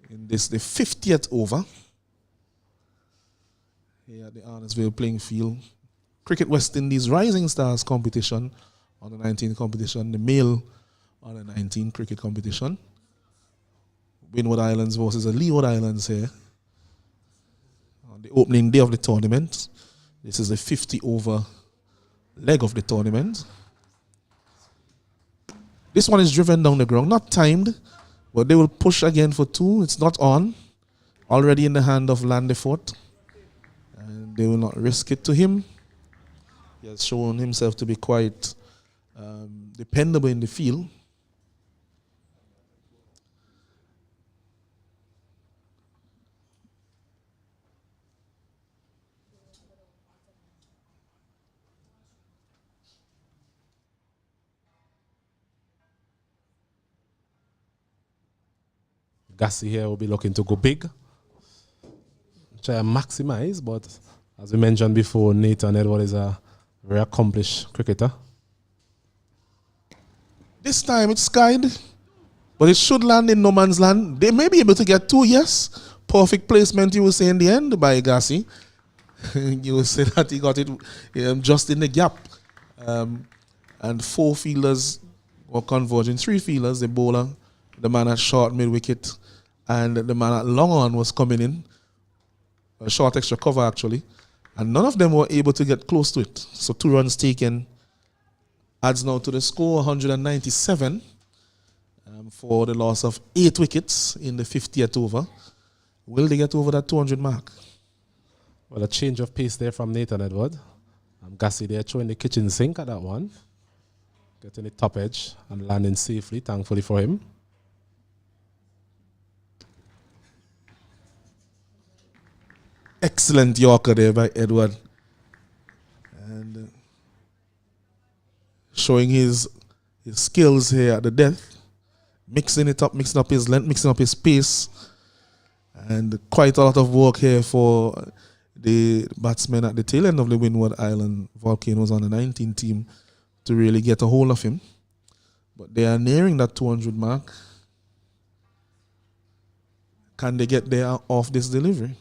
In this, the 50th over. Here at the Arnesville playing field. Cricket West Indies Rising Stars competition, under 19 competition, the male under 19 cricket competition. Windward Islands versus the Leeward Islands here on the opening day of the tournament. This is the 50 over leg of the tournament. This one is driven down the ground, not timed, but they will push again for 2. It's not on. Already in the hand of Landefort. And they will not risk it to him. He has shown himself to be quite dependable in the field. Gassi here will be looking to go big. Try and maximize, but as we mentioned before, Nathan Edward is a very accomplished cricketer. This time it's skied, but it should land in no man's land. They may be able to get 2, yes. Perfect placement, you will say, in the end by Gassi. You will say that he got it just in the gap. And 4 fielders were converging. 3 fielders, the bowler, the man at short mid-wicket, and the man at long on was coming in. A short extra cover, actually. And none of them were able to get close to it. So 2 runs taken adds now to the score, 197, for the loss of 8 wickets in the 50th over. Will they get over that 200 mark? Well, a change of pace there from Nathan Edward. Gassi there throwing the kitchen sink at that one. Getting the top edge and landing safely, thankfully for him. Excellent Yorker there by Edward. And showing his skills here at the death. Mixing it up, mixing up his length, mixing up his pace. And quite a lot of work here for the batsmen at the tail end of the Windward Island Volcanoes on the 19 team to really get a hold of him. But they are nearing that 200 mark. Can they get there off this delivery?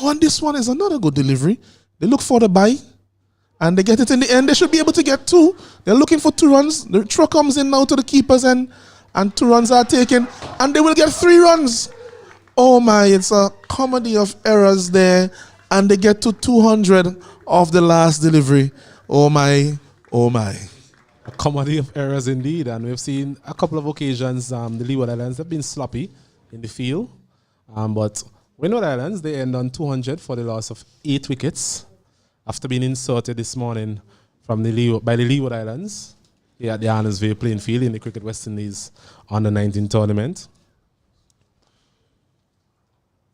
On this one is another good delivery. They look for the bye and they get it in the end. They should be able to get 2. They're looking for 2 runs. The throw comes in now to the keeper's end and 2 runs are taken and they will get 3 runs. Oh my, it's a comedy of errors there and they get to 200 of the last delivery. Oh my, oh my. A comedy of errors indeed, and we've seen a couple of occasions the Leeward Islands have been sloppy in the field, but Windward Islands, they end on 200 for the loss of 8 wickets after being inserted this morning from by the Leeward Islands here at the Arnoldville playing field in the Cricket West Indies under 19 tournament.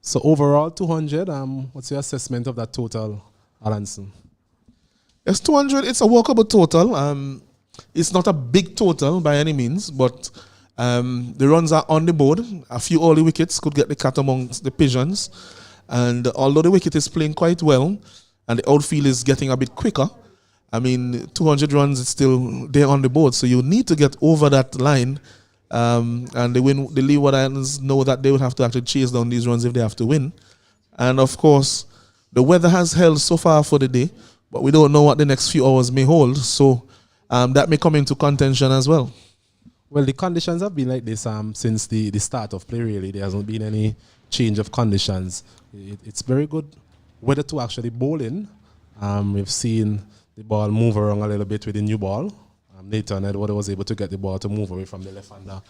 So overall 200, what's your assessment of that total, Alanson? Yes, 200, it's a workable total. It's not a big total by any means, but the runs are on the board. A few early wickets could get the cat amongst the pigeons. And although the wicket is playing quite well and the outfield is getting a bit quicker, I mean, 200 runs is still there on the board. So you need to get over that line. And the Leeward Islands know that they will have to actually chase down these runs if they have to win. And of course, the weather has held so far for the day, but we don't know what the next few hours may hold. So that may come into contention as well. Well, the conditions have been like this since the start of play, really. There hasn't been any change of conditions. It's very good weather to actually bowl in. We've seen the ball move around a little bit with the new ball. Nathan Edward was able to get the ball to move away from the left-hander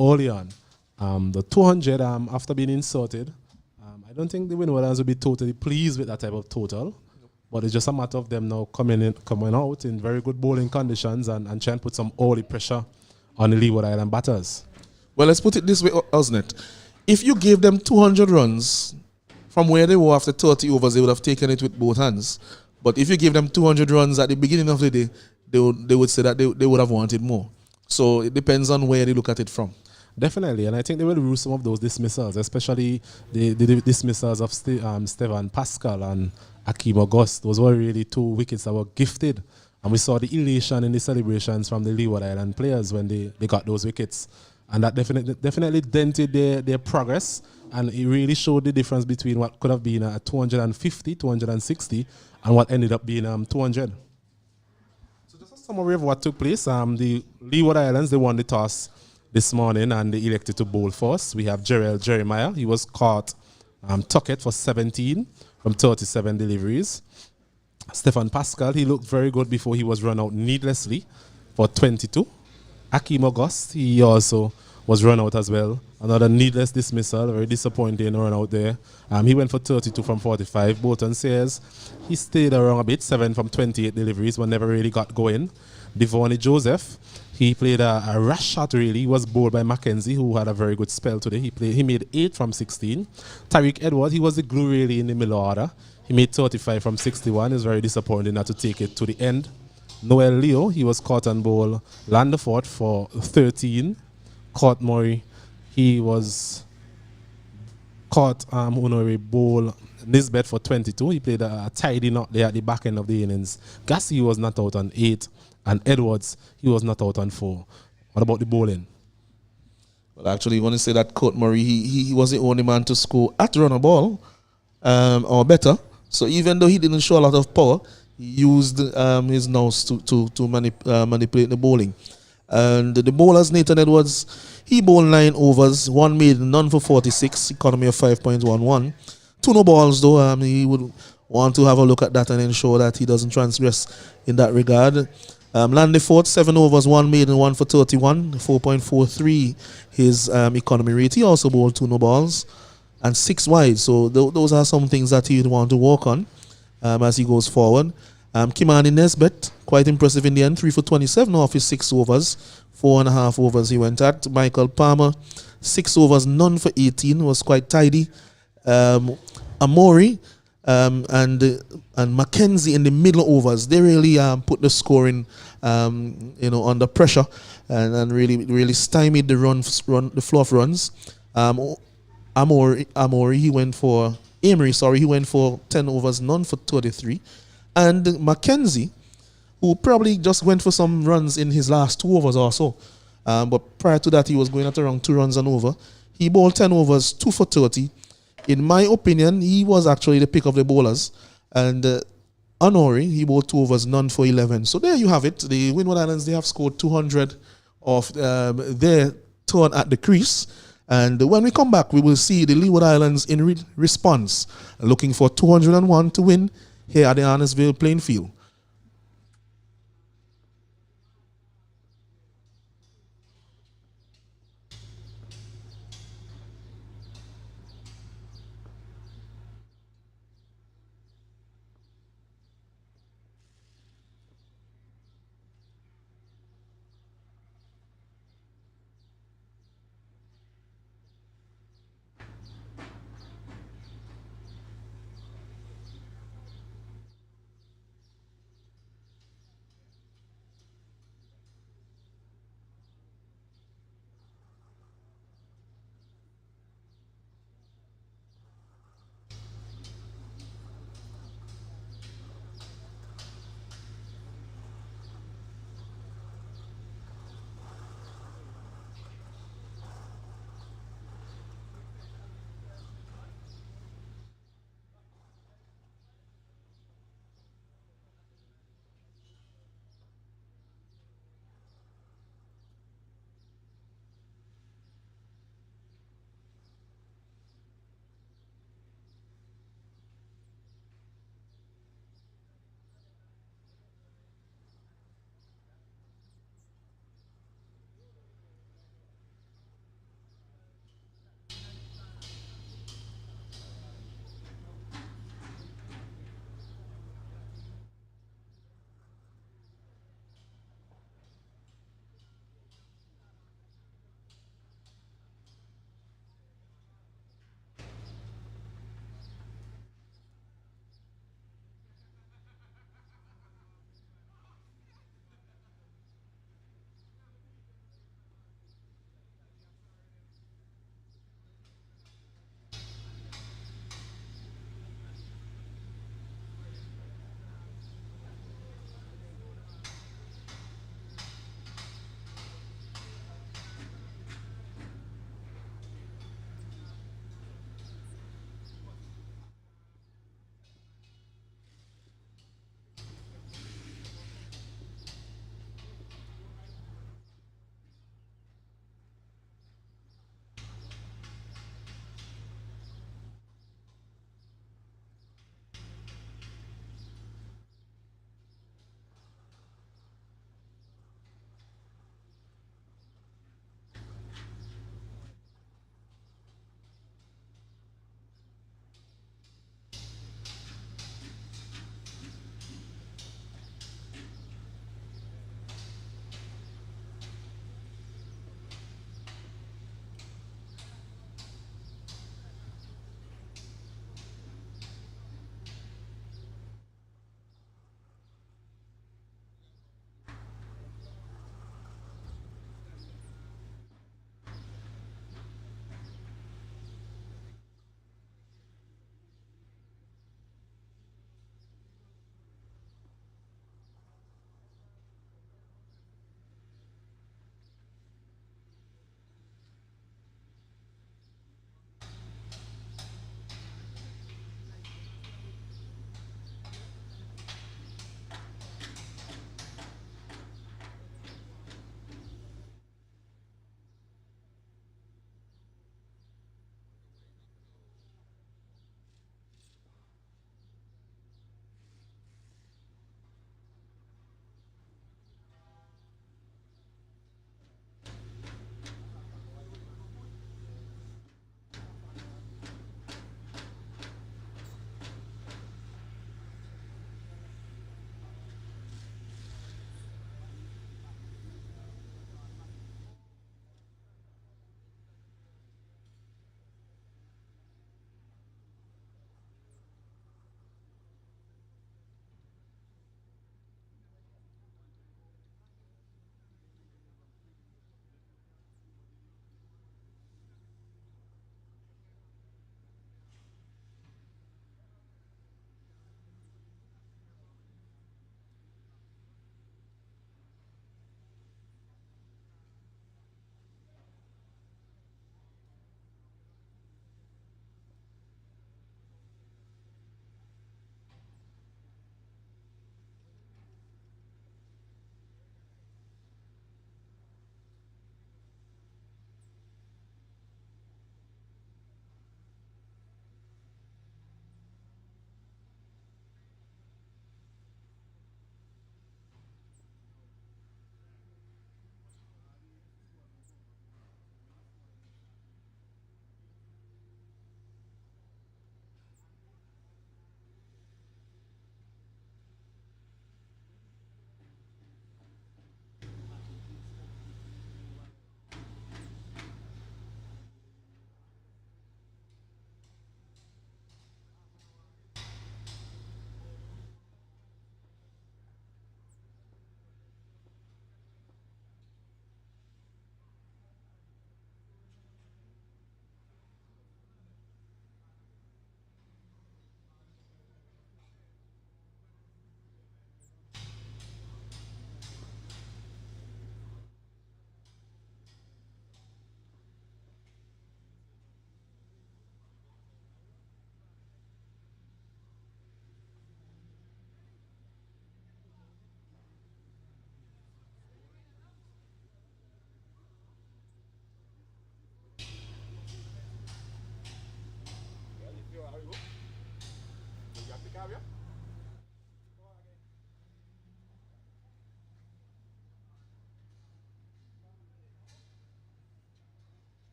early on. The 200, after being inserted, I don't think the Windwards will be totally pleased with that type of total. But it's just a matter of them now coming out in very good bowling conditions and trying to put some early pressure on the Leeward Island batters. Well, let's put it this way, Osnet. If you gave them 200 runs from where they were after 30 overs, they would have taken it with both hands. But if you give them 200 runs at the beginning of the day, they would say that they would have wanted more. So it depends on where they look at it from. Definitely, and I think they will lose some of those dismissals, especially the dismissals of Stevan Pascal and Akeem August. Those were really 2 wickets that were gifted. And we saw the elation in the celebrations from the Leeward Island players when they got those wickets. And that definitely dented their progress And it really showed the difference between what could have been a 250, 260, and what ended up being 200. So just a summary of what took place. The Leeward Islands, they won the toss this morning and they elected to bowl first. We have Gerald Jeremiah. He was caught tucket for 17 from 37 deliveries. Stefan Pascal, he looked very good before he was run out needlessly for 22. Akeem August, he also was run out as well. Another needless dismissal, very disappointing run out there. He went for 32 from 45. Bolton says he stayed around a bit, 7 from 28 deliveries, but never really got going. Devonny Joseph, he played a rash shot really. He was bowled by Mackenzie, who had a very good spell today. He made 8 from 16. Tariq Edwards, he was the glue really in the middle order. He made 35 from 61. It's very disappointing not to take it to the end. Noel Leo, he was caught on bowl Landefort for 13. Caught Murray, he was caught Honorary bowl Nisbet for 22. He played a tidy knot there at the back end of the innings. Gassi was not out on 8. And Edwards, he was not out on 4. What about the bowling? Well, actually, you want to say that Court Murray, he was the only man to score at run a ball or better. So even though he didn't show a lot of power, he used his nose to manipulate the bowling. And the bowlers, Nathan Edwards, he bowled 9 overs, 1 made, none for 46, economy of 5.11. 2 no balls though, he would want to have a look at that and ensure that he doesn't transgress in that regard. Landefort, 7 overs, 1 made and 1 for 31, 4.43 his economy rate. He also bowled 2 no balls and 6 wide. So those are some things that he'd want to work on as he goes forward. Kimani Nesbet, quite impressive in the end, 3 for 27 off his 6 overs, 4.5 overs he went at. Michael Palmer, 6 overs, none for 18, was quite tidy. Amori and Mackenzie in the middle overs, they really put the scoring under pressure and really stymied the flow of runs. Amory, he went for 10 overs, none for 33. And Mackenzie, who probably just went for some runs in his last 2 overs or so. But prior to that, he was going at around 2 runs and over. He bowled 10 overs, 2 for 30. In my opinion, he was actually the pick of the bowlers. And Honori, he bowled 2 overs, none for 11. So there you have it. The Windward Islands, they have scored 200 of their turn at the crease. And when we come back, we will see the Leeward Islands in response, looking for 201 to win here at the Arnesville playing field.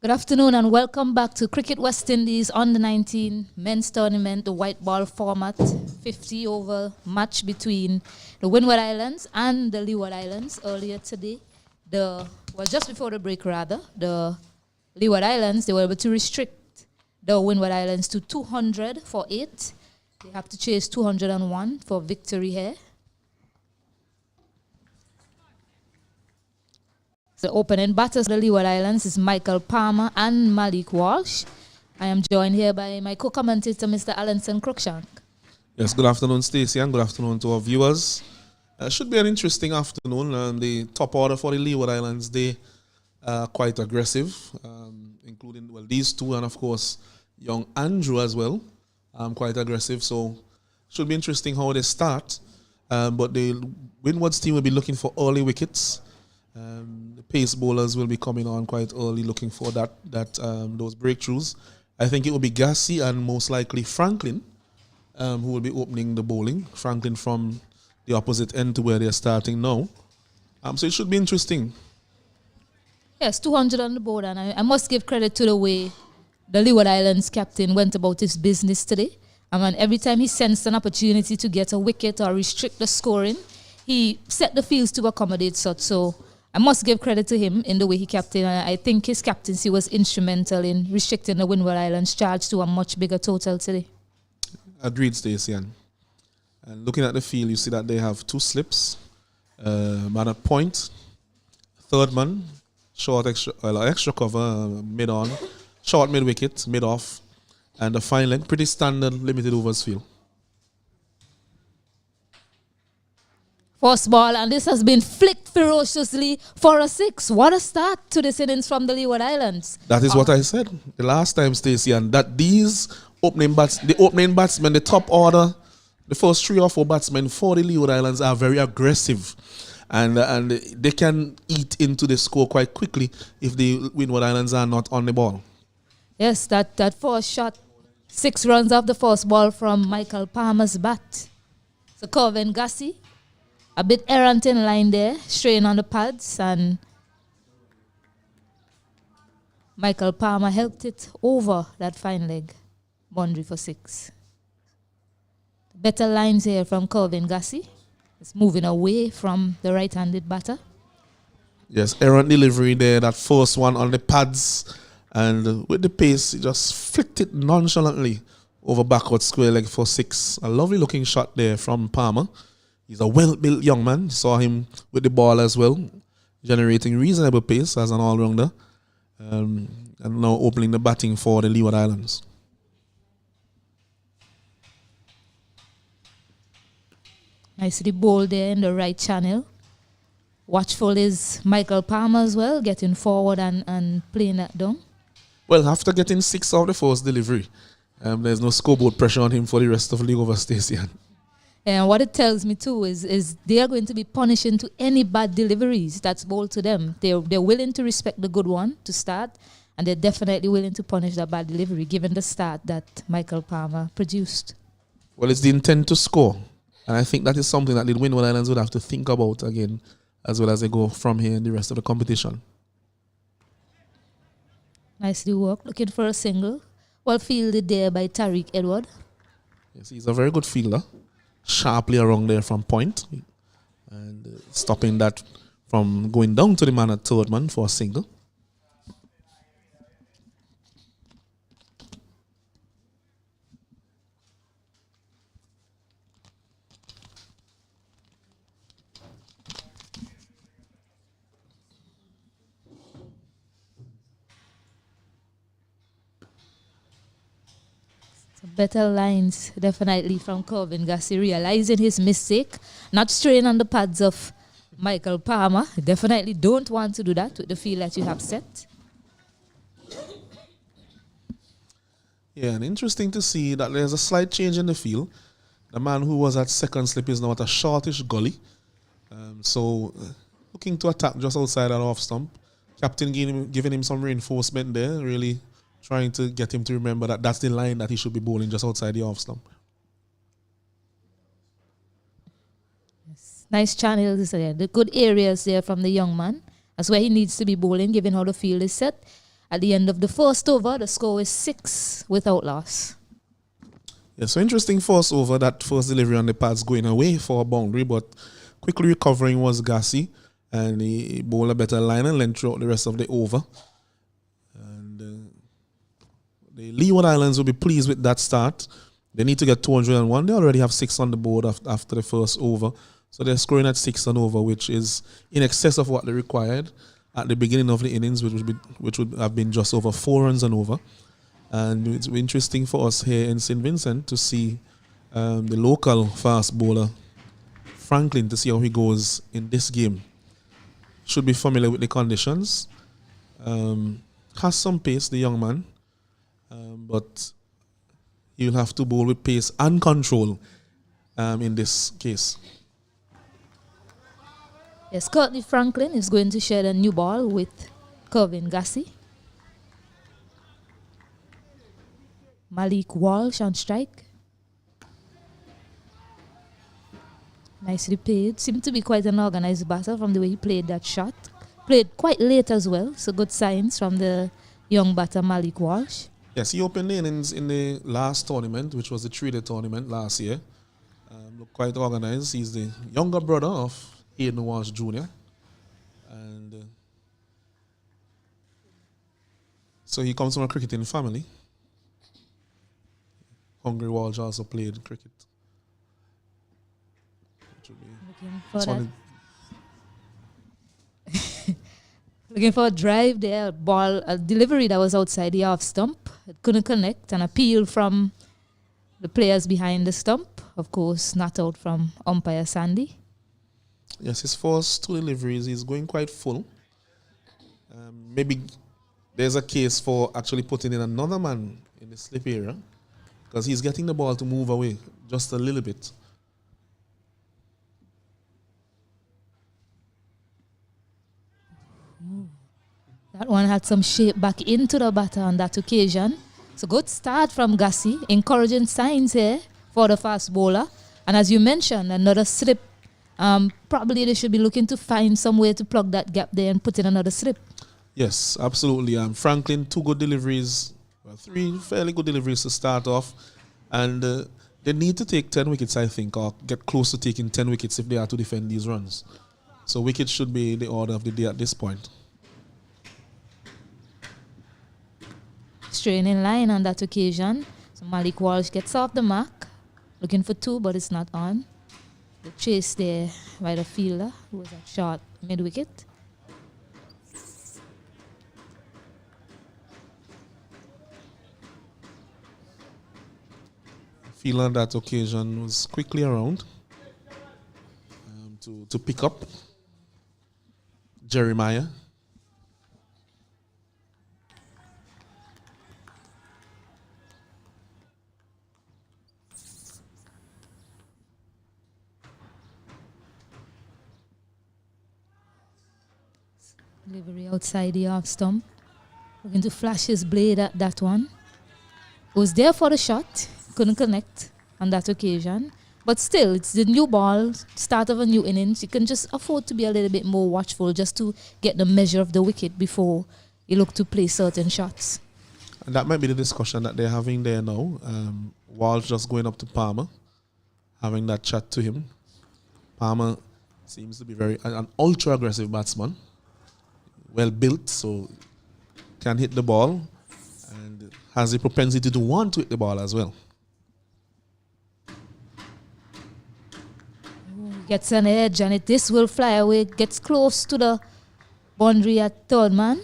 Good afternoon and welcome back to Cricket West Indies Under 19 Men's Tournament, the white ball format, 50 over match between the Windward Islands and the Leeward Islands earlier today. Just before the break rather, the Leeward Islands, they were able to restrict the Windward Islands to 200 for 8. They have to chase 201 for victory here. The opening batters of the Leeward Islands is Michael Palmer and Malik Walsh. I am joined here by my co-commentator, Mr. Alanson Cruikshank. Yes, good afternoon, Stacey, and good afternoon to our viewers. Should be an interesting afternoon. The top order for the Leeward Islands, they are quite aggressive, including these two, and of course, young Andrew as well, quite aggressive. So should be interesting how they start. But the Windwards team will be looking for early wickets. The pace bowlers will be coming on quite early, looking for those breakthroughs. I think it will be Gassi and most likely Franklin who will be opening the bowling. Franklin from the opposite end to where they're starting now. So it should be interesting. Yes, 200 on the board, and I must give credit to the way the Leeward Islands captain went about his business today. Every time he sensed an opportunity to get a wicket or restrict the scoring, he set the fields to accommodate such. So I must give credit to him in the way he captained. I think his captaincy was instrumental in restricting the Windward Islands charge to a much bigger total today. Agreed, Stacey. And looking at the field, you see that they have two slips. Man at point, third man, short extra cover, mid-on, short mid-wicket, mid-off, and the fine length, pretty standard limited overs field. First ball, and this has been flicked ferociously for a 6. What a start to this innings from the Leeward Islands. That is what I said the last time, Stacey, and that these opening batsmen, the top order, the first 3 or 4 batsmen for the Leeward Islands are very aggressive, and they can eat into the score quite quickly if the Windward Islands are not on the ball. Yes, that first shot, 6 runs off the first ball from Michael Palmer's bat. So Corvin Gassi, a bit errant in line there, straying on the pads, and Michael Palmer helped it over that fine leg boundary for 6. Better lines here from Corvin Gassi. It's moving away from the right-handed batter. Yes, errant delivery there, that first one on the pads, and with the pace, he just flicked it nonchalantly over backward square leg for 6. A lovely looking shot there from Palmer. He's a well-built young man. Saw him with the ball as well, generating reasonable pace as an all-rounder, and now opening the batting for the Leeward Islands. Nicely bowled there in the right channel. Watchful is Michael Palmer as well, getting forward and playing that down. Well, after getting 6 of the first delivery, there's no scoreboard pressure on him for the rest of the league over Stacey. And what it tells me too is they are going to be punishing to any bad deliveries that's bowled to them. They're willing to respect the good one to start, and they're definitely willing to punish that bad delivery given the start that Michael Palmer produced. Well, it's the intent to score, and I think that is something that the Windward Islands would have to think about again as well as they go from here in the rest of the competition. Nicely worked, looking for a single. Well fielded there by Tariq Edward. Yes, he's a very good fielder. Sharply around there from point, and stopping that from going down to the man at third man for a single. Better lines, definitely, from Corvin Gassi, realizing his mistake, not straying on the pads of Michael Palmer. Definitely don't want to do that with the field that you have set. Yeah, and interesting to see that there's a slight change in the field. The man who was at second slip is now at a shortish gully. Looking to attack just outside that off stump. Captain giving him some reinforcement there, really trying to get him to remember that that's the line that he should be bowling just outside the off stump. Yes. Nice channels there. The good areas there from the young man. That's where he needs to be bowling, given how the field is set. At the end of the first over, the score is 6 without loss. Yeah, so interesting first over, that first delivery on the pads going away for a boundary, but quickly recovering was Gassi, and he bowled a better line and length throughout the rest of the over. And the Leeward Islands will be pleased with that start. They need to get 201. They already have 6 on the board after the first over. So they're scoring at 6 and over, which is in excess of what they required at the beginning of the innings, which would have been just over 4 runs and over. And it's interesting for us here in St. Vincent to see the local fast bowler, Franklin, to see how he goes in this game. Should be familiar with the conditions. Has some pace, the young man. But he'll have to bowl with pace and control in this case. Yes, Courtney Franklin is going to share a new ball with Kervin Gassi. Malik Walsh on strike. Nicely played. Seemed to be quite an organized batter from the way he played that shot. Played quite late as well, so good signs from the young batter Malik Walsh. Yes, he opened the innings in the last tournament, which was the 3-day tournament last year. Looked quite organized. He's the younger brother of Hayden Walsh Jr. And so he comes from a cricketing family. Hungry Walsh also played cricket. Looking for a drive there, a delivery that was outside the off stump. It couldn't connect. An appeal from the players behind the stump. Of course, not out from umpire Sandy. Yes, his first 2 deliveries, he's going quite full. Maybe there's a case for actually putting in another man in the slip area, because he's getting the ball to move away just a little bit. That one had some shape back into the batter on that occasion. It's a good start from Gassi. Encouraging signs here for the fast bowler. And as you mentioned, another slip. Probably they should be looking to find some way to plug that gap there and put in another slip. Yes, absolutely. Franklin, 2 good deliveries. 3 fairly good deliveries to start off. And they need to take 10 wickets, I think, or get close to taking 10 wickets if they are to defend these runs. So wickets should be the order of the day at this point. Straying in line on that occasion. So Malik Walsh gets off the mark. Looking for 2, but it's not on. The chase there by the fielder, who was at short mid-wicket. Fielder on that occasion was quickly around to pick up Jeremiah. Delivery outside the off stump. Looking to flash his blade at that one. Was there for the shot. Couldn't connect on that occasion. But still, it's the new ball, start of a new innings. You can just afford to be a little bit more watchful just to get the measure of the wicket before you look to play certain shots. And that might be the discussion that they're having there now. Walsh just going up to Palmer, having that chat to him. Palmer seems to be an ultra-aggressive batsman. Well built, so can hit the ball and has the propensity to want to hit the ball as well. Gets an edge and this will fly away. Gets close to the boundary at third man.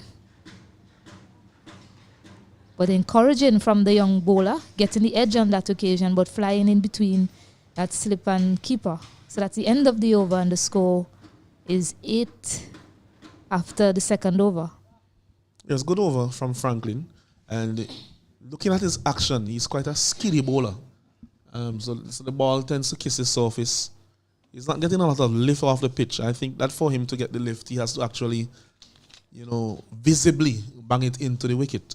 But encouraging from the young bowler, getting the edge on that occasion, but flying in between that slip and keeper. So that's the end of the over, and the score is 8 after the second over. Yes, good over from Franklin. And looking at his action, he's quite a skiddy bowler. So the ball tends to kiss his surface. He's not getting a lot of lift off the pitch. I think that for him to get the lift, he has to actually, visibly bang it into the wicket.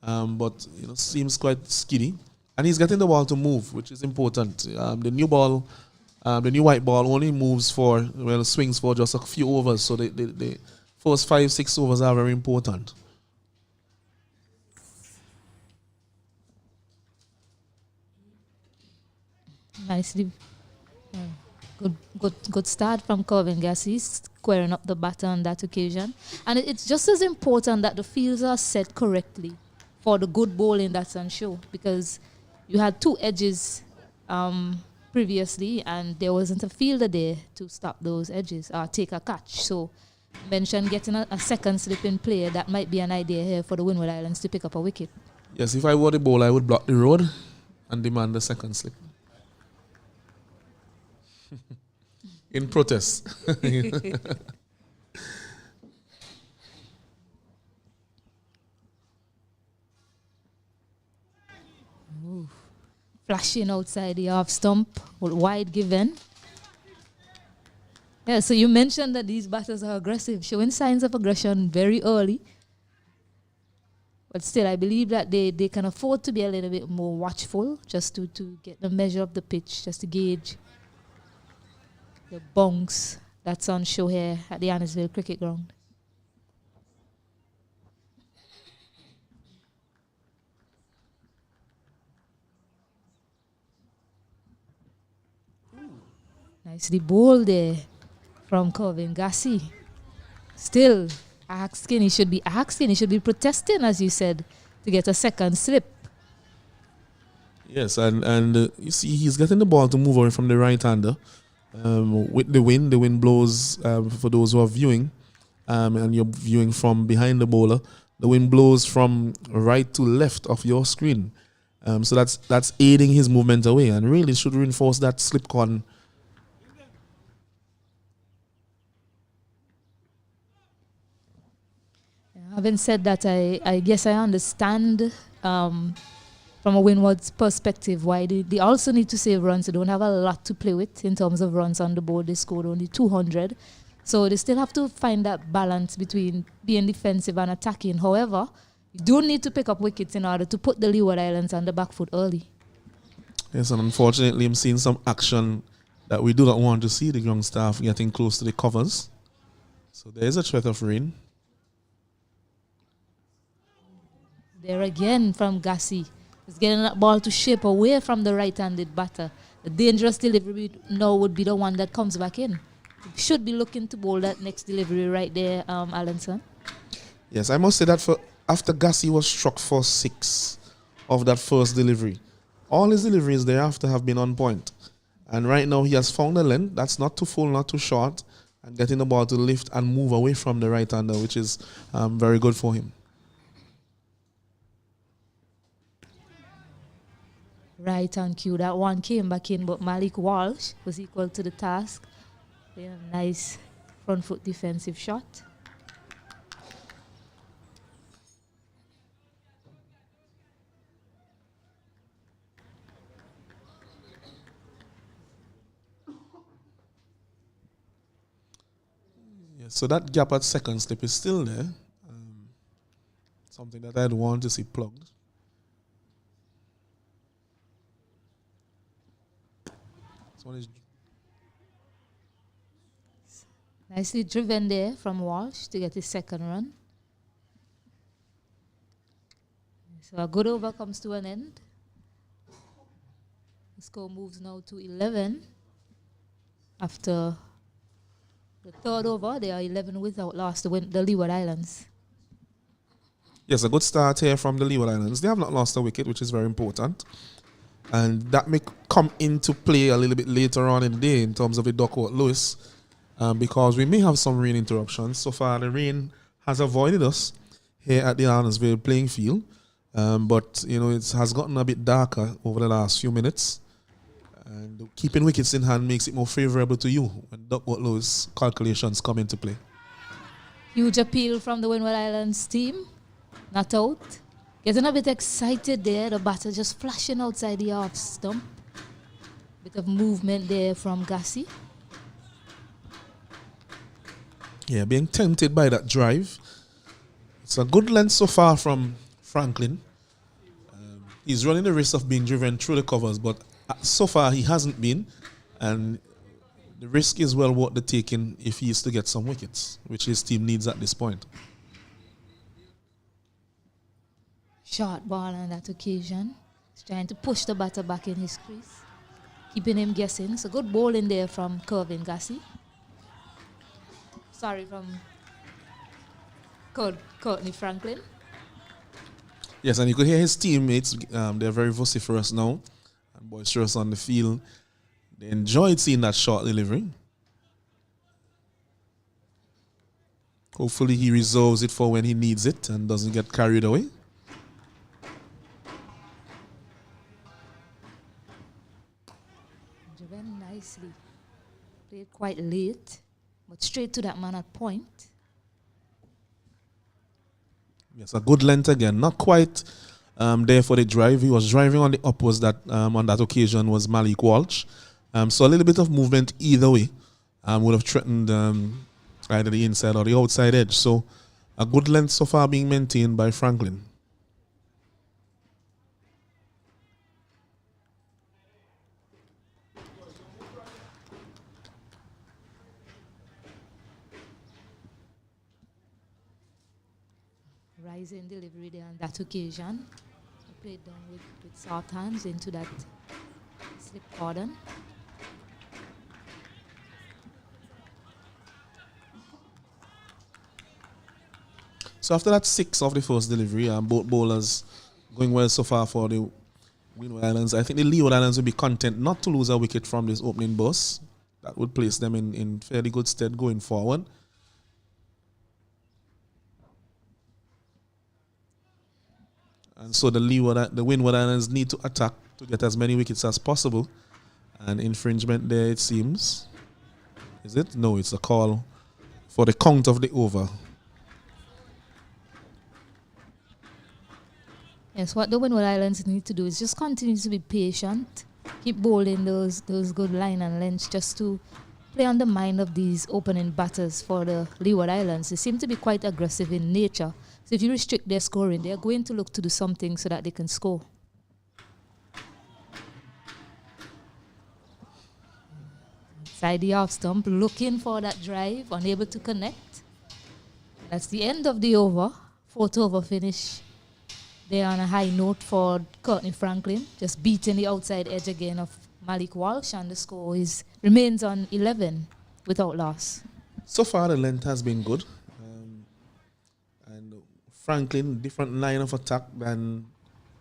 But seems quite skiddy. And he's getting the ball to move, which is important. The new white ball only swings for just a few overs. So the first 5-6 overs are very important. Nicely. Good start from Corvin Gassi, squaring up the batter on that occasion. And it's just as important that the fields are set correctly for the good bowling that's on show, because you had 2 edges previously and there wasn't a fielder there to stop those edges or take a catch. So mention getting a second slip in play. That might be an idea here for the Windward Islands to pick up a wicket. Yes, if I were the bowler, I would block the road and demand the second slip. In protest. Flashing outside the off stump with wide given. Yeah, so you mentioned that these batters are aggressive, showing signs of aggression very early. But still, I believe that they can afford to be a little bit more watchful, just to get the measure of the pitch, just to gauge the bonks that's on show here at the Annisville Cricket Ground. Nicely bowled there from Corvin Gassi. Still asking, he should be protesting, as you said, to get a second slip. Yes, and you see he's getting the ball to move away from the right-hander. With the wind blows, for those who are viewing, and you're viewing from behind the bowler, the wind blows from right to left of your screen. So that's aiding his movement away, and really should reinforce that slip con. Having said that, I guess I understand from a Windwards perspective why they also need to save runs. They don't have a lot to play with in terms of runs on the board. They scored only 200. So they still have to find that balance between being defensive and attacking. However, you do need to pick up wickets in order to put the Leeward Islands on the back foot early. Yes, and unfortunately I'm seeing some action that we do not want to see, the ground staff getting close to the covers. So there is a threat of rain. There again from Gassi. He's getting that ball to shape away from the right-handed batter. The dangerous delivery now would be the one that comes back in. He should be looking to bowl that next delivery right there, Allenson. Yes, I must say that after Gassi was struck for 6 of that first delivery, all his deliveries thereafter have been on point. And right now he has found a length that's not too full, not too short, and getting the ball to lift and move away from the right-hander, which is very good for him. Right on cue. That one came back in, but Malik Walsh was equal to the task. A nice front foot defensive shot. Yeah, so that gap at second slip is still there. Something that I'd want to see plugged. One is nicely driven there from Walsh to get his second run. So a good over comes to an end. The score moves now to 11. After the third over, they are 11 without loss to win the Leeward Islands. Yes, a good start here from the Leeward Islands. They have not lost a wicket, which is very important. And that may come into play a little bit later on in the day in terms of the Duckworth Lewis, because we may have some rain interruptions. So far, the rain has avoided us here at the Annisville playing field. But, you know, it has gotten a bit darker over the last few minutes. And keeping wickets in hand makes it more favorable to you when Duckworth Lewis calculations come into play. Huge appeal from the Windward Islands team. Not out. Getting a bit excited there. The batter just flashing outside the off stump. Bit of movement there from Gassi. Yeah, being tempted by that drive. It's a good length so far from Franklin. He's running the risk of being driven through the covers, but so far he hasn't been. And the risk is well worth the taking if he is to get some wickets, which his team needs at this point. Short ball on that occasion. He's trying to push the batter back in his crease. keeping him guessing. So good ball in there from Kervin Gassi. Sorry, from Courtney Franklin. Yes, and you could hear his teammates. They're very vociferous now and boisterous on the field. They enjoyed seeing that short delivery. Hopefully he resolves it for when he needs it and doesn't get carried away. Driven nicely. Played quite late, but straight to that man at point. Yes, a good length again. Not quite there for the drive. He was driving on the uppers that on that occasion was Malik Walsh. So a little bit of movement either way would have threatened either the inside or the outside edge. So a good length so far being maintained by Franklin. Rising delivery there on that occasion. He played down with soft hands into that slip cordon. So after that 6 of the first delivery, both bowlers going well so far for the Windward Islands. I think the Leeward Islands will be content not to lose a wicket from this opening burst. That would place them in fairly good stead going forward. And so the Windward Islands need to attack to get as many wickets as possible. And infringement there, it seems. Is it? No, it's a call for the count of the over. Yes, what the Windward Islands need to do is just continue to be patient, keep bowling those good line and lengths just to play on the mind of these opening batters for the Leeward Islands. They seem to be quite aggressive in nature. So if you restrict their scoring, they're going to look to do something so that they can score. Inside the off stump, looking for that drive, unable to connect. That's the end of the over. 4th over finish. They're on a high note for Courtney Franklin, just beating the outside edge again of Malik Walsh, and the score remains on 11 without loss. So far, the length has been good. And Franklin, different line of attack than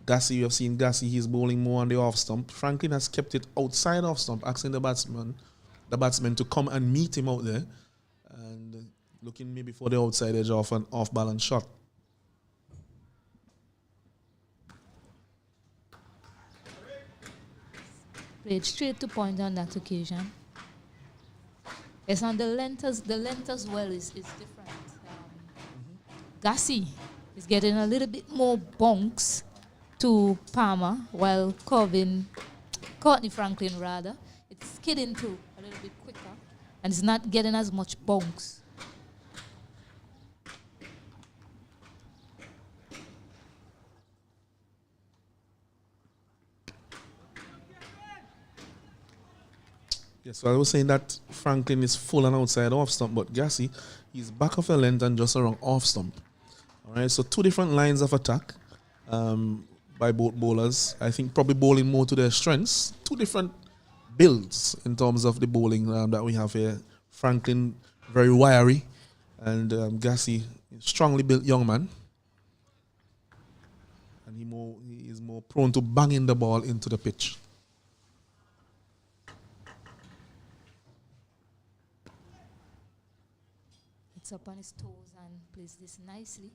Gassi. You have seen Gassi, he's bowling more on the off stump. Franklin has kept it outside off stump, asking the batsman to come and meet him out there, and looking maybe for the outside edge of an off-balance shot. Played straight to point on that occasion. Yes, and the length as well is different. Gassi is getting a little bit more bonks to Palmer, while Courtney Franklin rather, it's skidding through a little bit quicker and it's not getting as much bonks. Yes, so I was saying that Franklin is full and outside off stump, but Gassi, he's back of a length and just around off stump. All right, so 2 different lines of attack by both bowlers. I think probably bowling more to their strengths. 2 different builds in terms of the bowling that we have here. Franklin, very wiry, and Gassi, strongly built young man. And he is more prone to banging the ball into the pitch. Up on his toes and plays this nicely.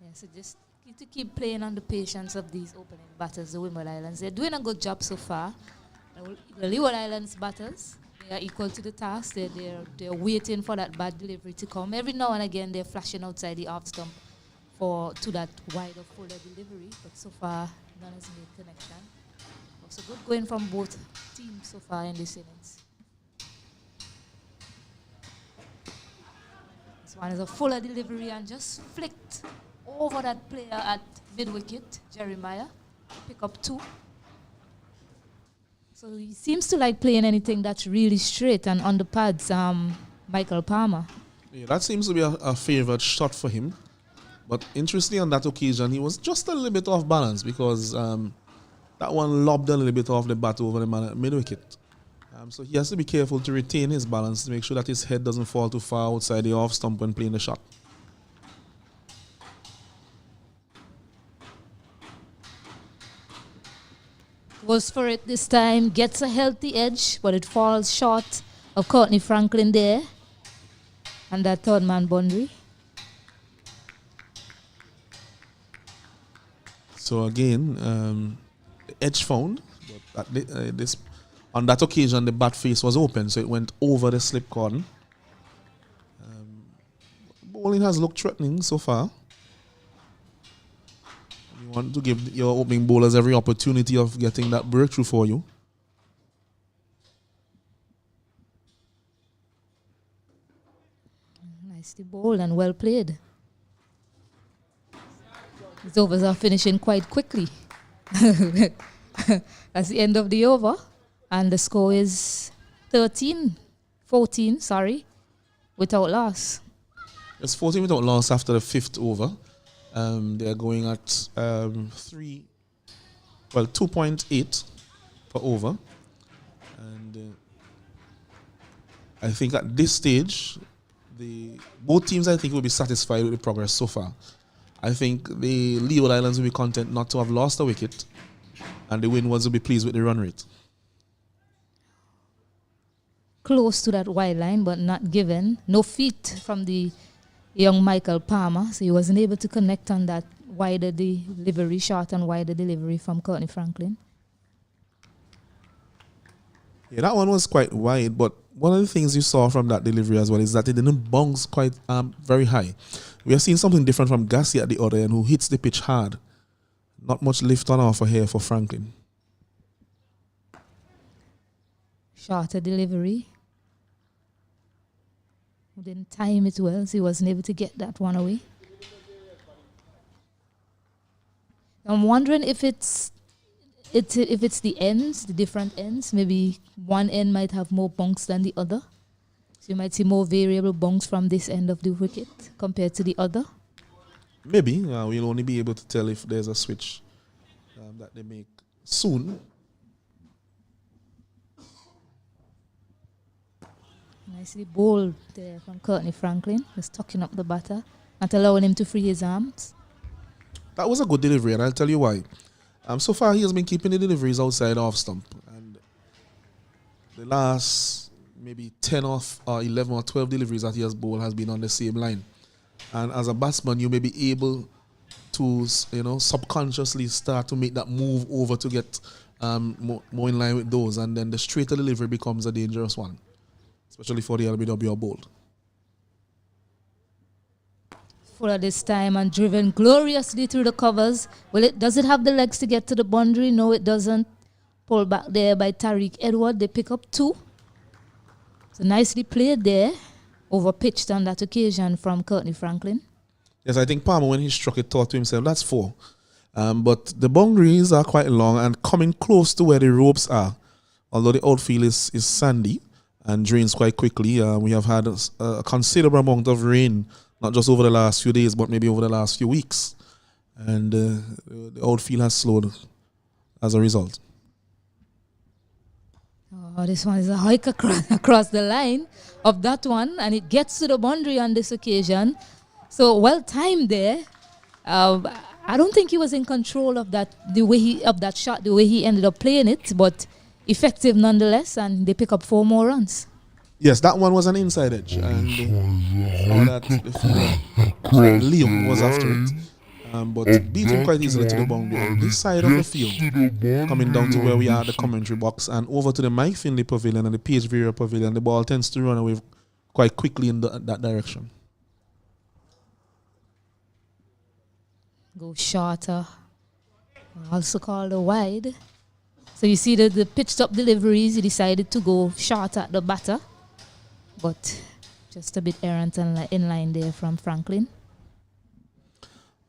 Yeah, so just need to keep playing on the patience of these opening batters, the Windward Islands. They're doing a good job so far. The Leeward Islands batters, they are equal to the task. They're waiting for that bad delivery to come. Every now and again, they're flashing outside the off stump to that wider, fuller delivery. But so far, none has made connection. So good going from both teams so far in this innings. This one is a fuller delivery and just flicked over that player at mid-wicket, Jeremiah. Pick up 2. So he seems to like playing anything that's really straight and on the pads, Michael Palmer. Yeah, that seems to be a favourite shot for him. But interestingly, on that occasion, he was just a little bit off balance because That one lobbed a little bit off the bat over the man at mid-wicket. So he has to be careful to retain his balance to make sure that his head doesn't fall too far outside the off stump when playing the shot. Goes for it this time, gets a healthy edge, but it falls short of Courtney Franklin there. And that third man boundary. So again, the edge found, but on that occasion the bat face was open, so it went over the slip cordon. Bowling has looked threatening so far. You want to give your opening bowlers every opportunity of getting that breakthrough for you. Nicely bowled and well played. These overs are finishing quite quickly. That's the end of the over. And the score is 14, without loss. It's 14 without loss after the fifth over. They're going at 2.8 per over. And I think at this stage, both teams I think will be satisfied with the progress so far. I think the Leeward Islands will be content not to have lost a wicket, and the Windwards will be pleased with the run rate. Close to that wide line, but not given. No feet from the young Michael Palmer, so he wasn't able to connect on that wider delivery, short and wider delivery from Courtney Franklin. Yeah, that one was quite wide, but one of the things you saw from that delivery as well is that it didn't bounce quite very high. We are seeing something different from Gassi at the other end, who hits the pitch hard. Not much lift on offer here for Franklin. Shorter delivery. Didn't time it well, so he wasn't able to get that one away. I'm wondering if it's the ends, the different ends. Maybe one end might have more bunks than the other. So you might see more variable bunks from this end of the wicket compared to the other. Maybe. We'll only be able to tell if there's a switch that they make soon. Nicely bowled there from Courtney Franklin. Just tucking up the batter, not allowing him to free his arms. That was a good delivery, and I'll tell you why. So far, he has been keeping the deliveries outside off stump. And the last maybe 10 or 11 or 12 deliveries that he has bowled has been on the same line. And as a batsman, you may be able to, subconsciously start to make that move over to get more in line with those. And then the straighter delivery becomes a dangerous one, especially for the LBW bowled. Fuller this time and driven gloriously through the covers. Does it have the legs to get to the boundary? No, it doesn't. Pulled back there by Tariq Edward. They pick up 2. So nicely played there. Overpitched on that occasion from Courtney Franklin. Yes, I think Palmer, when he struck it, thought to himself, that's 4. But the boundaries are quite long and coming close to where the ropes are. Although the outfield is sandy and drains quite quickly. We have had a considerable amount of rain, not just over the last few days, but maybe over the last few weeks. And the outfield has slowed as a result. Oh, this one is a hike across the line of that one, and it gets to the boundary on this occasion. So well timed there. I don't think he was in control of that, that shot, the way he ended up playing it, but effective nonetheless, and they pick up 4 more runs. Yes, that one was an inside edge, and Liam was after it, but beat him quite easily to the boundary. On this side of the field, coming down to where we are at the commentary box and over to the Mike Finley Pavilion and the Page Vera Pavilion, the ball tends to run away quite quickly in that direction. Go shorter, also called a wide. So you see the pitched up deliveries, he decided to go short at the batter. But just a bit errant and in line there from Franklin.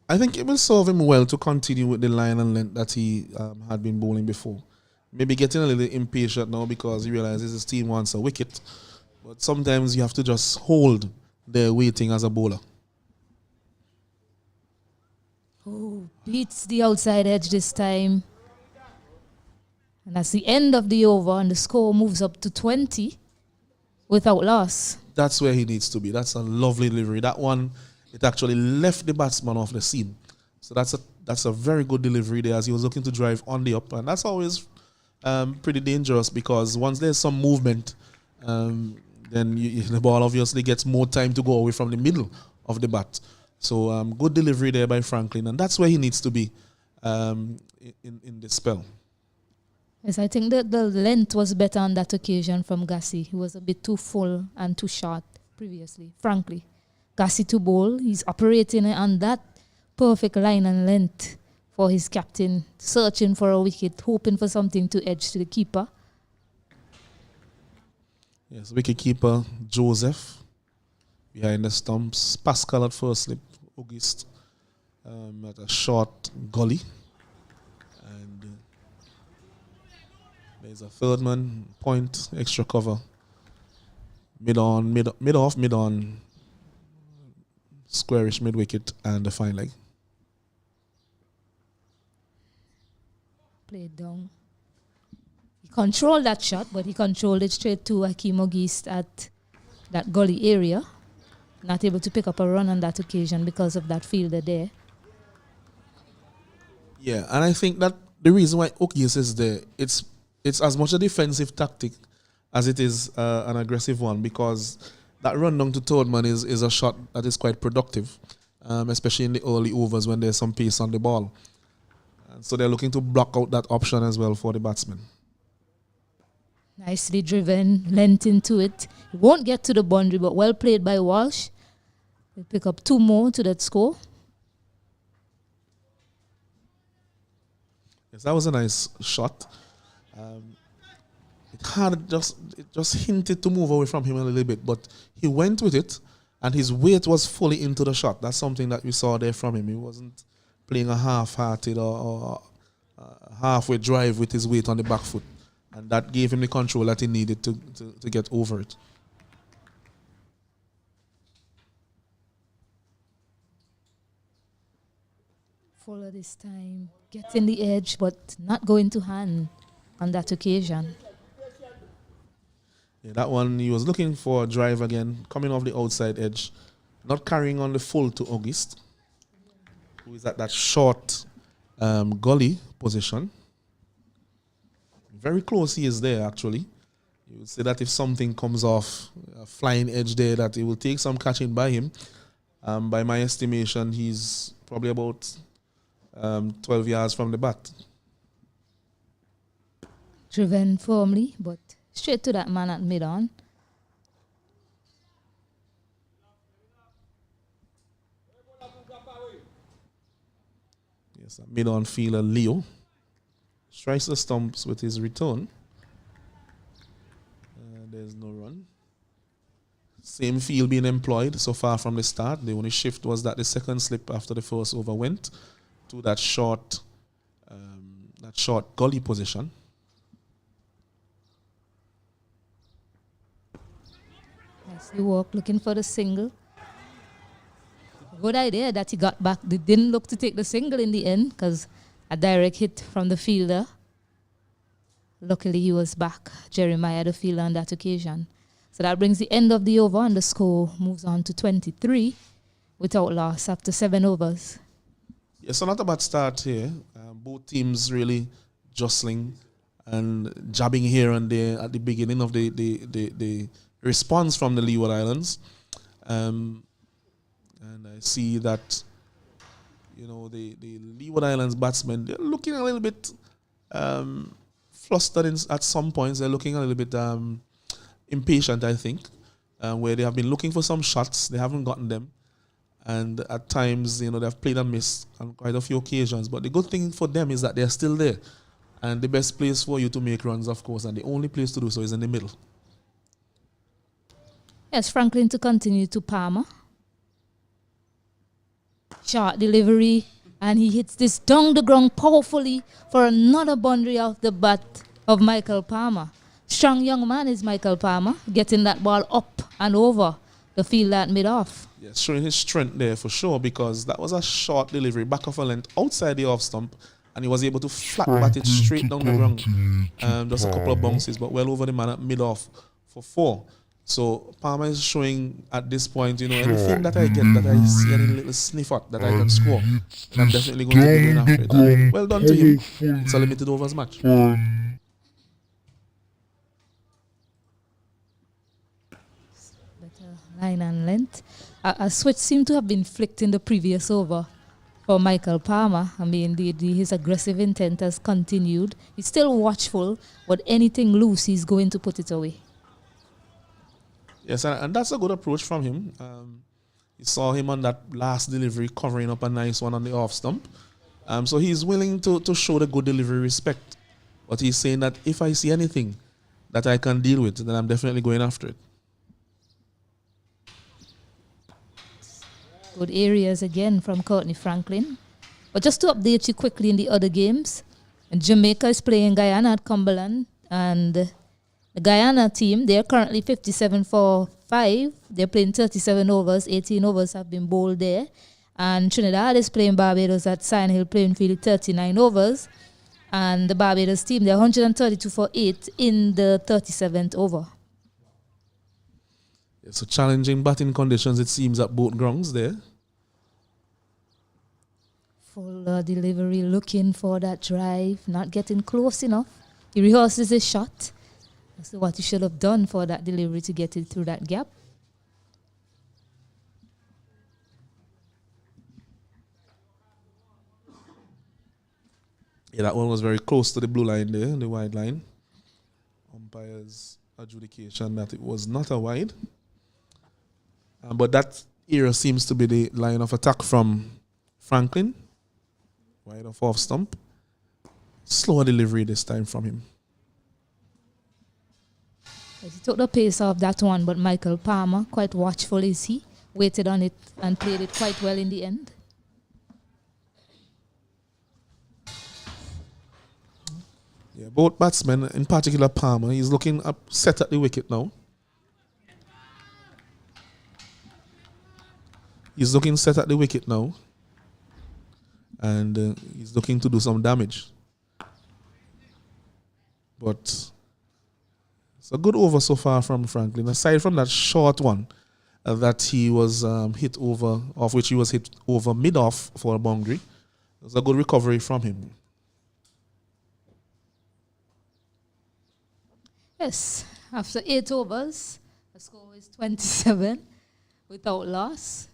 I think it will serve him well to continue with the line and length that he had been bowling before. Maybe getting a little impatient now because he realizes his team wants a wicket. But sometimes you have to just hold there waiting as a bowler. Oh, beats the outside edge this time. And that's the end of the over, and the score moves up to 20 without loss. That's where he needs to be. That's a lovely delivery. That one, it actually left the batsman off the scene. So that's a very good delivery there as he was looking to drive on the up. And that's always pretty dangerous because once there's some movement, then the ball obviously gets more time to go away from the middle of the bat. So good delivery there by Franklin. And that's where he needs to be in this spell. Yes, I think that the length was better on that occasion from Gassi. He was a bit too full and too short previously, frankly. Gassi to bowl, he's operating on that perfect line and length for his captain, searching for a wicket, hoping for something to edge to the keeper. Yes, wicket keeper Joseph behind the stumps. Pascal at first slip, August at a short gully. And there's a third man, point, extra cover. Mid on, squarish mid wicket, and the fine leg. Played down. He controlled that shot, but he controlled it straight to Hakeem August at that gully area. Not able to pick up a run on that occasion because of that fielder there. Yeah, and I think that the reason why August is there, it's as much a defensive tactic as it is an aggressive one, because that run down to third man is a shot that is quite productive, especially in the early overs when there's some pace on the ball. And so they're looking to block out that option as well for the batsman. Nicely driven, length into it. He won't get to the boundary, but well played by Walsh. He'll pick up 2 more to that score. Yes, that was a nice shot. It just hinted to move away from him a little bit, but he went with it, and his weight was fully into the shot. That's something that we saw there from him. He wasn't playing a half-hearted or halfway drive with his weight on the back foot, and that gave him the control that he needed to get over it. Fuller this time, getting the edge, but not going to hand on that occasion. Yeah, that one, he was looking for a drive again, coming off the outside edge, not carrying on the full to August, who is at that short gully position. Very close he is there, actually. You would say that if something comes off a flying edge there, that it will take some catching by him. By my estimation, he's probably about 12 yards from the bat. Driven firmly, but straight to that man at mid-on. Yes, mid-on fielder Leo strikes the stumps with his return. There's no run. Same field being employed so far from the start. The only shift was that the second slip after the first over went to that short gully position. Nicely work, looking for the single. Good idea that he got back. They didn't look to take the single in the end because a direct hit from the fielder. Luckily, he was back, Jeremiah, the fielder, on that occasion. So that brings the end of the over, and the score moves on to 23 without loss after 7 overs. Yeah, so not a bad start here. Both teams really jostling and jabbing here and there at the beginning of the response from the Leeward Islands. And I see that, the Leeward Islands batsmen, they're looking a little bit flustered at some points. They're looking a little bit impatient, I think, where they have been looking for some shots. They haven't gotten them. And at times, they've played and missed on quite a few occasions. But the good thing for them is that they're still there. And the best place for you to make runs, of course, and the only place to do so is in the middle. Yes, Franklin to continue to Palmer. Short delivery, and he hits this down the ground powerfully for another boundary off the bat of Michael Palmer. Strong young man is Michael Palmer, getting that ball up and over the field at mid-off. Yes, showing his strength there for sure, because that was a short delivery, back of a length, outside the off stump, and he was able to flat bat it straight down the ground. Just a couple of bounces, but well over the man at mid-off for 4. So Palmer is showing at this point, anything that I get, that I see any little sniff at that I can score, I'm definitely going to be going after it. And well done to him. It's a limited overs match. Better line and length. A switch seemed to have been flicked in the previous over for Michael Palmer. I mean, his aggressive intent has continued. He's still watchful, but anything loose, he's going to put it away. Yes, and that's a good approach from him. You saw him on that last delivery covering up a nice one on the off stump. So he's willing to show the good delivery respect. But he's saying that if I see anything that I can deal with, then I'm definitely going after it. Good areas again from Courtney Franklin. But just to update you quickly in the other games, Jamaica is playing Guyana at Cumberland, and the Guyana team, they're currently 57 for 5. They're playing 37 overs. 18 overs have been bowled there. And Trinidad is playing Barbados at Cyan Hill playing field 39 overs. And the Barbados team, they're 132 for 8 in the 37th over. So challenging batting conditions, it seems, at both grounds there. Full delivery, looking for that drive, not getting close enough. He rehearses his shot. That's what he should have done for that delivery to get it through that gap. Yeah, that one was very close to the blue line there, the wide line. Umpire's adjudication that it was not a wide. But that area seems to be the line of attack from Franklin. Wide off stump. Slower delivery this time from him. He took the pace off that one, but Michael Palmer, quite watchful is he, waited on it and played it quite well in the end. Yeah, both batsmen, in particular Palmer, he's looking up set at the wicket now. He's looking set at the wicket now. And he's looking to do some damage. But it's a good over so far from Franklin. Aside from that short one that he was hit over, of which he was hit over mid-off for a boundary. It was a good recovery from him. Yes, after 8 overs, the score is 27 without loss.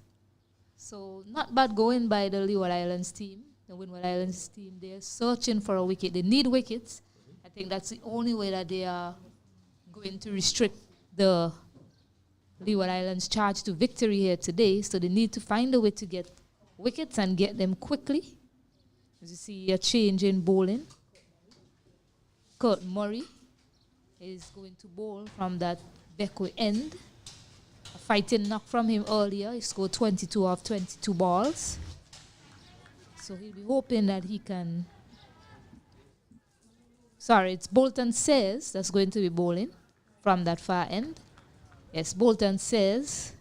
So not bad going by the Leeward Islands team. The Windward Islands team, they're searching for a wicket. They need wickets. I think that's the only way that they are going to restrict the Leeward Islands charge to victory here today. So they need to find a way to get wickets and get them quickly. As you see, a change in bowling. Kurt Murray is going to bowl from that Beckway end. A fighting knock from him earlier. He scored 22 off 22 balls. So he'll be hoping that he can... Sorry, it's Bolton Sayers that's going to be bowling from that far end. Yes, Bolton Sayers,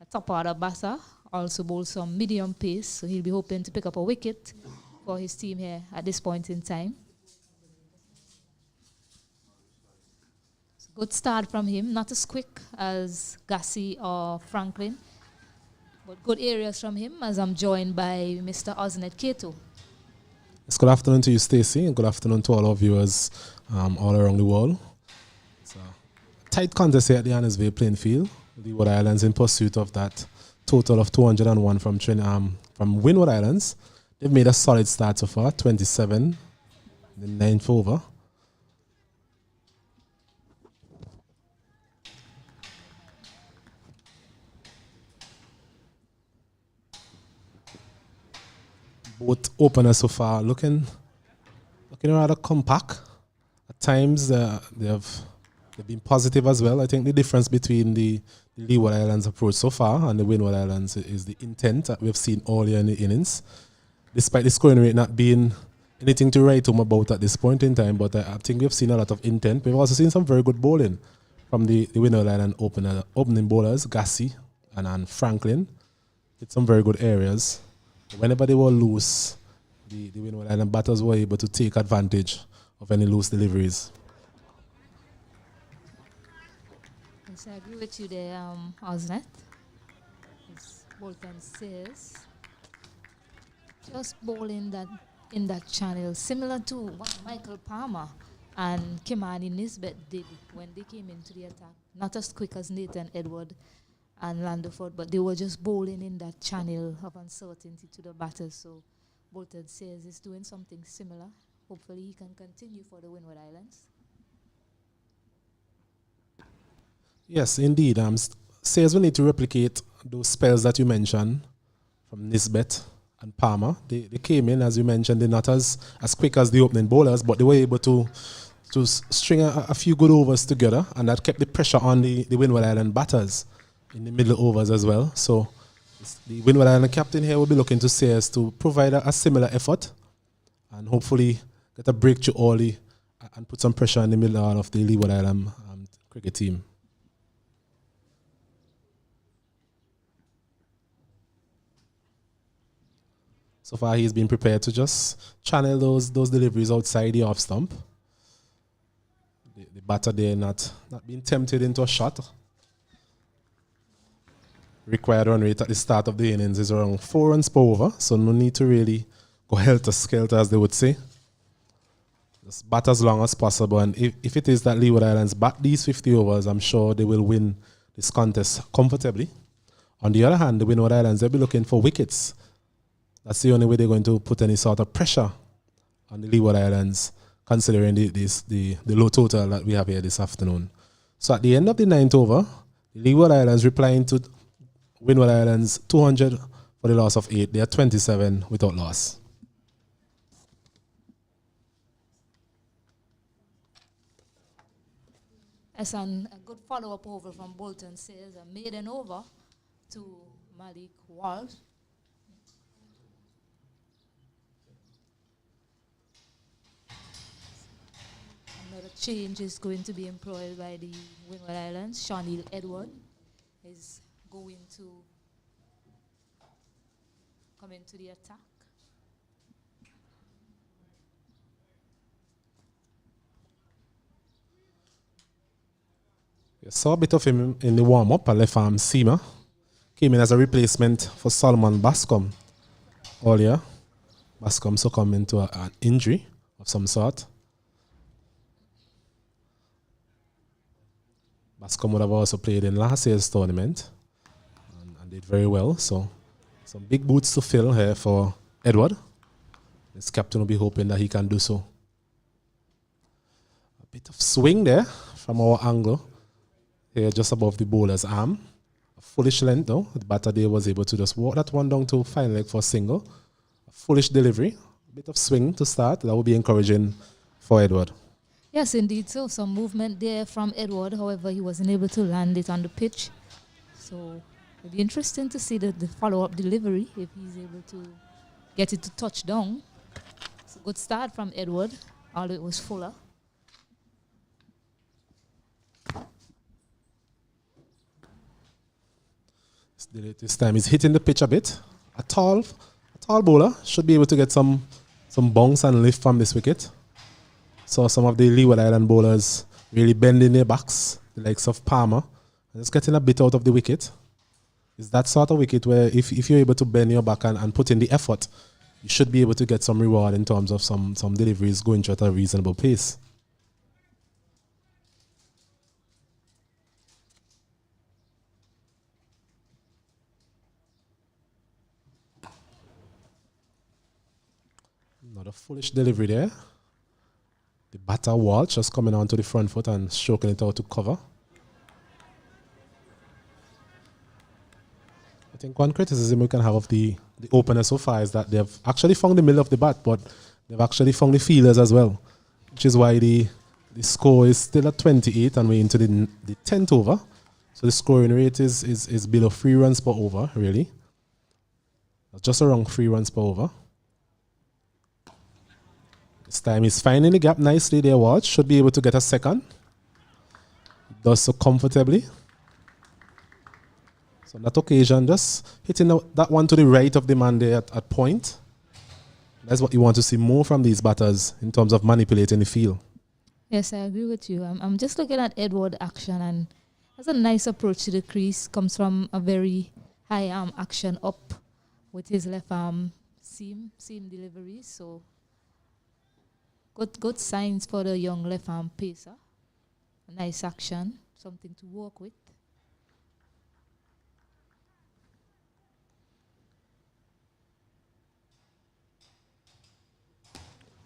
a top order batter, also bowls some medium pace. So he'll be hoping to pick up a wicket for his team here at this point in time. Good start from him, not as quick as Gassi or Franklin, but good areas from him as I'm joined by Mr. Osnet Kato. Yes, good afternoon to you, Stacey, and good afternoon to all our viewers all around the world. It's a tight contest here at the Annesville playing field. Leeward Islands in pursuit of that total of 201 from Windward Islands. They've made a solid start so far, 27 in the 9th over. Both openers so far looking rather compact. At times they've been positive as well. I think the difference between the Leeward Islands approach so far and the Windward Islands is the intent that we've seen all year in the innings. Despite the scoring rate not being anything to write home about at this point in time, but I think we've seen a lot of intent. We've also seen some very good bowling from the Windward Island opening bowlers, Gassi and Franklin. Hit some very good areas. Whenever they were loose, the Windward Island batters were able to take advantage of any loose deliveries. Yes, I agree with you there, Osnet. As Bolton says, just bowling that in that channel, similar to what Michael Palmer and Kimani Nisbet did when they came into the attack. Not as quick as Nathan Edward and Landeford, but they were just bowling in that channel of uncertainty to the batters. So Bolton says he's doing something similar. Hopefully he can continue for the Windward Islands. Yes, indeed. Sayers will need to replicate those spells that you mentioned from Nisbet and Palmer. They came in, as you mentioned, they're not as quick as the opening bowlers, but they were able to string a few good overs together, and that kept the pressure on the Windward Island batters in the middle overs as well. So the Windward Island captain here will be looking to Sayers to provide a similar effort and hopefully get a breakthrough early and put some pressure in the middle of the Leeward Island cricket team. So far, he's been prepared to just channel those deliveries outside the off stump. The batter there not being tempted into a shot. Required run rate at the start of the innings is around 4 runs per over, so no need to really go helter-skelter, as they would say. Just bat as long as possible, and if it is that Leeward Islands bat these 50 overs, I'm sure they will win this contest comfortably. On the other hand, the Windward Islands, they'll be looking for wickets. That's the only way they're going to put any sort of pressure on the Leeward Islands, considering the low total that we have here this afternoon. So at the end of the 9th over, the Leeward Islands replying to Windward Islands 200 for the loss of 8. They are 27 without loss. As a good follow-up over from Bolton says a maiden over to Malik Walsh. Another change is going to be employed by the Windward Islands. Shawneel Edward is going to come into the attack. You saw a bit of him in the warm-up, a left-arm seamer. Came in as a replacement for Solomon Bascom earlier. Bascom succumbed to an injury of some sort. Bascom would have also played in last year's tournament and did very well. So some big boots to fill here for Edward. His captain will be hoping that he can do so. A bit of swing there from our angle. Here just above the bowler's arm. A foolish length though. The batter there was able to just walk that one down to final leg for a single. A foolish delivery. A bit of swing to start. That would be encouraging for Edward. Yes, indeed. So some movement there from Edward. However, he wasn't able to land it on the pitch. So it'll be interesting to see the follow-up delivery if he's able to get it to touchdown. It's a good start from Edward, although it was fuller. This time he's hitting the pitch a bit. A tall bowler should be able to get some bounce and lift from this wicket. Saw some of the Leeward Island bowlers really bending their backs, the likes of Palmer, and just getting a bit out of the wicket. It's that sort of wicket where if you're able to bend your back and put in the effort, you should be able to get some reward in terms of some deliveries going through at a reasonable pace. Not a foolish delivery there. The batter Walsh just coming onto the front foot and stroking it out to cover. I think one criticism we can have of the opener so far is that they've actually found the middle of the bat, but they've actually found the fielders as well, which is why the score is still at 28 and we're into the 10th over. So the scoring rate is below 3 runs per over, really. Just around 3 runs per over. This time he's finding the gap nicely there, Walsh. Should be able to get a second. Does so comfortably. So on that occasion, just hitting that one to the right of the man there at point. That's what you want to see more from these batters in terms of manipulating the field. Yes, I agree with you. I'm just looking at Edward action, and has a nice approach to the crease. Comes from a very high arm action up with his left arm seam delivery. So good signs for the young left arm pacer. A nice action, something to work with.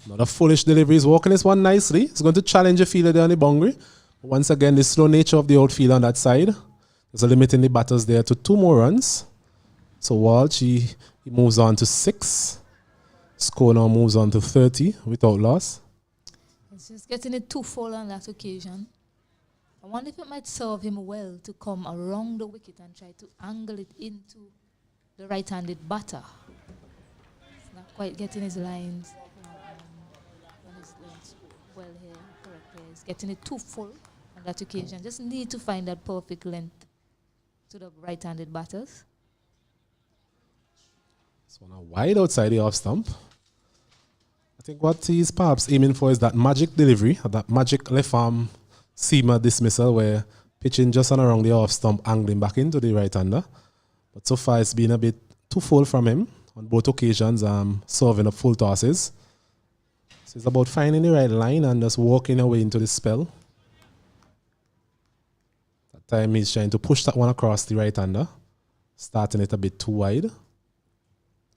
Not a foolish delivery. He's walking this one nicely. He's going to challenge the fielder there on the boundary. Once again, the slow nature of the outfield on that side. There's a limit in the batters there to 2 more runs. So Walsh, he moves on to 6. Score now moves on to 30 without loss. He's just getting it too full on that occasion. I wonder if it might serve him well to come around the wicket and try to angle it into the right-handed batter. He's not quite getting his lines. Well here, correct here. He's getting it too full on that occasion. Just need to find that perfect length to the right-handed batters. This one wide outside the off stump. I think what he's perhaps aiming for is that magic delivery, that magic left arm seamer dismissal where pitching just on around the off stump, angling back into the right-hander. But so far it's been a bit too full from him on both occasions, serving up full tosses. So it's about finding the right line and just walking away into the spell. That time he's trying to push that one across the right-hander, starting it a bit too wide.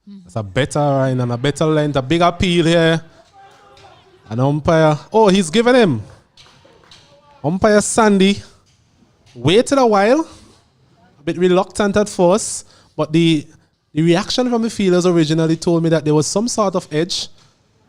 That's a better line and a better length, a big appeal here. An umpire, oh, he's given him. Umpire Sandy waited a while, a bit reluctant at first, but the reaction from the fielders originally told me that there was some sort of edge.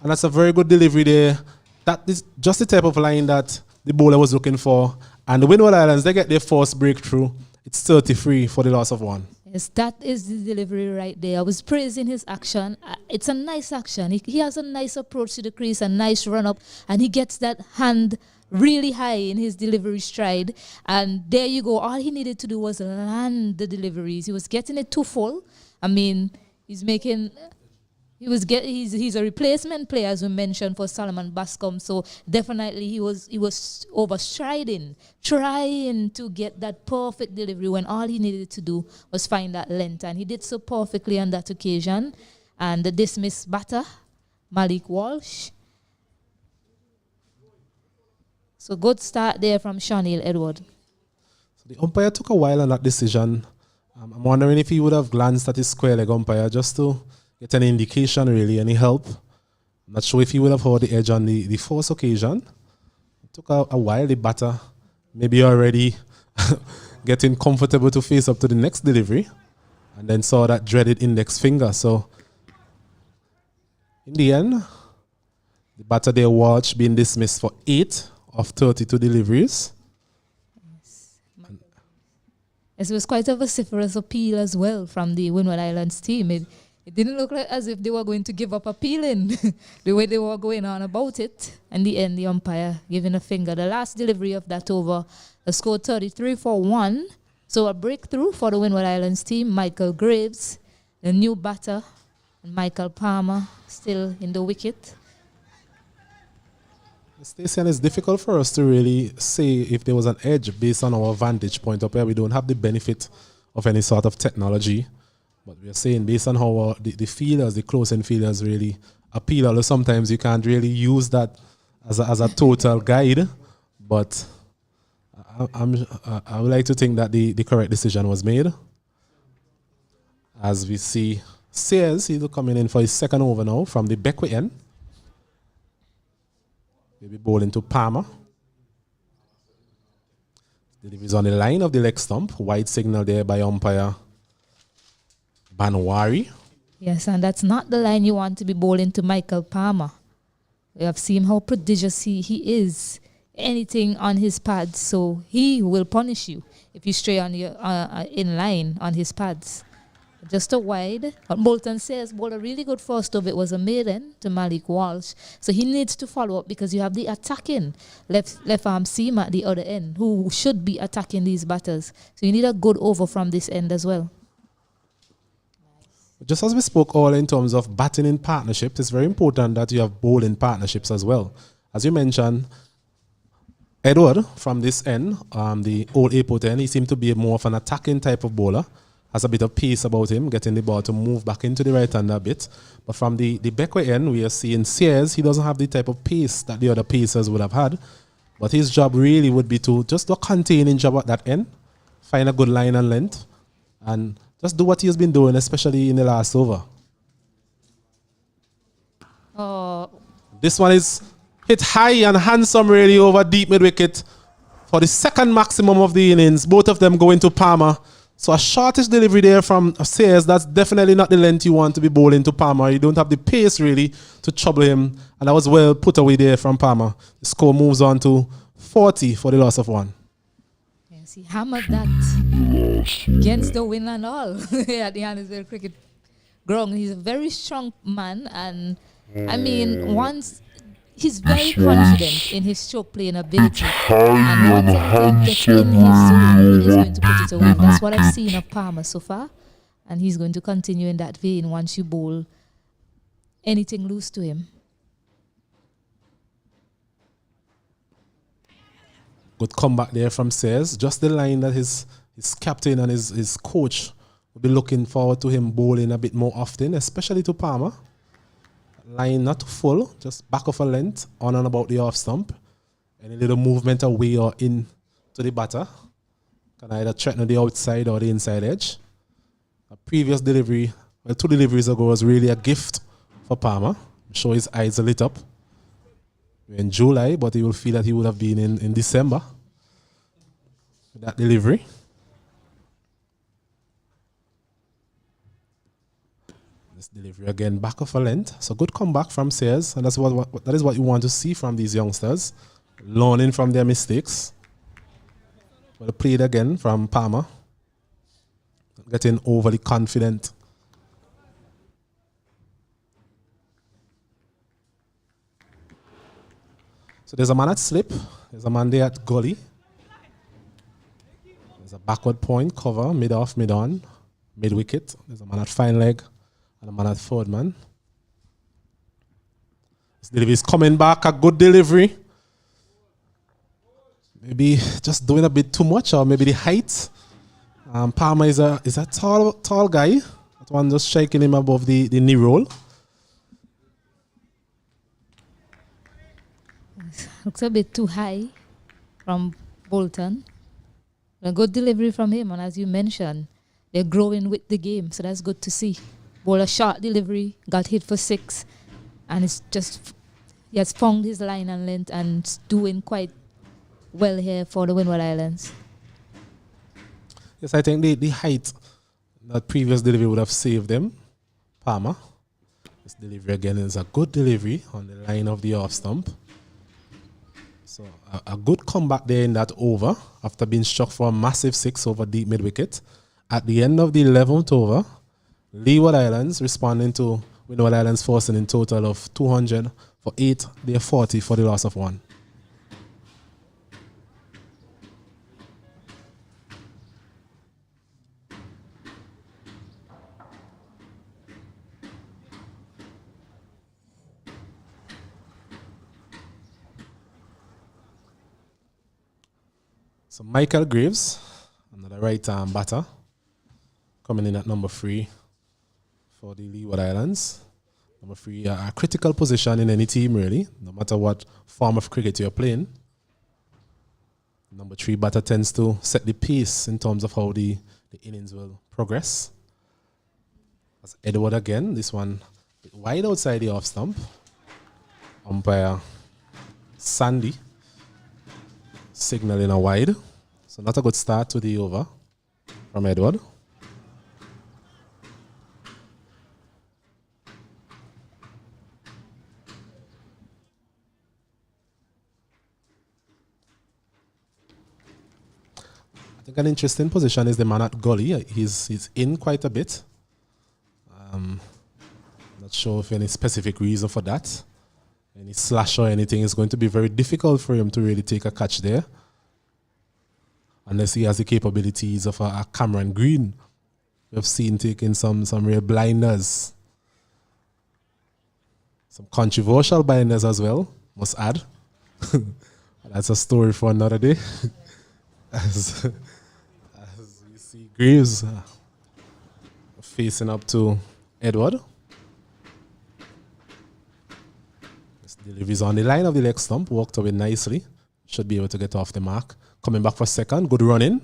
And that's a very good delivery there. That is just the type of line that the bowler was looking for. And the Windward Islands, they get their first breakthrough. It's 33 for the loss of 1. Yes, that is the delivery right there. I was praising his action. It's a nice action. He has a nice approach to the crease, a nice run-up, and he gets that hand really high in his delivery stride. And there you go. All he needed to do was land the deliveries. He was getting it too full. I mean, he's making... He's a replacement player, as we mentioned, for Solomon Bascom. So definitely he was overstriding, trying to get that perfect delivery when all he needed to do was find that length. And he did so perfectly on that occasion. And the dismissed batter, Malik Walsh. So good start there from Shaniel Edward. So the umpire took a while on that decision. I'm wondering if he would have glanced at his square leg umpire just to get an indication, really, any help. I'm not sure if he would have held the edge on the first occasion. It took a while, the batter maybe already getting comfortable to face up to the next delivery, and then saw that dreaded index finger. So in the end, the batter there, Walsh, being dismissed for 8 of 32 deliveries. Yes, it was quite a vociferous appeal as well from the Windward Islands team. It didn't look like as if they were going to give up appealing the way they were going on about it. In the end, the umpire giving a finger. The last delivery of that over, the score 33 for 1. So a breakthrough for the Windward Islands team. Michael Graves, the new batter, and Michael Palmer still in the wicket. Stacey, it's difficult for us to really say if there was an edge based on our vantage point up here. We don't have the benefit of any sort of technology. But we are saying based on how the fielders, the close-in fielders really appeal, although sometimes you can't really use that as a total guide. But I would like to think that the correct decision was made. As we see Sayers, he's coming in for his second over now from the Beckwith end. Maybe bowling to Palmer. Deliveries on the line of the leg stump. Wide signal there by umpire Banwari. Yes, and that's not the line you want to be bowling to Michael Palmer. We have seen how prodigious he is. Anything on his pads, so he will punish you if you stray on your in line on his pads. Just a wide. Bolton says bowled a really good first of it was a maiden to Malik Walsh. So he needs to follow up because you have the attacking left arm seam at the other end who should be attacking these batters. So you need a good over from this end as well. Just as we spoke all in terms of batting in partnerships, it's very important that you have bowling partnerships as well. As you mentioned, Edward from this end, the old airport end, he seemed to be more of an attacking type of bowler. Has a bit of pace about him, getting the ball to move back into the right hand a bit. But from the backward end, we are seeing Sears. He doesn't have the type of pace that the other pacers would have had. But his job really would be to just do a containing job at that end, find a good line and length, and just do what he has been doing, especially in the last over. This one is hit high and handsome really over deep mid wicket for the second maximum of the innings. Both of them going to Palmer. So a shortish delivery there from Sayers. That's definitely not the length you want to be bowling to Palmer. You don't have the pace really to trouble him. And that was well put away there from Palmer. The score moves on to 40 for the loss of 1. Yes, he hammered that against the win and all at the Annisville cricket ground. He's a very strong man, and I mean, once he's very confident in his stroke playing ability, and once he gets in his zone, he's going to put it away. That's what I've seen of Palmer so far, and he's going to continue in that vein once you bowl anything loose to him. Good comeback there from Sayers. Just the line that his captain and his coach will be looking forward to him bowling a bit more often, especially to Palmer. Line not full, just back of a length, on and about the off stump. Any little movement away or in to the batter can either threaten the outside or the inside edge. A previous delivery, well, 2 deliveries ago, was really a gift for Palmer. I'm sure his eyes are lit up. We're in July, but he will feel that he would have been in December with that delivery. This delivery again, back of a length. So good comeback from Sayers, and that is what you want to see from these youngsters, learning from their mistakes. Well played again from Palmer, getting overly confident. So there's a man at slip, there's a man there at gully. There's a backward point, cover, mid-off, mid-on, mid-wicket. There's a man at fine leg and a man at forward man. This delivery is coming back, a good delivery. Maybe just doing a bit too much, or maybe the height. Palmer is a tall guy. That one just shaking him above the knee roll. Looks a bit too high from Bolton. A good delivery from him, and as you mentioned, they're growing with the game, so that's good to see. Bowl a short delivery, got hit for 6, and it's just, he has found his line and length and doing quite well here for the Windward Islands. Yes, I think the height, that previous delivery would have saved them. Palmer. This delivery again is a good delivery on the line of the off stump. So a good comeback there in that over after being struck for a massive 6 over deep mid wicket. At the end of the 11th over, Leeward Islands responding to Windward Islands forcing in total of 200 for 8, they're 40 for the loss of 1. So Michael Graves, another right-arm batter, coming in at number 3 for the Leeward Islands. Number 3, a critical position in any team, really, no matter what form of cricket you're playing. Number 3 batter tends to set the pace in terms of how the innings will progress. That's Edward again, this one wide outside the off stump. Umpire Sandy signaling a wide. So not a good start to the over from Edward. I think an interesting position is the man at gully. He's in quite a bit. Not sure if any specific reason for that. Any slash or anything is going to be very difficult for him to really take a catch there, unless he has the capabilities of a Cameron Green. we've seen taking some real blinders. Some controversial blinders as well, must add. That's a story for another day. as we see Graves facing up to Edward. This delivery is on the line of the leg stump, walked away nicely. Should be able to get off the mark. Coming back for second, good running.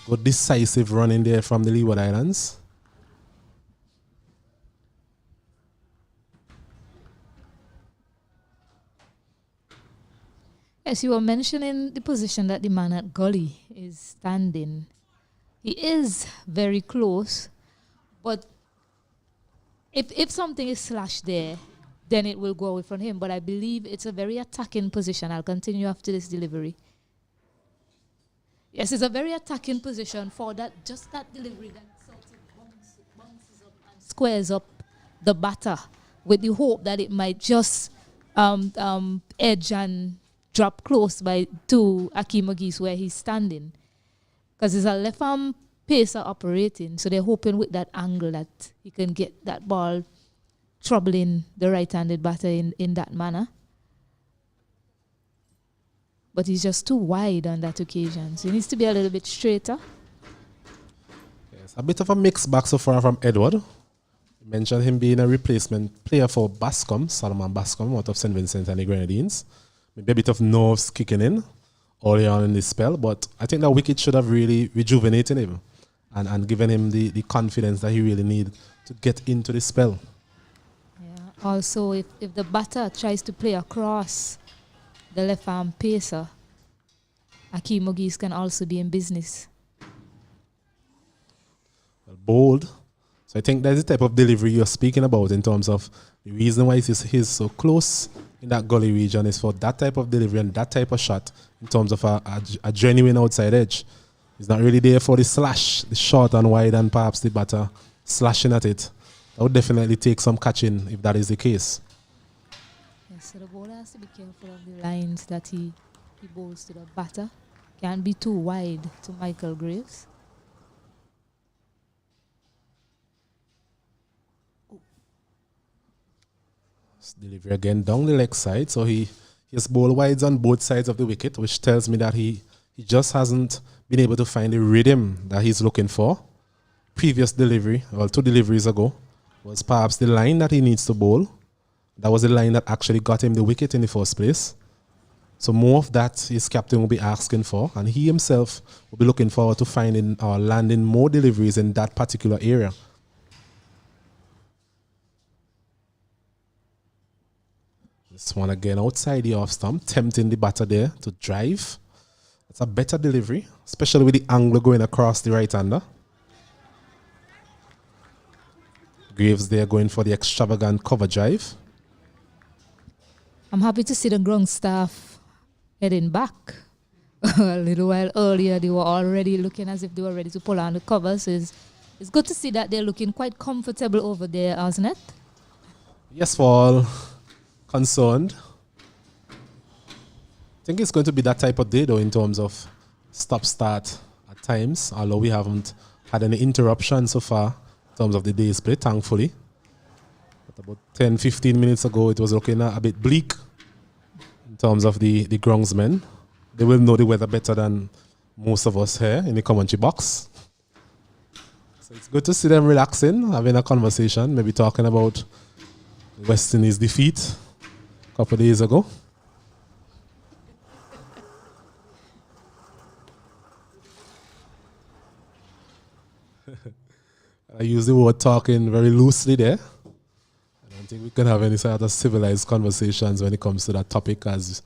Good decisive running there from the Leeward Islands. Yes, you were mentioning the position that the man at Gully is standing. He is very close, but if something is slashed there, then it will go away from him. But I believe it's a very attacking position. I'll continue after this delivery. Yes, it's a very attacking position for that, just that delivery that sort of bounces up and squares up the batter with the hope that it might just edge and drop close to Akeem Ogis where he's standing. Because it's a left arm pacer operating, so they're hoping with that angle that he can get that ball troubling the right-handed batter in that manner. But he's just too wide on that occasion, so he needs to be a little bit straighter. Yes, a bit of a mixed bag so far from Edward. You mentioned him being a replacement player for Bascom, Solomon Bascom, out of St. Vincent and the Grenadines. Maybe a bit of nerves kicking in early on in this spell, but I think that wicket should have really rejuvenated him and given him the confidence that he really needs to get into the spell. Yeah. Also, if the batter tries to play across the left arm pacer, Akeem Ogis can also be in business. Well, bold. So I think that's the type of delivery you're speaking about in terms of the reason why he's so close in that gully region is for that type of delivery and that type of shot in terms of a genuine outside edge. He's not really there for the slash, the short and wide and perhaps the batter slashing at it. That would definitely take some catching if that is the case. Yes, so the bowler has to be careful of the lines that he bowls to the batter. Can't be too wide to Michael Graves. Delivery again down the leg side, so he has bowled wides on both sides of the wicket, which tells me that he just hasn't been able to find the rhythm that he's looking for. Previous delivery, well, 2 deliveries ago, was perhaps the line that he needs to bowl. That was the line that actually got him the wicket in the first place. So more of that his captain will be asking for, and he himself will be looking forward to finding or landing more deliveries in that particular area. This one again outside the off stump, tempting the batter there to drive. It's a better delivery, especially with the angle going across the right-hander. Graves there going for the extravagant cover drive. I'm happy to see the ground staff heading back. A little while earlier, they were already looking as if they were ready to pull on the covers. It's good to see that they're looking quite comfortable over there, isn't it? Yes, for all concerned. I think it's going to be that type of day, though, in terms of stop-start at times, although we haven't had any interruption so far in terms of the day's play, thankfully. But about 10-15 minutes ago, it was looking a bit bleak in terms of the groundsmen. They will know the weather better than most of us here in the commentary box. So it's good to see them relaxing, having a conversation, maybe talking about West Indies' defeat a couple of days ago. I use the word talking very loosely there. I don't think we can have any sort of civilized conversations when it comes to that topic, as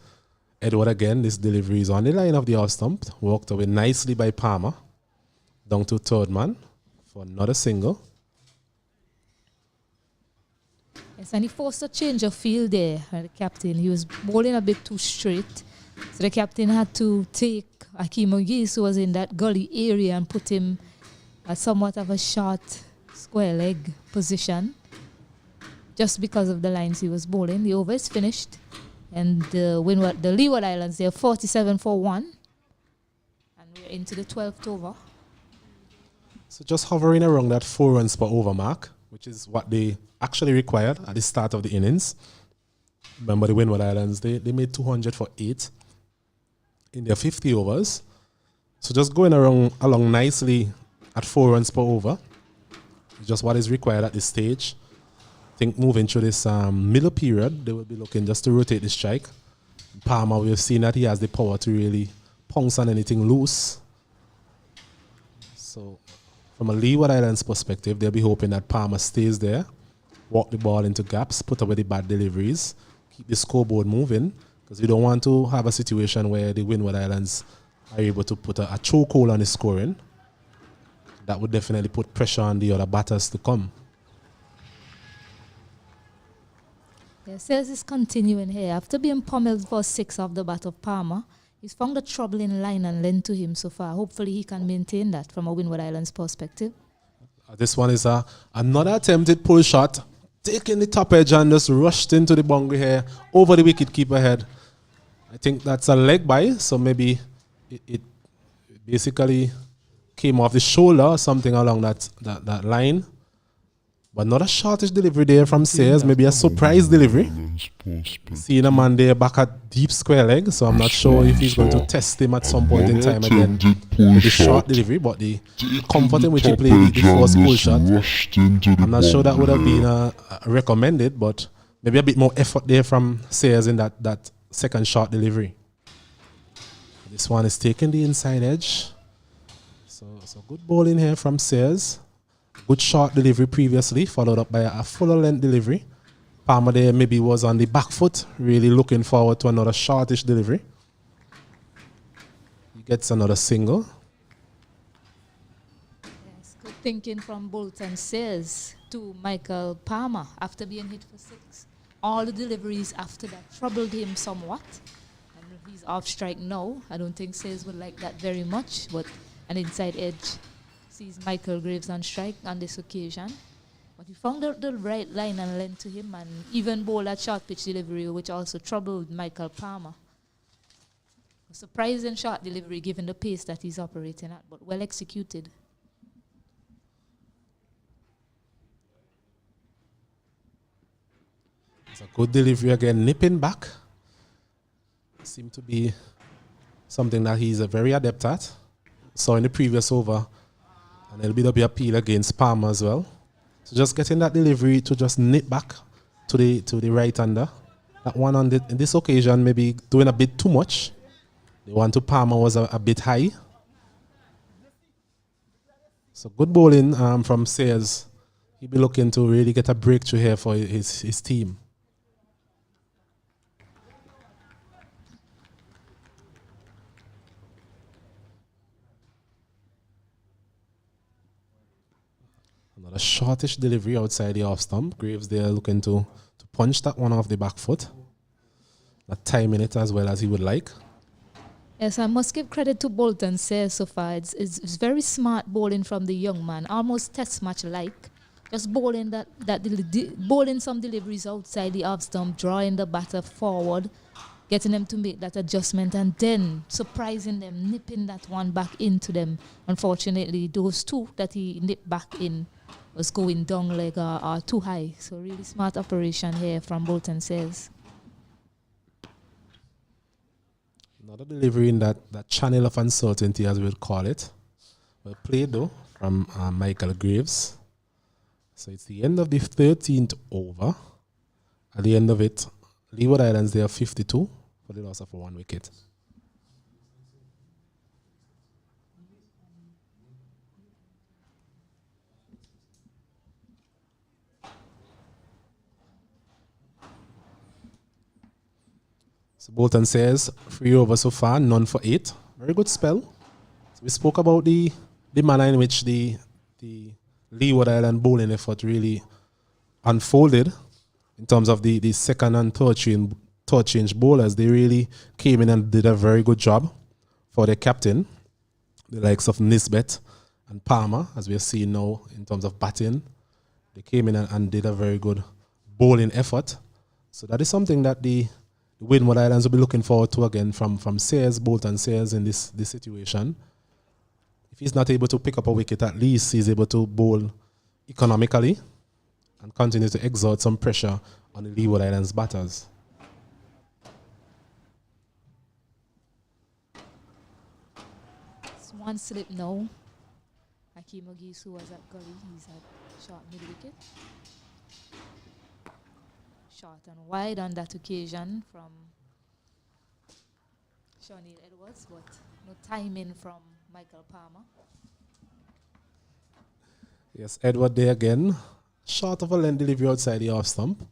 Edward again, this delivery is on the line of the off stump, walked away nicely by Palmer, down to third man for another single. Yes, and he forced a change of field there, the captain. He was bowling a bit too straight. So the captain had to take Akeem Ogis, who was in that gully area, and put him at somewhat of a short square leg position just because of the lines he was bowling. The over is finished. And the Leeward Islands, they're 47 for 1. And we're into the 12th over. So just hovering around that 4 runs per over mark, which is what they actually required at the start of the innings. Remember the Windward Islands, they made 200 for 8 in their 50 overs. So just going along nicely at 4 runs per over is just what is required at this stage. I think moving through this middle period, they will be looking just to rotate the strike. Palmer, we've seen that he has the power to really pounce on anything loose. So from a Leeward Islands perspective, they'll be hoping that Palmer stays there, walk the ball into gaps, put away the bad deliveries, keep the scoreboard moving, because we don't want to have a situation where the Windward Islands are able to put a chokehold on the scoring. That would definitely put pressure on the other batters to come. Yeah, Sales is continuing here. After being pummeled for 6 off the bat of Palmer, he's found a troubling line and length to him so far. Hopefully he can maintain that from a Windward Islands perspective. This one is another attempted pull shot, taking the top edge and just rushed into the boundary here, over the wicket keeper head. I think that's a leg by, so maybe it basically came off the shoulder or something along that line. But not a shortish delivery there from Sayers, maybe a surprise delivery. Seeing a man there back at deep square leg, so I'm not sure if he's going to test him at some point in time again with the short delivery, but the comfort in which he played the first pull shot, I'm not sure that would have been recommended, but maybe a bit more effort there from Sayers in that second short delivery. This one is taking the inside edge. So good bowling here from Sayers. Good short delivery previously, followed up by a fuller length delivery. Palmer there maybe was on the back foot, really looking forward to another shortish delivery. He gets another single. Yes, good thinking from Bolton Sayers to Michael Palmer after being hit for 6. All the deliveries after that troubled him somewhat. And he's off strike now. I don't think Sayers would like that very much, but an inside edge sees Michael Graves on strike on this occasion. But he found the right line and length to him and even bowled a short pitch delivery, which also troubled Michael Palmer. A surprising short delivery given the pace that he's operating at, but well executed. It's a good delivery again, nipping back. Seemed to be something that he's a very adept at. Saw in the previous over, and a little bit of the appeal against Palmer as well. So just getting that delivery to just nip back to the right-hander. That one on this occasion maybe doing a bit too much. The one to Palmer was a bit high. So good bowling from Sayers. He'll be looking to really get a breakthrough here for his team. Another shortish delivery outside the off stump. Graves there looking to punch that one off the back foot. Not timing it as well as he would like. Yes, I must give credit to Bolton Sayers so far. It's very smart bowling from the young man, almost test match like. Just bowling bowling some deliveries outside the off stump, drawing the batter forward, getting them to make that adjustment, and then surprising them, nipping that one back into them. Unfortunately, those two that he nipped back in was going down leg or too high. So really smart operation here from Bolton Sayers. Another delivery in that channel of uncertainty, as we would call it. Well played though from Michael Graves. So it's the end of the 13th over. At the end of it, Leeward Islands, they are 52 for the loss of 1 wicket. So Bolton says 3 overs so far, none for 8. Very good spell. So we spoke about the manner in which the Leeward Island bowling effort really unfolded in terms of the second and third change bowlers. They really came in and did a very good job for their captain, the likes of Nisbet and Palmer, as we are seeing now in terms of batting. They came in and did a very good bowling effort. So that is something that the Windward Islands will be looking forward to again from Sayers, Bolton Sayers in this situation. If he's not able to pick up a wicket, at least he's able to bowl economically and continue to exert some pressure on the Leeward Islands batters. It's one slip now. Hakeem Ogisu was at gully. He's at short mid wicket. Short and wide on that occasion from Shawnee Edwards, but no timing from Michael Palmer. Yes, Edward there again. Short of a length delivery outside the off stump.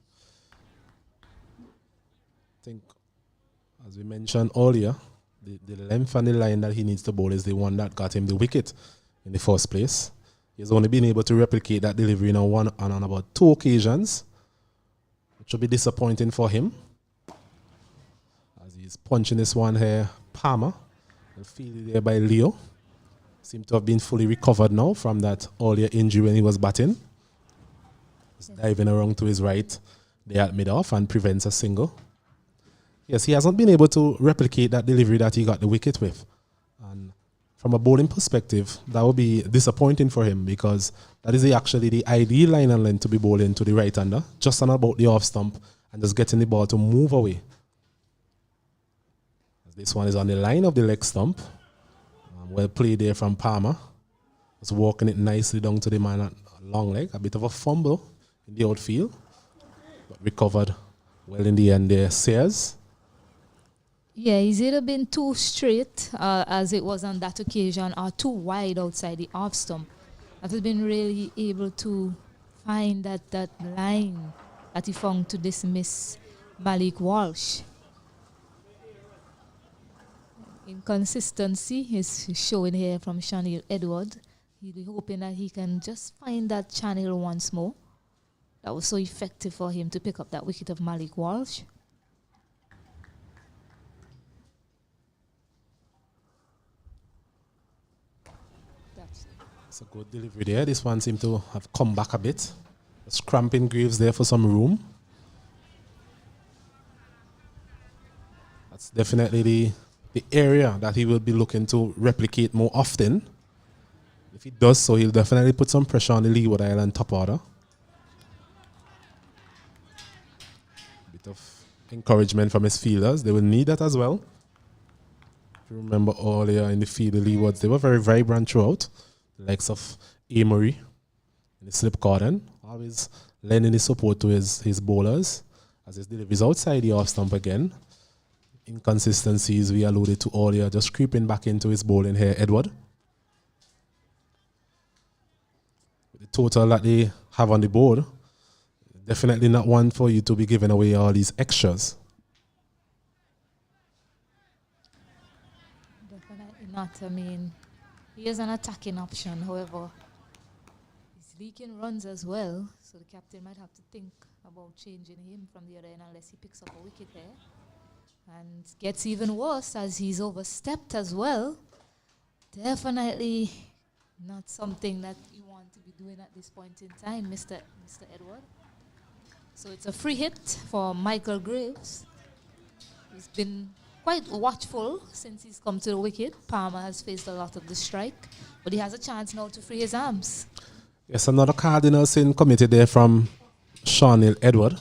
I think, as we mentioned earlier, the length and the line that he needs to bowl is the one that got him the wicket in the first place. He's only been able to replicate that delivery now on about 2 occasions, which will be disappointing for him. As he's punching this one here, Palmer, and fielded there by Leo. Seemed to have been fully recovered now from that earlier injury when he was batting. He's diving around to his right there at mid-off and prevents a single. Yes, he hasn't been able to replicate that delivery that he got the wicket with. And from a bowling perspective, that would be disappointing for him because that is actually the ideal line and length to be bowling to the right-hander, just on about the off stump and just getting the ball to move away. This one is on the line of the leg stump. Well played there from Palmer. Just walking it nicely down to the man at long leg. A bit of a fumble in the outfield, but recovered well in the end there. Sears. Yeah, he's either been too straight, as it was on that occasion, or too wide outside the off stump. That has been really able to find that line that he found to dismiss Malik Walsh. Inconsistency is showing here from Chanel Edward. He'll be hoping that he can just find that channel once more. That was so effective for him to pick up that wicket of Malik Walsh. It's a good delivery there. This one seemed to have come back a bit. Just cramping Graves there for some room. That's definitely the area that he will be looking to replicate more often. If he does so, he'll definitely put some pressure on the Leeward Island top order. A bit of encouragement from his fielders. They will need that as well. If you remember earlier in the field, the Leewards, they were very vibrant throughout. The likes of Amory and the slip cordon, always lending his support to his bowlers as his deliveries outside the off stump again. Inconsistencies we alluded to earlier, just creeping back into his bowling here, Edward. The total that they have on the board, definitely not one for you to be giving away all these extras. Definitely not. I mean, he is an attacking option, however, he's leaking runs as well, so the captain might have to think about changing him from the other end unless he picks up a wicket here. And gets even worse as he's overstepped as well. Definitely not something that you want to be doing at this point in time, Mr. Edward. So it's a free hit for Michael Graves. He's been quite watchful since he's come to the wicket. Palmer has faced a lot of the strike, but he has a chance now to free his arms. Yes, another cardinal sin committed there from Chanel Edward.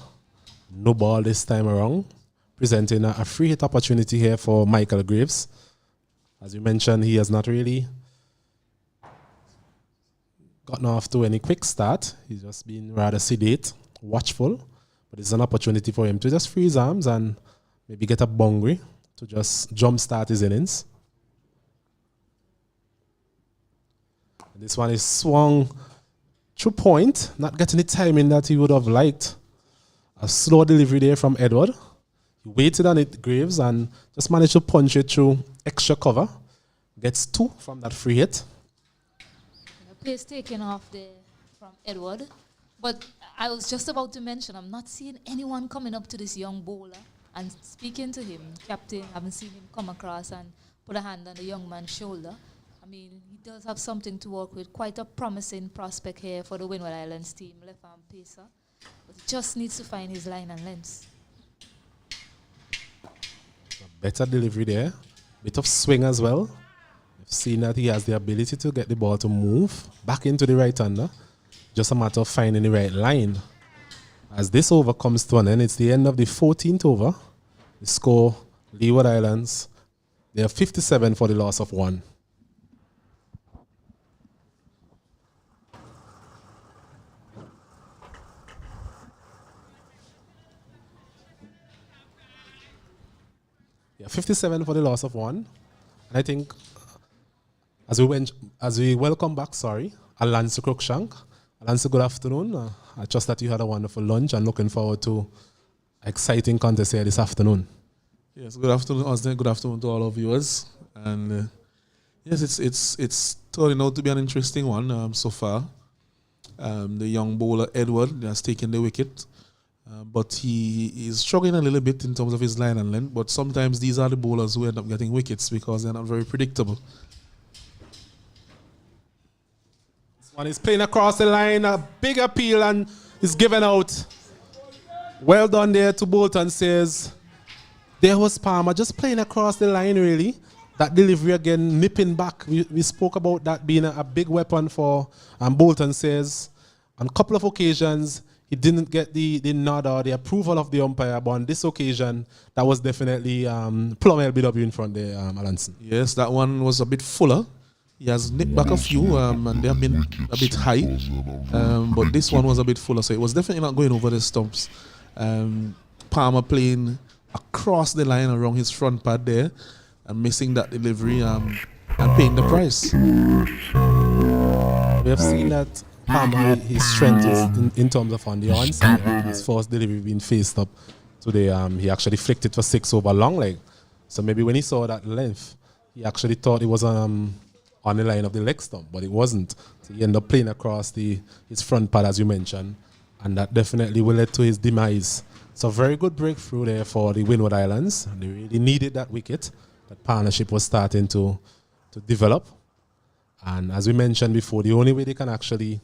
No ball this time around. Presenting a free hit opportunity here for Michael Graves. As you mentioned, he has not really gotten off to any quick start. He's just been rather sedate, watchful. But it's an opportunity for him to just free his arms and maybe get a boundary to just jumpstart his innings. And this one is swung through point, not getting the timing that he would have liked. A slow delivery there from Edward. Waited on it, Graves, and just managed to punch it through extra cover. Gets 2 from that free hit. The pace taken off there from Edward. But I was just about to mention, I'm not seeing anyone coming up to this young bowler and speaking to him. Captain, I haven't seen him come across and put a hand on the young man's shoulder. I mean, he does have something to work with. Quite a promising prospect here for the Windward Islands team, left-arm pacer. But he just needs to find his line and length. Better delivery there. Bit of swing as well. seen that he has the ability to get the ball to move back into the right-hander. Just a matter of finding the right line. As this over comes to an end, it's the end of the 14th over. The score, Leeward Islands, they are 57 for the loss of 1. Yeah, 57 for the loss of 1. And I think as we welcome back, Alonso Cruikshank. Alonso, good afternoon. I trust that you had a wonderful lunch and looking forward to exciting contest here this afternoon. Yes, good afternoon, Osden. Good afternoon to all our viewers. And yes, it's turning out to be an interesting one so far. The young bowler Edward has taken the wicket, but he is struggling a little bit in terms of his line and length. But sometimes these are the bowlers who end up getting wickets because they're not very predictable. One is playing across the line, a big appeal and is given out. Well done there to Bolton, says. There was Palmer just playing across the line really. That delivery again, nipping back. We spoke about that being a big weapon for Bolton, says. On a couple of occasions, he didn't get the nod or the approval of the umpire, but on this occasion, that was definitely plumb LBW in front there, Alanson. Yes, that one was a bit fuller. He has nipped back a few and they have been a bit high. But this one was a bit fuller, so it was definitely not going over the stumps. Palmer playing across the line around his front pad there and missing that delivery and paying the price. We have seen that Palmer, his strength is in terms of on the onside. His first delivery being faced up today, he actually flicked it for 6 over long leg. So maybe when he saw that length, he actually thought it was on the line of the leg stump, but it wasn't. So he ended up playing across his front pad, as you mentioned, and that definitely will lead to his demise. So very good breakthrough there for the Windward Islands. They really needed that wicket. That partnership was starting to develop. And as we mentioned before, the only way they can actually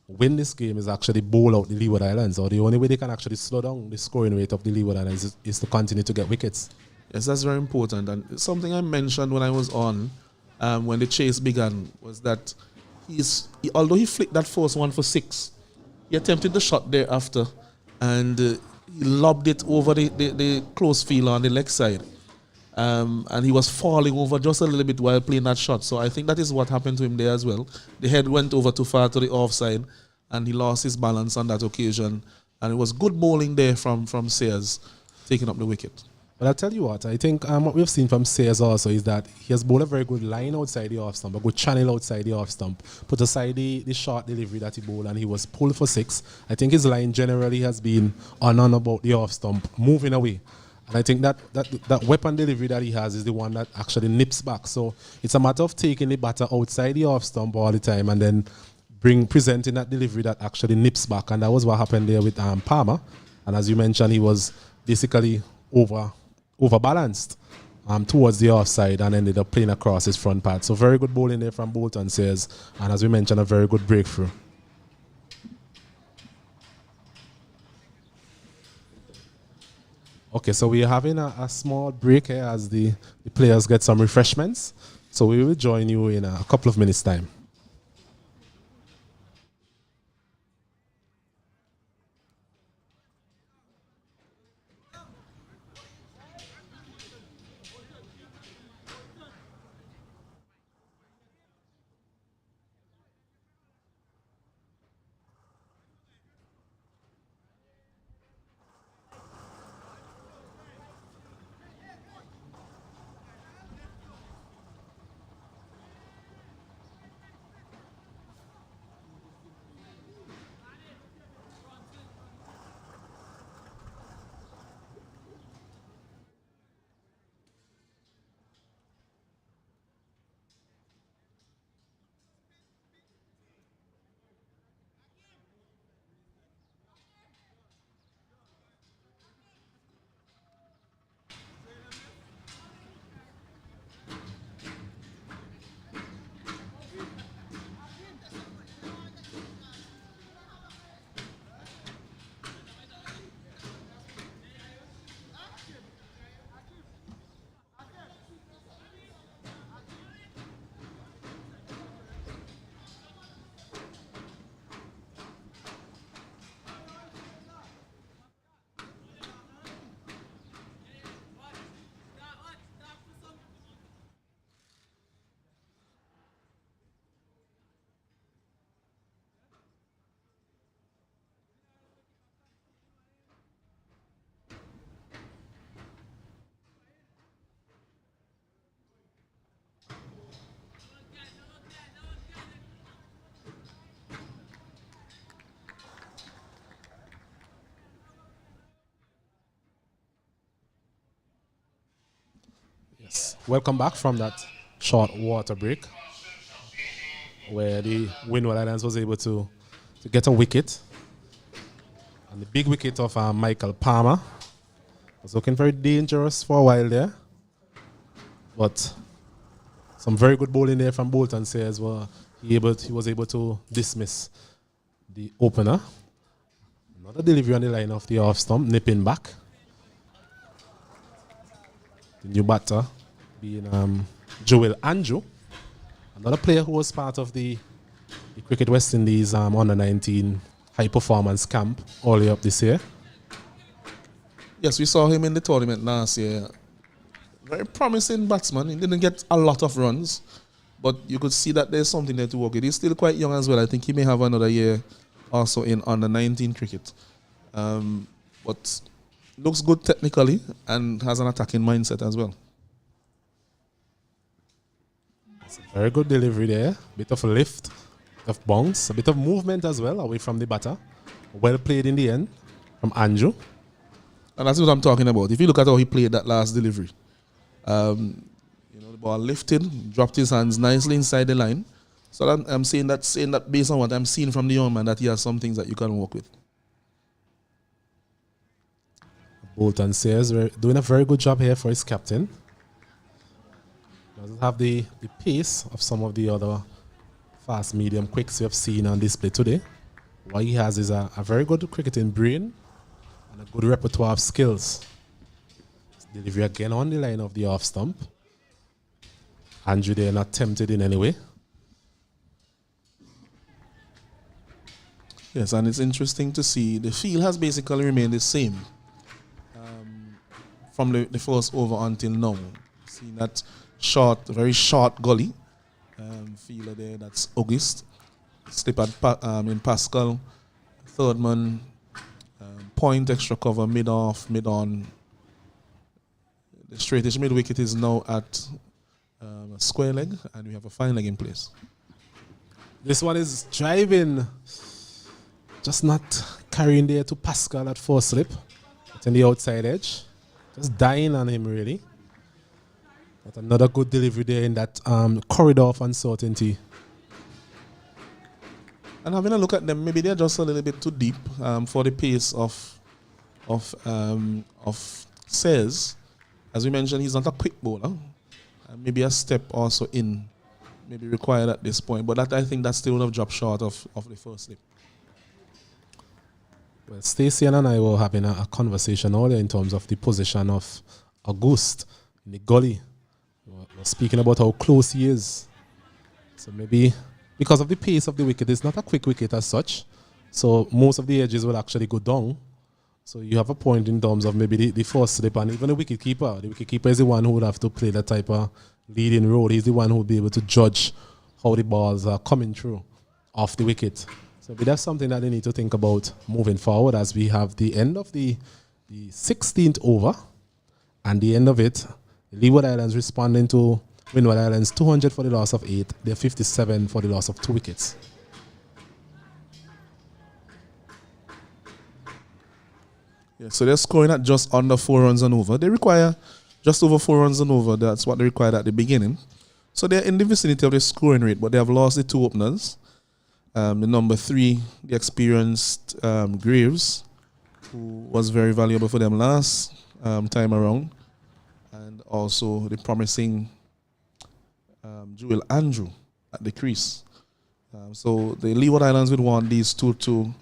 win this game is actually bowl out the Leeward Islands, or the only way they can actually slow down the scoring rate of the Leeward Islands is to continue to get wickets. Yes, that's very important. And something I mentioned when I was on, when the chase began, was that although he flicked that first one for 6, he attempted the shot thereafter, and he lobbed it over the close field on the leg side. And he was falling over just a little bit while playing that shot. So I think that is what happened to him there as well. The head went over too far to the offside, and he lost his balance on that occasion. And it was good bowling there from Sayers, taking up the wicket. But I'll tell you what, I think what we've seen from Sayers also is that he has bowled a very good line outside the off stump, a good channel outside the off stump, put aside the short delivery that he bowled, and he was pulled for 6. I think his line generally has been on about the off stump, moving away. And I think that weapon delivery that he has is the one that actually nips back. So it's a matter of taking the batter outside the off stump all the time and then presenting that delivery that actually nips back. And that was what happened there with Palmer. And as you mentioned, he was basically overbalanced towards the offside and ended up playing across his front pad. So very good bowling there from Bolton, Sayers, and as we mentioned, a very good breakthrough. Okay, so we're having a small break here as the players get some refreshments. So we will join you in a couple of minutes' time. welcome back from that short water break where the Windward Islands was able to get a wicket. And the big wicket of Michael Palmer was looking very dangerous for a while there. But some very good bowling there from Bolton Sayers. He was able to dismiss the opener. Another delivery on the line of the off stump, nipping back. The new batter being Joel Andrew, another player who was part of the Cricket West Indies under 19 high performance camp all the way up this year. Yes, we saw him in the tournament last year. Very promising batsman. He didn't get a lot of runs, but you could see that there's something there to work with. He's still quite young as well. I think he may have another year also in under 19 cricket. But looks good technically and has an attacking mindset as well. It's a very good delivery there. Bit of a lift, of bounce, a bit of movement as well away from the batter. Well played in the end from Andrew. And that's what I'm talking about. If you look at how he played that last delivery, the ball lifted, dropped his hands nicely inside the line. So I'm saying that based on what I'm seeing from the young man, that he has some things that you can work with. Bolton Sayers doing a very good job here for his captain. Doesn't have the pace of some of the other fast medium quicks we have seen on display today. What he has is a very good cricketing brain and a good repertoire of skills. Delivery again on the line of the off stump. Andrew there not tempted in any way. Yes, and it's interesting to see the field has basically remained the same from the first over until now. See that very short gully fielder there, that's August. Slip in Pascal, third man, point extra cover, mid-off, mid-on. The straightish mid wicket is now at a square leg, and we have a fine leg in place. This one is driving, just not carrying there to Pascal at first slip. It's on the outside edge. Just dying on him, really. But another good delivery there in that corridor of uncertainty. And having a look at them, maybe they're just a little bit too deep for the pace of Sayers. As we mentioned, he's not a quick bowler. Maybe a step also in, maybe required at this point. But I think that still would have dropped short of the first slip. Well, Stacey and I were having a conversation earlier in terms of the position of Auguste in the gully. We're speaking about how close he is. So maybe because of the pace of the wicket, it's not a quick wicket as such. So most of the edges will actually go down. So you have a point in terms of maybe the first slip, and even the wicketkeeper. The wicketkeeper is the one who would have to play that type of leading role. He's the one who will be able to judge how the balls are coming through off the wicket. So that's something that they need to think about moving forward as we have the end of the 16th over, and the end of it, the Leeward Islands responding to Windward Islands 200 for the loss of 8. They're 57 for the loss of 2 wickets. Yeah, so they're scoring at just under 4 runs and over. They require just over 4 runs and over. That's what they required at the beginning. So they're in the vicinity of the scoring rate, but they have lost the 2 openers. The number 3, the experienced Graves, who was very valuable for them last time around, and also the promising Joel Andrew at the crease. So the Leeward Islands would want these two to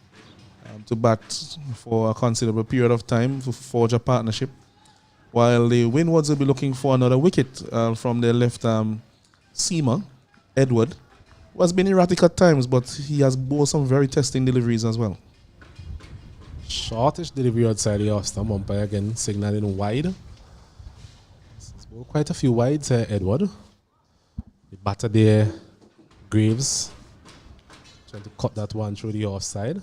bat for a considerable period of time to forge a partnership, while the Windwards will be looking for another wicket from their left seamer, Edward, who has been erratic at times, but he has bowled some very testing deliveries as well. Shortish delivery outside the off stump, umpire again signaling wide. He's bowled quite a few wides here, Edward. The batter there, Graves, trying to cut that one through the offside.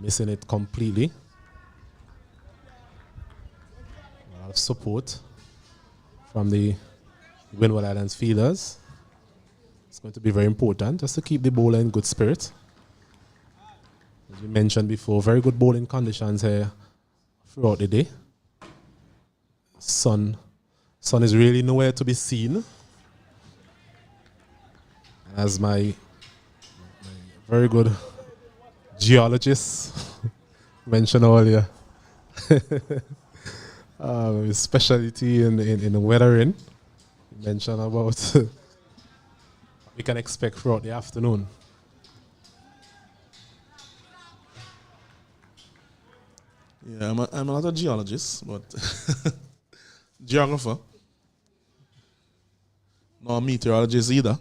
Missing it completely. A lot of support from the Windward Islands fielders. It's going to be very important just to keep the bowler in good spirit. As we mentioned before, very good bowling conditions here throughout the day. Sun Sun is really nowhere to be seen. As my very good geologist mentioned earlier, his specialty in weathering, he mentioned about what we can expect throughout the afternoon. Yeah, I'm not a geologist, but geographer. Not a meteorologist either.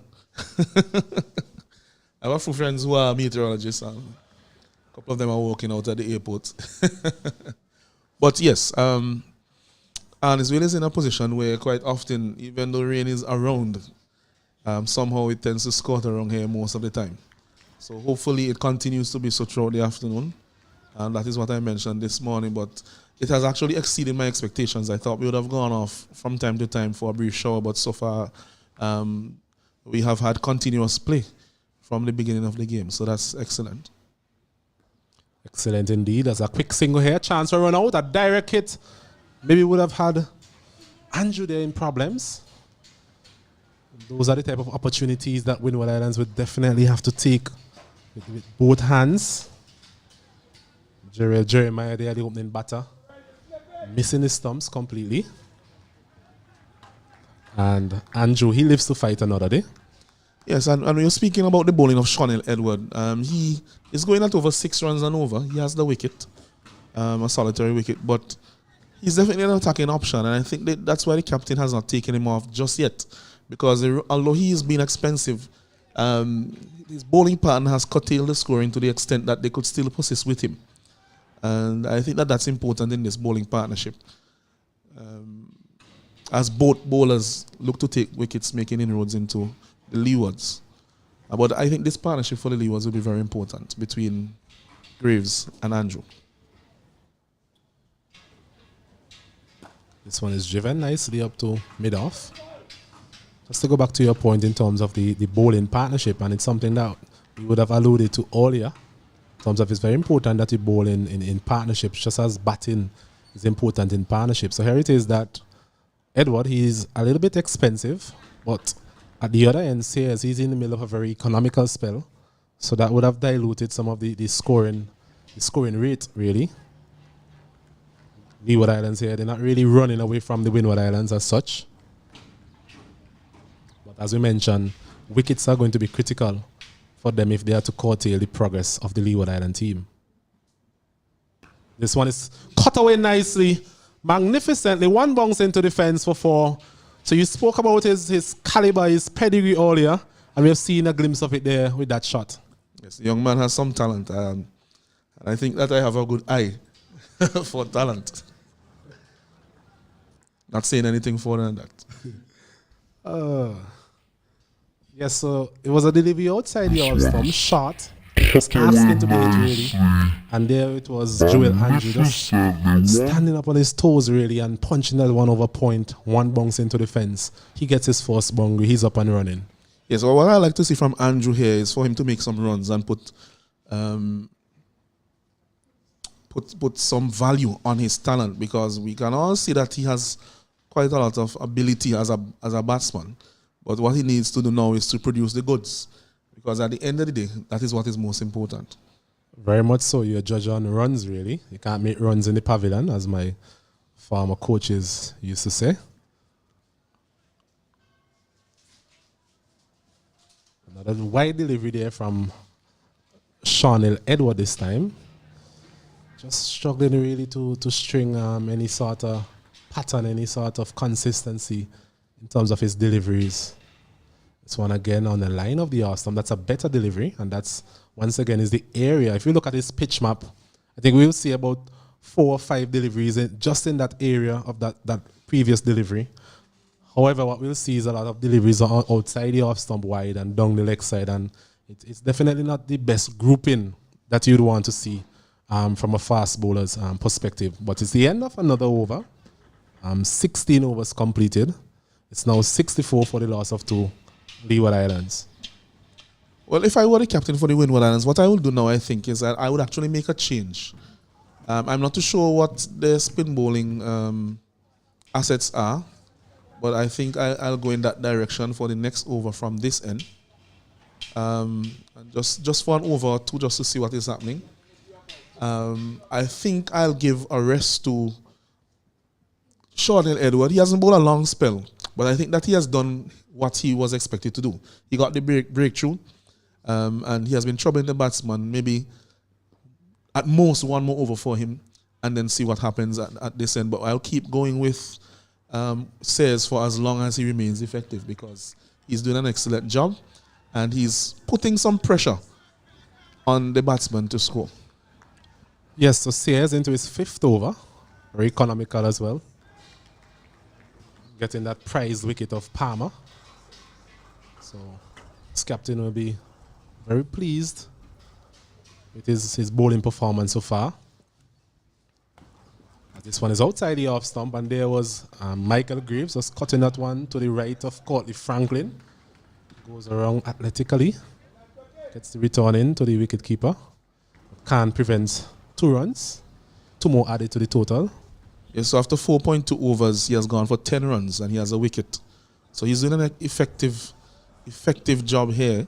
I have a few friends who are meteorologists, and a couple of them are working out at the airport. But yes, and Israel is in a position where quite often, even though rain is around, somehow it tends to scatter around here most of the time. So hopefully it continues to be so throughout the afternoon. And that is what I mentioned this morning, but it has actually exceeded my expectations. I thought we would have gone off from time to time for a brief shower, but so far we have had continuous play from the beginning of the game, so that's excellent. Excellent indeed. There's a quick single here, chance to run out, a direct hit. Maybe would have had Andrew there in problems. Those are the type of opportunities that Windward Islands would definitely have to take with both hands. Jeremiah there, the opening batter, missing his stumps completely. And Andrew, he lives to fight another day. Yes, and when you're speaking about the bowling of Sean Edward, he is going at over 6 runs and over. He has the wicket, a solitary wicket, but he's definitely an attacking option, and I think that's why the captain has not taken him off just yet, because although he has been expensive, his bowling partner has curtailed the scoring to the extent that they could still persist with him. And I think that's important in this bowling partnership. As both bowlers look to take wickets, making inroads into the Leewards. But I think this partnership for the Leewards will be very important between Graves and Andrew. This one is driven nicely up to mid-off. Just to go back to your point in terms of the bowling partnership, and it's something that we would have alluded to earlier. In terms of it's very important that you bowl in partnerships, just as batting is important in partnerships. So here it is that Edward, he's a little bit expensive, but at the other end, Sayers, he's in the middle of a very economical spell. So that would have diluted some of the scoring rate, really. Leeward Islands here, they're not really running away from the Windward Islands as such. But as we mentioned, wickets are going to be critical for them if they are to curtail the progress of the Leeward Island team. This one is cut away nicely, magnificently. One bounce into the fence for 4. So you spoke about his caliber, his pedigree earlier, and we have seen a glimpse of it there with that shot. Yes, the young man has some talent, and I think that I have a good eye for talent. Not saying anything further than that. Yes, so it was a delivery outside the off stump, short, just asking to be it really. And there it was Joel Andrew just standing up on his toes really and punching that one over point, one bounce into the fence. He gets his first boundary, he's up and running. Yes, well, what I like to see from Andrew here is for him to make some runs and put some value on his talent, because we can all see that he has quite a lot of ability as a batsman. But what he needs to do now is to produce the goods, because at the end of the day, that is what is most important. Very much so. You're judged on runs, really. You can't make runs in the pavilion, as my former coaches used to say. Another wide delivery there from Sean Edward this time. Just struggling really to string any sort of pattern, any sort of consistency in terms of his deliveries. This one again on the line of the Austin. That's a better delivery, and that's once again is the area. If you look at his pitch map, I think we'll see about 4 or 5 deliveries just in that area of that previous delivery. However, what we'll see is a lot of deliveries outside the off stump wide and down the leg side, and it's definitely not the best grouping that you'd want to see from a fast bowler's perspective. But it's the end of another over. 16 overs completed. It's now 64 for the loss of 2 Leeward Islands. Well, if I were the captain for the Windward Islands, what I will do now, I think, is that I would actually make a change. I'm not too sure what the spin bowling assets are, but I think I'll go in that direction for the next over from this end. And just for an over or two, just to see what is happening. I think I'll give a rest to Sean Edward. He hasn't bowled a long spell, but I think that he has done what he was expected to do. He got the breakthrough, and he has been troubling the batsman. Maybe at most one more over for him, and then see what happens at this end. But I'll keep going with Sayers for as long as he remains effective, because he's doing an excellent job, and he's putting some pressure on the batsman to score. Yes, so Sayers into his 5th over. Very economical as well. Getting that prized wicket of Palmer. So his captain will be very pleased with his bowling performance so far. This one is outside the off stump, and there was Michael Graves just cutting that one to the right of Courtney Franklin. Goes around athletically. Gets the return in to the wicketkeeper. Khan prevents 2 runs. 2 more added to the total. Yes, so after 4.2 overs, he has gone for 10 runs and he has a wicket. So he's doing an effective job here.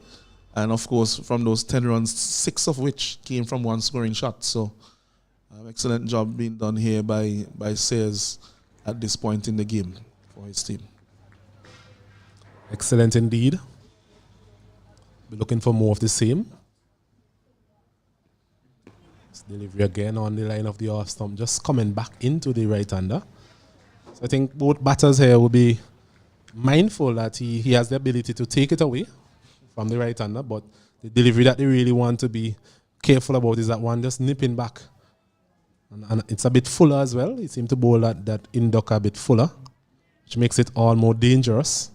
And of course, from those 10 runs, 6 of which came from one scoring shot. So excellent job being done here by Sayers at this point in the game for his team. Excellent indeed. We're looking for more of the same. Delivery again on the line of the off stump, just coming back into the right-hander. So I think both batters here will be mindful that he has the ability to take it away from the right-hander, but the delivery that they really want to be careful about is that one just nipping back. And it's a bit fuller as well. He seemed to bowl that in-ducker a bit fuller, which makes it all more dangerous.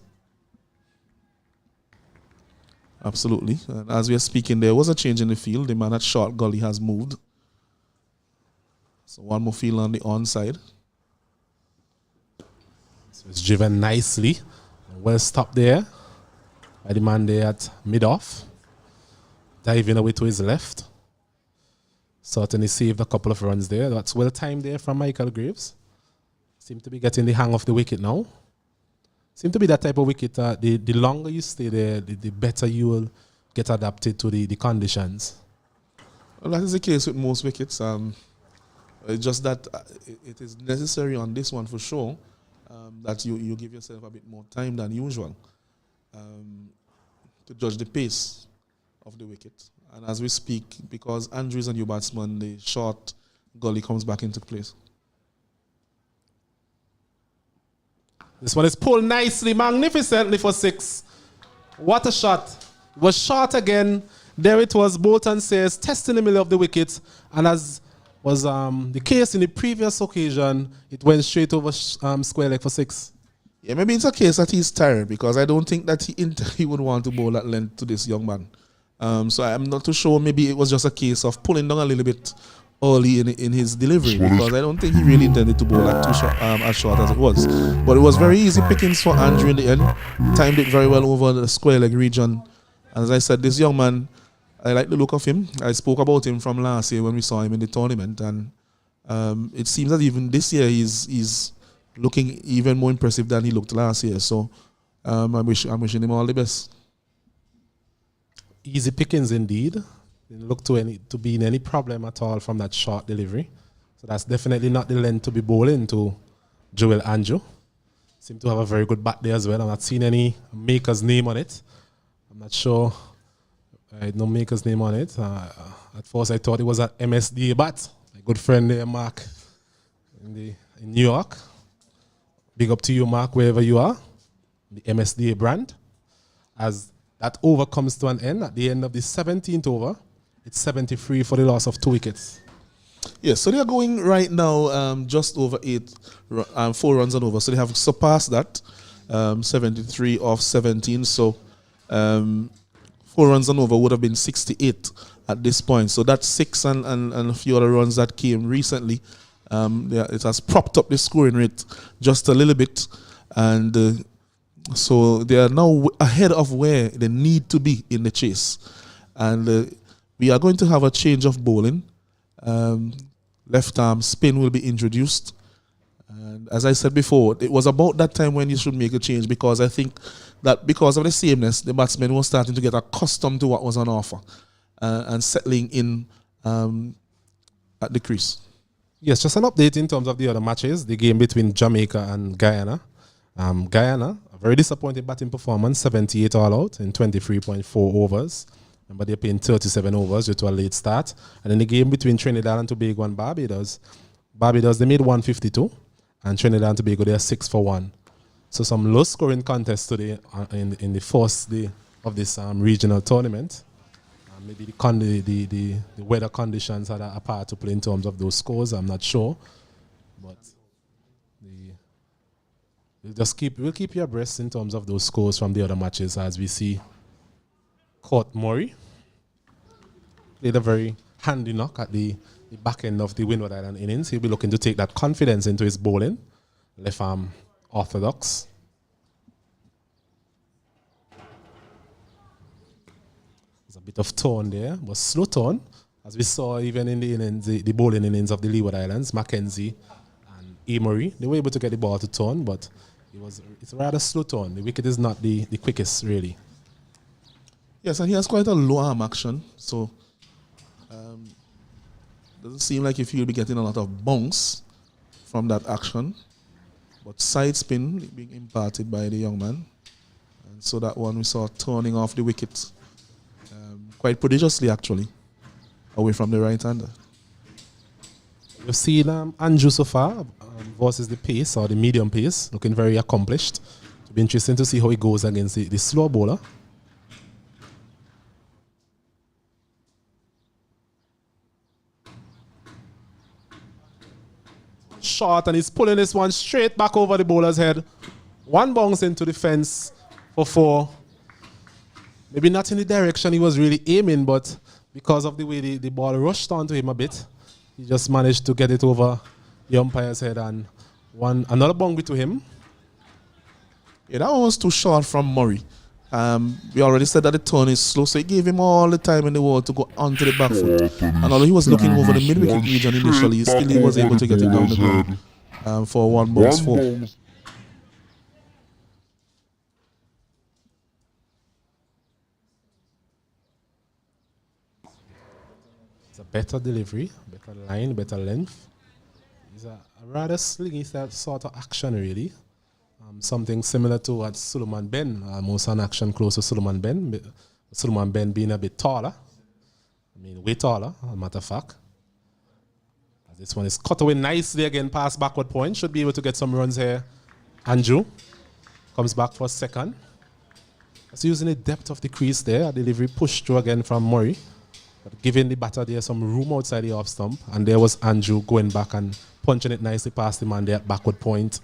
Absolutely. And as we are speaking, there was a change in the field. The man at short gully has moved. So one more field on the onside. So it's driven nicely. Well stopped there by the man there at mid-off. Diving away to his left. Certainly saved a couple of runs there. That's well timed there from Michael Graves. Seem to be getting the hang of the wicket now. Seem to be that type of wicket. The longer you stay there, the better you will get adapted to the conditions. Well, that is the case with most wickets. It's just that it is necessary on this one for sure that you give yourself a bit more time than usual to judge the pace of the wicket. And as we speak, because Andrew is a new batsman, the short gully comes back into place. This one is pulled nicely, magnificently for 6. What a shot. It was short again. There it was. Bolton says, testing the middle of the wicket. And as was the case in the previous occasion, it went straight over square leg for 6. Yeah, maybe it's a case that he's tired, because I don't think that he would want to bowl that length to this young man. So I'm not too sure. Maybe it was just a case of pulling down a little bit early in his delivery, because I don't think he really intended to bowl that as short as it was. But it was very easy pickings for Andrew in the end. Timed it very well over the square leg region. As I said, this young man, I like the look of him. I spoke about him from last year when we saw him in the tournament, and it seems that even this year he's looking even more impressive than he looked last year. So I'm wishing him all the best. Easy pickings indeed. Didn't look to be in any problem at all from that short delivery. So that's definitely not the length to be bowling to Joel Andrew. Seemed to have a very good bat there as well. I'm not seeing any maker's name on it. I'm not sure. I had no maker's name on it. At first I thought it was an MSDA bat. My good friend there, Mark, in New York. Big up to you, Mark, wherever you are. The MSDA brand. As that over comes to an end, at the end of the 17th over, it's 73 for the loss of 2 wickets. Yes, so they are going right now just over 4 runs and over. So they have surpassed that, 73 off 17. So 4 runs and over would have been 68 at this point. So that's 6 and a few other runs that came recently. It has propped up the scoring rate just a little bit. And so they are now ahead of where they need to be in the chase. And we are going to have a change of bowling. Left arm spin will be introduced. And as I said before, it was about that time when you should make a change, because I think that because of the sameness, the batsmen were starting to get accustomed to what was on offer and settling in at the crease. Yes, just an update in terms of the other matches. The game between Jamaica and Guyana. Guyana, a very disappointing batting performance, 78 all out in 23.4 overs. But they're playing 37 overs due to a late start. And in the game between Trinidad and Tobago and Barbados, they made 152. And Trinidad and Tobago, they are 6 for 1. So some low-scoring contests today in the first day of this regional tournament. Maybe the weather conditions had a part to play in terms of those scores. I'm not sure, but we'll keep you abreast in terms of those scores from the other matches as we see. Court Murray played a very handy knock at the back end of the Windward Island innings. He'll be looking to take that confidence into his bowling. Left arm orthodox. There's a bit of tone there, but slow tone, as we saw even in the innings, the bowling innings of the Leeward Islands. Mackenzie and Amory, they were able to get the ball to turn, but it's rather slow tone. The wicket is not the quickest, really. Yes, and he has quite a low arm action, so doesn't seem like if he'll be getting a lot of bounce from that action. But side spin being imparted by the young man. And so that one we saw turning off the wicket quite prodigiously, actually, away from the right-hander. We've seen Andrew so far versus the pace or the medium pace, looking very accomplished. It'll be interesting to see how he goes against the slow bowler. Short, and he's pulling this one straight back over the bowler's head. One bounce into the fence for 4. Maybe not in the direction he was really aiming, but because of the way the ball rushed onto him a bit, he just managed to get it over the umpire's head, and another boundary to him. Yeah, that one was too short from Murray. We already said that the turn is slow, so it gave him all the time in the world to go onto the back foot. And although he was looking over the mid-wicket region initially, he was able to get it down the ground for 1 bounce 4. It's a better delivery, better line, better length. It's a rather slingy sort of action, really. Something similar to what Suleiman Ben, almost an action close to Suleiman Ben. Suleiman Ben being a bit taller. Way taller, as a matter of fact. This one is cut away nicely again, past backward point. Should be able to get some runs here. Andrew comes back for a second. Just using the depth of the crease there. Delivery pushed through again from Murray. But giving the batter there some room outside the off stump. And there was Andrew going back and punching it nicely past the man there at backward point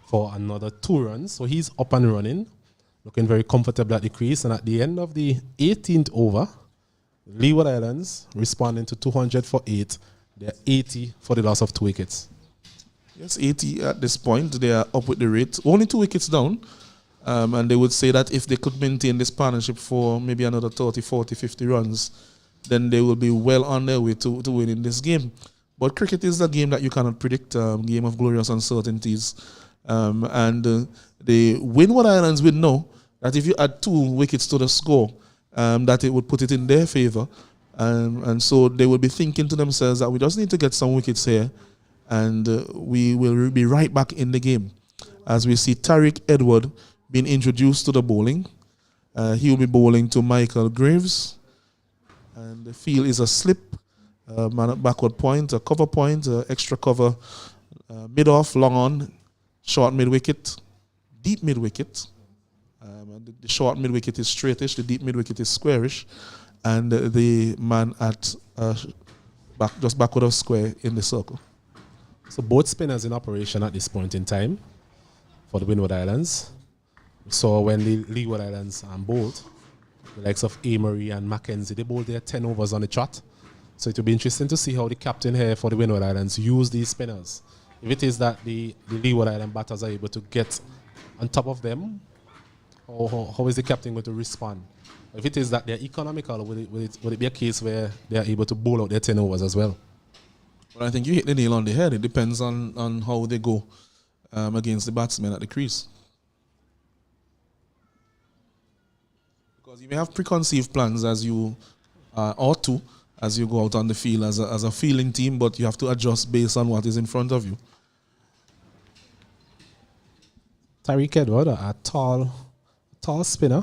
for another 2 runs. So he's up and running, looking very comfortable at the crease. And at the end of the 18th over, Leeward Islands responding to 200 for 8. They're 80 for the loss of 2 wickets. Yes, 80 at this point. They are up with the rate. Only 2 wickets down. And they would say that if they could maintain this partnership for maybe another 30, 40, 50 runs, then they will be well on their way to winning this game. But cricket is a game that you cannot predict, game of glorious uncertainties. The Windward Islands would know that if you add 2 wickets to the score, that it would put it in their favour. And so they will be thinking to themselves that we just need to get some wickets here, and we will be right back in the game. As we see Tariq Edward being introduced to the bowling. He will be bowling to Michael Graves. And the field is a slip, man at backward point, a cover point, extra cover, mid-off, long on, short mid-wicket, deep mid-wicket. The short mid-wicket is straightish, the deep mid-wicket is squarish. And the man at just backward of square in the circle. So both spinners in operation at this point in time for the Windward Islands. We saw when the Leeward Islands bowled, the likes of Amory and Mackenzie, they bowled their 10 overs on the trot. So it will be interesting to see how the captain here for the Windward Islands use these spinners. If it is that the Leeward Island batters are able to get on top of them, how is the captain going to respond? If it is that they're economical, would it be a case where they are able to bowl out their 10 overs as well? Well, I think you hit the nail on the head. It depends on how they go. against the batsmen at the crease. Because you may have preconceived plans as you ought to as you go out on the field as a fielding team, but you have to adjust based on what is in front of you. Tariq Edward, a tall spinner.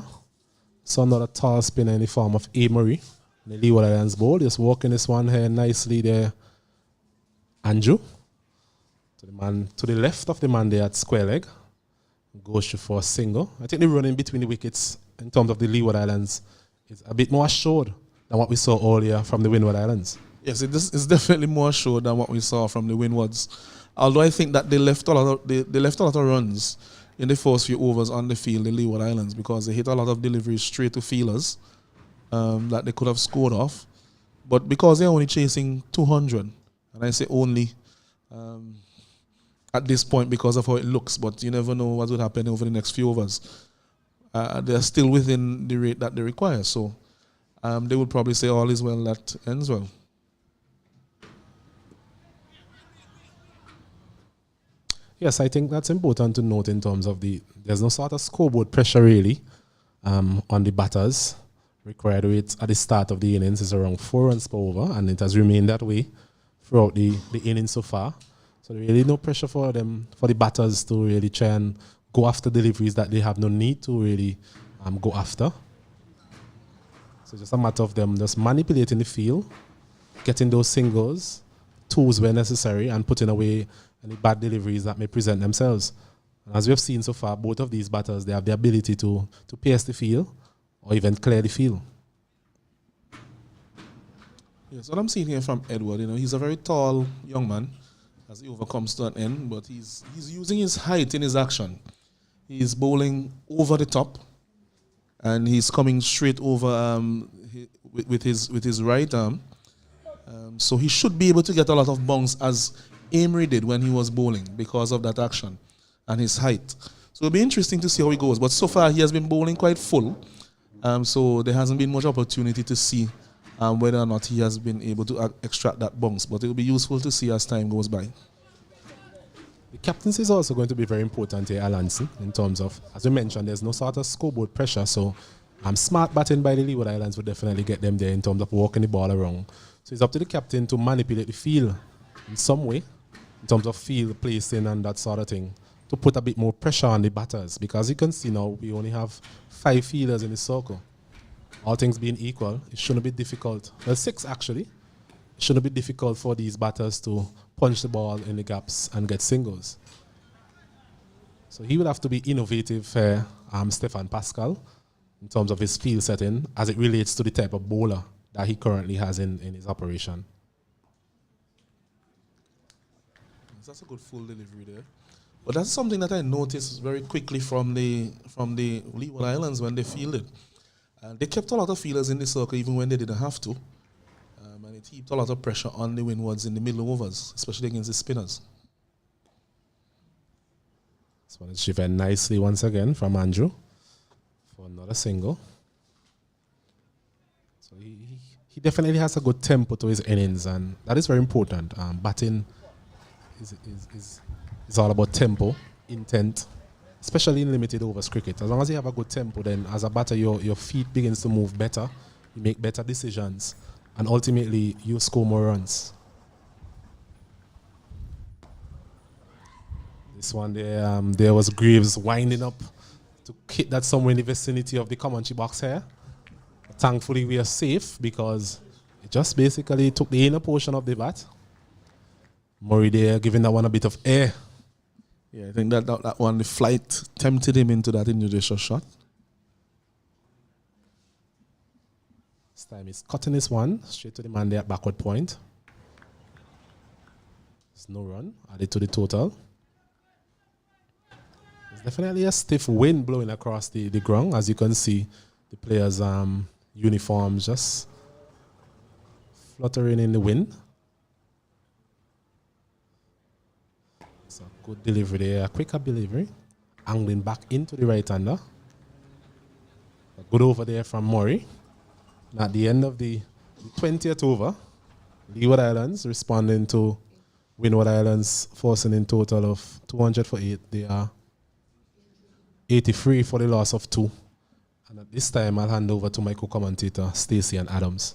So another tall spinner in the form of Amory. The Leeward Islands bowl, just walking this one here nicely there. Andrew. To the left of the man there at square leg. Goes for a single. I think the running between the wickets in terms of the Leeward Islands is a bit more assured than what we saw earlier from the Windward Islands. Yes, it's definitely more assured than what we saw from the Windwards. Although I think that they left a lot of runs in the first few overs on the field, the Leeward Islands, because they hit a lot of deliveries straight to fielders that they could have scored off. But because they're only chasing 200, and I say only at this point because of how it looks, but you never know what would happen over the next few overs. They're still within the rate that they require, so they would probably say all is well that ends well. Yes, I think that's important to note in terms of there's no sort of scoreboard pressure really on the batters. Required rate at the start of the innings is around 4 runs per over, and it has remained that way throughout the innings so far. So there really no pressure for the batters to really try and go after deliveries that they have no need to really go after. So it's just a matter of them just manipulating the field, getting those singles, twos where necessary, and putting away any bad deliveries that may present themselves. And as we have seen so far, both of these batters, they have the ability to pierce the field or even clear the field. Yes, what I'm seeing here from Edward, he's a very tall young man as he overcomes to an end, but he's using his height in his action. He's bowling over the top, and he's coming straight over with his right arm. So he should be able to get a lot of bounce as Amory did when he was bowling because of that action and his height. So it'll be interesting to see how he goes. But so far he has been bowling quite full, so there hasn't been much opportunity to see whether or not he has been able to extract that bounce. But it'll be useful to see as time goes by. The captaincy is also going to be very important here, Alanson, in terms of, as we mentioned, there's no sort of scoreboard pressure, so smart batting by the Leeward Islands would definitely get them there in terms of walking the ball around. So it's up to the captain to manipulate the field in some way, in terms of field placing and that sort of thing, to put a bit more pressure on the batters, because you can see now we only have 5 fielders in the circle. All things being equal, it shouldn't be difficult. Well, 6 actually. It shouldn't be difficult for these batters to punch the ball in the gaps and get singles. So he would have to be innovative, Stefan Pascal, in terms of his field setting as it relates to the type of bowler that he currently has in his operation. That's a good full delivery there. But that's something that I noticed very quickly from the Leeward Islands when they fielded. They kept a lot of fielders in the circle even when they didn't have to. And it heaped a lot of pressure on the Windwards in the middle overs, especially against the spinners. This one is driven nicely once again from Andrew for another single. So he definitely has a good tempo to his innings, and that is very important. Batting is all about tempo, intent, especially in limited overs cricket. As long as you have a good tempo, then as a batter, your feet begins to move better, you make better decisions, and ultimately you score more runs. This one there was Graves winding up to hit that somewhere in the vicinity of the commentary box here. Thankfully we are safe because it just basically took the inner portion of the bat. Murray there giving that one a bit of air. Yeah, I think that one, the flight tempted him into that injudicious shot. This time he's cutting this one straight to the man there at backward point. There's no run added to the total. There's definitely a stiff wind blowing across the ground. As you can see, the players' uniforms just fluttering in the wind. It's a good delivery there, a quicker delivery. Angling back into the right-hander. A good over there from Murray. And at the end of the 20th over, Leeward Islands responding to Windward Islands forcing in total of 200 for 8. They are 83 for the loss of 2. And at this time, I'll hand over to my co-commentator, Stacey and Adams.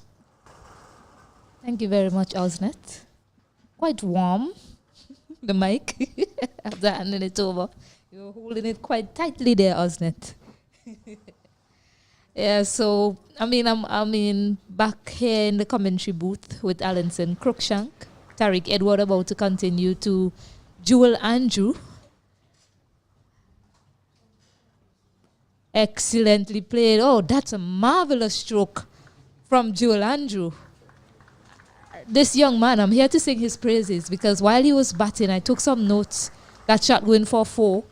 Thank you very much, Osnet. Quite warm, the mic, after handing it over. You're holding it quite tightly there, Osnet. Yeah, so, I'm back here in the commentary booth with Alanson Crookshank, Tariq Edward about to continue to Jewel Andrew. Excellently played. Oh, that's a marvelous stroke from Jewel Andrew. This young man, I'm here to sing his praises because while he was batting, I took some notes. That shot going for 4.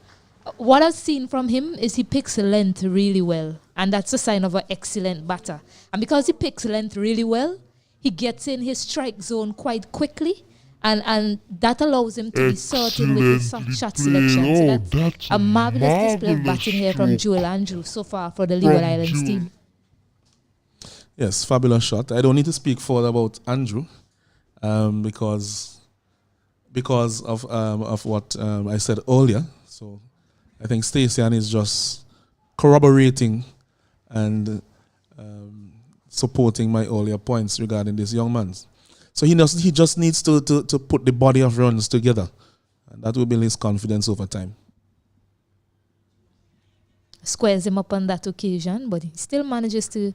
What I've seen from him is he picks length really well. And that's a sign of an excellent batter. And because he picks length really well, he gets in his strike zone quite quickly. And that allows him to be certain with his shot selection. So that's a marvelous display of batting here from Joel Andrew so far for the Leeward Islands team. Yes, fabulous shot. I don't need to speak further about Andrew because of what I said earlier. So I think Stacey is just corroborating and supporting my earlier points regarding this young man. So he just needs to put the body of runs together, and that will build his confidence over time. Squares him up on that occasion, but he still manages to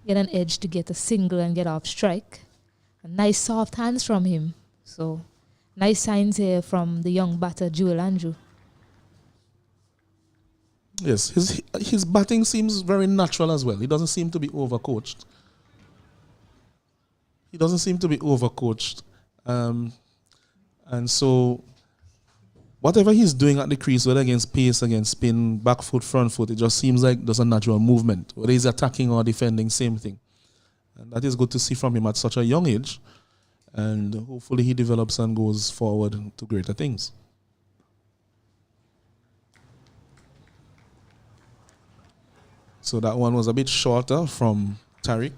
get an edge to get a single and get off strike. Nice soft hands from him. So nice signs here from the young batter, Joel Andrew. Yes, his batting seems very natural as well. He doesn't seem to be overcoached. And so whatever he's doing at the crease, whether against pace, against spin, back foot, front foot, it just seems like there's a natural movement. Whether he's attacking or defending, same thing. And that is good to see from him at such a young age. And hopefully he develops and goes forward to greater things. So that one was a bit shorter from Tariq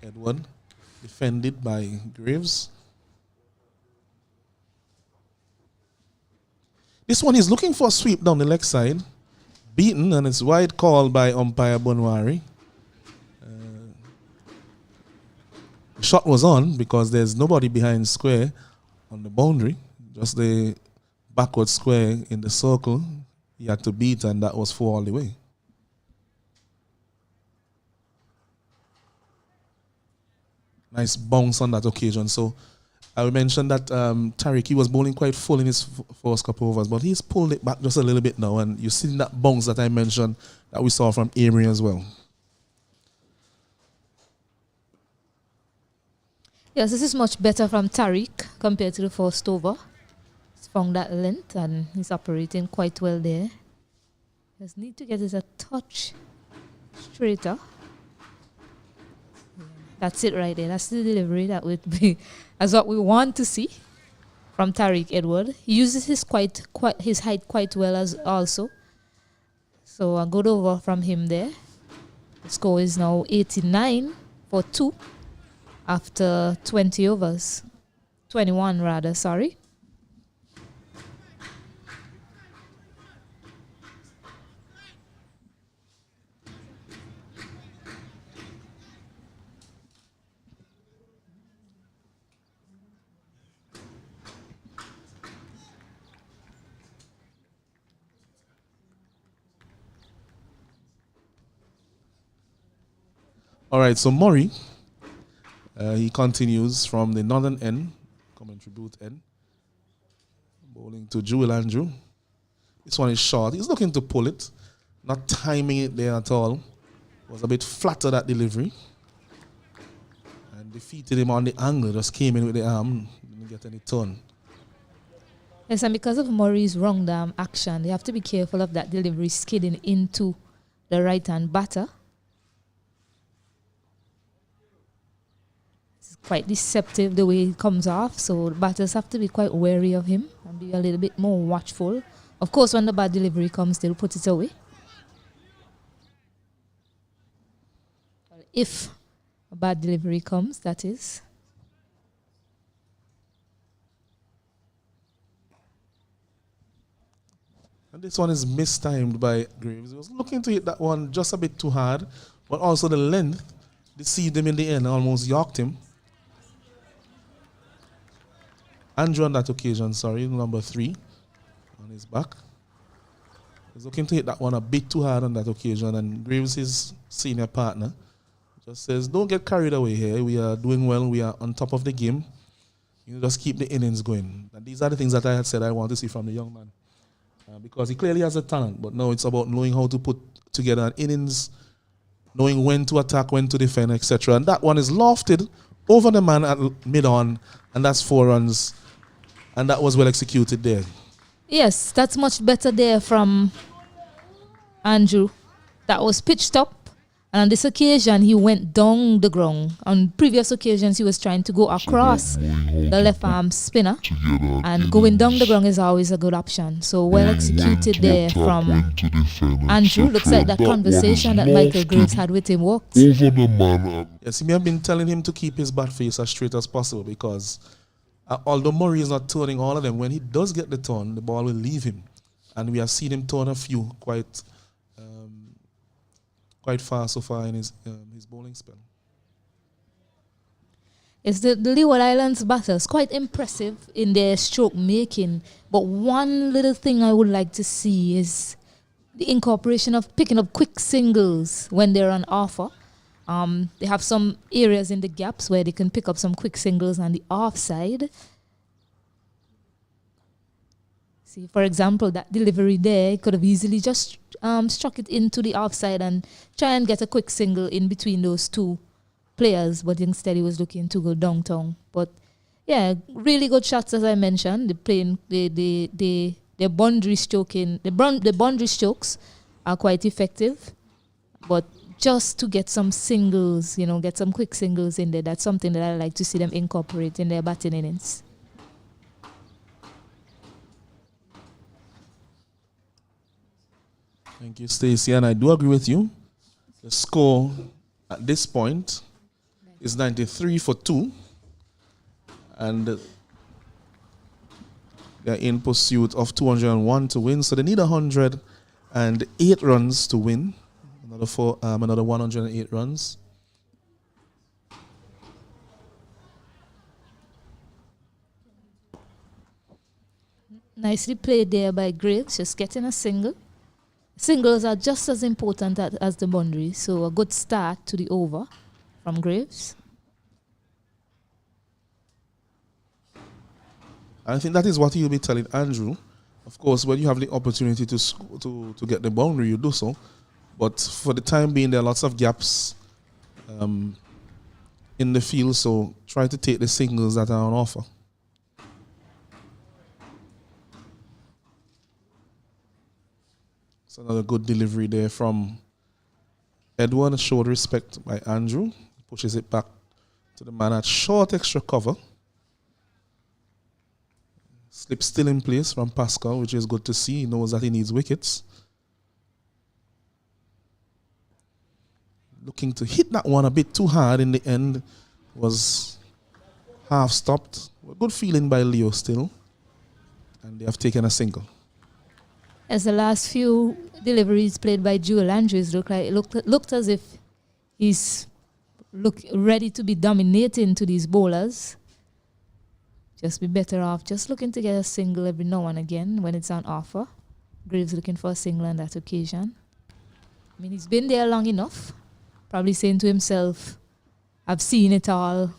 Edward, defended by Graves. This one is looking for a sweep down the leg side. Beaten, and it's wide call by umpire Bonwari. The shot was on because there's nobody behind square on the boundary. Just the backward square in the circle. He had to beat, and that was 4 all the way. Nice bounce on that occasion. So I will mention that Tariq, he was bowling quite full in his first couple of overs, but he's pulled it back just a little bit now, and you've seen that bounce that I mentioned that we saw from Emery as well. Yes, this is much better from Tariq compared to the first over. He's found that length and he's operating quite well there. Just need to get it a touch straighter. That's it right there. That's the delivery that would be as what we want to see from Tariq Edward. He uses his his height quite well as also. So a good over from him there. The score is now 89 for 2 after 20 overs. 21 rather, sorry. All right, so Murray, he continues from the northern end, commentary booth end, bowling to Joel Andrew. This one is short. He's looking to pull it, not timing it there at all. Was a bit flatter that delivery. And defeated him on the angle, just came in with the arm, didn't get any turn. Yes, and because of Murray's wrong arm action, they have to be careful of that delivery skidding into the right-hand batter. Quite deceptive the way it comes off, so the batters have to be quite wary of him and be a little bit more watchful. Of course, when the bad delivery comes, they'll put it away. If a bad delivery comes, that is. And this one is mistimed by Graves. He was looking to hit that one just a bit too hard, but also the length deceived him in the end, almost yorked him. Andrew on that occasion, number 3 on his back. He's looking to hit that one a bit too hard on that occasion, and Graves, his senior partner, just says, don't get carried away here. We are doing well. We are on top of the game. You just keep the innings going. And these are the things that I had said I want to see from the young man. Because he clearly has a talent, but now it's about knowing how to put together an innings, knowing when to attack, when to defend, etc. And that one is lofted over the man at mid-on, and that's 4 runs. And that was well executed there. Yes, that's much better there from Andrew. That was pitched up. And on this occasion, he went down the ground. On previous occasions, he was trying to go across the left arm spinner. And going down the ground is always a good option. So well executed there from Andrew. Looks like that conversation that Michael Graves had with him worked. Yes, he may have been telling him to keep his bat face as straight as possible because although Murray is not turning all of them, when he does get the turn, the ball will leave him. And we have seen him turn a few quite far so far in his bowling spell. It's the Leeward Islands batters quite impressive in their stroke making, but one little thing I would like to see is the incorporation of picking up quick singles when they're on offer. They have some areas in the gaps where they can pick up some quick singles on the offside. See, for example, that delivery there could have easily just struck it into the offside and try and get a quick single in between those two players, but instead he was looking to go downtown. But yeah, really good shots as I mentioned. They're playing their boundary stroking. The boundary strokes are quite effective, but just to get some singles, get some quick singles in there, that's something that I like to see them incorporate in their batting innings. Thank you, Stacey. And I do agree with you. The score at this point is 93 for 2. And they're in pursuit of 201 to win. So they need 108 runs to win. Another 108 runs. Nicely played there by Graves, just getting a single. Singles are just as important as the boundary, so a good start to the over from Graves. I think that is what he'll be telling Andrew. Of course, when you have the opportunity to get the boundary, you do so. But for the time being, there are lots of gaps in the field, so try to take the singles that are on offer. It's another good delivery there from Edward. Showed respect by Andrew. Pushes it back to the man at short extra cover. Slip still in place from Pascal, which is good to see. He knows that he needs wickets. Looking to hit that one a bit too hard in the end. Was half stopped. Good feeling by Leo still. And they have taken a single. As the last few deliveries played by Joel Andrews looked as if he's ready to be dominating to these bowlers. Just be better off just looking to get a single every now and again when it's on offer. Graves looking for a single on that occasion. I mean, he's been there long enough. Probably saying to himself, I've seen it all,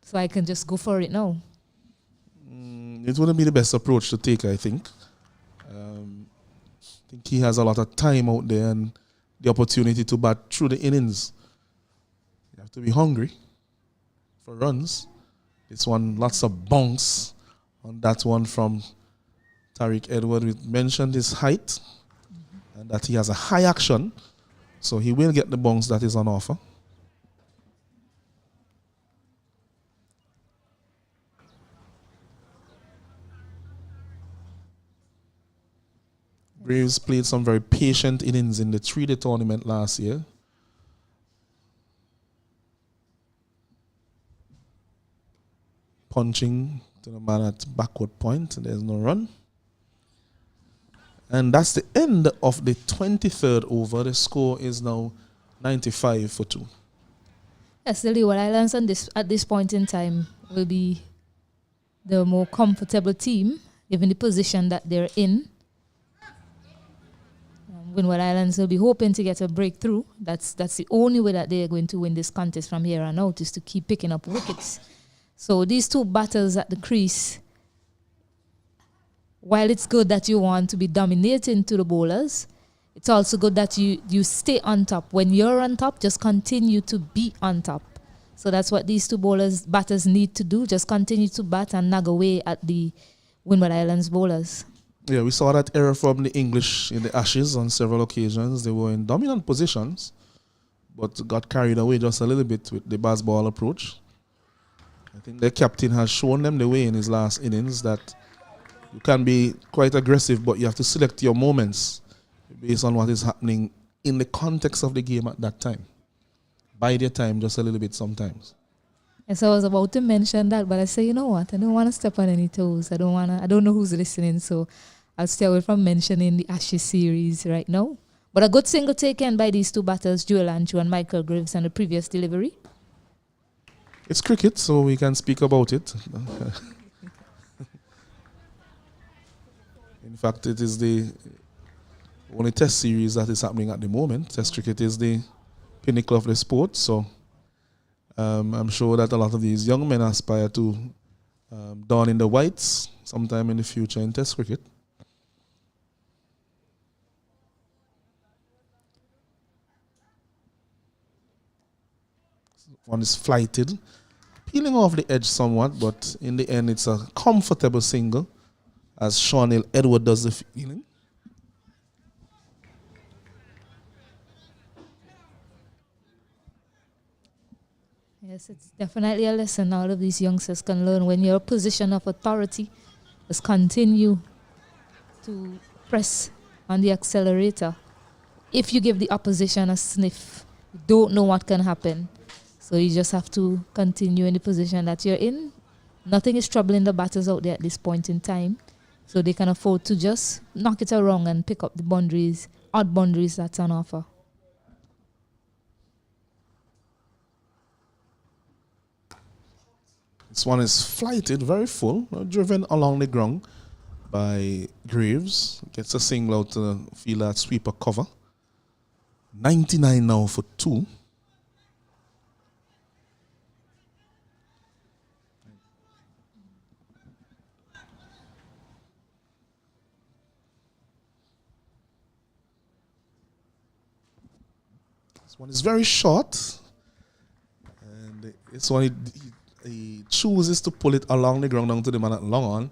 so I can just go for it now. It wouldn't be the best approach to take, I think. I think he has a lot of time out there and the opportunity to bat through the innings. You have to be hungry for runs. This one, lots of bounce on that one from Tariq Edward. We mentioned his height and that he has a high action, so he will get the bounce that is on offer. Braves played some very patient innings in the 3-day tournament last year. Punching to the man at backward point. There's no run. And that's the end of the 23rd over. The score is now 95 for 2. Yes, the Leeward Islands at this point in time will be the more comfortable team, given the position that they're in. Windward Islands will be hoping to get a breakthrough. That's the only way that they're going to win this contest from here on out, is to keep picking up wickets. So these two batters at the crease, while it's good that you want to be dominating to the bowlers, it's also good that you stay on top. When you're on top, just continue to be on top. So that's what these two batters need to do. Just continue to bat and nag away at the Windward Islands bowlers. Yeah, we saw that error from the English in the Ashes on several occasions. They were in dominant positions, but got carried away just a little bit with the baseball approach. I think the captain has shown them the way in his last innings that you can be quite aggressive, but you have to select your moments based on what is happening in the context of the game at that time. Bide your time just a little bit sometimes. Yes, I was about to mention that, but I say, you know what? I don't want to step on any toes. I don't know who's listening, so I'll stay away from mentioning the Ashes series right now. But a good single taken by these two batters, Joel Andrew and Michael Graves, on the previous delivery. It's cricket, so we can speak about it. In fact, it is the only test series that is happening at the moment. Test cricket is the pinnacle of the sport, so I'm sure that a lot of these young men aspire to don in the whites sometime in the future in test cricket. One is flighted, peeling off the edge somewhat, but in the end it's a comfortable single as Sean Edward does the fielding. Yes, it's definitely a lesson all of these youngsters can learn. When you're in a position of authority, just continue to press on the accelerator. If you give the opposition a sniff, you don't know what can happen. So you just have to continue in the position that you're in. Nothing is troubling the batters out there at this point in time. So they can afford to just knock it around and pick up the boundaries, odd boundaries that's on offer. This one is flighted, very full, driven along the ground by Graves. Gets a single out to the fielder at sweeper cover. 99 now for 2. This one is very short. And this one, he chooses to pull it along the ground down to the man at long on.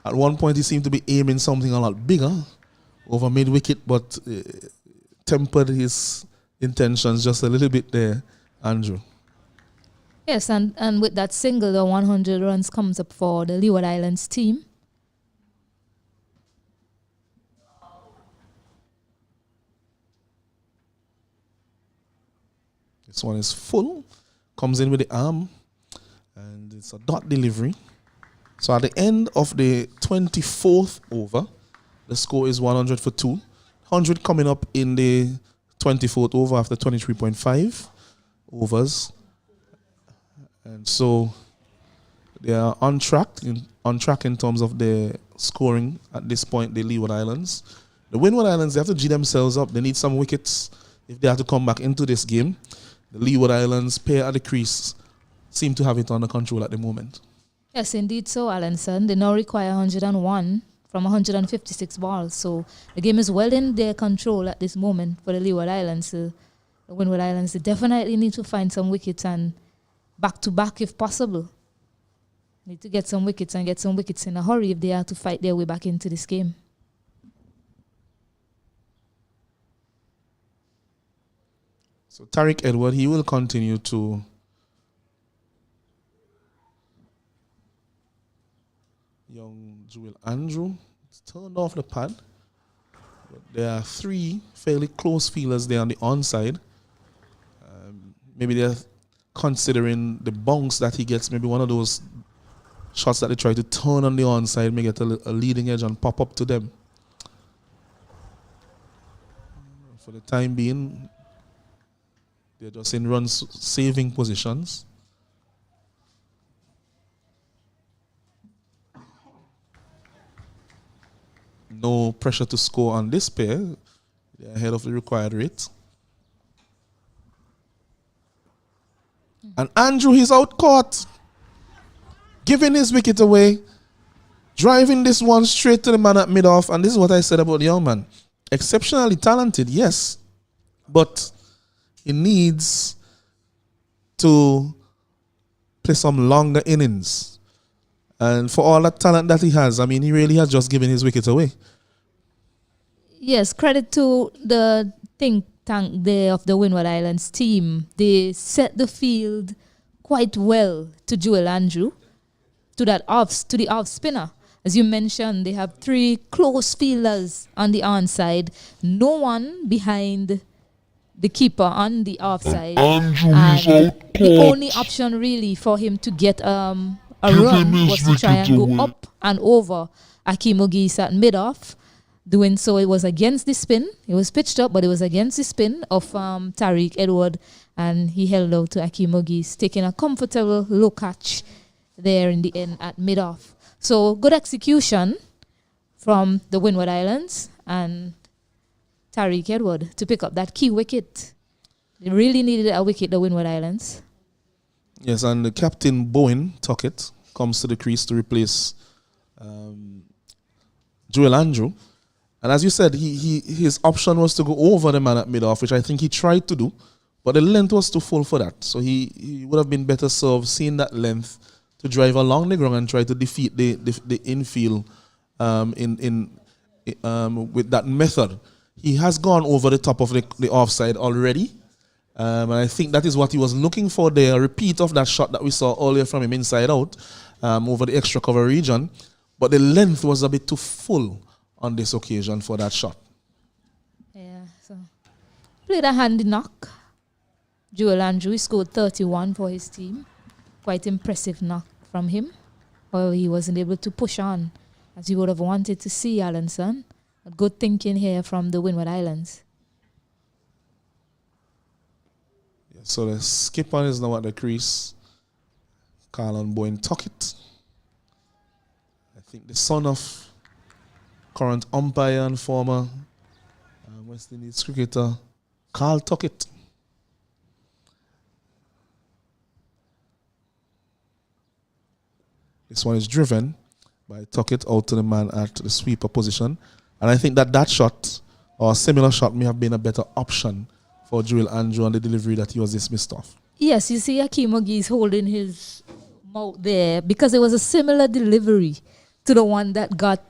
At one point, he seemed to be aiming something a lot bigger over mid-wicket, but tempered his intentions just a little bit there, Andrew. Yes, and with that single, the 100 runs comes up for the Leeward Islands team. This one is full, comes in with the arm, and it's a dot delivery. So at the end of the 24th over, the score is 100 for 2. 100 coming up in the 24th over after 23.5 overs. And so they are on track in terms of their scoring at this point, the Leeward Islands. The Windward Islands, they have to G themselves up. They need some wickets if they have to come back into this game. The Leeward Islands, pair at the crease, seem to have it under control at the moment. Yes, indeed so, Alanson. They now require 101 from 156 balls. So the game is well in their control at this moment for the Leeward Islands. The Windward Islands, they definitely need to find some wickets and back-to-back if possible. Need to get some wickets and get some wickets in a hurry if they are to fight their way back into this game. So Tariq Edward, he will continue to young Joel Andrew. It's turned off the pad. But there are 3 fairly close fielders there on the onside. Maybe they're considering the bounce that he gets. Maybe one of those shots that they try to turn on the onside may get a leading edge and pop up to them. for the time being, they're just in run-saving positions. No pressure to score on this pair. They're ahead of the required rate. And Andrew, he's out caught, giving his wicket away, driving this one straight to the man at mid-off. And this is what I said about the young man. Exceptionally talented, yes, but he needs to play some longer innings. And for all that talent that he has, I mean, he really has just given his wicket away. Yes, credit to the think tank there of the Windward Islands team. They set the field quite well to Joel Andrew, to the off spinner. As you mentioned, they have 3 close fielders on the onside, no one behind the keeper on the offside. Andrew is And out the caught. only option really for him to get a run was to try and go up and over Akeem Ogis at mid-off. Doing so, it was against the spin. It was pitched up, but it was against the spin of Tariq Edward, and he held out to Akeem Ogis, taking a comfortable low catch there in the end at mid-off. So good execution from the Windward Islands and Tariq Edward to pick up that key wicket. They really needed a wicket, the Windward Islands. Yes, and the captain, Bowen Tuckett, comes to the crease to replace Joel Andrew. And as you said, his option was to go over the man at mid-off, which I think he tried to do, but the length was too full for that. So he would have been better served seeing that length to drive along the ground and try to defeat the infield with that method. He has gone over the top of the offside already. And I think that is what he was looking for there, a repeat of that shot that we saw earlier from him inside out over the extra cover region. But the length was a bit too full on this occasion for that shot. Yeah, so played a handy knock. Joel Andrew scored 31 for his team. Quite impressive knock from him. Well, he wasn't able to push on as he would have wanted to see Allenson. Good thinking here from the Windward Islands. Yeah, so the skipper is now at the crease. Carlon Bowen Tuckett. I think the son of current umpire and former West Indies cricketer Carl Tuckett. This one is driven by Tuckett out to the man at the sweeper position. And I think that shot or a similar shot may have been a better option for Joel Andrew on the delivery that he was dismissed off. Yes, you see Akeem Ogis holding his mouth there because it was a similar delivery to the one that got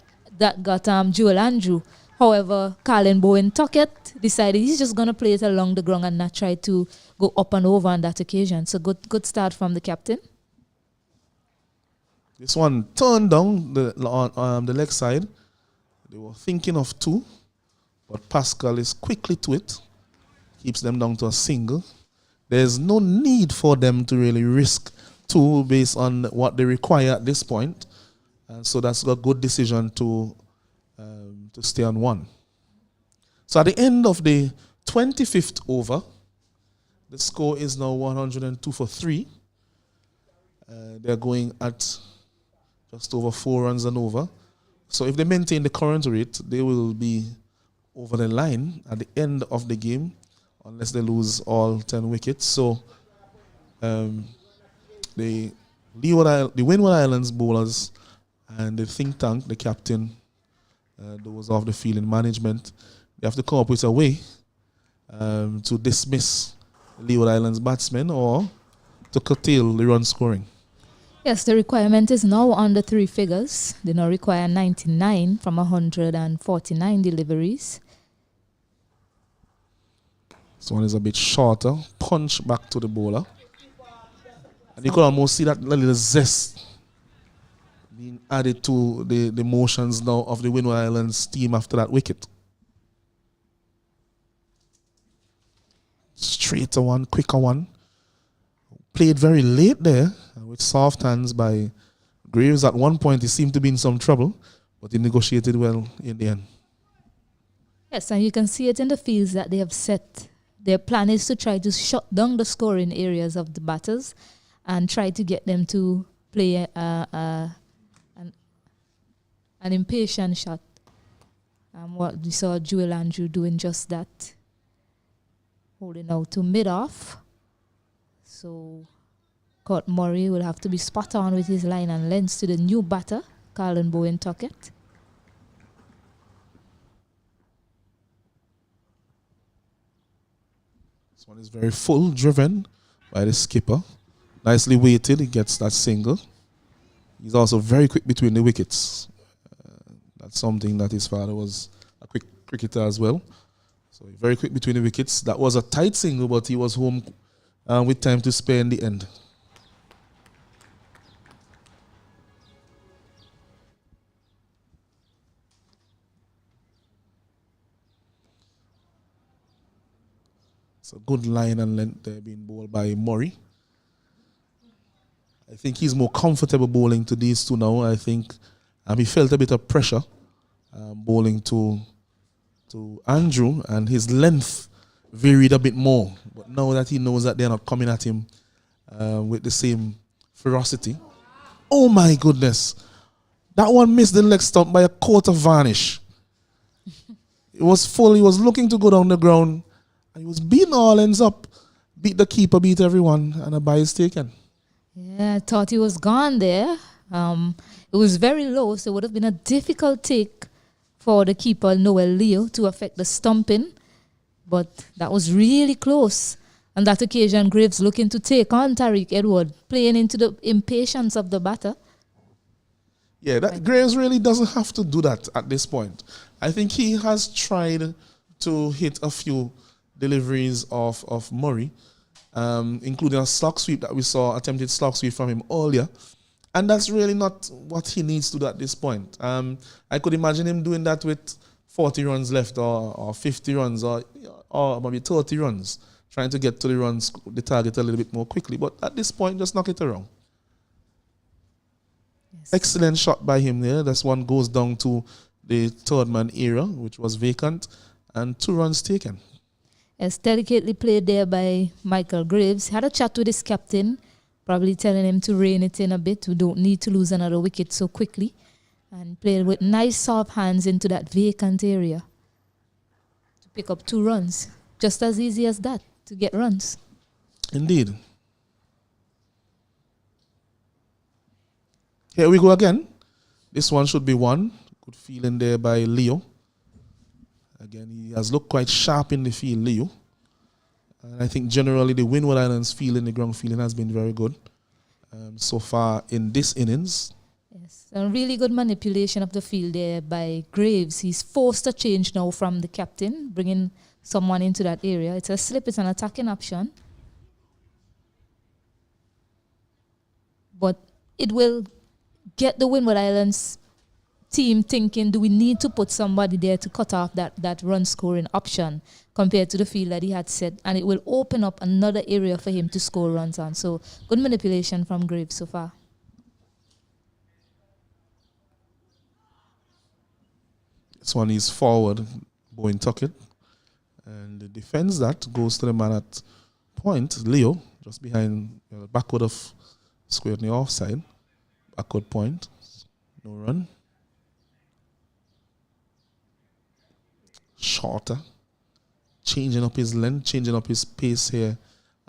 Joel Andrew. However, Colin Bowen Tuckett decided he's just going to play it along the ground and not try to go up and over on that occasion. So good start from the captain. This one turned down the leg side. They were thinking of 2, but Pascal is quickly to it. Keeps them down to a single. There's no need for them to really risk 2 based on what they require at this point. And so that's a good decision to stay on 1. So at the end of the 25th over, the score is now 102 for 3. They're going at just over 4 runs and over. So if they maintain the current rate, they will be over the line at the end of the game, unless they lose all 10 wickets. So the Windward Islands bowlers and the think tank, the captain, those of the field in management, they have to come up with a way to dismiss Leeward Islands batsmen or to curtail the run scoring. Yes, the requirement is now under 3 figures. They now require 99 from 149 deliveries. This one is a bit shorter. Punch back to the bowler. And you could almost see that little zest being added to the motions now of the Windward Islands team after that wicket. Straighter one, quicker one. Played very late there with soft hands by Graves. At one point, he seemed to be in some trouble, but he negotiated well in the end. Yes, and you can see it in the fields that they have set. Their plan is to try to shut down the scoring areas of the batters and try to get them to play an impatient shot. What we saw Joel Andrew doing just that. Holding out to mid-off. So Court Murray will have to be spot on with his line and lengths to the new batter, Carlin Bowen Tuckett. This one is very full, driven by the skipper. Nicely weighted, he gets that single. He's also very quick between the wickets. That's something that his father was a quick cricketer as well. So very quick between the wickets. That was a tight single, but he was home with time to spare in the end. It's a good line and length there being bowled by Murray. I think he's more comfortable bowling to these two now. I think he felt a bit of pressure bowling to Andrew, and his length varied a bit more. But now that he knows that they're not coming at him with the same ferocity. Oh my goodness. That one missed the leg stump by a quarter varnish. It was full. He was looking to go down the ground. And he was beating all ends up. Beat the keeper, beat everyone, and a bye is taken. Yeah, I thought he was gone there. It was very low, so it would have been a difficult take for the keeper, Noel Leo, to affect the stumping. But that was really close. On that occasion, Graves looking to take on Tariq Edward, playing into the impatience of the batter. Yeah, that Graves really doesn't have to do that at this point. I think he has tried to hit a few deliveries of Murray, including a slog sweep that we saw, attempted slog sweep from him earlier. And that's really not what he needs to do at this point. I could imagine him doing that with 40 runs left or 50 runs or maybe 30 runs, trying to get to the target a little bit more quickly. But at this point, just knock it around. Yes. Excellent shot by him there. This one goes down to the third man era, which was vacant, and 2 runs taken. Yes, delicately played there by Michael Graves. Had a chat with his captain, probably telling him to rein it in a bit. We don't need to lose another wicket so quickly. And played with nice soft hands into that vacant area to pick up 2 runs. Just as easy as that, to get runs. Indeed. Here we go again. This one should be 1. Good feeling there by Leo. Again, he has looked quite sharp in the field, Leo. And I think generally the Windward Islands feeling, the ground feeling has been very good so far in this innings. Yes, a really good manipulation of the field there by Graves. He's forced a change now from the captain, bringing someone into that area. It's a slip, it's an attacking option. But it will get the Windward Islands team thinking, do we need to put somebody there to cut off that run scoring option compared to the field that he had set, and it will open up another area for him to score runs on. So good manipulation from Graves so far. This one is forward, Bowen Tuckett, and the defense that goes to the man at point, Leo, just behind backward of square near offside, backward point, no run. Shorter, changing up his length, changing up his pace here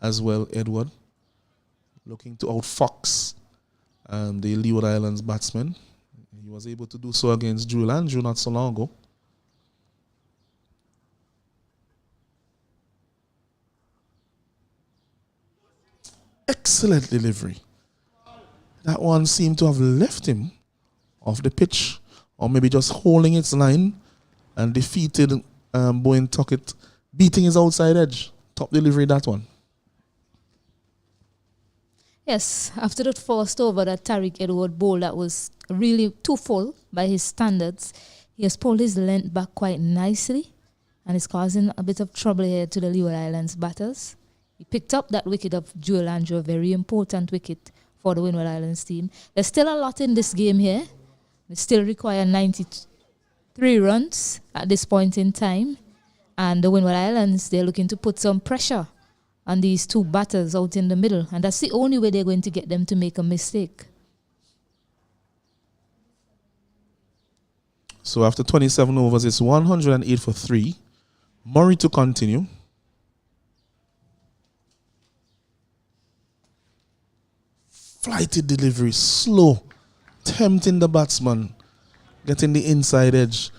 as well, Edward. Looking to outfox the Leeward Islands batsman. He was able to do so against Joel Andrew not so long ago. Excellent delivery. That one seemed to have left him off the pitch, or maybe just holding its line, and defeated Bowen Tuckett, beating his outside edge. Top delivery, that one. Yes, after that first over that Tariq Edward bowl that was really too full by his standards, he has pulled his length back quite nicely and is causing a bit of trouble here to the Leeward Islands batters. He picked up that wicket of Joel Andrew, a very important wicket for the Windward Islands team. There's still a lot in this game here. They still require 90 3 runs at this point in time. And the Windward Islands, they're looking to put some pressure on these 2 batters out in the middle. And that's the only way they're going to get them to make a mistake. So after 27 overs, it's 108 for 3. Murray to continue. Flighted delivery, slow, tempting the batsman, getting the inside edge.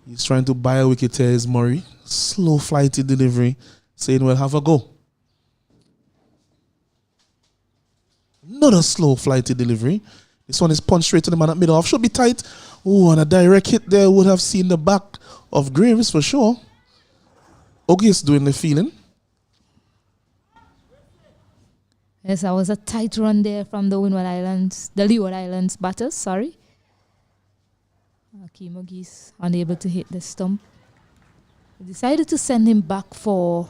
He's trying to buy a wicket here, is Murray. Slow flighted delivery, saying, well, have a go. Another slow flighted delivery. This one is punched straight to the man at middle off. Should be tight. Oh, and a direct hit there would have seen the back of Graves for sure. August doing the feeling. Yes, that was a tight run there from the Leeward Islands batters, sorry. Akeem Ogis unable to hit the stump. They decided to send him back for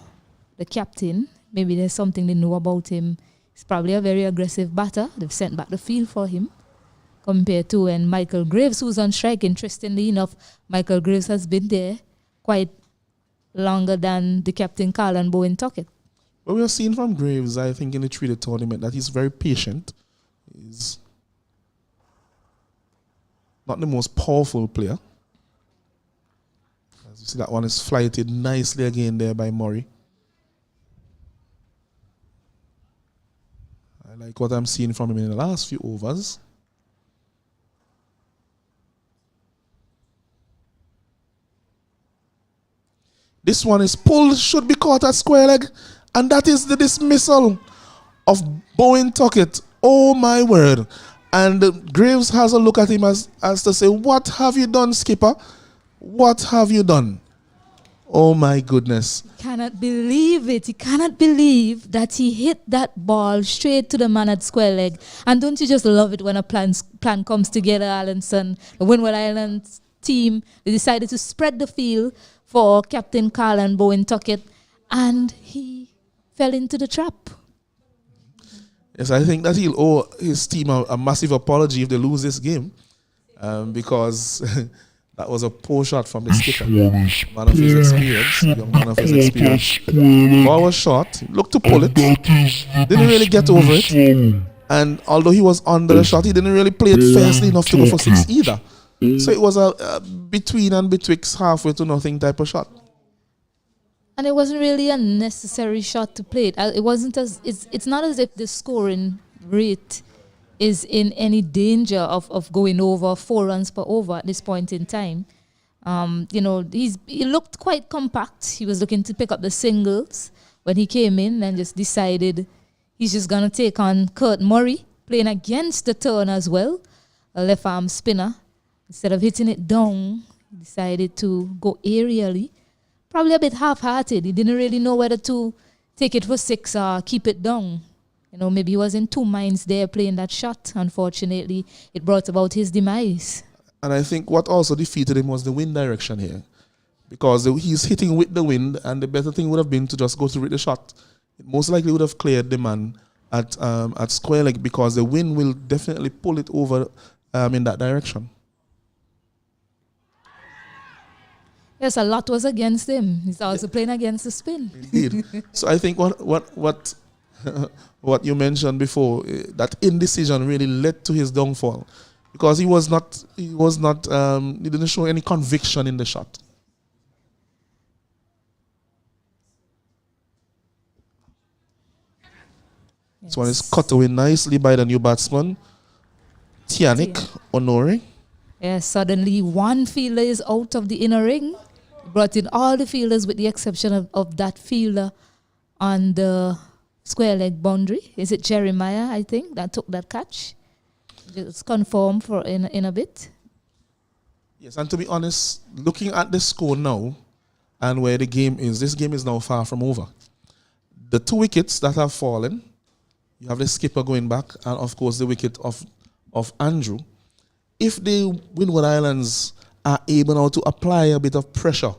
the captain. Maybe there's something they know about him. He's probably a very aggressive batter. They've sent back the field for him. Compared to when Michael Graves, who's on strike, interestingly enough, Michael Graves has been there quite longer than the captain Carl and Bowen Tuckett. What we are seeing from Graves, I think, in the treated tournament, that he's very patient. He's not the most powerful player. As you see, that one is flighted nicely again there by Murray. I like what I'm seeing from him in the last few overs. This one is pulled, should be caught at square leg. And that is the dismissal of Bowen Tuckett. Oh my word. And Graves has a look at him as to say, what have you done, skipper? What have you done? Oh my goodness. Cannot believe it. He cannot believe that he hit that ball straight to the man at square leg. And don't you just love it when a plan comes together, Allenson? The Windward Islands team, they decided to spread the field for Captain Carl and Bowen Tuckett. And he fell into the trap. Yes, I think that he'll owe his team a massive apology if they lose this game, because that was a poor shot from the skipper. Man of his experience, young man of his experience. Ball was short, looked to pull it, didn't really get over it, and although he was under the shot, he didn't really play it fastly enough to go for 6 either. So it was a between and betwixt halfway to nothing type of shot. And it wasn't really a necessary shot to play it. It wasn't it's not as if the scoring rate is in any danger of going over 4 runs per over at this point in time. He looked quite compact. He was looking to pick up the singles when he came in and just decided he's just going to take on Kurt Murray, playing against the turn as well, a left arm spinner. Instead of hitting it down, he decided to go aerially. Probably a bit half-hearted. He didn't really know whether to take it for 6 or keep it down. Maybe he was in 2 minds there playing that shot. Unfortunately, it brought about his demise. And I think what also defeated him was the wind direction here. Because he's hitting with the wind, and the better thing would have been to just go through with the shot. It most likely would have cleared the man at square leg, because the wind will definitely pull it over in that direction. Yes, a lot was against him. He's also playing against the spin. Indeed. So I think what you mentioned before, that indecision really led to his downfall, because he didn't show any conviction in the shot. Yes. This one is cut away nicely by the new batsman, Tianik Honore. Yes, suddenly one fielder is out of the inner ring. Brought in all the fielders with the exception of that fielder on the square leg boundary. Is it Jeremiah, I think, that took that catch? Just confirm for in a bit. Yes, and to be honest, looking at the score now and where the game is, this game is now far from over. The 2 wickets that have fallen, you have the skipper going back, and of course the wicket of Andrew. If the Windward Islands are able now to apply a bit of pressure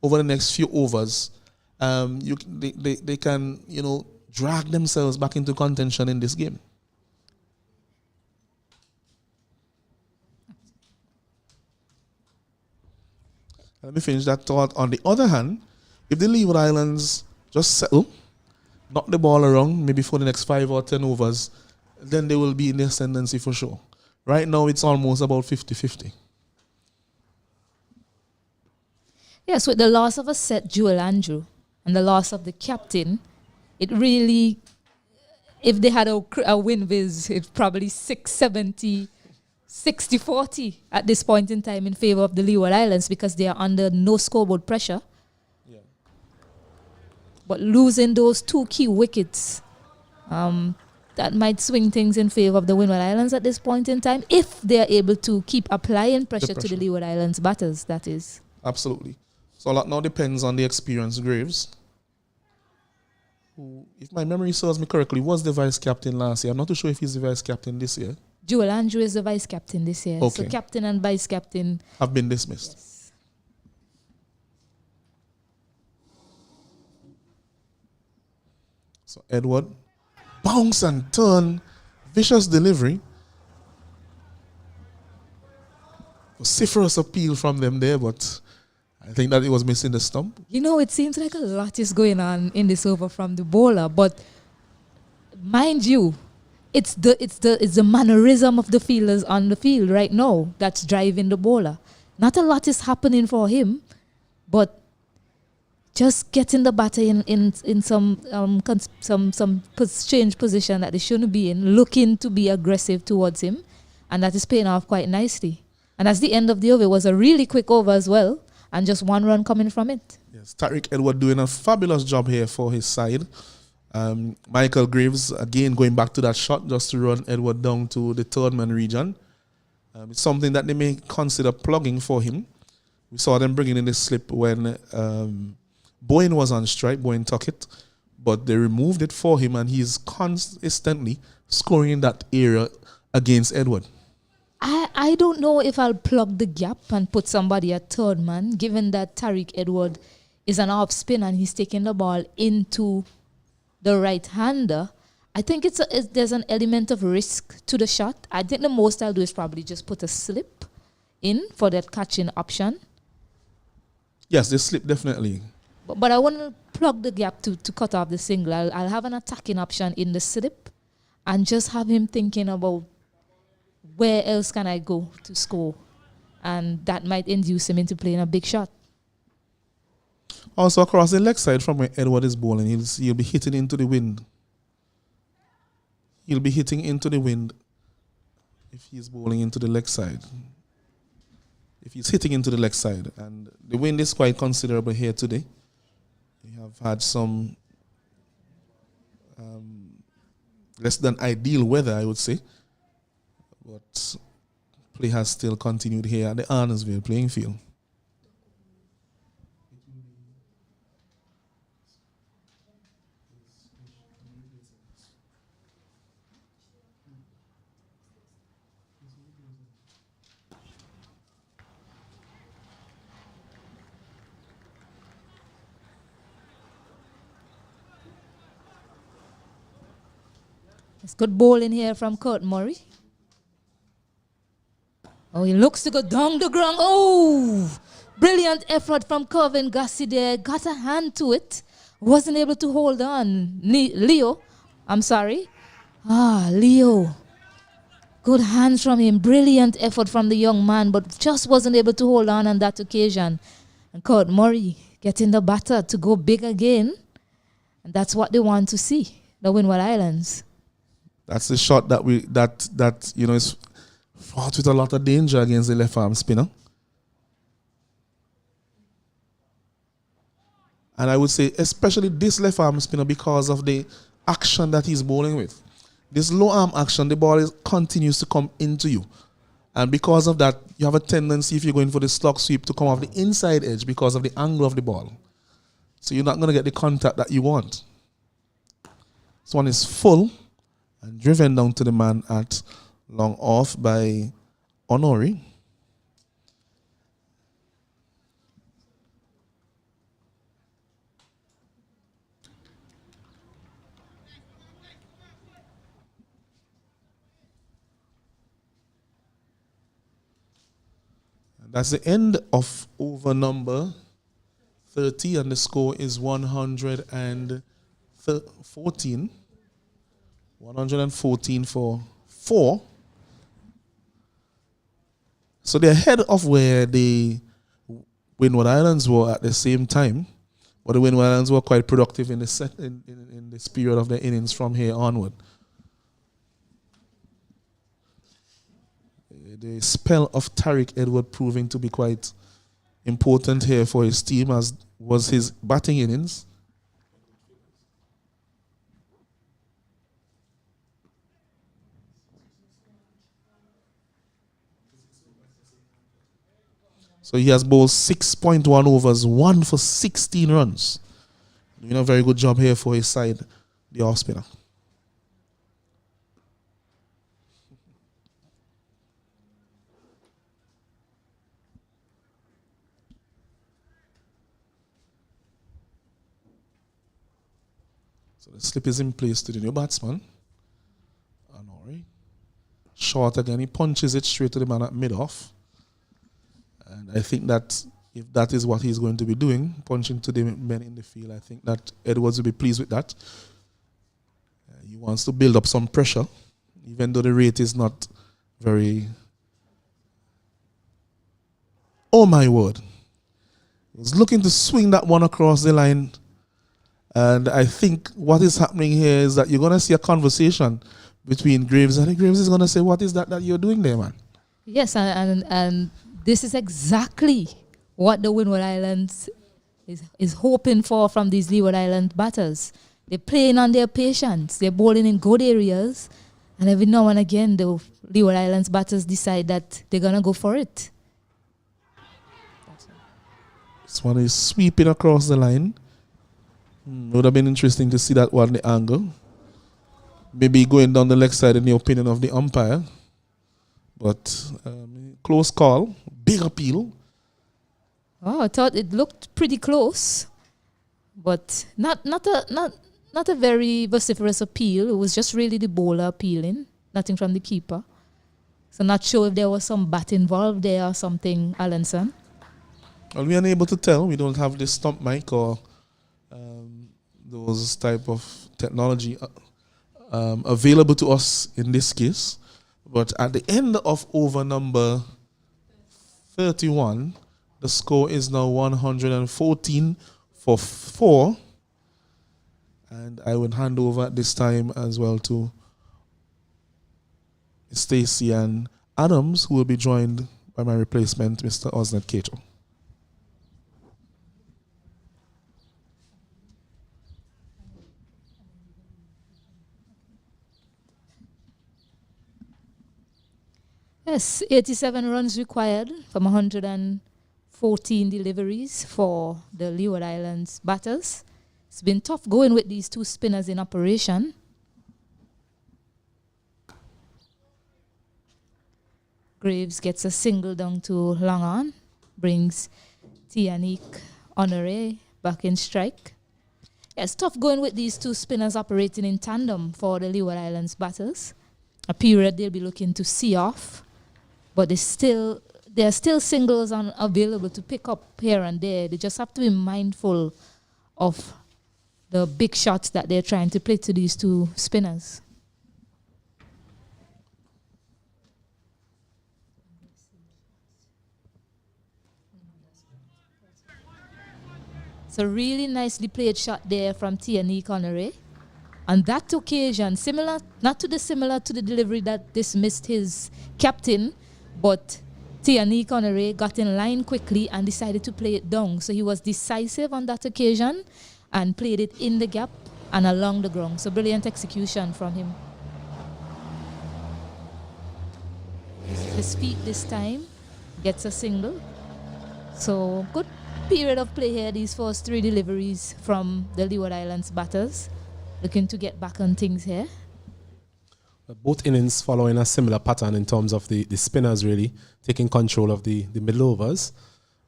over the next few overs, they can, drag themselves back into contention in this game. Let me finish that thought. On the other hand, if the Leeward Islands just settle, knock the ball around, maybe for the next 5 or 10 overs, then they will be in the ascendancy for sure. Right now, it's almost about 50-50. Yes, with the loss of a set Joel Andrew and the loss of the captain, it really, if they had a win with, it's probably 670, 60-40 at this point in time in favor of the Leeward Islands because they are under no scoreboard pressure. Yeah. But losing those 2 key wickets, that might swing things in favor of the Windward Islands at this point in time if they are able to keep applying pressure to the Leeward Islands batters, that is. Absolutely. So a lot now depends on the experience Graves, who, if my memory serves me correctly, was the vice captain last year. I'm not too sure if he's the vice captain this year. Joel Andrew is the vice captain this year. Okay. So captain and vice captain have been dismissed. Yes. So Edward, bounce and turn, vicious delivery. Vociferous appeal from them there, but I think that he was missing the stump. You know, it seems like a lot is going on in this over from the bowler, but mind you, it's the mannerism of the fielders on the field right now that's driving the bowler. Not a lot is happening for him, but just getting the batter in some strange position that they shouldn't be in, looking to be aggressive towards him, and that is paying off quite nicely. And that's the end of the over. It was a really quick over as well, and just 1 run coming from it. Yes, Tariq Edward doing a fabulous job here for his side. Michael Graves, again, going back to that shot just to run Edward down to the third man region. It's something that they may consider plugging for him. We saw them bringing in the slip when Bowen was on strike, Bowen took it, but they removed it for him, and he's consistently scoring in that area against Edward. I don't know if I'll plug the gap and put somebody at third man, given that Tariq Edward is an off spin and he's taking the ball into the right-hander. I think there's an element of risk to the shot. I think the most I'll do is probably just put a slip in for that catching option. Yes, the slip definitely. But I want to plug the gap to cut off the single. I'll have an attacking option in the slip and just have him thinking about where else can I go to score? And that might induce him into playing a big shot. Also across the leg side from where Edward is bowling, he'll be hitting into the wind. He'll be hitting into the wind if he's bowling into the leg side. If he's hitting into the leg side. And the wind is quite considerable here today. We have had some less than ideal weather, I would say. But play has still continued here at the Arnersville playing field. It's good bowling here from Kurt Murray. Oh, he looks to go down the ground. Oh, brilliant effort from Kevin Gussie there. Got a hand to it. Wasn't able to hold on. Leo, I'm sorry. Leo. Good hands from him. Brilliant effort from the young man, but just wasn't able to hold on that occasion. And Kurt Murray getting the batter to go big again. And that's what they want to see, the Windward Islands. That's the shot that is fought with a lot of danger against the left arm spinner. And I would say especially this left arm spinner because of the action that he's bowling with. This low arm action, the ball continues to come into you. And because of that, you have a tendency, if you're going for the slog sweep, to come off the inside edge because of the angle of the ball. So you're not going to get the contact that you want. This one is full and driven down to the man at long off by Honori. That's the end of over number 30, and the score is 114. 114 for 4. So they're ahead of where the Windward Islands were at the same time. But the Windward Islands were quite productive in this period of their innings from here onward. The spell of Tariq Edward proving to be quite important here for his team, as was his batting innings. So he has bowled 6.1 overs, 1 for 16 runs. Doing a very good job here for his side, the off spinner. So the slip is in place to the new batsman. Anori. Short again, he punches it straight to the man at mid-off. And I think that if that is what he's going to be doing, punching to the men in the field, I think that Edwards will be pleased with that. He wants to build up some pressure, even though the rate is not very... Oh my word. He was looking to swing that one across the line. And I think what is happening here is that you're going to see a conversation between Graves, and Graves is going to say, what is that you're doing there, man? Yes, and this is exactly what the Windward Islands is hoping for from these Leeward Island batters. They're playing on their patience. They're bowling in good areas. And every now and again, the Leeward Islands batters decide that they're going to go for it. This one is sweeping across the line. Would have been interesting to see that one, the angle. Maybe going down the leg side in the opinion of the umpire. But close call, big appeal. Oh, I thought it looked pretty close, but not a very vociferous appeal. It was just really the bowler appealing, nothing from the keeper. So not sure if there was some bat involved there or something, Alanson. Well, we are unable to tell. We don't have this stump mic or those type of technology available to us in this case. But at the end of over number 31, the score is now 114 for 4. And I would hand over at this time as well to Stacey and Adams, who will be joined by my replacement, Mr. Osnet Cato. Yes, 87 runs required from 114 deliveries for the Leeward Islands batters. It's been tough going with these two spinners in operation. Graves gets a single down to long on, brings Tianik Honore back in strike. Yeah, it's tough going with these two spinners operating in tandem for the Leeward Islands batters. A period they'll be looking to see off. But there are still singles available to pick up here and there. They just have to be mindful of the big shots that they're trying to play to these two spinners. It's a really nicely played shot there from Tianik Honore. On that occasion, not too dissimilar to the delivery that dismissed his captain, but Tianik Honore got in line quickly and decided to play it down. So he was decisive on that occasion and played it in the gap and along the ground. So brilliant execution from him. His feet this time, gets a single. So good period of play here, these first 3 deliveries from the Leeward Islands batters. Looking to get back on things here. Both innings following a similar pattern in terms of the spinners really taking control of the middle overs.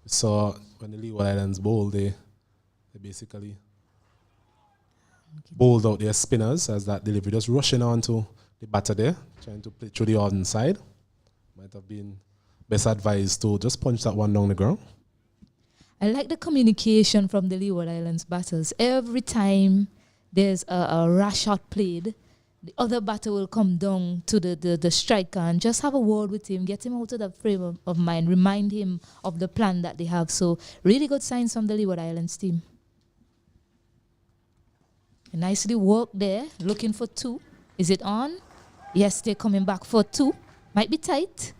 So when the Leeward Islands bowl, they basically bowled out their spinners as that delivery, just rushing on to the batter there, trying to play through the Arden side. Might have been best advice to just punch that one down the ground? I like the communication from the Leeward Islands batters. Every time there's a rash shot played, the other batter will come down to the striker and just have a word with him, get him out of the frame of mind, remind him of the plan that they have. So really good signs from the Leeward Islands team. Nicely worked there, looking for 2. Is it on? Yes, they're coming back for 2. Might be tight.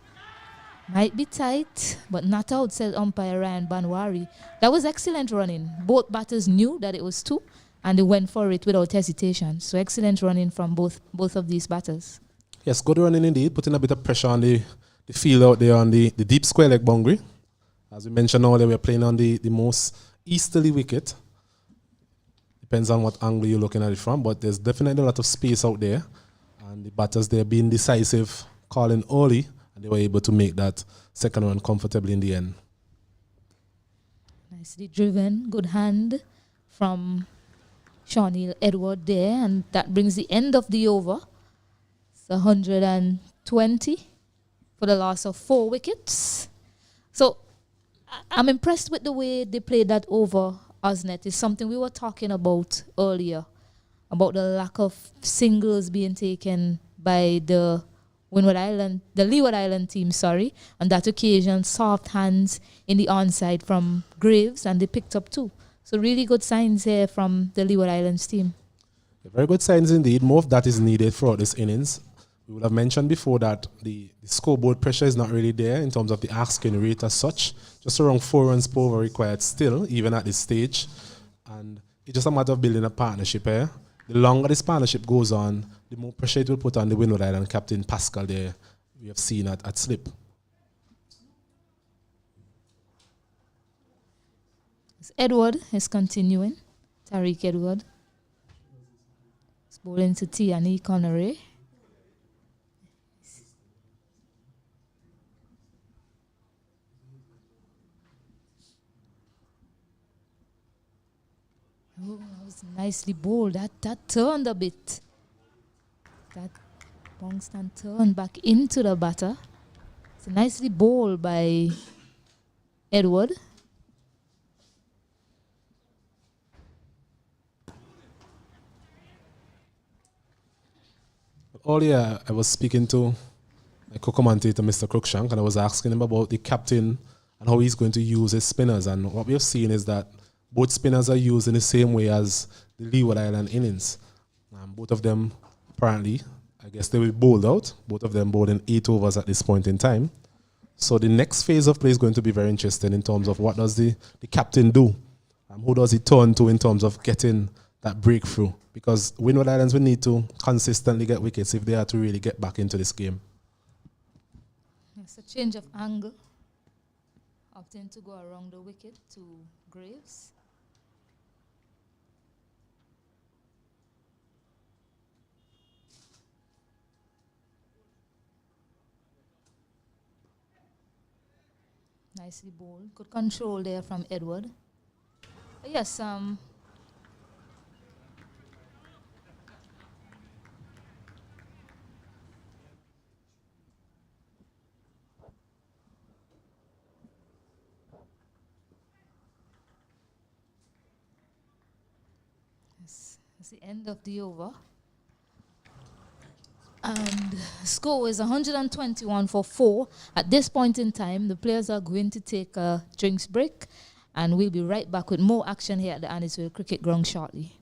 Might be tight, but not out, said umpire Ryan Banwari. That was excellent running. Both batters knew that it was 2, and they went for it without hesitation. So excellent running from both of these batters. Yes, good running indeed, putting a bit of pressure on the field out there on the deep square leg boundary. As we mentioned earlier, we're playing on the most easterly wicket. Depends on what angle you're looking at it from, but there's definitely a lot of space out there. And the batters there being decisive, calling early, and they were able to make that second run comfortably in the end. Nicely driven, good hand from Shawnee Edward there, and that brings the end of the over. It's 120 for the loss of 4 wickets. So I'm impressed with the way they played that over, Osnet. It's something we were talking about earlier, about the lack of singles being taken by the Leeward Island team, on that occasion. Soft hands in the onside from Graves, and they picked up 2. So really good signs here from the Leeward Islands team. Very good signs indeed. More of that is needed throughout this innings. We would have mentioned before that the scoreboard pressure is not really there in terms of the asking rate as such. Just around 4 runs per over required still, even at this stage. And it's just a matter of building a partnership here. The longer this partnership goes on, the more pressure it will put on the Windward Island captain Pascal there, we have seen at slip. Edward is continuing. Tariq Edward. It's bowling to Tiani Connery. Oh, that was nicely bowled. That turned a bit. That bounced and turned back into the batter. It's nicely bowled by Edward. Earlier, I was speaking to my co-commentator, Mr. Cruikshank, and I was asking him about the captain and how he's going to use his spinners. And what we have seen is that both spinners are used in the same way as the Leeward Island innings. Both of them, apparently, I guess they will be bowled out. Both of them bowled in 8 overs at this point in time. So the next phase of play is going to be very interesting in terms of what does the captain do? Who does he turn to in terms of getting that breakthrough? Because Windward Islands will need to consistently get wickets if they are to really get back into this game. It's a change of angle. Opting to go around the wicket to Graves. Nicely bowled. Good control there from Edward. Yes, it's the end of the over. And score is 121 for 4. At this point in time, the players are going to take a drinks break, and we'll be right back with more action here at the Annisville Cricket Ground shortly.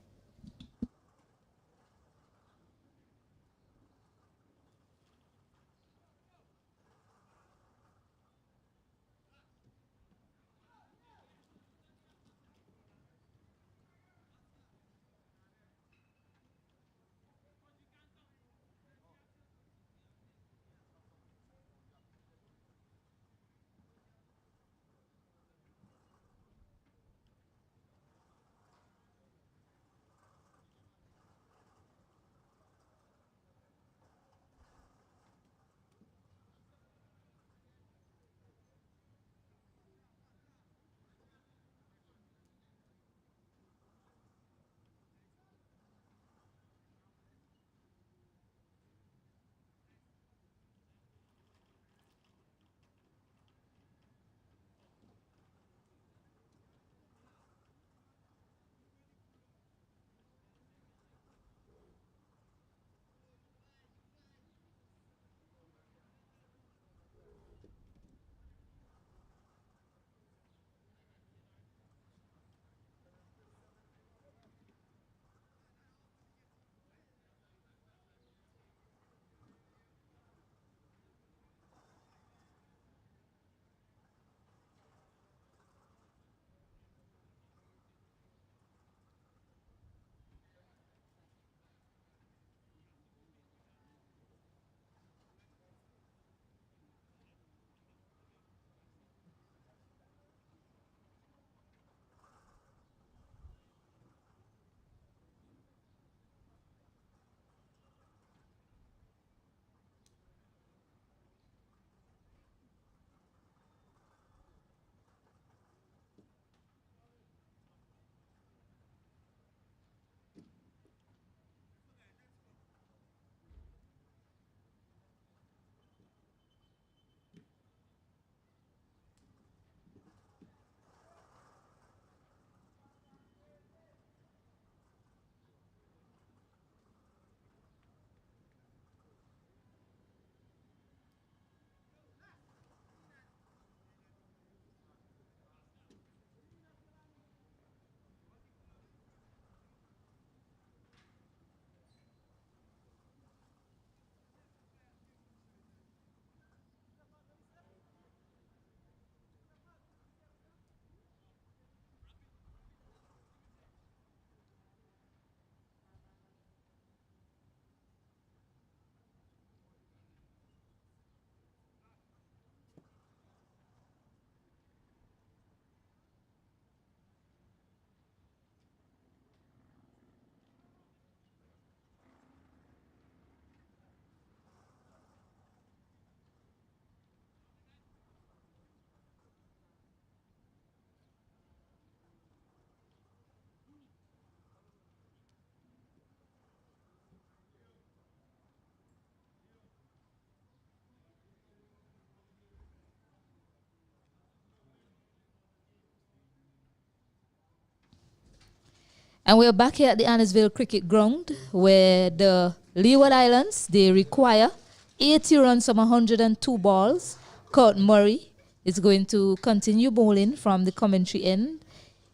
And we're back here at the Annisville Cricket Ground, where the Leeward Islands, they require 80 runs from 102 balls. Kurt Murray is going to continue bowling from the commentary end.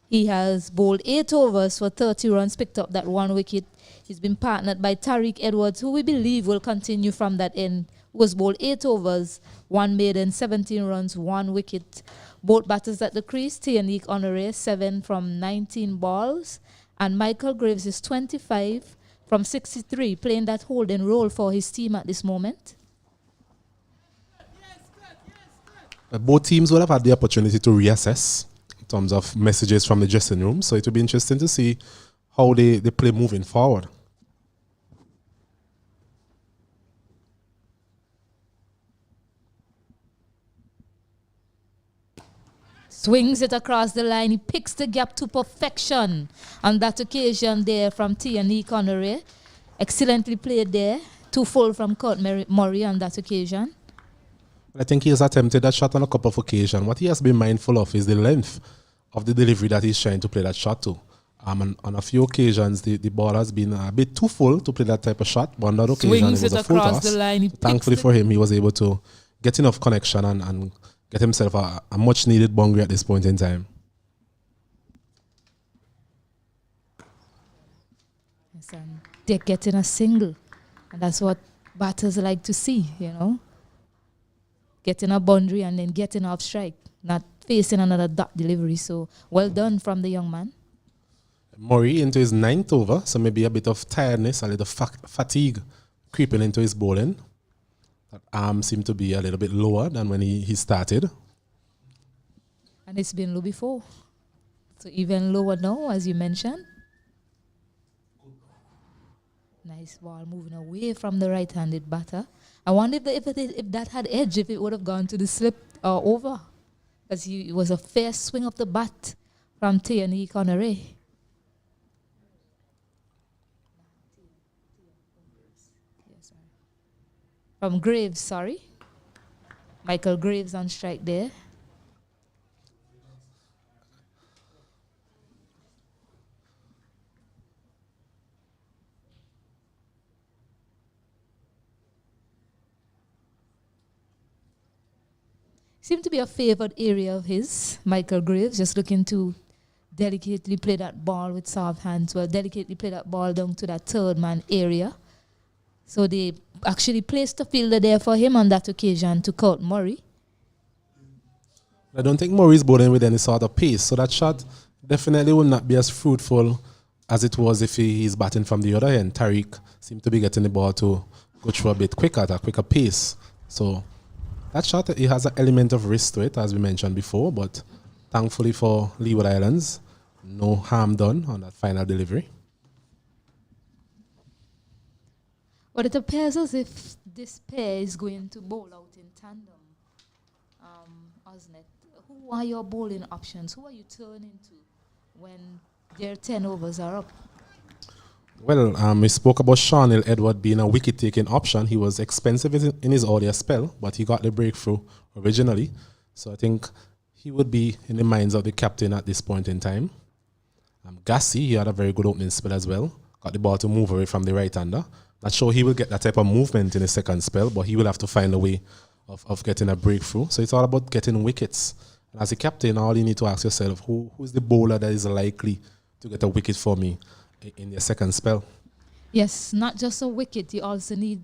He has bowled 8 overs for 30 runs, picked up that 1 wicket. He's been partnered by Tariq Edwards, who we believe will continue from that end, who has bowled 8 overs, 1 maiden, 17 runs, 1 wicket. Both batters at the crease, Tianik Honore, 7 from 19 balls. And Michael Graves is 25 from 63, playing that holding role for his team at this moment. Both teams will have had the opportunity to reassess in terms of messages from the dressing room, so it will be interesting to see how they play moving forward. Swings it across the line. He picks the gap to perfection on that occasion there from Tianik Honore. Excellently played there. 2 full from Kurt Murray on that occasion. I think he has attempted that shot on a couple of occasions. What he has been mindful of is the length of the delivery that he's trying to play that shot to. On a few occasions, the ball has been a bit too full to play that type of shot. But on that occasion, it was a full toss. The line. Thankfully for him, he was able to get enough connection and get himself a much-needed boundary at this point in time. Yes, and they're getting a single. And that's what batters like to see, you know. Getting a boundary and then getting off strike. Not facing another dot delivery. So, well done from the young man. Murray into his 9th over, so maybe a bit of tiredness, a little fatigue creeping into his bowling. That arm seemed to be a little bit lower than when he started. And it's been low before. So even lower now, as you mentioned. Nice ball moving away from the right-handed batter. I wonder if that had edge, if it would have gone to the slip or over. Because it was a fair swing of the bat from Tianik Honore. From Graves, sorry. Michael Graves on strike there. Seemed to be a favored area of his, Michael Graves, just looking to delicately play that ball with soft hands. Well, delicately play that ball down to that third man area. So they actually placed the fielder there for him on that occasion to Kurt Murray. I don't think Murray's bowling with any sort of pace, so that shot definitely will not be as fruitful as it was if he's batting from the other end. Tariq seemed to be getting the ball to go through a bit quicker, at a quicker pace. So that shot, it has an element of risk to it, as we mentioned before, but thankfully for Leeward Islands, no harm done on that final delivery. But it appears as if this pair is going to bowl out in tandem. Osnet, who are your bowling options? Who are you turning to when their 10 overs are up? Well, we spoke about Shawnil Edward being a wicket-taking option. He was expensive in his earlier spell, but he got the breakthrough originally. So I think he would be in the minds of the captain at this point in time. Gassi, he had a very good opening spell as well. Got the ball to move away from the right-hander. Not sure he will get that type of movement in the second spell, but he will have to find a way of getting a breakthrough. So it's all about getting wickets. And as a captain, all you need to ask yourself, who's the bowler that is likely to get a wicket for me in your second spell? Yes, not just a wicket, you also need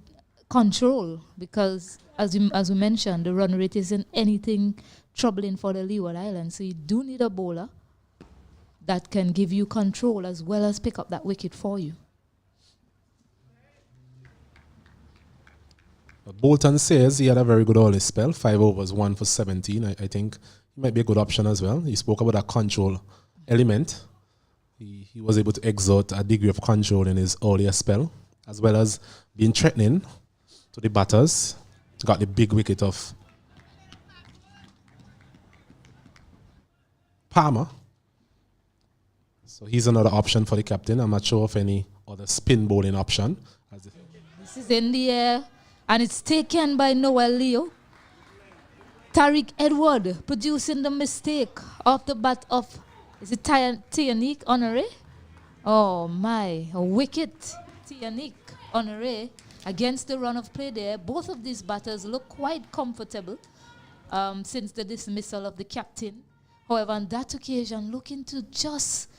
control, because as we mentioned, the run rate isn't anything troubling for the Leeward Islands. So you do need a bowler that can give you control as well as pick up that wicket for you. Bolton says he had a very good early spell, 5 overs, 1 for 17. I think he might be a good option as well. He spoke about that control element. He was able to exert a degree of control in his earlier spell, as well as being threatening to the batters. Got the big wicket of Palmer. So he's another option for the captain. I'm not sure of any other spin bowling option. This is in the air. And it's taken by Noel Leo. Tariq Edward producing the mistake off the bat of, is it Tianik Honore? Oh my, a wicket, Tianik Honore against the run of play there. Both of these batters look quite comfortable since the dismissal of the captain. However, on that occasion, looking to just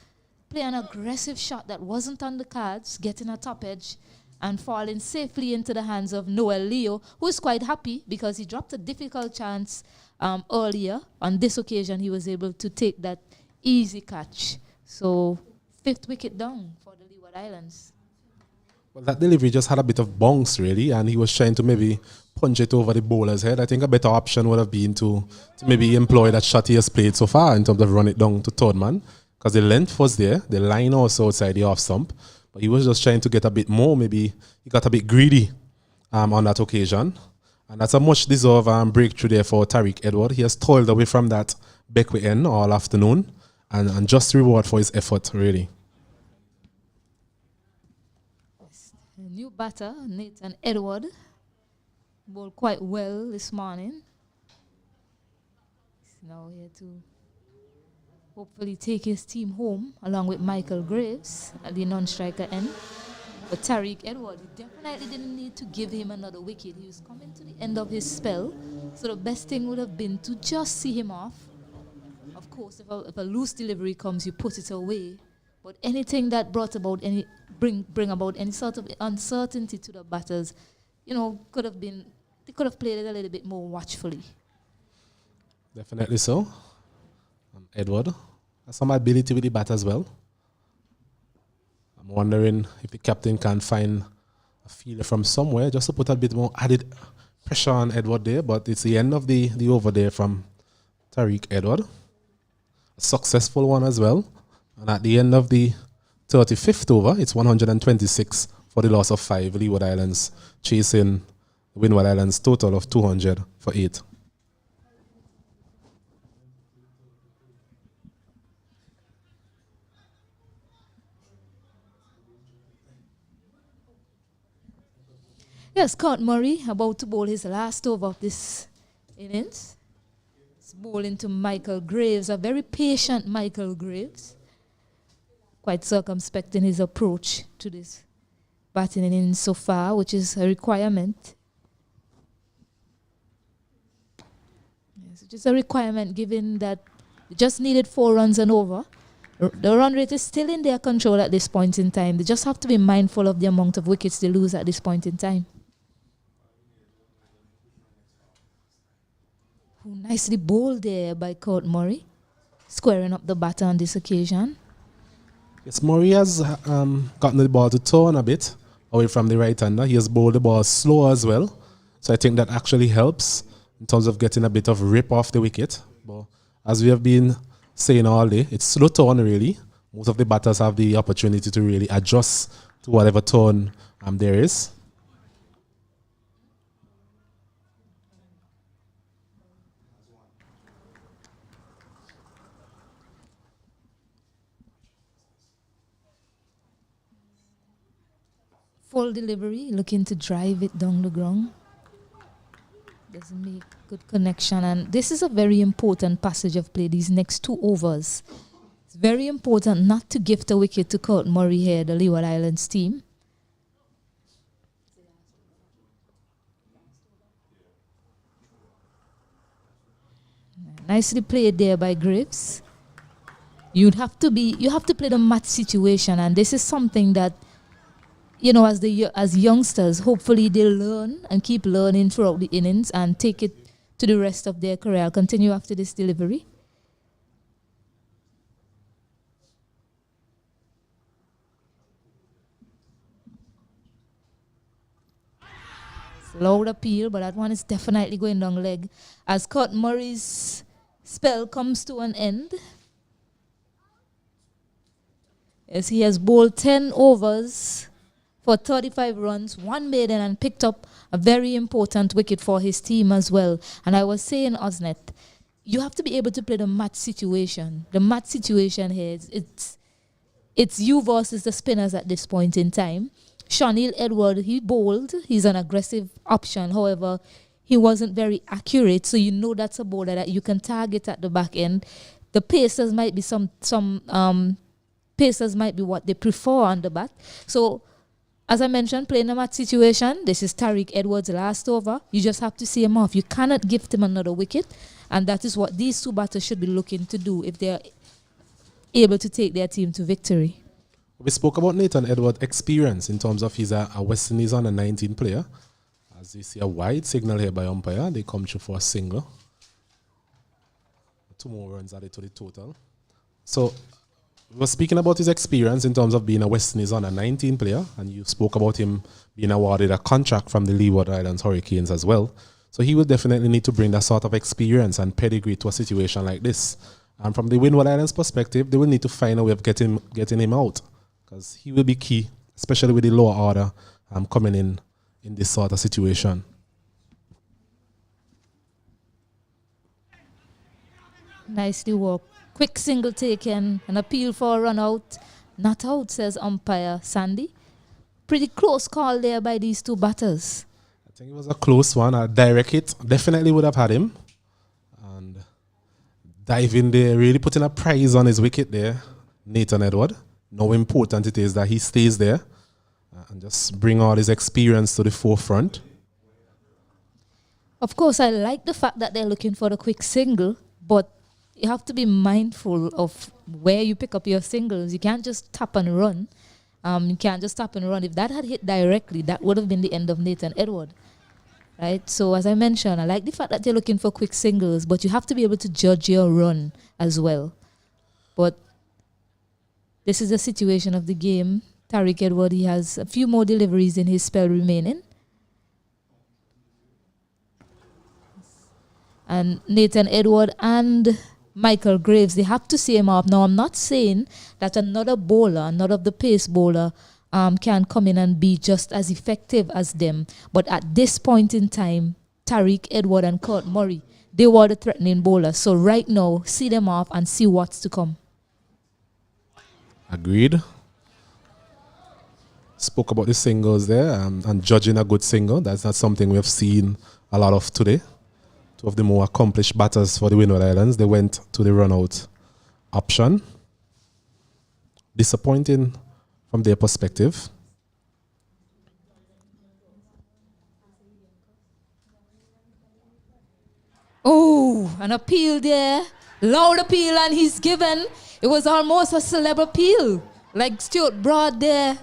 play an aggressive shot that wasn't on the cards, getting a top edge and falling safely into the hands of Noel Leo, who is quite happy because he dropped a difficult chance earlier. On this occasion, he was able to take that easy catch. So, 5th wicket down for the Leeward Islands. Well, that delivery just had a bit of bounce, really, and he was trying to maybe punch it over the bowler's head. I think a better option would have been to maybe employ that shot he has played so far in terms of run it down to third man, because the length was there, the line also outside the off stump, but he was just trying to get a bit more. Maybe he got a bit greedy on that occasion, and that's a much deserved breakthrough there for Tariq Edward. He has toiled away from that Beckwith end all afternoon, and just reward for his effort, really. A new batter, Nathan Edward, bowled quite well this morning. He's now here to hopefully take his team home along with Michael Graves at the non-striker end. But Tariq Edward, he definitely didn't need to give him another wicket. He was coming to the end of his spell, so the best thing would have been to just see him off. Of course, if a loose delivery comes, you put it away. But anything that brought about bring about any sort of uncertainty to the batters, they could have played it a little bit more watchfully. Definitely so. Edward has some ability with the bat as well. I'm wondering if the captain can find a feeler from somewhere just to put a bit more added pressure on Edward there. But it's the end of the over there from Tariq Edward. A successful one as well. And at the end of the 35th over, it's 126 for the loss of 5. Leeward Islands chasing the Windward Islands total of 200 for 8. Yes, Scott Murray about to bowl his last over of this innings. He's bowling to Michael Graves, a very patient Michael Graves. Quite circumspect in his approach to this batting innings so far, which is a requirement. Yes, which is a requirement given that they just needed 4 runs and over. The run rate is still in their control at this point in time. They just have to be mindful of the amount of wickets they lose at this point in time. Nicely bowled there by Court Murray, squaring up the batter on this occasion. Yes, Murray has gotten the ball to turn a bit away from the right-hander. He has bowled the ball slow as well. So I think that actually helps in terms of getting a bit of rip off the wicket. But as we have been saying all day, it's slow turn really. Most of the batters have the opportunity to really adjust to whatever turn there is. Full delivery, looking to drive it down the ground. Doesn't make good connection. And this is a very important passage of play, these next 2 overs. It's very important not to gift a wicket to Court Murray here, the Leeward Islands team. Nicely played there by Graves. You have to play the match situation, and this is something that as youngsters, hopefully they'll learn and keep learning throughout the innings and take it to the rest of their career. I'll continue after this delivery. Loud appeal, but that one is definitely going down leg as Court Murray's spell comes to an end. As he has bowled 10 overs for 35 runs, 1 maiden, and picked up a very important wicket for his team as well. And I was saying, Osnet, you have to be able to play the match situation. The match situation here, it's you versus the spinners at this point in time. Shonil Edward, he bowled. He's an aggressive option. However, he wasn't very accurate, so you know that's a bowler that you can target at the back end. The pacers might be some Pacers might be what they prefer on the bat. So, as I mentioned, playing a match situation, this is Tariq Edwards' last over. You just have to see him off. You cannot gift him another wicket. And that is what these two batters should be looking to do if they're able to take their team to victory. We spoke about Nathan Edwards' experience in terms of he's a West Indies under 19 player. As you see a wide signal here by umpire, they come through for a single. 2 more runs added to the total. So we were speaking about his experience in terms of being a West Indies under 19 player, and you spoke about him being awarded a contract from the Leeward Islands Hurricanes as well. So he will definitely need to bring that sort of experience and pedigree to a situation like this. And from the Windward Islands perspective, they will need to find a way of getting him out, because he will be key, especially with the lower order coming in this sort of situation. Nicely worked. Quick single taken, an appeal for a run out. Not out, says umpire Sandy. Pretty close call there by these two batters. I think it was a close one. A direct hit definitely would have had him. And diving there, really putting a prize on his wicket there, Nathan Edward. How important it is that he stays there and just bring all his experience to the forefront. Of course, I like the fact that they're looking for the quick single, but you have to be mindful of where you pick up your singles. You can't just tap and run. You can't just tap and run. If that had hit directly, that would have been the end of Nathan Edward. Right? So as I mentioned, I like the fact that they're looking for quick singles, but you have to be able to judge your run as well. But this is the situation of the game. Tariq Edward, he has a few more deliveries in his spell remaining. And Nathan Edward and Michael Graves, they have to see him off. Now, I'm not saying that another bowler, another of the pace bowler, can come in and be just as effective as them. But at this point in time, Tariq Edward and Kurt Murray, they were the threatening bowlers. So right now, see them off and see what's to come. Agreed. Spoke about the singles there and judging a good single. That's not something we have seen a lot of today. 2 of the more accomplished batters for the Windward Islands, they went to the run-out option. Disappointing from their perspective. Oh, an appeal there. Loud appeal, and he's given. It was almost a celeb appeal. Like Stuart Broad there.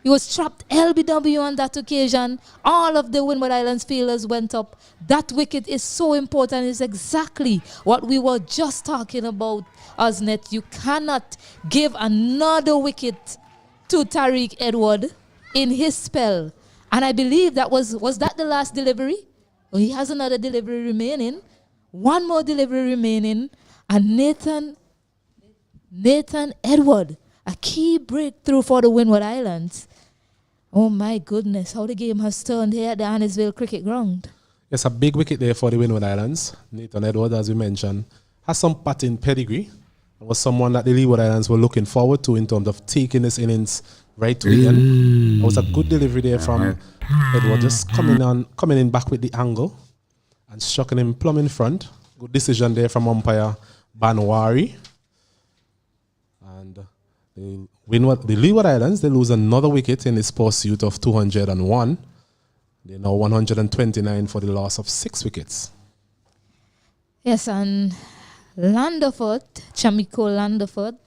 He was trapped LBW on that occasion. All of the Windward Islands fielders went up. That wicket is so important. It's exactly what we were just talking about, Osnet. You cannot give another wicket to Tariq Edward in his spell. And I believe that was that the last delivery? Well, he has another delivery remaining. 1 more delivery remaining. And Nathan Edward, a key breakthrough for the Windward Islands. Oh my goodness, how the game has turned here at the Annisville Cricket Ground. Yes, a big wicket there for the Windward Islands. Nathan Edward, as we mentioned, has some batting pedigree. It was someone that the Leeward Islands were looking forward to in terms of taking this innings right to the end. It was a good delivery there from Edward, just coming in back with the angle and striking him plumb in front. Good decision there from umpire Banwari. And the Leeward Islands, they lose another wicket in this pursuit of 201. They're now 129 for the loss of 6 wickets. Yes, and Landerford, Chamiko Landerford,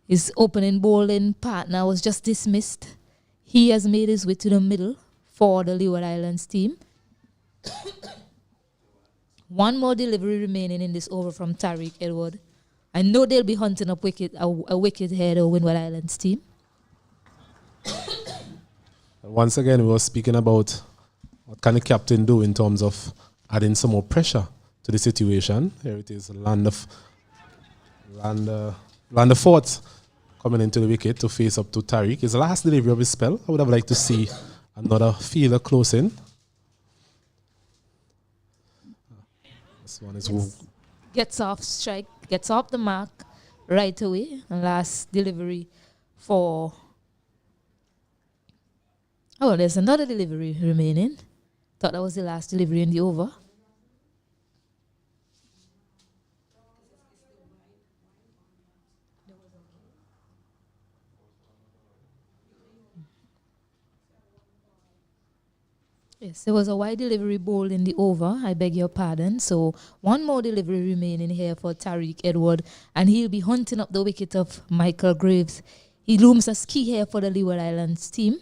his opening bowling partner was just dismissed. He has made his way to the middle for the Leeward Islands team. 1 more delivery remaining in this over from Tariq Edward. I know they'll be hunting up a wicket here, the Windward Islands team. Once again, we were speaking about what can the captain do in terms of adding some more pressure to the situation. Here it is, Landerford coming into the wicket to face up to Tariq. His last delivery of his spell. I would have liked to see another fielder close in. This one is... Gets off strike, gets off the mark right away. And last delivery for... Oh, there's another delivery remaining. Thought that was the last delivery in the over. Yes, there was a wide delivery ball in the over. I beg your pardon. So one more delivery remaining here for Tariq Edward, and he'll be hunting up the wicket of Michael Graves. He looms as key here for the Leeward Islands team.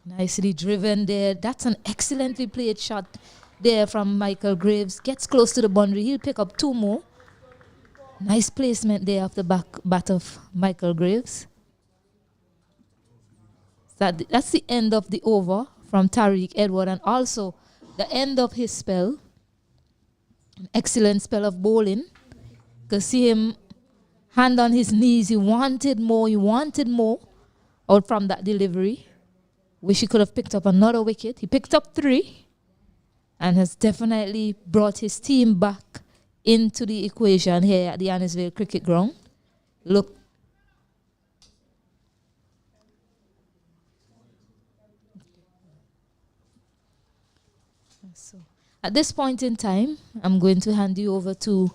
Nicely driven there. That's an excellently played shot there from Michael Graves. Gets close to the boundary. He'll pick up 2 more. Nice placement there off the bat of Michael Graves. That's the end of the over from Tariq Edward, and also the end of his spell. An excellent spell of bowling. You can see him hand on his knees. He wanted more out from that delivery. Wish he could have picked up another wicket. He picked up 3 and has definitely brought his team back into the equation here at the Annisville Cricket Ground. Look. So, at this point in time, I'm going to hand you over to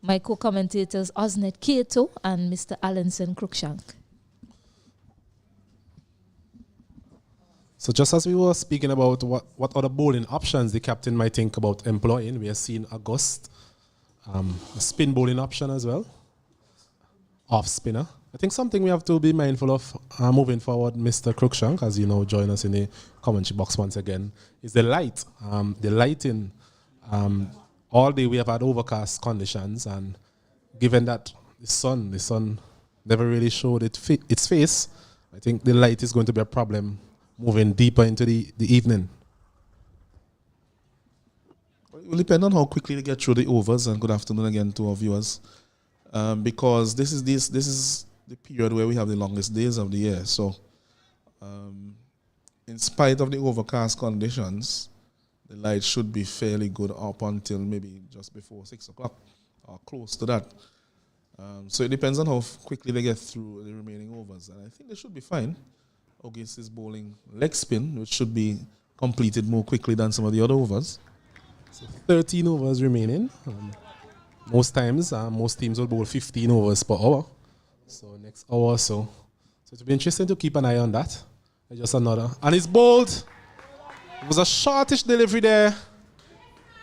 my co-commentators Osnet Kato and Mr. Alanson Cruikshank. So just as we were speaking about what other bowling options the captain might think about employing, we have seen August, a spin bowling option as well, off spinner. I think something we have to be mindful of moving forward, Mr. Cruikshank, as you know, join us in the commentary box once again, is the light. The lighting, all day we have had overcast conditions, and given that the sun never really showed its face, I think the light is going to be a problem moving deeper into the evening. It will depend on how quickly they get through the overs, and good afternoon again to our viewers, because this is the period where we have the longest days of the year. So, in spite of the overcast conditions, the light should be fairly good up until maybe just before 6 o'clock or close to that. So it depends on how quickly they get through the remaining overs, and I think they should be fine. August is bowling leg spin, which should be completed more quickly than some of the other overs. So 13 overs remaining. Most times, most teams will bowl 15 overs per hour. So next hour or so. So it'll be interesting to keep an eye on that. Just another. And it's bowled. It was a shortish delivery there.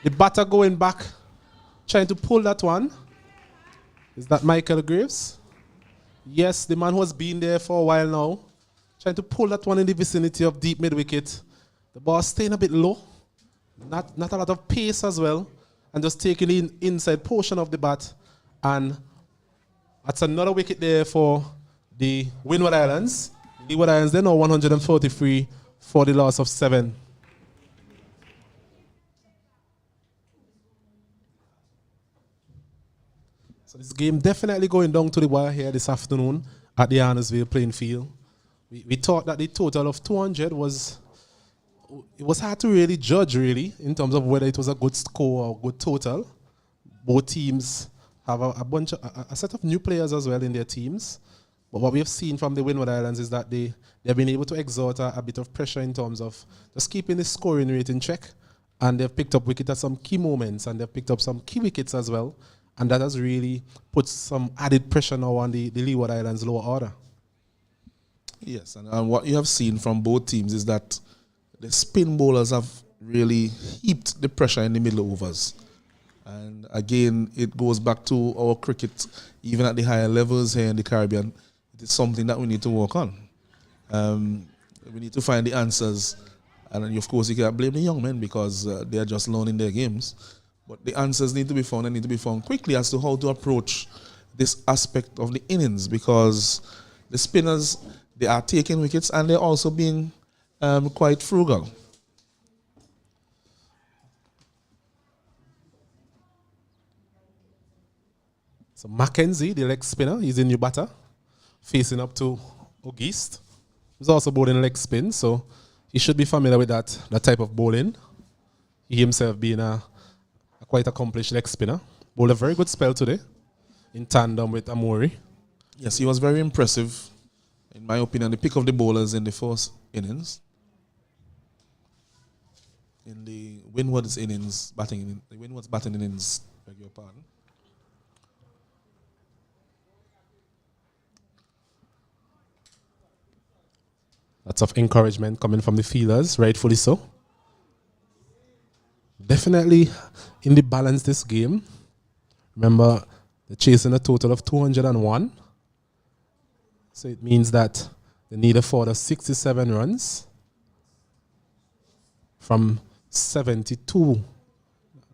The batter going back, trying to pull that one. Is that Michael Graves? Yes, the man who has been there for a while now. Trying to pull that one in the vicinity of deep mid-wicket. The ball staying a bit low. Not a lot of pace as well. And just taking the inside portion of the bat. And that's another wicket there for the Windward Islands. Leeward Islands, they're now 143 for the loss of 7. So this game definitely going down to the wire here this afternoon at the Annisville playing field. We thought that the total of 200 was hard to really judge, really, in terms of whether it was a good score or good total. Both teams have a set of new players as well in their teams. But what we have seen from the Windward Islands is that they've been able to exert a bit of pressure in terms of just keeping the scoring rate in check. And they've picked up wickets at some key moments, and they've picked up some key wickets as well. And that has really put some added pressure now on the Leeward Islands lower order. Yes, and what you have seen from both teams is that the spin bowlers have really heaped the pressure in the middle overs. And again, it goes back to our cricket, even at the higher levels here in the Caribbean. It is something that we need to work on. We need to find the answers. And of course, you can't blame the young men because they are just learning their games. But the answers need to be found and need to be found quickly as to how to approach this aspect of the innings, because the spinners, they are taking wickets and they're also being quite frugal. So Mackenzie, the leg spinner, he's a new batter, facing up to August. He's also bowling leg spin, so he should be familiar with that type of bowling. He himself being a quite accomplished leg spinner. Bowled a very good spell today in tandem with Amori. Yes, he was very impressive. In my opinion, the pick of the bowlers in the first innings. In the Windwards innings, the Windwards batting innings, beg your pardon. Lots of encouragement coming from the fielders, rightfully so. Definitely in the balance this game. Remember, they're chasing a total of 201. So it means that they need a further 67 runs from 72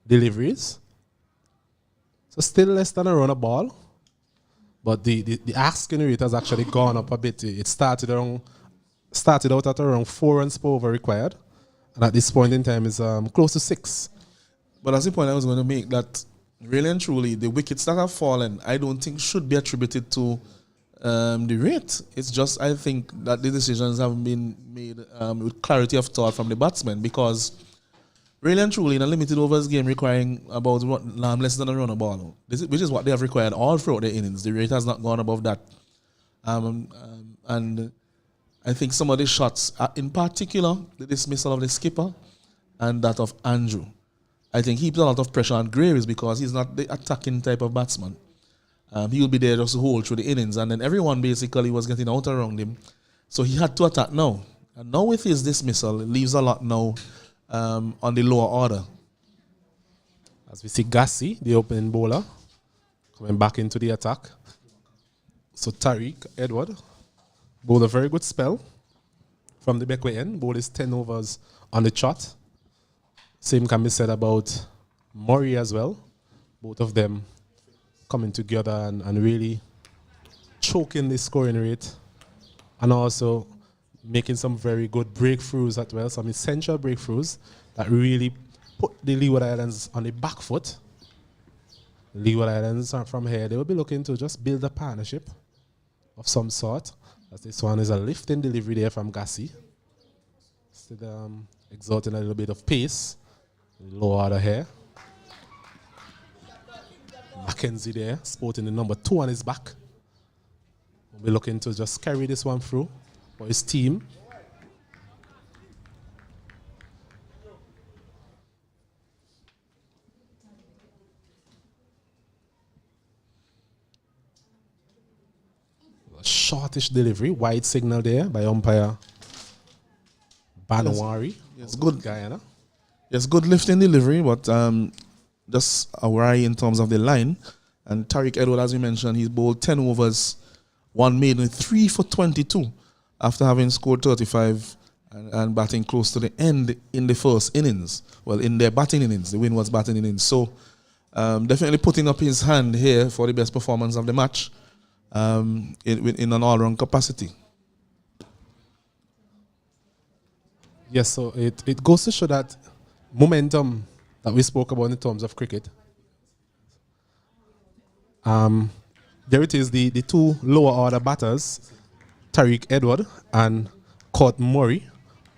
deliveries. So still less than a run a ball. But the asking rate has actually gone up a bit. It started out at around 4 runs per over required. And at this point in time is close to 6. But that's the point I was going to make, that really and truly, the wickets that have fallen, I don't think should be attributed to the rate. It's just, I think, that the decisions have been made with clarity of thought from the batsmen, because really and truly, in a limited overs game requiring about less than a run a ball, which is what they have required all throughout the innings, the rate has not gone above that. And I think some of the shots, in particular, the dismissal of the skipper and that of Andrew, I think he put a lot of pressure on Graves because he's not the attacking type of batsman. He will be there just to hold through the innings, and then everyone basically was getting out around him. So he had to attack now. And now with his dismissal, it leaves a lot now on the lower order. As we see Gassi, the opening bowler, coming back into the attack. So Tariq Edward bowled a very good spell from the backway end. Bowled his 10 overs on the trot. Same can be said about Murray as well. Both of them coming together and really choking the scoring rate, and also making some very good breakthroughs as well, some essential breakthroughs that really put the Leeward Islands on the back foot. Leeward Islands from here, they will be looking to just build a partnership of some sort. As this one is a lifting delivery there from Gassi. Still exerting a little bit of pace. Low order here. Mackenzie there, sporting the number 2 on his back. We'll be looking to just carry this one through for his team. A shortish delivery, wide signal there by umpire Banwari. Yes, good. Guyana. Yes, good lifting delivery, but just a worry in terms of the line. And Tariq Edward, as you mentioned, he's bowled 10 overs, 1 maiden, 3 for 22 after having scored 35 and batting close to the end in the first innings. Well, in their batting innings, the Windwards batting innings. So definitely putting up his hand here for the best performance of the match in an all-round capacity. Yes, so it goes to show that momentum that we spoke about in terms of cricket. There it is, the two lower order batters, Tariq Edward and Court Murray,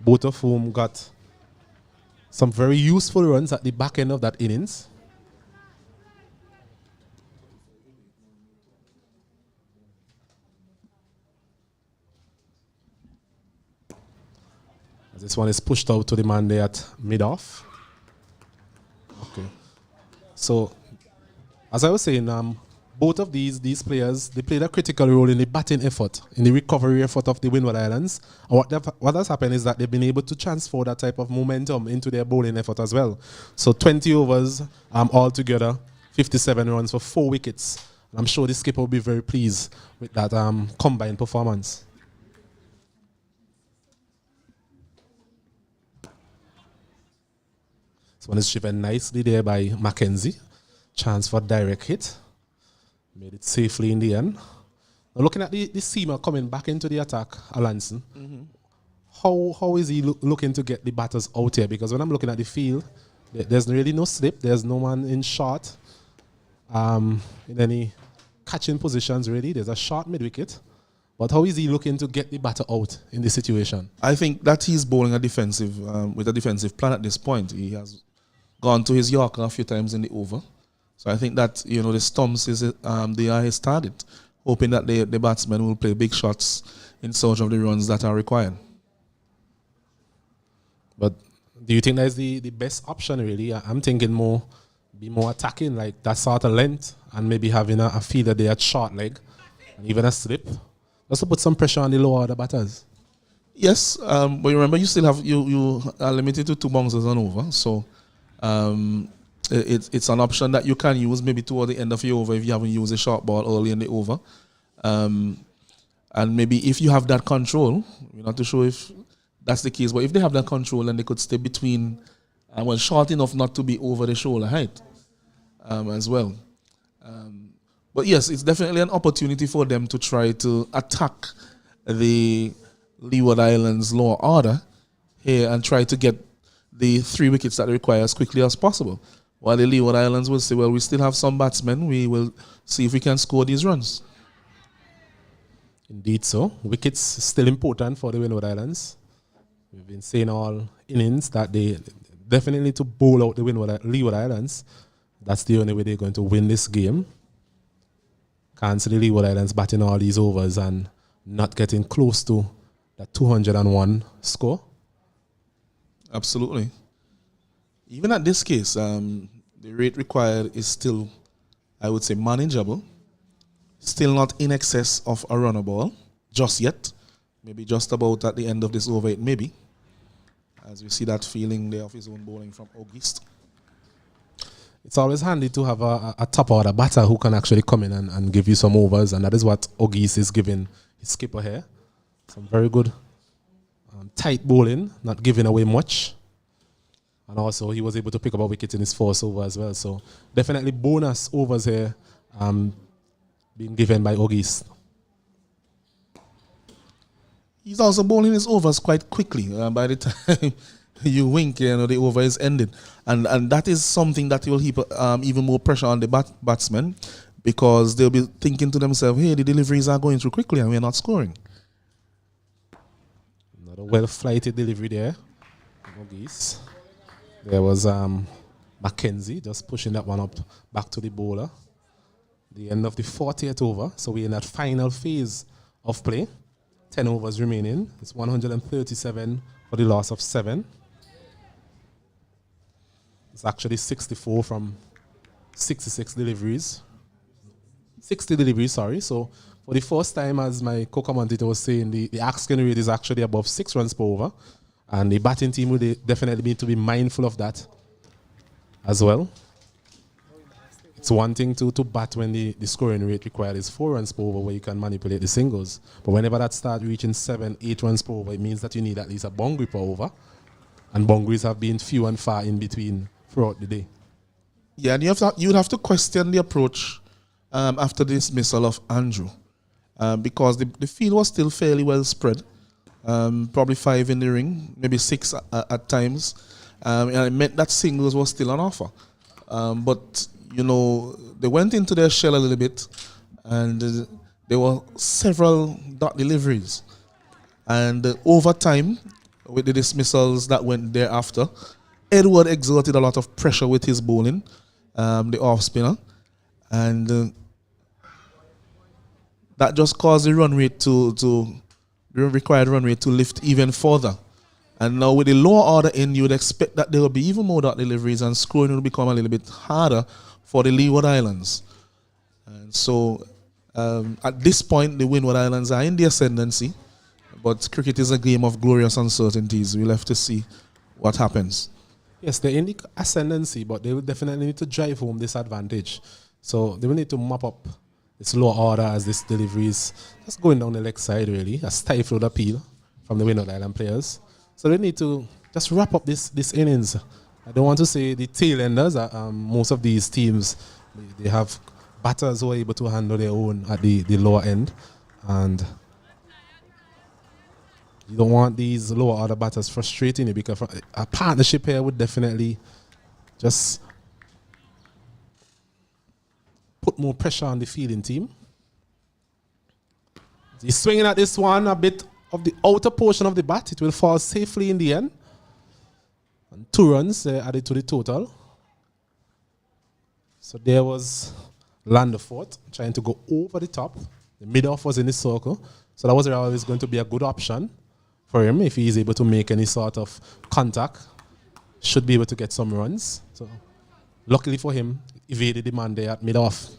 both of whom got some very useful runs at the back end of that innings. This one is pushed out to the man there at mid-off. Okay. So, as I was saying, both of these players, they played a critical role in the batting effort, in the recovery effort of the Windward Islands. And what has happened is that they've been able to transfer that type of momentum into their bowling effort as well. So 20 overs altogether, 57 runs for 4 wickets. And I'm sure the skipper will be very pleased with that combined performance. This one is driven nicely there by Mackenzie. Chance for direct hit. Made it safely in the end. Now looking at the seamer coming back into the attack, Alanson, how is he looking to get the batters out here? Because when I'm looking at the field, there's really no slip. There's no one in short in any catching positions really. There's a short mid-wicket. But how is he looking to get the batter out in this situation? I think that he's bowling a defensive with a defensive plan at this point. He has gone to his Yorker a few times in the over. So I think that, the stumps they are his target, hoping that the batsmen will play big shots in search of the runs that are required. But do you think that's the best option really? I'm thinking be more attacking, like that sort of length, and maybe having a fielder there at short leg, and even a slip, just to put some pressure on the lower order batters. Yes, but remember you still have you are limited to 2 bouncers and over, so it's an option that you can use maybe toward the end of your over if you haven't used a short ball early in the over, and maybe if you have that control, we're not too sure if that's the case, but if they have that control, then they could stay between, short enough not to be over the shoulder height, as well. But yes, it's definitely an opportunity for them to try to attack the Leeward Islands lower order here and try to get the 3 wickets that they require as quickly as possible. While the Leeward Islands will say, well, we still have some batsmen, we will see if we can score these runs. Indeed so. Wickets still important for the Windward Islands. We've been saying all innings that they definitely need to bowl out the Leeward Islands. That's the only way they're going to win this game. Can't see the Leeward Islands batting all these overs and not getting close to that 201 score. Absolutely. Even at this case, the rate required is still, I would say, manageable. Still not in excess of a runner ball just yet. Maybe just about at the end of this over, it may be. As we see that feeling there of his own bowling from August. It's always handy to have a top order batter who can actually come in and give you some overs, and that is what Ogis is giving his skipper here. Some very good tight bowling, not giving away much. And also he was able to pick up a wicket in his first over as well. So definitely bonus overs here being given by Ogis. He's also bowling his overs quite quickly. By the time you wink, the over is ended. And that is something that will heap even more pressure on the batsmen, because they'll be thinking to themselves, hey, the deliveries are going through quickly and we're not scoring. Another well-flighted delivery there. Ogis. There was Mackenzie just pushing that one up back to the bowler. The end of the 40th over. So we're in that final phase of play. 10 overs remaining. It's 137 for the loss of 7. It's actually 64 from 66 deliveries. 60 deliveries, sorry. So for the first time, as my co-commentator was saying, the asking rate is actually above 6 runs per over. And the batting team will definitely need to be mindful of that as well. It's one thing to bat when the scoring rate required is 4 runs per over, where you can manipulate the singles. But whenever that starts reaching 7, 8 runs per over, it means that you need at least a boundary per over. And boundaries have been few and far in between throughout the day. Yeah, and you'd have to question the approach after the dismissal of Andrew. Because the field was still fairly well spread. Probably 5 in the ring, maybe 6 at times. And it meant that singles was still on offer. But they went into their shell a little bit, and there were several dot deliveries. And over time, with the dismissals that went thereafter, Edward exerted a lot of pressure with his bowling, the off spinner, and that just caused the run rate the required run rate to lift even further. And now with the lower order in, you would expect that there will be even more dot deliveries, and scoring will become a little bit harder for the Leeward Islands. And so at this point, the Windward Islands are in the ascendancy, but cricket is a game of glorious uncertainties. We'll have to see what happens. Yes, they're in the ascendancy, but they will definitely need to drive home this advantage. So they will need to mop up this lower order as this delivery is just going down the leg side, really. A stifled appeal from the Windward Island players. So they need to just wrap up this innings. I don't want to say the tail enders. Most of these teams, they have batters who are able to handle their own at the lower end. And you don't want these lower order batters frustrating you, because a partnership here would definitely just put more pressure on the fielding team. He's swinging at this one, a bit of the outer portion of the bat. It will fall safely in the end. And 2 runs added to the total. So there was Landerford trying to go over the top. The mid-off was in the circle. So that was always going to be a good option for him if he is able to make any sort of contact. Should be able to get some runs. So luckily for him, evaded the man there at mid-off.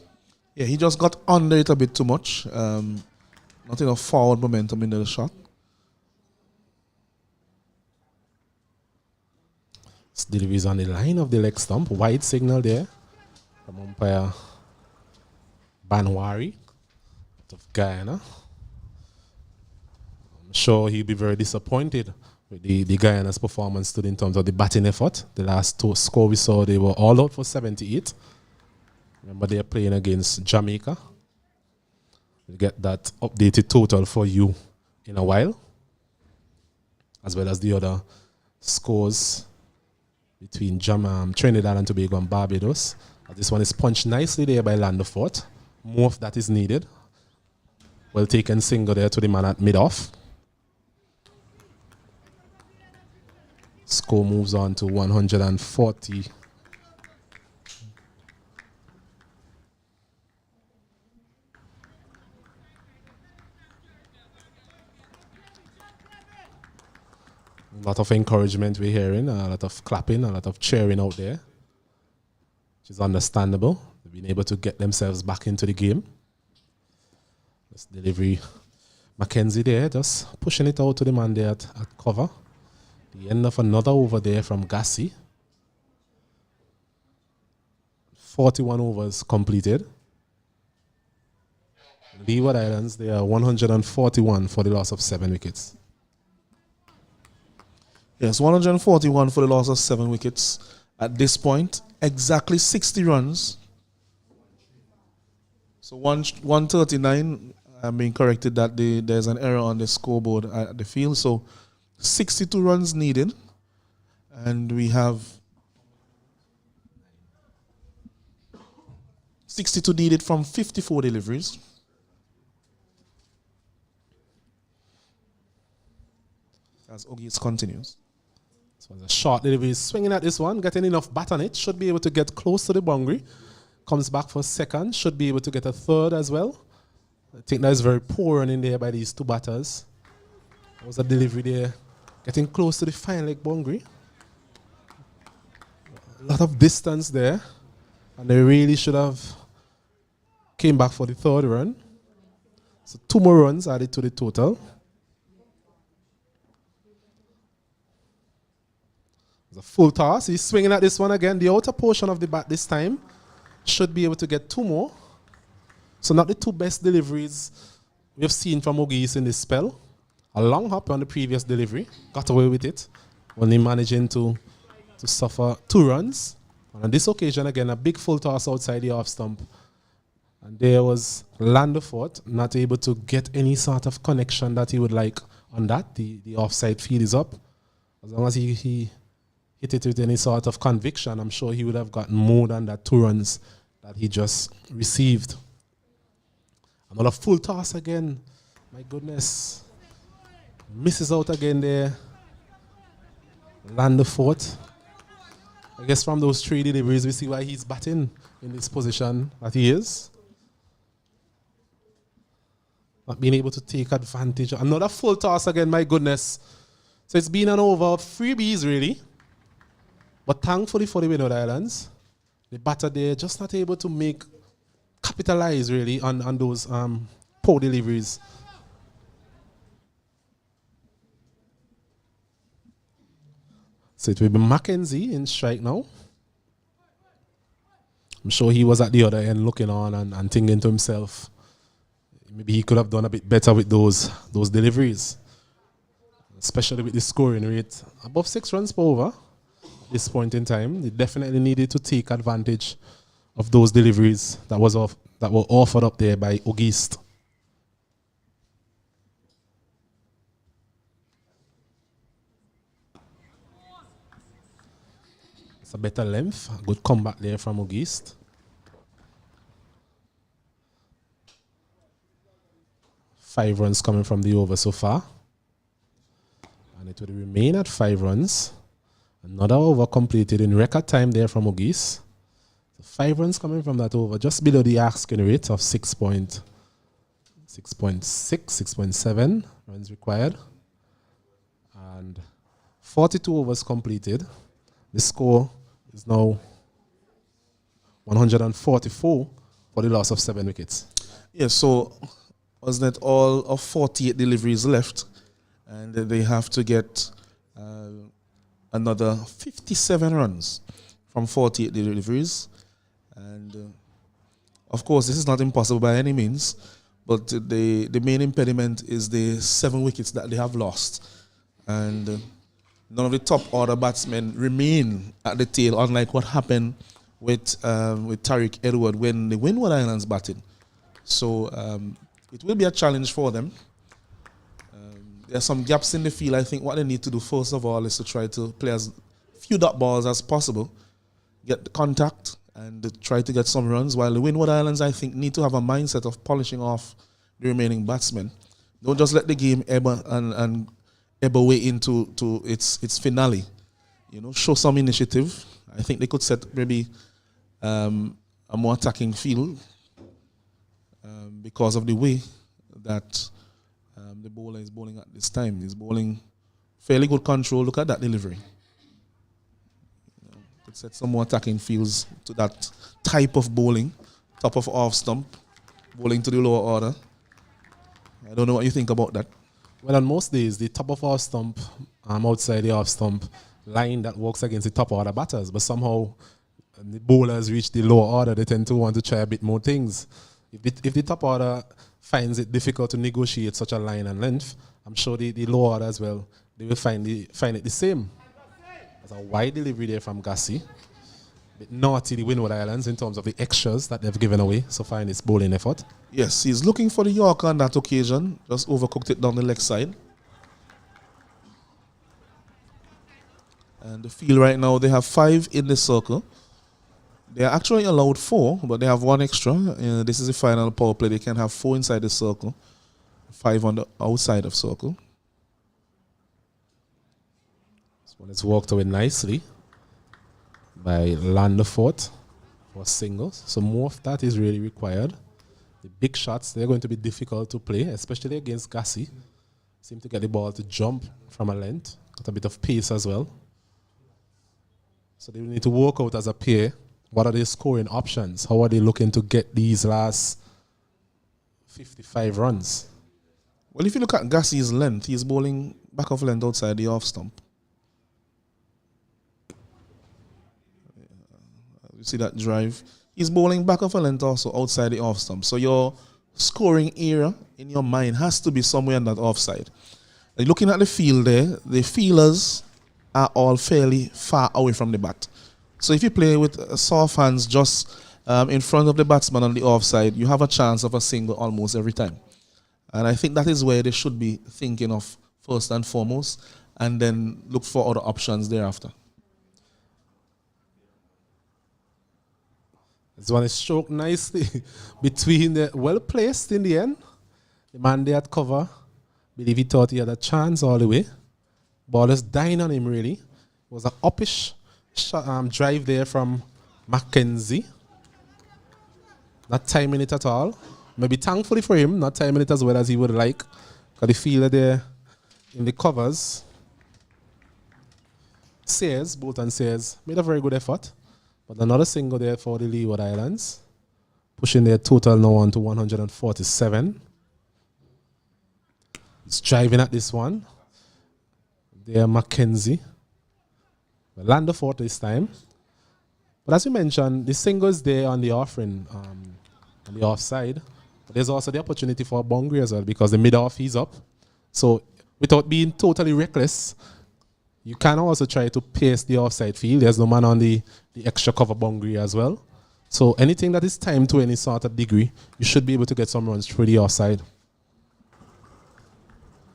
Yeah, he just got under it a bit too much. Not enough forward momentum in the shot. Deliveries on the line of the leg stump. Wide signal there from umpire Banwari of Guyana. I'm sure he'll be very disappointed with the Guyana's performance in terms of the batting effort. The last two score we saw, they were all out for 78. Remember, they're playing against Jamaica. We'll get that updated total for you in a while, as well as the other scores between Trinidad and Tobago and Barbados. This one is punched nicely there by Landefort. More of that is needed. Well taken single there to the man at mid-off. Score moves on to 140. A lot of encouragement we're hearing, a lot of clapping, a lot of cheering out there, which is understandable. They've been able to get themselves back into the game. This delivery, Mackenzie there, just pushing it out to the man there at cover. The end of another over there from Gassi. 41 overs completed. Leeward Islands, they are 141 for the loss of 7 wickets. Yes, 141 for the loss of 7 wickets. At this point, exactly 60 runs. So 139, I'm being corrected that there's an error on the scoreboard at the field. So 62 runs needed. And we have 62 needed from 54 deliveries. As Ogis continues. So the short delivery is swinging at this one, getting enough bat on it. Should be able to get close to the boundary. Comes back for second. Should be able to get a third as well. I think that is very poor running there by these two batters. There was a delivery there, getting close to the fine leg boundary. A lot of distance there. And they really should have came back for the third run. So 2 more runs added to the total. It's a full toss. He's swinging at this one again. The outer portion of the bat this time should be able to get 2 more. So not the 2 best deliveries we've seen from Ogis in this spell. A long hop on the previous delivery. Got away with it. Only managing to suffer 2 runs. And on this occasion, again, a big full toss outside the off stump. And there was Landefort not able to get any sort of connection that he would like on that. The offside field is up. As long as he hit it with any sort of conviction, I'm sure he would have gotten more than that 2 runs that he just received. Another full toss again. My goodness. Misses out again there. Landefort. I guess from those 3 deliveries, we see why he's batting in this position that he is. Not being able to take advantage. Another full toss again, my goodness. So it's been an over of freebies, really. But thankfully for the Windward Islands, the batter there just not able to capitalize really on those poor deliveries. So it will be Mackenzie in strike now. I'm sure he was at the other end looking on and thinking to himself, maybe he could have done a bit better with those deliveries, especially with the scoring rate above 6 runs per over. This point in time, they definitely needed to take advantage of those deliveries that were offered up there by Auguste. It's a better length, a good comeback there from Auguste. Five runs coming from the over so far, and it will remain at 5 runs. Another over completed in record time there from Ogis. 5 runs coming from that over, just below the asking rate of 6.6, 6.7 runs required. And 42 overs completed. The score is now 144 for the loss of 7 wickets. Yes, so wasn't it all of 48 deliveries left? And they have to get another 57 runs from 48 deliveries. And of course, this is not impossible by any means, but the main impediment is the 7 wickets that they have lost. And none of the top order batsmen remain at the tail, unlike what happened with Tariq Edward when the Windward Islands batted. So it will be a challenge for them. There are some gaps in the field. I think what they need to do first of all is to try to play as few dot balls as possible, get the contact, and try to get some runs, while the Windward Islands, I think, need to have a mindset of polishing off the remaining batsmen. Don't just let the game ebb and ebb away into its finale. You know, show some initiative. I think they could set maybe a more attacking field because of the way that the bowler is bowling at this time. He's bowling fairly good control. Look at that delivery. Could set some more attacking fields to that type of bowling. Top of off stump, bowling to the lower order. I don't know what you think about that. Well, on most days, the top of off stump, outside the off stump line that works against the top order batters, but somehow the bowlers reach the lower order, they tend to want to try a bit more things. If the top order finds it difficult to negotiate such a line and length, I'm sure the lower order as well, they will find it the same. There's a wide delivery there from Gassi. Bit naughty the Windward Islands in terms of the extras that they've given away so far in this bowling effort. Yes, he's looking for the Yorker on that occasion. Just overcooked it down the leg side. And the field right now, they have 5 in the circle. They are actually allowed 4, but they have 1 extra. This is the final power play. They can have 4 inside the circle, 5 on the outside of circle. This one is walked away nicely by Landefort for singles. So more of that is really required. The big shots, they're going to be difficult to play, especially against Gassi. Seem to get the ball to jump from a length. Got a bit of pace as well. So they will need to work out as a pair. What are their scoring options? How are they looking to get these last 55 runs? Well, if you look at Gassi's length, he's bowling back of length outside the off stump. You see that drive? He's bowling back of a length also outside the off stump. So your scoring area in your mind has to be somewhere on that offside. And looking at the field there, the fielders are all fairly far away from the bat. So if you play with soft hands just in front of the batsman on the offside, you have a chance of a single almost every time. And I think that is where they should be thinking of first and foremost, and then look for other options thereafter. This one is stroked nicely between the well placed in the end. The man there at cover, believe he thought he had a chance all the way. Ball is dying on him really. It was an uppish drive there from Mackenzie. Not timing it at all. Maybe thankfully for him, not timing it as well as he would like. Got the fielder there in the covers. Sayers, Bolton Sayers, made a very good effort. But another single there for the Leeward Islands. Pushing their total now on to 147. He's driving at this one. There, Mackenzie. Landefort this time. But as you mentioned, the singles there on the offering, on the offside. But there's also the opportunity for a boundary as well because the mid-off is up. So without being totally reckless, you can also try to pace the offside field. There's no man on the extra cover boundary as well. So anything that is timed to any sort of degree, you should be able to get some runs through the offside.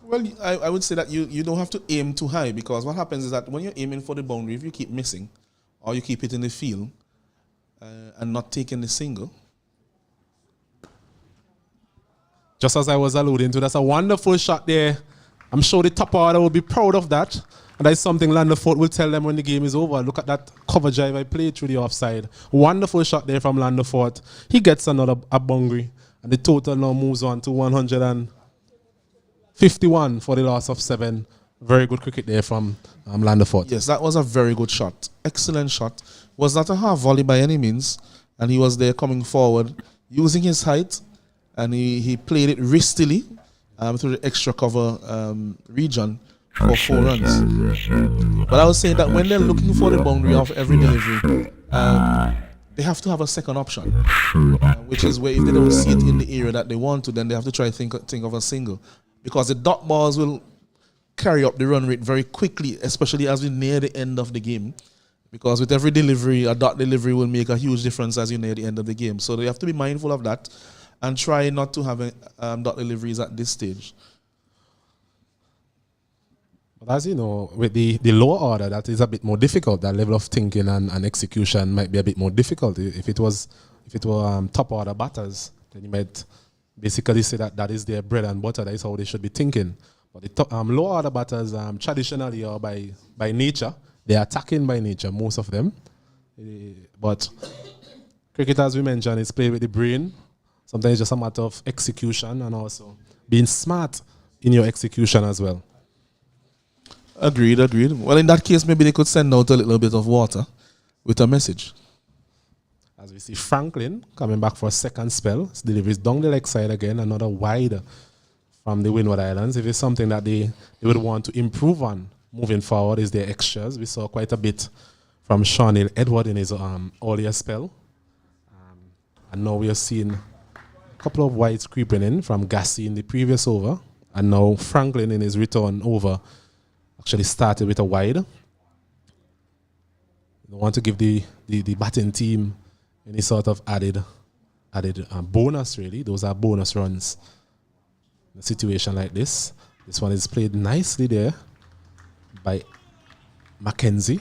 Well, I would say that you don't have to aim too high because what happens is that when you're aiming for the boundary, if you keep missing or you keep it in the field and not taking the single. Just as I was alluding to, that's a wonderful shot there. I'm sure the top order will be proud of that. And that's something Landefort will tell them when the game is over. Look at that cover drive I played through the offside. Wonderful shot there from Landefort. He gets another a boundary. And the total now moves on to 151 for the loss of 7. Very good cricket there from Landefort. Yes, that was a very good shot. Excellent shot. Was not a half volley by any means. And he was there coming forward, using his height. And he played it wristily through the extra cover region for 4 runs. But I would say that when they're looking for the boundary of every delivery, they have to have a second option, which is where if they don't see it in the area that they want to, then they have to try to think of a single. Because the dot balls will carry up the run rate very quickly, especially as we near the end of the game. Because with every delivery, a dot delivery will make a huge difference as you near the end of the game. So they have to be mindful of that and try not to have dot deliveries at this stage. But as you know, with the lower order, that is a bit more difficult. That level of thinking and execution might be a bit more difficult. If it were top order batters, then you might basically say that is their bread and butter. That is how they should be thinking. But the top, lower order batters, traditionally or by nature, they are attacking by nature, most of them. But cricket, as we mentioned, is played with the brain. Sometimes it's just a matter of execution and also being smart in your execution as well. Agreed. Well, in that case, maybe they could send out a little bit of water with a message. As we see Franklin coming back for a second spell. His delivery is down the leg side again, another wide from the Windward Islands. If it's something that they would want to improve on moving forward, is their extras. We saw quite a bit from Sean Edward in his earlier spell. And now we are seeing a couple of wides creeping in from Gassi in the previous over. And now Franklin in his return over actually started with a wide. They want to give the batting team any sort of added bonus, really. Those are bonus runs in a situation like this. This one is played nicely there by Mackenzie.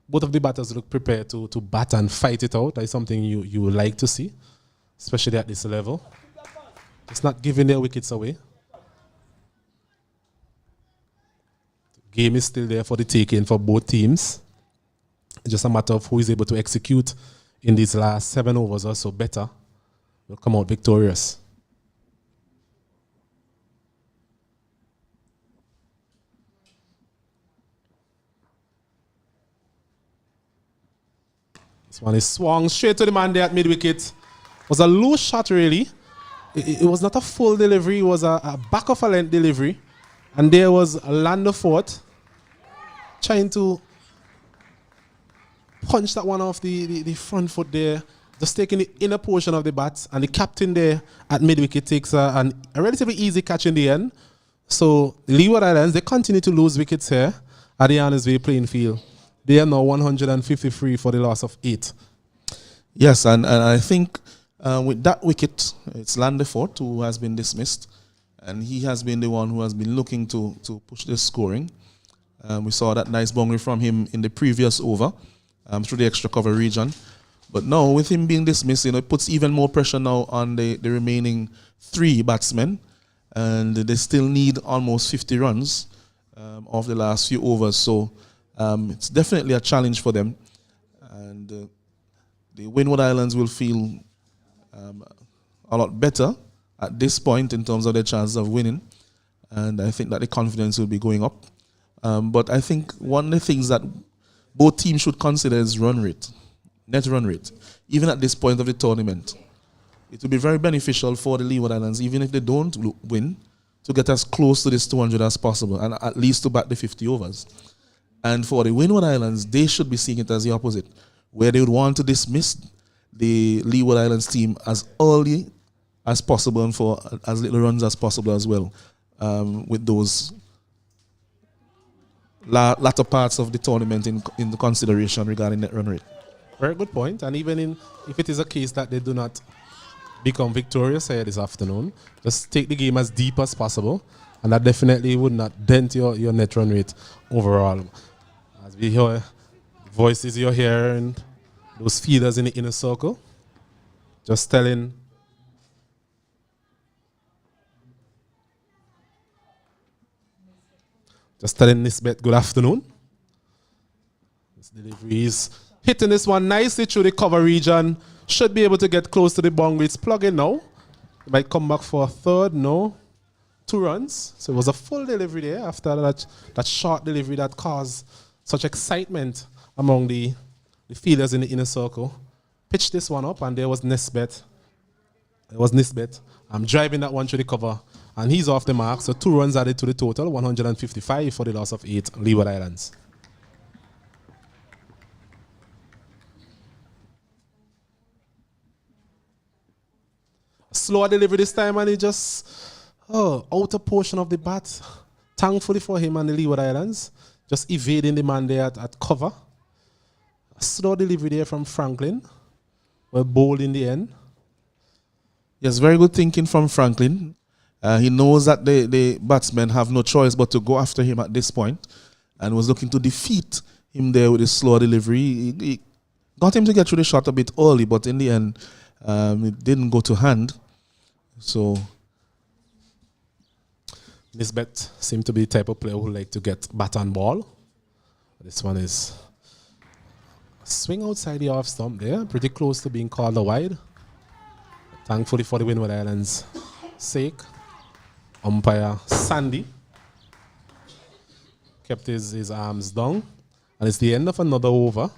Both of the batters look prepared to bat and fight it out. That is something you would like to see, especially at this level. It's not giving their wickets away. The game is still there for the taking for both teams. It's just a matter of who is able to execute in these last 7 overs or so better will come out victorious. This one is swung straight to the man there at mid-wicket. It was a low shot, really. It was not a full delivery. It was a back of a length delivery. And there was a Lander Fort trying to punch that one off the front foot there, just taking the inner portion of the bat, and the captain there at mid-wicket takes a relatively easy catch in the end. So the Leeward Islands, they continue to lose wickets here at the Arnos Bay playing field. They are now 153 for the loss of 8. Yes, and I think with that wicket, it's Landefort who has been dismissed, and he has been the one who has been looking to push the scoring. We saw that nice boundary from him in the previous over through the extra cover region. But now, with him being dismissed, it puts even more pressure now on the remaining 3 batsmen, and they still need almost 50 runs of the last few overs. So it's definitely a challenge for them, and the Windward Islands will feel a lot better at this point in terms of their chances of winning, and I think that the confidence will be going up. But I think one of the things that both teams should consider is run rate, net run rate. Even at this point of the tournament, it will be very beneficial for the Leeward Islands, even if they don't win, to get as close to this 200 as possible, and at least to bat the 50 overs. And for the Windward Islands, they should be seeing it as the opposite, where they would want to dismiss the Leeward Islands team as early as possible and for as little runs as possible as well, with those latter parts of the tournament in the consideration regarding net run rate. Very good point. And even if it is a case that they do not become victorious here this afternoon, just take the game as deep as possible, and that definitely would not dent your net run rate overall. As we hear voices you're hearing, those feeders in the inner circle, just telling Nisbet good afternoon. This delivery is hitting this one nicely through the cover region. Should be able to get close to the boundary. It's plugging now. It might come back for a third. No. 2 runs. So it was a full delivery there after that short delivery that caused such excitement among the fielders in the inner circle. Pitched this one up, and there was Nisbet. I'm driving that one through the cover And he's off the mark, so 2 runs added to the total, 155 for the loss of 8 Leeward Islands. Slower delivery this time, and he just outer portion of the bat. Thankfully for him and the Leeward Islands, just evading the man there at cover. A slow delivery there from Franklin. Well bowled in the end. Yes, very good thinking from Franklin. He knows that the batsmen have no choice but to go after him at this point, and was looking to defeat him there with a slow delivery. He got him to get through the shot a bit early, but in the end, it didn't go to hand. So Nisbet seemed to be the type of player who like to get bat and ball. This one is a swing outside the off stump there, pretty close to being called a wide. Thankfully for the Windward Islands' sake, umpire Sandy kept his arms down, and it's the end of another over.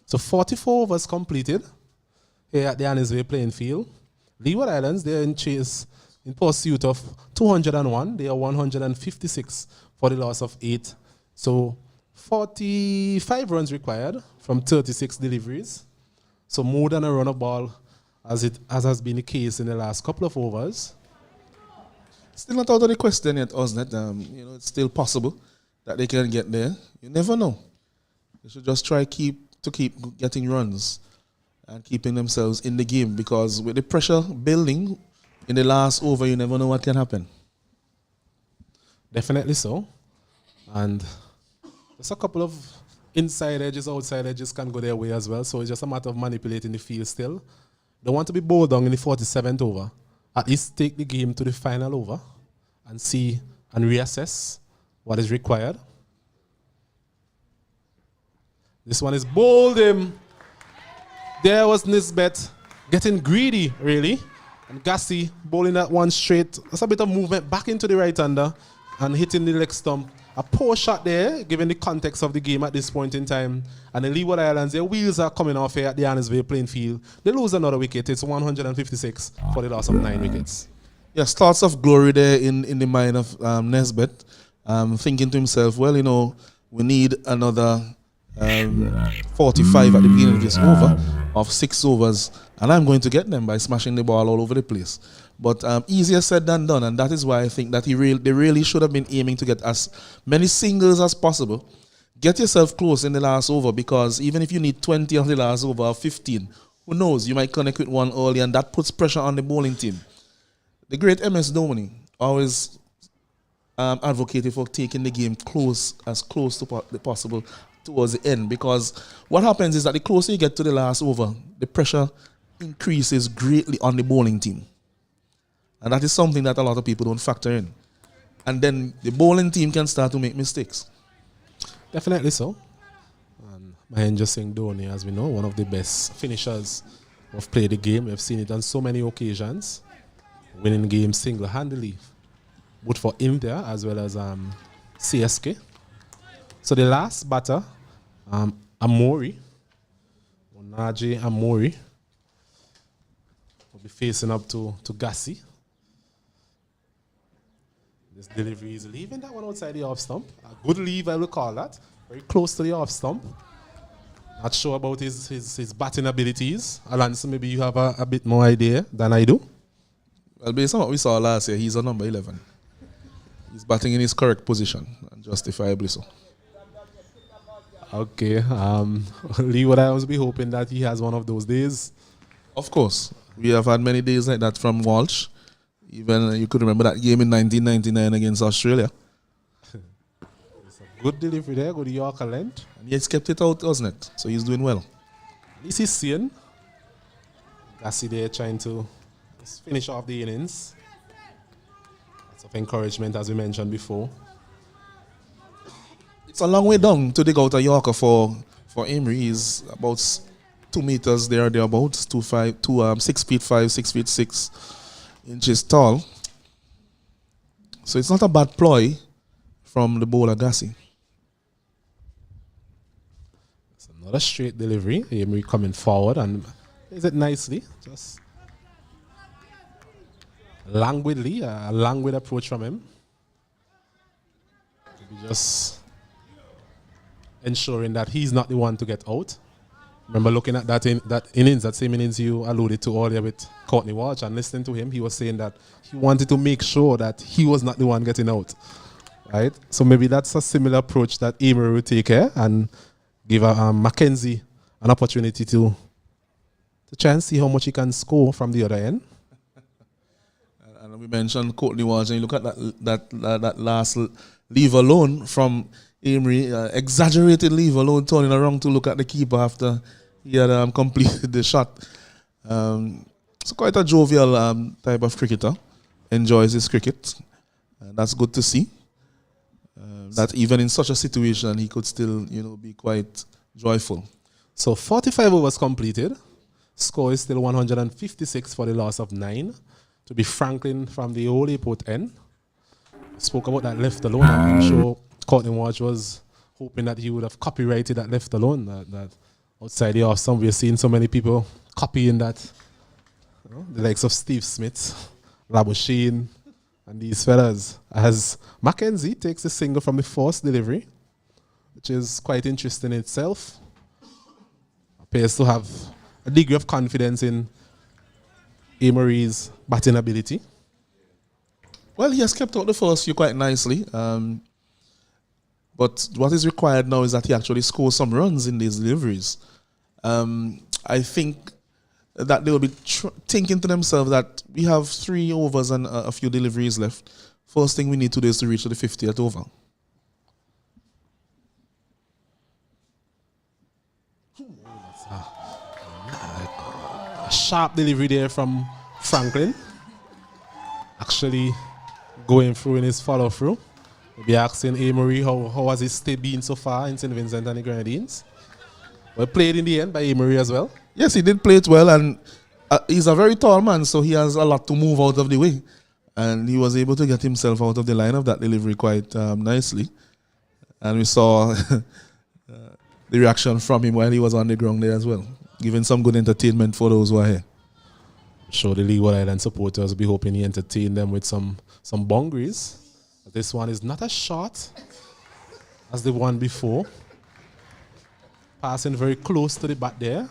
So 44 overs completed here at the Annisway playing field. Leeward Islands, they're in chase, in pursuit of 201. They are 156 for the loss of 8. So 45 runs required from 36 deliveries. So more than a run of ball, as has been the case in the last couple of overs. Still not out of the question yet, Osnet. It's still possible that they can get there. You never know. They should just try keep getting runs and keeping themselves in the game, because with the pressure building in the last over, you never know what can happen. Definitely so. And just a couple of inside edges, outside edges can go their way as well. So it's just a matter of manipulating the field still. They want to be bowled down in the 47th over. At least take the game to the final over and see and reassess what is required. This one is bowled him. There was Nisbet getting greedy, really. And Gassi bowling that one straight. That's a bit of movement back into the right-hander and hitting the leg stump. A poor shot there, given the context of the game at this point in time. And the Leeward Islands, their wheels are coming off here at the Annisway playing field. They lose another wicket. It's 156 for the loss of 9 wickets. Yes, thoughts of glory there in the mind of Nisbet. Thinking to himself, well, we need another 45 at the beginning of this over, of 6 overs, and I'm going to get them by smashing the ball all over the place. But easier said than done, and that is why I think that they really should have been aiming to get as many singles as possible. Get yourself close in the last over, because even if you need 20 on the last over or 15, who knows, you might connect with one early, and that puts pressure on the bowling team. The great MS Dhoni always advocated for taking the game as close to possible towards the end, because what happens is that the closer you get to the last over, the pressure increases greatly on the bowling team. And that is something that a lot of people don't factor in. And then the bowling team can start to make mistakes. Definitely so. And Mahendra Singh Dhoni, as we know, one of the best finishers who have played the game. We've seen it on so many occasions, winning games single-handedly, both for India as well as CSK. So the last batter, Onaje Amori, will be facing up to Gassi. This delivery is leaving that one outside the off stump. A good leave, I will call that. Very close to the off stump. Not sure about his batting abilities. Alonso, maybe you have a bit more idea than I do. Well, based on what we saw last year, he's a number 11. He's batting in his correct position, and justifiably so. Okay. Leeward, I was be hoping that he has one of those days. Of course. We have had many days like that from Walsh. Even you could remember that game in 1999 against Australia. It's a good delivery there, good Yorker length. And he has kept it out, wasn't it? So he's doing well. At least he's seeing. Gassi there trying to just finish off the innings. Lots of encouragement, as we mentioned before. It's a long way down to dig out a Yorker for Emery. He's about 2 meters there, thereabouts, 6 feet 5, 6 feet 6 inches tall. So it's not a bad ploy from the bowler Gassi. It's a Not a straight delivery. Emery coming forward and is it nicely. Just languidly, a languid approach from him. Maybe just ensuring that he's not the one to get out. Remember looking at that same innings you alluded to earlier with Courtney Walsh and listening to him, he was saying that he wanted to make sure that he was not the one getting out. Right? So maybe that's a similar approach that Emery will take here and give Mackenzie an opportunity to try and see how much he can score from the other end. And we mentioned Courtney Walsh, and you look at that last leave alone from Emery, exaggerated leave alone, turning around to look at the keeper after he had completed the shot. So quite a jovial type of cricketer. Enjoys his cricket. That's good to see. That even in such a situation, he could still, be quite joyful. So 45 overs completed. Score is still 156 for the loss of 9. To be Franklin from the old airport end. Spoke about that left alone. I'm sure Courtney Walsh was hoping that he would have copyrighted that left alone. That outside the off stump, we're seeing so many people copying that. The likes of Steve Smith, Labuschagne, and these fellas. As Mackenzie takes a single from the first delivery, which is quite interesting in itself. Appears to have a degree of confidence in Emery's batting ability. Well, he has kept out the first few quite nicely. But what is required now is that he actually scores some runs in these deliveries. I think that they will be thinking to themselves that we have 3 overs and a few deliveries left. First thing we need to do is to reach to the 50th over. A sharp delivery there from Franklin. Actually going through in his follow-through. We'll be asking Emery how has his stay been so far in St. Vincent and the Grenadines. Well played in the end by Emery as well. Yes, he did play it well, and he's a very tall man, so he has a lot to move out of the way. And he was able to get himself out of the line of that delivery quite nicely. And we saw the reaction from him while he was on the ground there as well, giving some good entertainment for those who are here. I'm sure the Leeward Island supporters will be hoping he entertained them with some boundaries. This one is not as short as the one before. Passing very close to the bat there.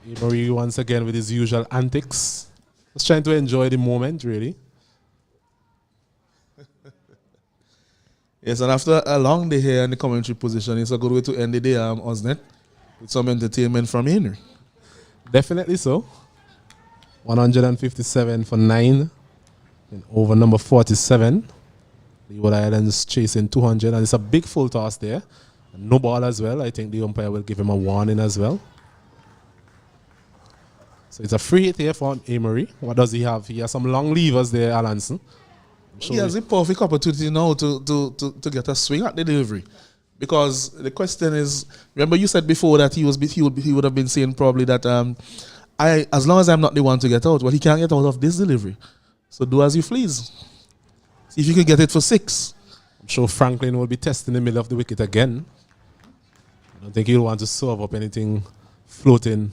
Emery once again with his usual antics. Just trying to enjoy the moment, really. Yes, and after a long day here in the commentary position, it's a good way to end the day, Osnet, with some entertainment from Henry. Definitely so. 157 for 9 in over number 47. Leeward Islands chasing 200, and it's a big full toss there. And no ball as well. I think the umpire will give him a warning as well. So it's a free hit here for Emery. What does he have? He has some long levers there, Alanson. He has a perfect opportunity now to get a swing at the delivery. Because the question is, remember you said before that he would have been saying probably that as long as I'm not the one to get out, well, he can't get out of this delivery. So do as you please. See if you can get it for 6. I'm sure Franklin will be testing the middle of the wicket again. I don't think he'll want to serve up anything floating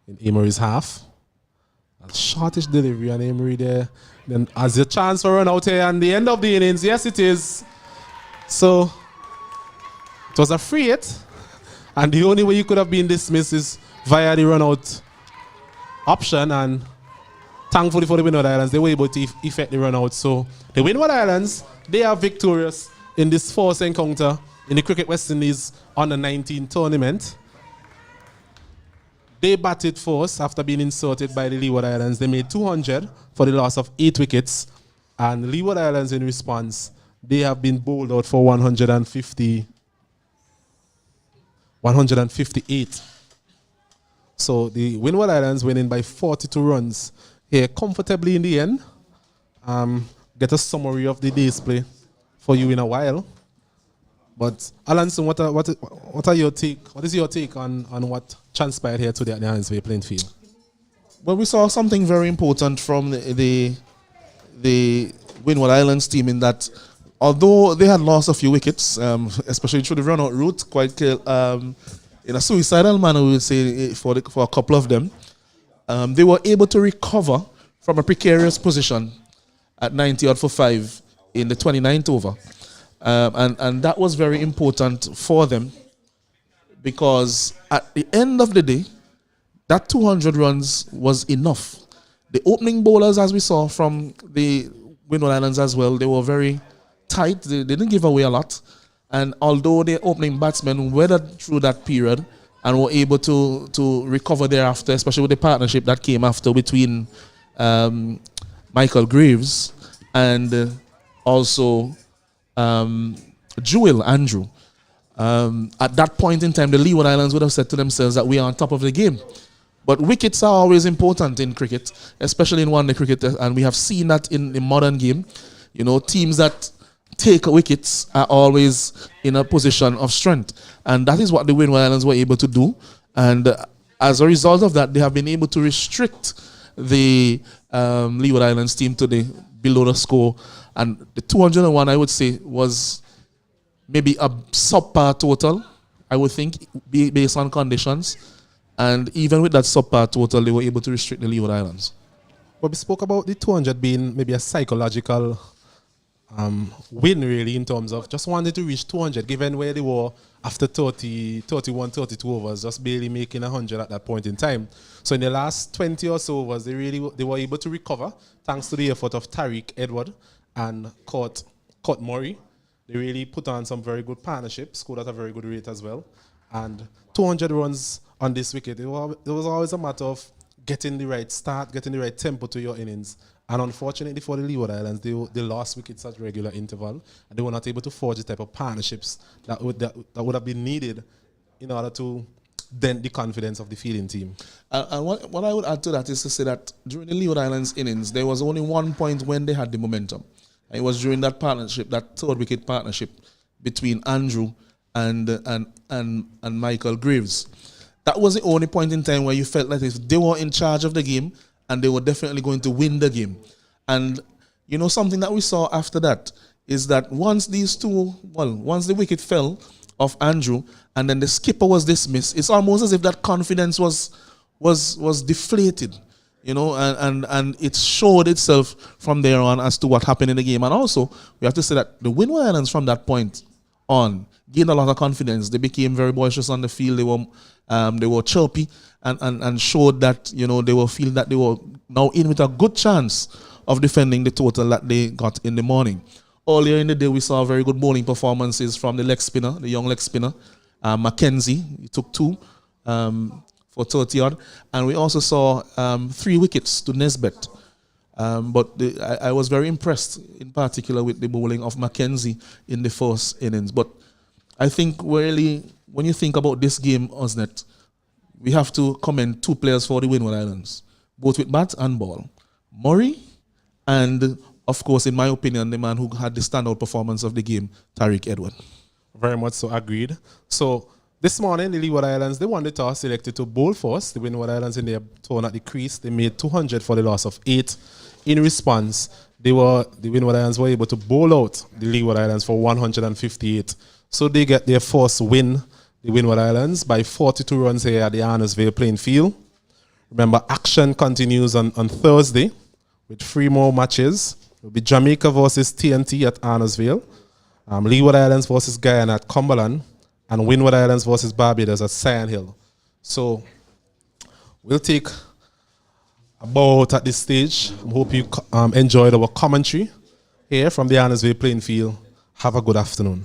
in Emery's half. A shortish delivery on Emery there. Then as a chance for run out here and the end of the innings. Yes, it is. So it was a free hit. And the only way you could have been dismissed is via the run out option. And thankfully for the Windward Islands, they were able to effect the run out. So the Windward Islands, they are victorious in this first encounter in the Cricket West Indies Under-19 tournament. They batted first after being inserted by the Leeward Islands. They made 200 for the loss of 8 wickets. And Leeward Islands, in response, they have been bowled out for 158. So the Windward Islands winning by 42 runs here comfortably in the end. Get a summary of the day's play for you in a while. But Alanson, what are your take? What is your take on what transpired here today at the Hands Bay playing field? Well, we saw something very important from the Windward Islands team in that although they had lost a few wickets, especially through the run-out route, quite in a suicidal manner, we would say, for a couple of them, they were able to recover from a precarious position at 90 odd for 5 in the 29th over. And that was very important for them because at the end of the day, that 200 runs was enough. The opening bowlers, as we saw from the Windward Islands as well, they were very tight. They didn't give away a lot. And although the opening batsmen weathered through that period and were able to recover thereafter, especially with the partnership that came after between Michael Graves and also Jewel Andrew. At that point in time, the Leeward Islands would have said to themselves that we are on top of the game. But wickets are always important in cricket, especially in one-day cricket, and we have seen that in the modern game. You know, teams that take wickets are always in a position of strength, and that is what the Windward Islands were able to do. And as a result of that, they have been able to restrict the Leeward Islands team to the below the score. And the 201, I would say, was maybe a subpar total, I would think, based on conditions. And even with that subpar total, they were able to restrict the Leeward Islands. Well, we spoke about the 200 being maybe a psychological win, really, in terms of just wanted to reach 200, given where they were after 30, 31, 32 overs, just barely making 100 at that point in time. So in the last 20 or so overs, they were able to recover, thanks to the effort of Tariq Edward and Court Murray. They really put on some very good partnerships, scored at a very good rate as well. And 200 runs on this wicket, it was always a matter of getting the right start, getting the right tempo to your innings. And unfortunately for the Leeward Islands, they lost wickets at regular interval, and they were not able to forge the type of partnerships that would have been needed in order to dent the confidence of the fielding team. And what I would add to that is to say that during the Leeward Islands innings, there was only one point when they had the momentum. And it was during that partnership, that third wicket partnership between Andrew and Michael Graves. That was the only point in time where you felt like if they were in charge of the game and they were definitely going to win the game. And, you know, something that we saw after that is that once the wicket fell of Andrew and then the skipper was dismissed, it's almost as if that confidence was deflated, you know, and it showed itself from there on as to what happened in the game. And also, we have to say that the Windward Islands from that point on gained a lot of confidence. They became very boisterous on the field. They were chirpy and showed that, you know, they were feeling that they were now in with a good chance of defending the total that they got in the morning. Earlier in the day, we saw very good bowling performances from the leg spinner, the young leg spinner, Mackenzie. He took 2 for 30 odd, and we also saw 3 wickets to Nesbitt. But I was very impressed, in particular, with the bowling of Mackenzie in the first innings. But I think really, when you think about this game, Osnet, we have to commend 2 players for the Windward Islands, both with bat and ball. Murray and, of course, in my opinion, the man who had the standout performance of the game, Tariq Edward. Very much so, agreed. So this morning, the Leeward Islands, they won the toss, selected to bowl first. The Windward Islands in their turn at the crease, they made 200 for the loss of 8. In response, the Windward Islands were able to bowl out the Leeward Islands for 158. So they get their first win, the Windward Islands, by 42 runs here at the Arnorsville playing field. Remember, action continues on Thursday with 3 more matches. It will be Jamaica versus TNT at Arnorsville, Leeward Islands versus Guyana at Cumberland, and Windward Islands versus Barbados at Sion Hill. So we'll take a bow at this stage. I hope you enjoyed our commentary here from the Arnorsville playing field. Have a good afternoon.